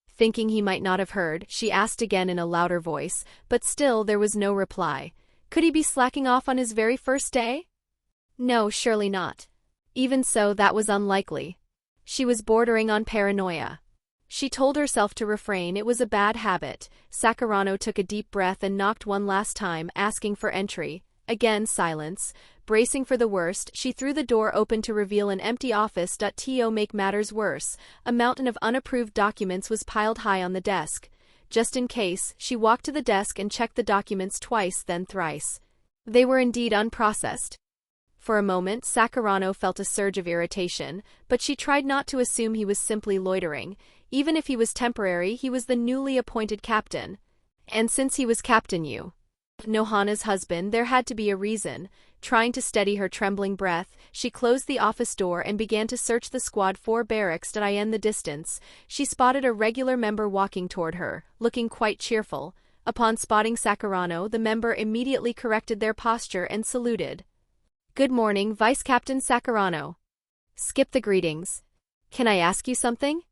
Thinking he might not have heard, she asked again in a louder voice, but still there was no reply. Could he be slacking off on his very first day? No, surely not. Even so, that was unlikely. She was bordering on paranoia. She told herself to refrain. It was a bad habit. Sakurano took a deep breath and knocked one last time, asking for entry. Again silence. Bracing for the worst, she threw the door open to reveal an empty office. To make matters worse, a mountain of unapproved documents was piled high on the desk. Just in case, she walked to the desk and checked the documents twice, then thrice. They were indeed unprocessed. For a moment, Sakurano felt a surge of irritation, but she tried not to assume he was simply loitering. Even if he was temporary, he was the newly appointed captain. And since he was Captain Unohana's husband, there had to be a reason. Trying to steady her trembling breath, she closed the office door and began to search the Squad 4 barracks. In the distance, she spotted a regular member walking toward her, looking quite cheerful. Upon spotting Sakurano, the member immediately corrected their posture and saluted. "Good morning, Vice-Captain Sakurano." "Skip the greetings. Can I ask you something?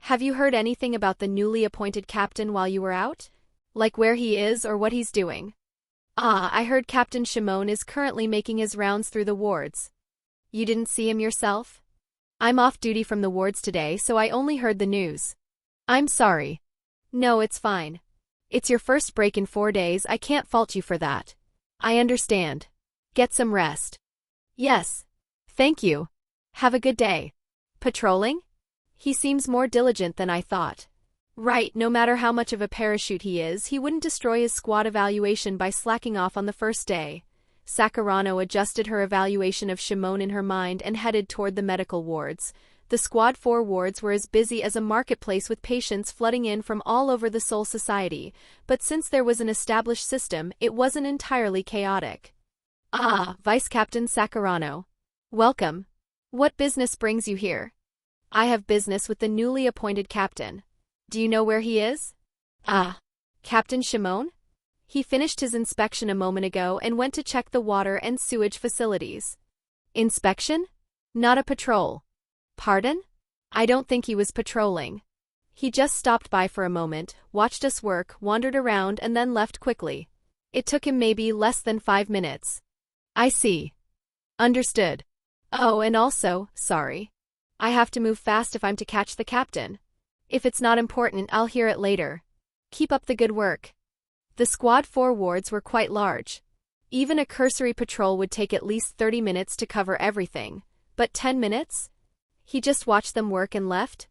Have you heard anything about the newly appointed captain while you were out? Like where he is or what he's doing?" I heard Captain Shimon is currently making his rounds through the wards." "You didn't see him yourself?" "I'm off duty from the wards today, so I only heard the news." "I'm sorry." "No, it's fine. It's your first break in 4 days, I can't fault you for that." "I understand. Get some rest." "Yes. Thank you. Have a good day." "Patrolling? He seems more diligent than I thought." "Right, no matter how much of a parachute he is, he wouldn't destroy his squad evaluation by slacking off on the first day." Sakurano adjusted her evaluation of Shimon in her mind and headed toward the medical wards. The Squad 4 wards were as busy as a marketplace with patients flooding in from all over the Soul Society, but since there was an established system, it wasn't entirely chaotic. Vice-Captain Sakurano. Welcome. What business brings you here?" "I have business with the newly appointed captain." "Do you know where he is?" Captain Shimon? He finished his inspection a moment ago and went to check the water and sewage facilities. Inspection? Not a patrol. Pardon? I don't think he was patrolling. He just stopped by for a moment, watched us work, wandered around and then left quickly. It took him maybe less than 5 minutes. I see. Understood. Oh, and also, sorry. I have to move fast if I'm to catch the captain. If it's not important, I'll hear it later. Keep up the good work. The Squad 4 wards were quite large. Even a cursory patrol would take at least 30 minutes to cover everything. But 10 minutes? He just watched them work and left?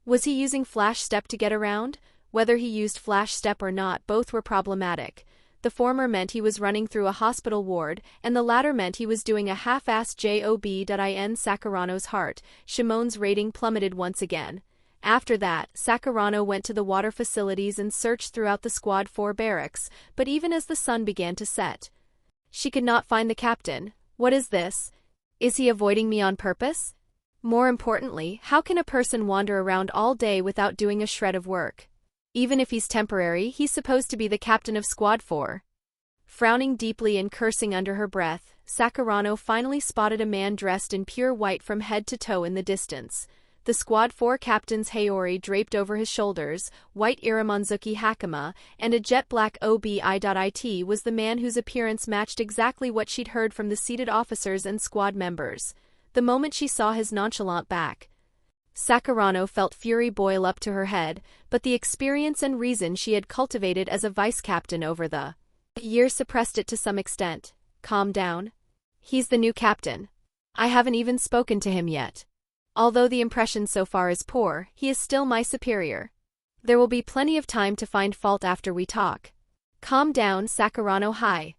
Was he using flash step to get around? Whether he used flash step or not, both were problematic. The former meant he was running through a hospital ward, and the latter meant he was doing a half-assed job. In Sakurano's heart, Shimon's rating plummeted once again. After that, Sakurano went to the water facilities and searched throughout the Squad 4 barracks, but even as the sun began to set, she could not find the captain. What is this? Is he avoiding me on purpose? More importantly, how can a person wander around all day without doing a shred of work? Even if he's temporary, he's supposed to be the captain of Squad 4. Frowning deeply and cursing under her breath, Sakurano finally spotted a man dressed in pure white from head to toe in the distance. The Squad 4 captain's haori draped over his shoulders, white iramonzuki hakama, and a jet-black obi.it was the man whose appearance matched exactly what she'd heard from the seated officers and squad members. The moment she saw his nonchalant back, Sakurano felt fury boil up to her head, but the experience and reason she had cultivated as a vice-captain over the years suppressed it to some extent. Calm down. He's the new captain. I haven't even spoken to him yet. Although the impression so far is poor, he is still my superior. There will be plenty of time to find fault after we talk. Calm down, Sakurano. Hi.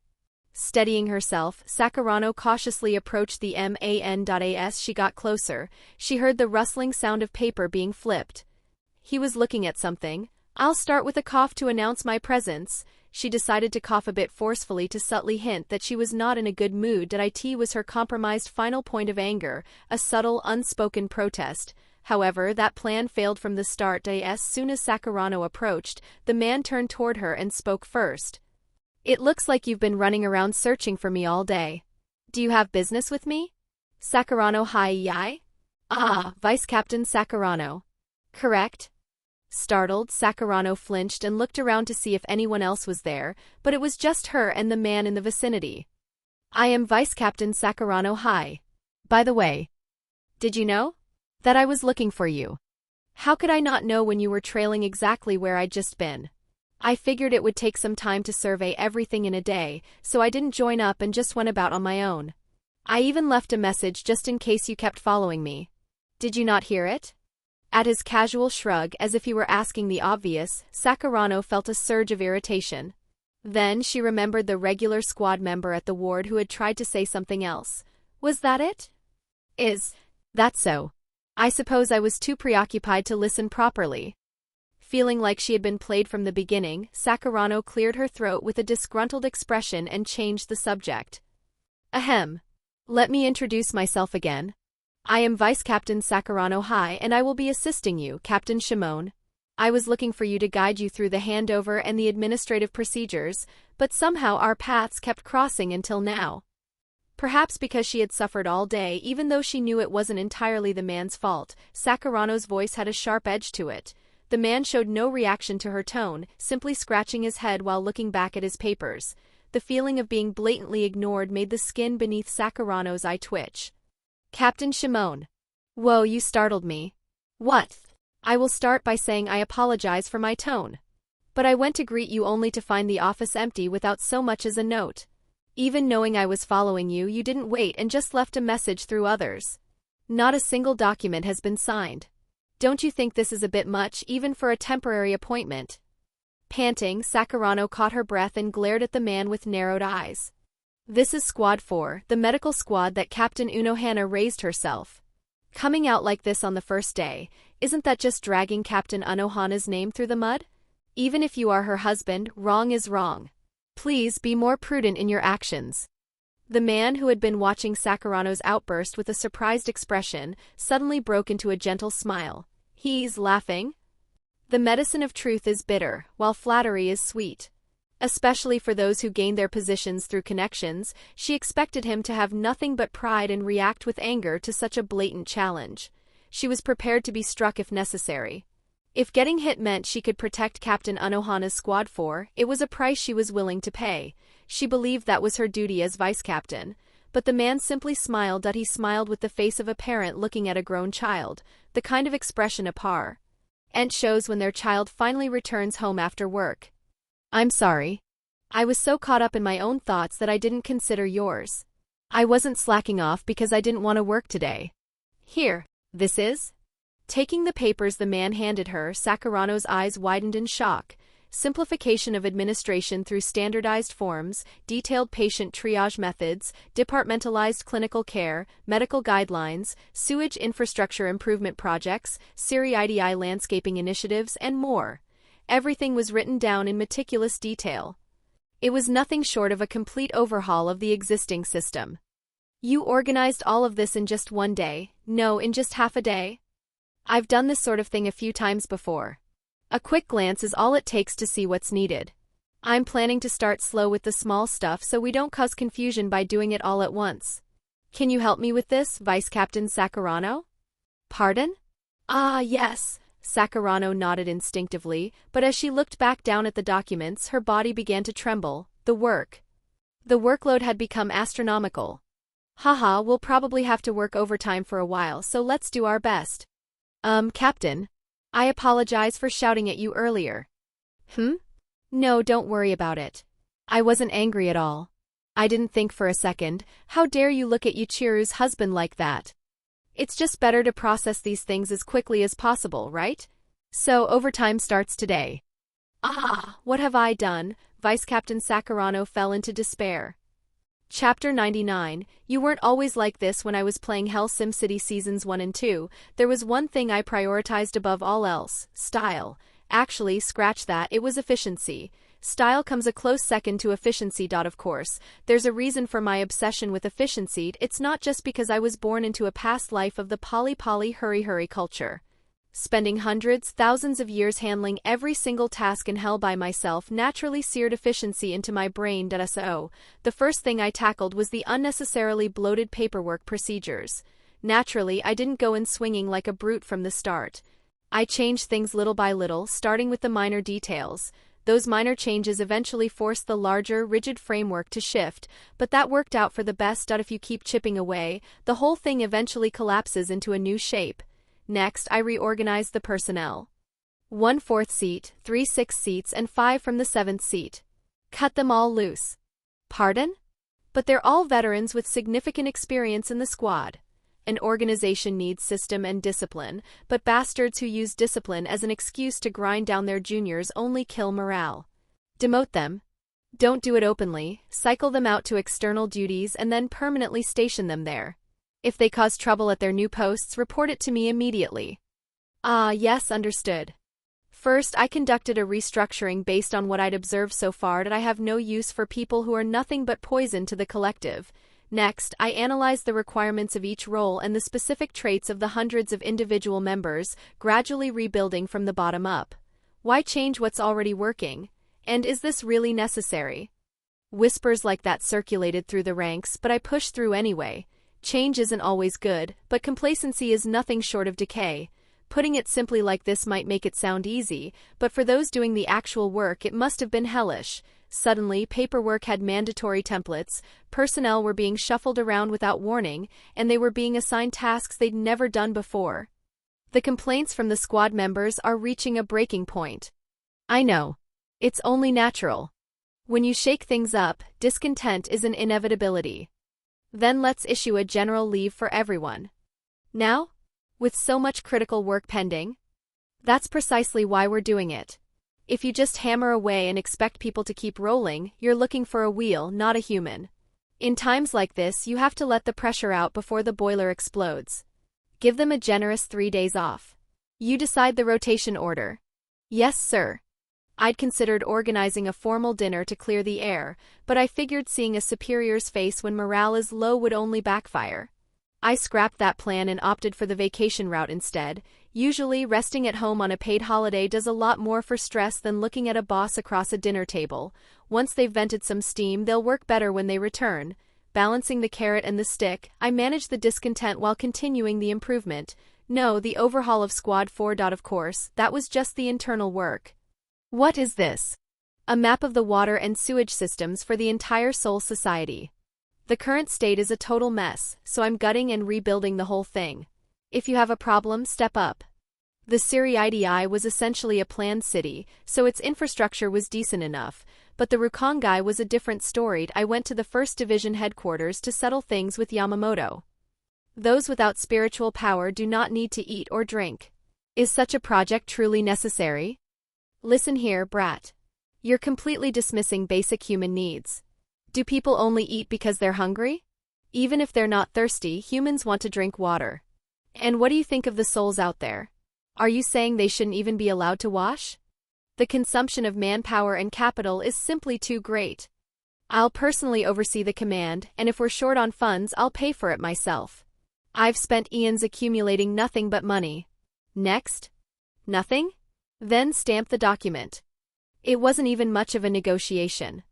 Steadying herself, Sakurano cautiously approached the man. As she got closer, she heard the rustling sound of paper being flipped. He was looking at something. I'll start with a cough to announce my presence. She decided to cough a bit forcefully to subtly hint that she was not in a good mood. It was her compromised final point of anger, a subtle, unspoken protest. However, that plan failed from the start. As soon as Sakurano approached, the man turned toward her and spoke first. It looks like you've been running around searching for me all day. Do you have business with me? Sakurano. Hi, yai? Ah, Vice Captain Sakurano. Correct? Startled, Sakurano flinched and looked around to see if anyone else was there, but it was just her and the man in the vicinity. I am Vice Captain Sakurano. Hi. By the way, did you know that I was looking for you? How could I not know when you were trailing exactly where I'd just been? I figured it would take some time to survey everything in a day, so I didn't join up and just went about on my own. I even left a message just in case you kept following me. Did you not hear it? At his casual shrug, as if he were asking the obvious, Sakurano felt a surge of irritation. Then she remembered the regular squad member at the ward who had tried to say something else. Was that it? Is that so? I suppose I was too preoccupied to listen properly. Feeling like she had been played from the beginning, Sakurano cleared her throat with a disgruntled expression and changed the subject. Ahem. Let me introduce myself again. I am Vice Captain Sakurano. Hi, and I will be assisting you, Captain Shimon. I was looking for you to guide you through the handover and the administrative procedures, but somehow our paths kept crossing until now. Perhaps because she had suffered all day, even though she knew it wasn't entirely the man's fault, Sakurano's voice had a sharp edge to it. The man showed no reaction to her tone, simply scratching his head while looking back at his papers. The feeling of being blatantly ignored made the skin beneath Sakurano's eye twitch. Captain Shimon. Whoa, you startled me. What? I will start by saying I apologize for my tone. But I went to greet you only to find the office empty without so much as a note. Even knowing I was following you, you didn't wait and just left a message through others. Not a single document has been signed. Don't you think this is a bit much, even for a temporary appointment? Panting, Sakurano caught her breath and glared at the man with narrowed eyes. This is Squad 4, the medical squad that Captain Unohana raised herself. Coming out like this on the first day, isn't that just dragging Captain Unohana's name through the mud? Even if you are her husband, wrong is wrong. Please be more prudent in your actions. The man who had been watching Sakurano's outburst with a surprised expression suddenly broke into a gentle smile. He's laughing. The medicine of truth is bitter, while flattery is sweet. Especially for those who gained their positions through connections, she expected him to have nothing but pride and react with anger to such a blatant challenge. She was prepared to be struck if necessary. If getting hit meant she could protect Captain Unohana's squad for, it was a price she was willing to pay. She believed that was her duty as vice-captain. But the man simply smiled. He smiled with the face of a parent looking at a grown child, the kind of expression a parent shows when their child finally returns home after work. I'm sorry. I was so caught up in my own thoughts that I didn't consider yours. I wasn't slacking off because I didn't want to work today. Here, this is? Taking the papers the man handed her, Sakurano's eyes widened in shock. Simplification of administration through standardized forms, detailed patient triage methods, departmentalized clinical care, medical guidelines, sewage infrastructure improvement projects, CIDI landscaping initiatives, and more. Everything was written down in meticulous detail. It was nothing short of a complete overhaul of the existing system. You organized all of this in just one day? No, in just half a day? I've done this sort of thing a few times before. A quick glance is all it takes to see what's needed. I'm planning to start slow with the small stuff so we don't cause confusion by doing it all at once. Can you help me with this, Vice Captain Sakurano? Pardon? Ah, yes. Sakurano nodded instinctively, but as she looked back down at the documents, her body began to tremble. The workload had become astronomical. Haha, we'll probably have to work overtime for a while, so let's do our best. Captain. I apologize for shouting at you earlier. No, don't worry about it. I wasn't angry at all. I didn't think for a second, how dare you look at Yuchiru's husband like that? It's just better to process these things as quickly as possible, right? So overtime starts today. Ah, what have I done? Vice Captain Sakurano fell into despair. Chapter 99, You weren't always like this when I was playing Hell SimCity Seasons 1 and 2. There was one thing I prioritized above all else, style. Actually, scratch that, it was efficiency. Style comes a close second to efficiency. Of course, there's a reason for my obsession with efficiency. It's not just because I was born into a past life of the poly hurry culture. Spending hundreds, thousands of years handling every single task in hell by myself naturally seared efficiency into my brain. So, the first thing I tackled was the unnecessarily bloated paperwork procedures. Naturally, I didn't go in swinging like a brute from the start. I changed things little by little, starting with the minor details. Those minor changes eventually forced the larger, rigid framework to shift, but that worked out for the best. If you keep chipping away, the whole thing eventually collapses into a new shape. Next, I reorganized the personnel. 1/4 seat, 3 6 seats, and 5 from the 7th seat. Cut them all loose. Pardon? But they're all veterans with significant experience in the squad. An organization needs system and discipline, but bastards who use discipline as an excuse to grind down their juniors only kill morale. Demote them. Don't do it openly, cycle them out to external duties and then permanently station them there. If they cause trouble at their new posts, report it to me immediately. Ah, yes, understood. First, I conducted a restructuring based on what I'd observed so far that I have no use for people who are nothing but poison to the collective. Next, I analyzed the requirements of each role and the specific traits of the hundreds of individual members, gradually rebuilding from the bottom up. Why change what's already working? And is this really necessary? Whispers like that circulated through the ranks, but I pushed through anyway. Change isn't always good, but complacency is nothing short of decay. Putting it simply like this might make it sound easy, but for those doing the actual work it must have been hellish. Suddenly, paperwork had mandatory templates, personnel were being shuffled around without warning, and they were being assigned tasks they'd never done before. The complaints from the squad members are reaching a breaking point. I know. It's only natural. When you shake things up, discontent is an inevitability. Then let's issue a general leave for everyone. Now? With so much critical work pending? That's precisely why we're doing it. If you just hammer away and expect people to keep rolling, you're looking for a wheel, not a human. In times like this, you have to let the pressure out before the boiler explodes. Give them a generous 3 days off. You decide the rotation order. Yes, sir. I'd considered organizing a formal dinner to clear the air, but I figured seeing a superior's face when morale is low would only backfire. I scrapped that plan and opted for the vacation route instead. Usually, resting at home on a paid holiday does a lot more for stress than looking at a boss across a dinner table. Once they've vented some steam, they'll work better when they return. Balancing the carrot and the stick, I manage the discontent while continuing the improvement. No, the overhaul of Squad 4. Of course, that was just the internal work. What is this? A map of the water and sewage systems for the entire Soul Society. The current state is a total mess, so I'm gutting and rebuilding the whole thing. If you have a problem, step up. The Siriidii was essentially a planned city, so its infrastructure was decent enough, but the Rukongai was a different story. I went to the 1st Division headquarters to settle things with Yamamoto. Those without spiritual power do not need to eat or drink. Is such a project truly necessary? Listen here, brat. You're completely dismissing basic human needs. Do people only eat because they're hungry? Even if they're not thirsty, humans want to drink water. And what do you think of the souls out there? Are you saying they shouldn't even be allowed to wash? The consumption of manpower and capital is simply too great. I'll personally oversee the command, and if we're short on funds, I'll pay for it myself. I've spent eons accumulating nothing but money. Next? Nothing? Then stamp the document. It wasn't even much of a negotiation.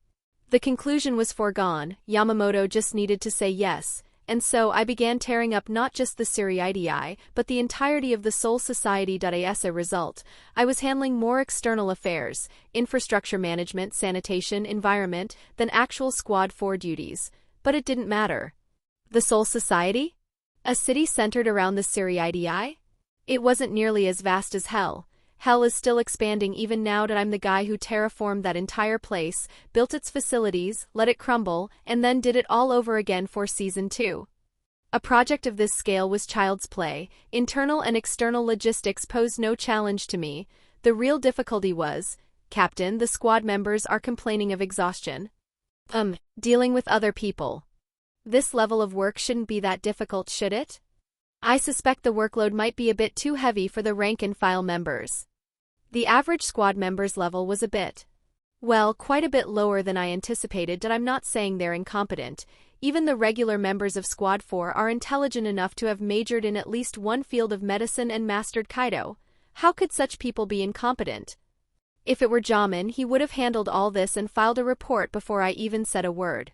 The conclusion was foregone. Yamamoto just needed to say yes, and so I began tearing up not just the Siriidii, but the entirety of the Soul Society. As a result, I was handling more external affairs, infrastructure management, sanitation, environment, than actual Squad 4 duties. But it didn't matter. The Soul Society? A city centered around the Siriidii? It wasn't nearly as vast as Hell. Hell is still expanding even now that I'm the guy who terraformed that entire place, built its facilities, let it crumble, and then did it all over again for Season 2. A project of this scale was child's play. Internal and external logistics posed no challenge to me. The real difficulty was, Captain, the squad members are complaining of exhaustion. Dealing with other people. This level of work shouldn't be that difficult, should it? I suspect the workload might be a bit too heavy for the rank-and-file members. The average squad member's level was quite a bit lower than I anticipated. But I'm not saying they're incompetent. Even the regular members of Squad 4 are intelligent enough to have majored in at least one field of medicine and mastered Kaido. How could such people be incompetent? If it were Jamin, he would have handled all this and filed a report before I even said a word.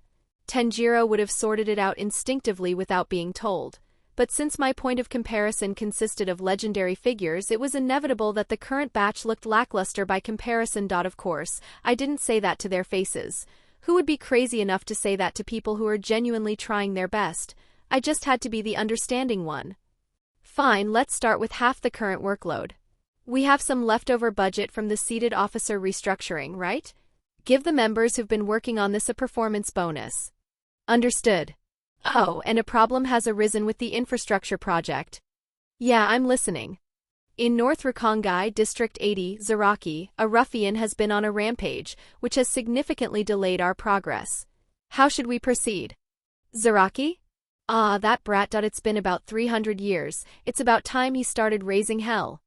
Tenjiro would have sorted it out instinctively without being told. But since my point of comparison consisted of legendary figures, it was inevitable that the current batch looked lackluster by comparison. Of course, I didn't say that to their faces. Who would be crazy enough to say that to people who are genuinely trying their best? I just had to be the understanding one. Fine, let's start with half the current workload. We have some leftover budget from the seated officer restructuring, right? Give the members who've been working on this a performance bonus. Understood. Oh, and a problem has arisen with the infrastructure project. Yeah, I'm listening. In North Rukongai District 80, Zaraki, a ruffian has been on a rampage, which has significantly delayed our progress. How should we proceed? Zaraki? Ah, that brat. It's been about 300 years. It's about time he started raising hell.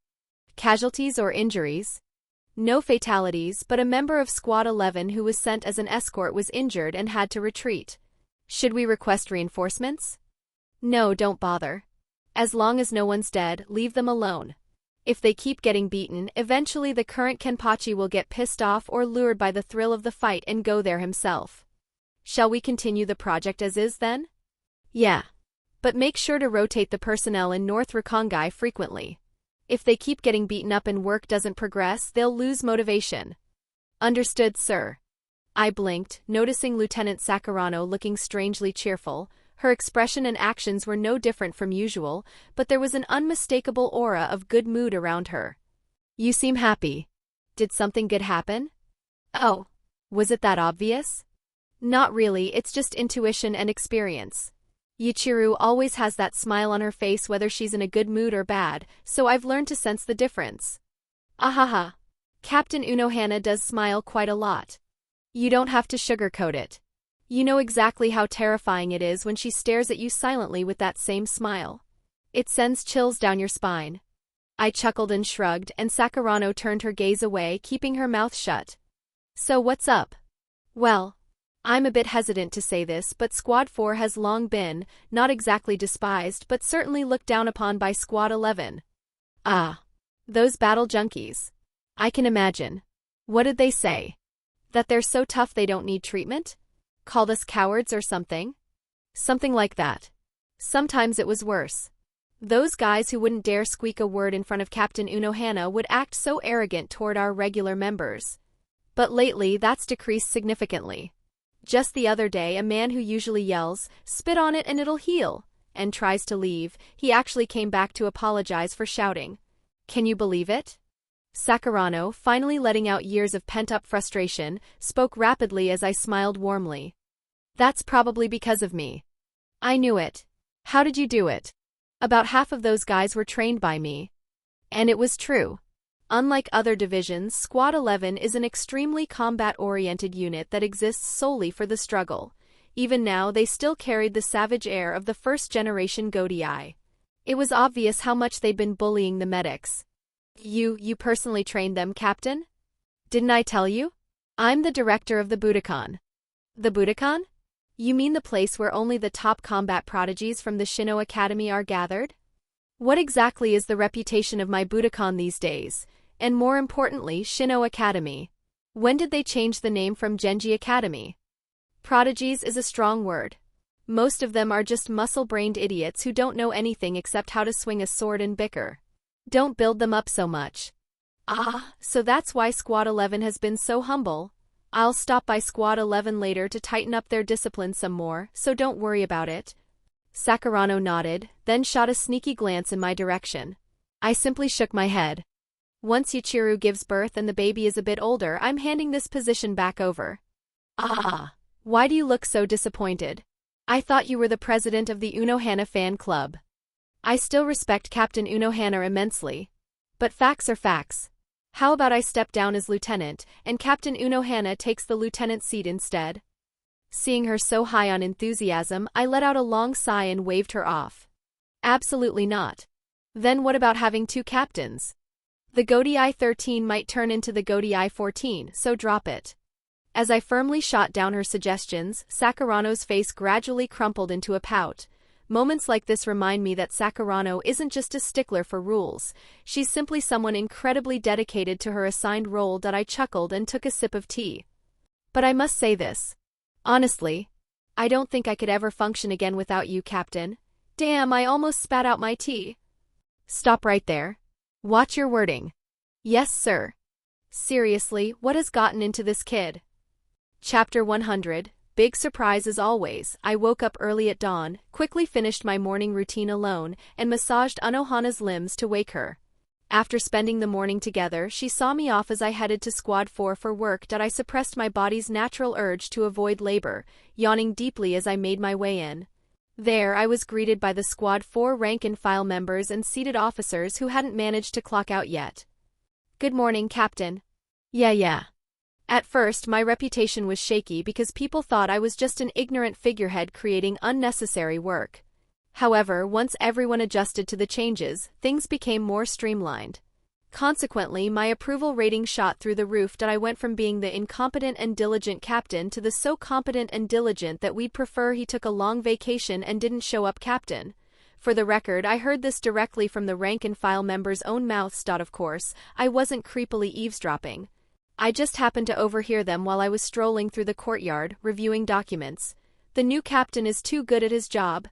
Casualties or injuries? No fatalities, but a member of Squad 11 who was sent as an escort was injured and had to retreat. Should we request reinforcements? No, don't bother. As long as no one's dead, leave them alone. If they keep getting beaten, eventually the current Kenpachi will get pissed off or lured by the thrill of the fight and go there himself. Shall we continue the project as is then? Yeah. But make sure to rotate the personnel in North Rukongai frequently. If they keep getting beaten up and work doesn't progress, they'll lose motivation. Understood, sir. I blinked, noticing Lieutenant Sakurano looking strangely cheerful. Her expression and actions were no different from usual, but there was an unmistakable aura of good mood around her. You seem happy. Did something good happen? Oh, was it that obvious? Not really, it's just intuition and experience. Yuichiro always has that smile on her face whether she's in a good mood or bad, so I've learned to sense the difference. Ahaha. Captain Unohana does smile quite a lot. You don't have to sugarcoat it. You know exactly how terrifying it is when she stares at you silently with that same smile. It sends chills down your spine. I chuckled and shrugged, and Sakurano turned her gaze away, keeping her mouth shut. So what's up? Well, I'm a bit hesitant to say this, but Squad 4 has long been, not exactly despised, but certainly looked down upon by Squad 11. Ah, those battle junkies. I can imagine. What did they say? That they're so tough they don't need treatment? Called us cowards or something? Something like that. Sometimes it was worse. Those guys who wouldn't dare squeak a word in front of Captain Unohana would act so arrogant toward our regular members. But lately that's decreased significantly. Just the other day, a man who usually yells, "Spit on it and it'll heal," and tries to leave, he actually came back to apologize for shouting. Can you believe it? Sakurano, finally letting out years of pent-up frustration, spoke rapidly as I smiled warmly. That's probably because of me. I knew it. How did you do it? About half of those guys were trained by me. And it was true. Unlike other divisions, Squad 11 is an extremely combat-oriented unit that exists solely for the struggle. Even now, they still carried the savage air of the first-generation Gotei. It was obvious how much they'd been bullying the medics. You personally trained them, Captain? Didn't I tell you? I'm the director of the Budokan. The Budokan? You mean the place where only the top combat prodigies from the Shino Academy are gathered? What exactly is the reputation of my Budokan these days? And more importantly, Shino Academy. When did they change the name from Genji Academy? Prodigies is a strong word. Most of them are just muscle-brained idiots who don't know anything except how to swing a sword and bicker. Don't build them up so much. Ah, so that's why Squad 11 has been so humble. I'll stop by Squad 11 later to tighten up their discipline some more, so don't worry about it. Sakurano nodded, then shot a sneaky glance in my direction. I simply shook my head. Once Yuichiro gives birth and the baby is a bit older, I'm handing this position back over. Ah, why do you look so disappointed? I thought you were the president of the Unohana fan club. I still respect Captain Unohana immensely. But facts are facts. How about I step down as lieutenant, and Captain Unohana takes the lieutenant seat instead? Seeing her so high on enthusiasm, I let out a long sigh and waved her off. Absolutely not. Then what about having two captains? The Gotei 13 might turn into the Gotei 14, so drop it. As I firmly shot down her suggestions, Sakurano's face gradually crumpled into a pout. Moments like this remind me that Sakurano isn't just a stickler for rules, she's simply someone incredibly dedicated to her assigned role. I chuckled and took a sip of tea. But I must say this. Honestly, I don't think I could ever function again without you, Captain. Damn, I almost spat out my tea. Stop right there. Watch your wording. Yes, sir. Seriously, what has gotten into this kid? Chapter 100. Big surprise as always. I woke up early at dawn, quickly finished my morning routine alone, and massaged Unohana's limbs to wake her. After spending the morning together, she saw me off as I headed to Squad 4 for work. I suppressed my body's natural urge to avoid labor, yawning deeply as I made my way in. There, I was greeted by the Squad 4 rank-and-file members and seated officers who hadn't managed to clock out yet. Good morning, Captain. Yeah. At first, my reputation was shaky because people thought I was just an ignorant figurehead creating unnecessary work. However, once everyone adjusted to the changes, things became more streamlined. Consequently, my approval rating shot through the roof. I went from being the incompetent and diligent captain to the so competent and diligent that we'd prefer he took a long vacation and didn't show up, Captain. For the record, I heard this directly from the rank-and-file members' own mouths. Of course, I wasn't creepily eavesdropping. I just happened to overhear them while I was strolling through the courtyard, reviewing documents. The new captain is too good at his job.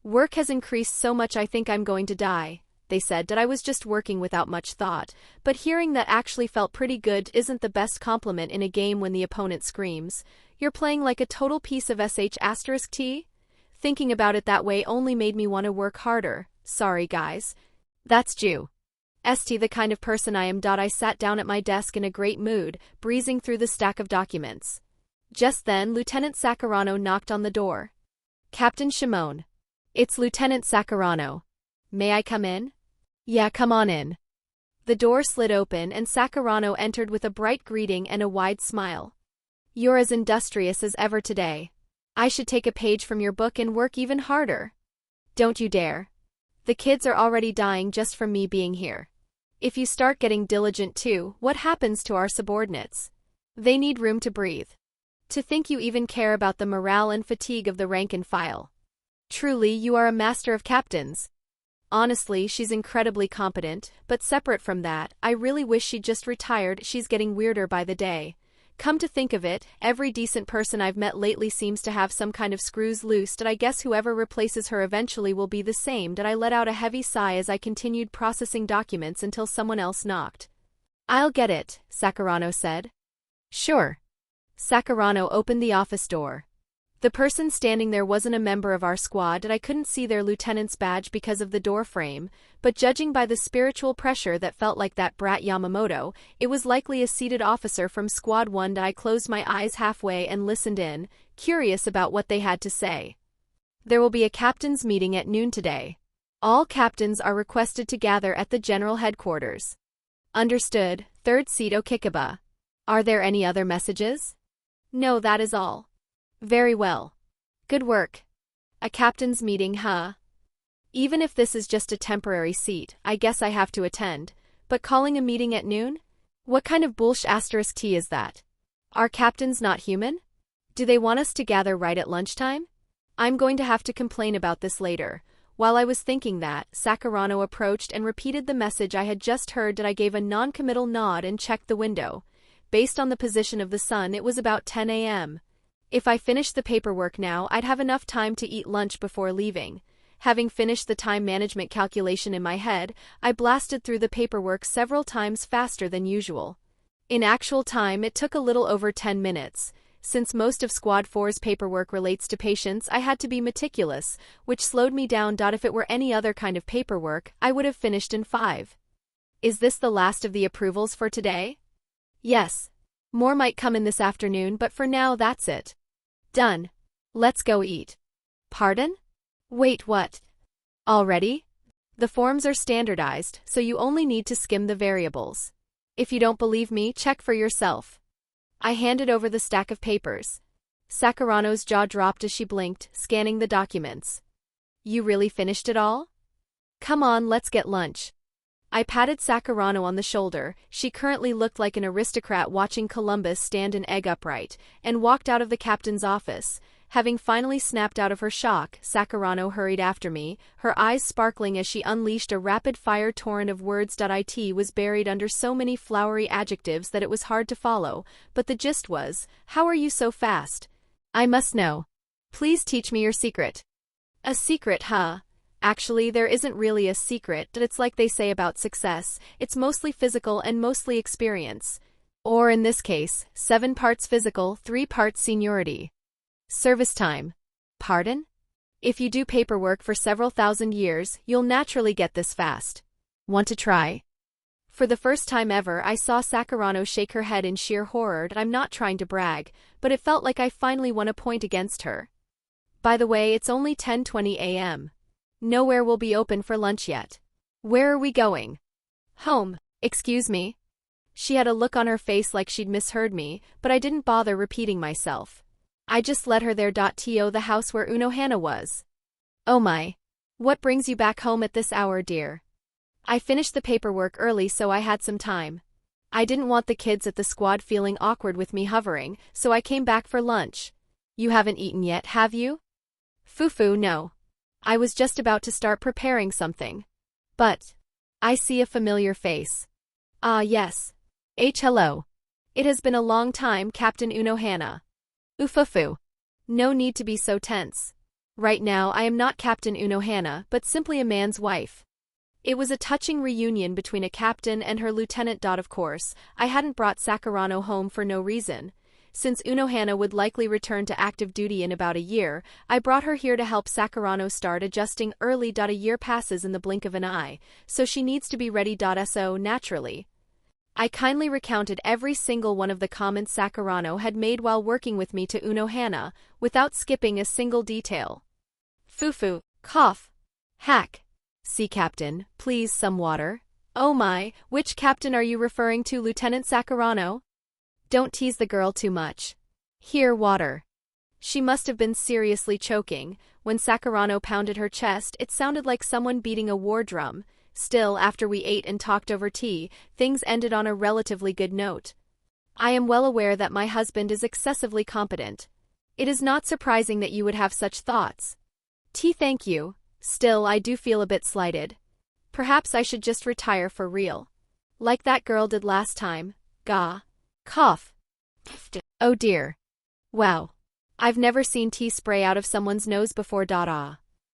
Work has increased so much I think I'm going to die. They said that I was just working without much thought, but hearing that actually felt pretty good isn't the best compliment in a game when the opponent screams, "You're playing like a total piece of sh*t?" Thinking about it that way only made me want to work harder. Sorry, guys. That's due. The kind of person I am. I sat down at my desk in a great mood, breezing through the stack of documents. Just then, Lieutenant Sakurano knocked on the door. Captain Shimon. It's Lieutenant Sakurano. May I come in? Yeah, come on in. The door slid open and Sakurano entered with a bright greeting and a wide smile. You're as industrious as ever today. I should take a page from your book and work even harder. Don't you dare. The kids are already dying just from me being here. If you start getting diligent too, what happens to our subordinates? They need room to breathe. To think you even care about the morale and fatigue of the rank and file. Truly, you are a master of captains. Honestly, she's incredibly competent, but separate from that, I really wish she'd just retired. She's getting weirder by the day. Come to think of it, every decent person I've met lately seems to have some kind of screws loose, and I guess whoever replaces her eventually will be the same. I let out a heavy sigh as I continued processing documents until someone else knocked. I'll get it, Sakurano said. Sure. Sakurano opened the office door. The person standing there wasn't a member of our squad, and I couldn't see their lieutenant's badge because of the door frame, but judging by the spiritual pressure that felt like that brat Yamamoto, it was likely a seated officer from Squad 1. I closed my eyes halfway and listened in, curious about what they had to say. There will be a captain's meeting at noon today. All captains are requested to gather at the general headquarters. Understood, third seat Okikaba. Are there any other messages? No, that is all. Very well. Good work. A captain's meeting, huh? Even if this is just a temporary seat, I guess I have to attend. But calling a meeting at noon? What kind of bullsh**t is that? Are captains not human? Do they want us to gather right at lunchtime? I'm going to have to complain about this later. While I was thinking that, Sakurano approached and repeated the message I had just heard. I gave a non-committal nod and checked the window. Based on the position of the sun, it was about 10 a.m. If I finished the paperwork now, I'd have enough time to eat lunch before leaving. Having finished the time management calculation in my head, I blasted through the paperwork several times faster than usual. In actual time, it took a little over 10 minutes. Since most of Squad 4's paperwork relates to patients, I had to be meticulous, which slowed me down. If it were any other kind of paperwork, I would have finished in 5. Is this the last of the approvals for today? Yes. More might come in this afternoon, but for now that's it. Done. Let's go eat. Pardon? Wait, what? Already? The forms are standardized, so you only need to skim the variables. If you don't believe me, check for yourself. I handed over the stack of papers. Sakurano's jaw dropped as she blinked, scanning the documents. You really finished it all? Come on, let's get lunch. I patted Sakurano on the shoulder. She currently looked like an aristocrat watching Columbus stand an egg upright, and walked out of the captain's office. Having finally snapped out of her shock, Sakurano hurried after me, her eyes sparkling as she unleashed a rapid-fire torrent of words. It was buried under so many flowery adjectives that it was hard to follow, but the gist was, "How are you so fast? I must know. Please teach me your secret." A secret, huh? Actually, there isn't really a secret. It's like they say about success, it's mostly physical and mostly experience. Or in this case, 7 parts physical, 3 parts seniority. Service time. Pardon? If you do paperwork for several thousand years, you'll naturally get this fast. Want to try? For the first time ever, I saw Sakurano shake her head in sheer horror. I'm not trying to brag, but it felt like I finally won a point against her. By the way, it's only 10:20 a.m. Nowhere will be open for lunch yet. Where are we going? Home. Excuse me? She had a look on her face like she'd misheard me, but I didn't bother repeating myself. I just led her there. To the house where Unohana was. Oh my. What brings you back home at this hour, dear? I finished the paperwork early so I had some time. I didn't want the kids at the squad feeling awkward with me hovering, so I came back for lunch. You haven't eaten yet, have you? Fufu, no. I was just about to start preparing something. But I see a familiar face. Ah, yes. Hello. It has been a long time, Captain Unohana. Ufufu. No need to be so tense. Right now I am not Captain Unohana, but simply a man's wife. It was a touching reunion between a captain and her lieutenant. Of course, I hadn't brought Sakurano home for no reason. Since Unohana would likely return to active duty in about a year, I brought her here to help Sakurano start adjusting early. A year passes in the blink of an eye, so she needs to be ready. So naturally. I kindly recounted every single one of the comments Sakurano had made while working with me to Unohana, without skipping a single detail. Fufu, cough. Hack. Sea captain, please some water. Oh my, which captain are you referring to, Lieutenant Sakurano? Don't tease the girl too much. Here, water. She must have been seriously choking. When Sakurano pounded her chest, it sounded like someone beating a war drum. Still, after we ate and talked over tea, things ended on a relatively good note. I am well aware that my husband is excessively competent. It is not surprising that you would have such thoughts. Tea, thank you. Still, I do feel a bit slighted. Perhaps I should just retire for real. Like that girl did last time. Gah. Cough. Oh dear. Wow. I've never seen tea spray out of someone's nose before.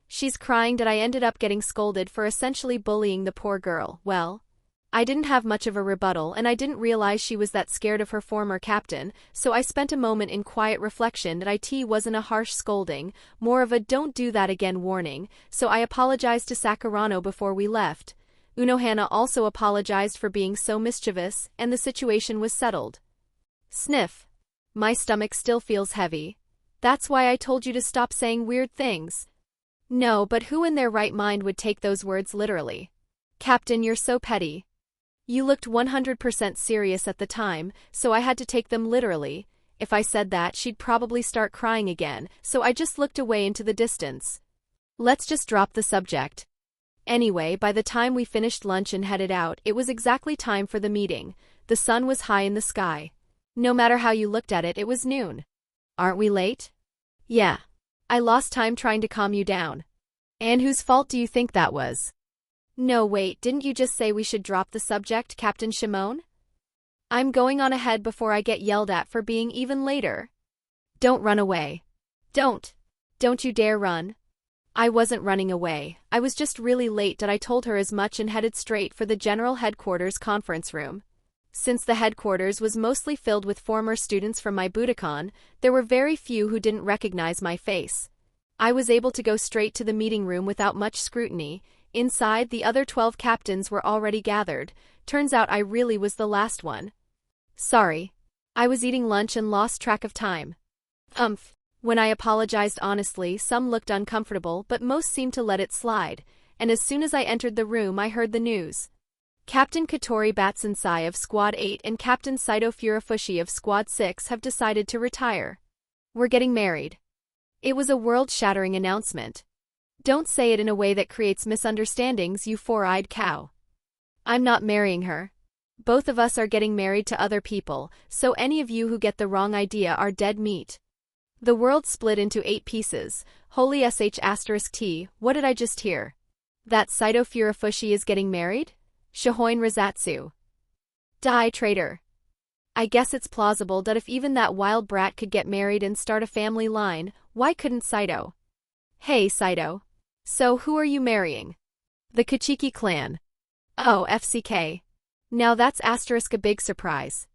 She's crying that I ended up getting scolded for essentially bullying the poor girl. Well, I didn't have much of a rebuttal and I didn't realize she was that scared of her former captain, so I spent a moment in quiet reflection that it wasn't a harsh scolding, more of a don't do that again warning, so I apologized to Sakurano before we left. Unohana also apologized for being so mischievous, and the situation was settled. Sniff. My stomach still feels heavy. That's why I told you to stop saying weird things. No, but who in their right mind would take those words literally? Captain, you're so petty. You looked 100% serious at the time, so I had to take them literally. If I said that, she'd probably start crying again, so I just looked away into the distance. Let's just drop the subject. Anyway, by the time we finished lunch and headed out, it was exactly time for the meeting. The sun was high in the sky. No matter how you looked at it, it was noon. Aren't we late? Yeah. I lost time trying to calm you down. And whose fault do you think that was? No, wait, didn't you just say we should drop the subject, Captain Shimon? I'm going on ahead before I get yelled at for being even later. Don't run away. Don't you dare run. I wasn't running away, I was just really late. I told her as much and headed straight for the General Headquarters conference room. Since the headquarters was mostly filled with former students from my Budokan, there were very few who didn't recognize my face. I was able to go straight to the meeting room without much scrutiny. Inside, the other 12 captains were already gathered. Turns out I really was the last one. Sorry. I was eating lunch and lost track of time. When I apologized honestly, some looked uncomfortable, but most seemed to let it slide, and as soon as I entered the room I heard the news. Captain Katori Batsunsai of Squad 8 and Captain Saito Furufushi of Squad 6 have decided to retire. We're getting married. It was a world-shattering announcement. Don't say it in a way that creates misunderstandings, you four-eyed cow. I'm not marrying her. Both of us are getting married to other people, so any of you who get the wrong idea are dead meat. The world split into 8 pieces. Holy sh*t, what did I just hear? That Saito Furufushi is getting married? Shihoin Razatsu. Die, traitor. I guess it's plausible that if even that wild brat could get married and start a family line, why couldn't Saito? Hey, Saito. So who are you marrying? The Kuchiki clan. Oh, FCK. Now that's *a big surprise.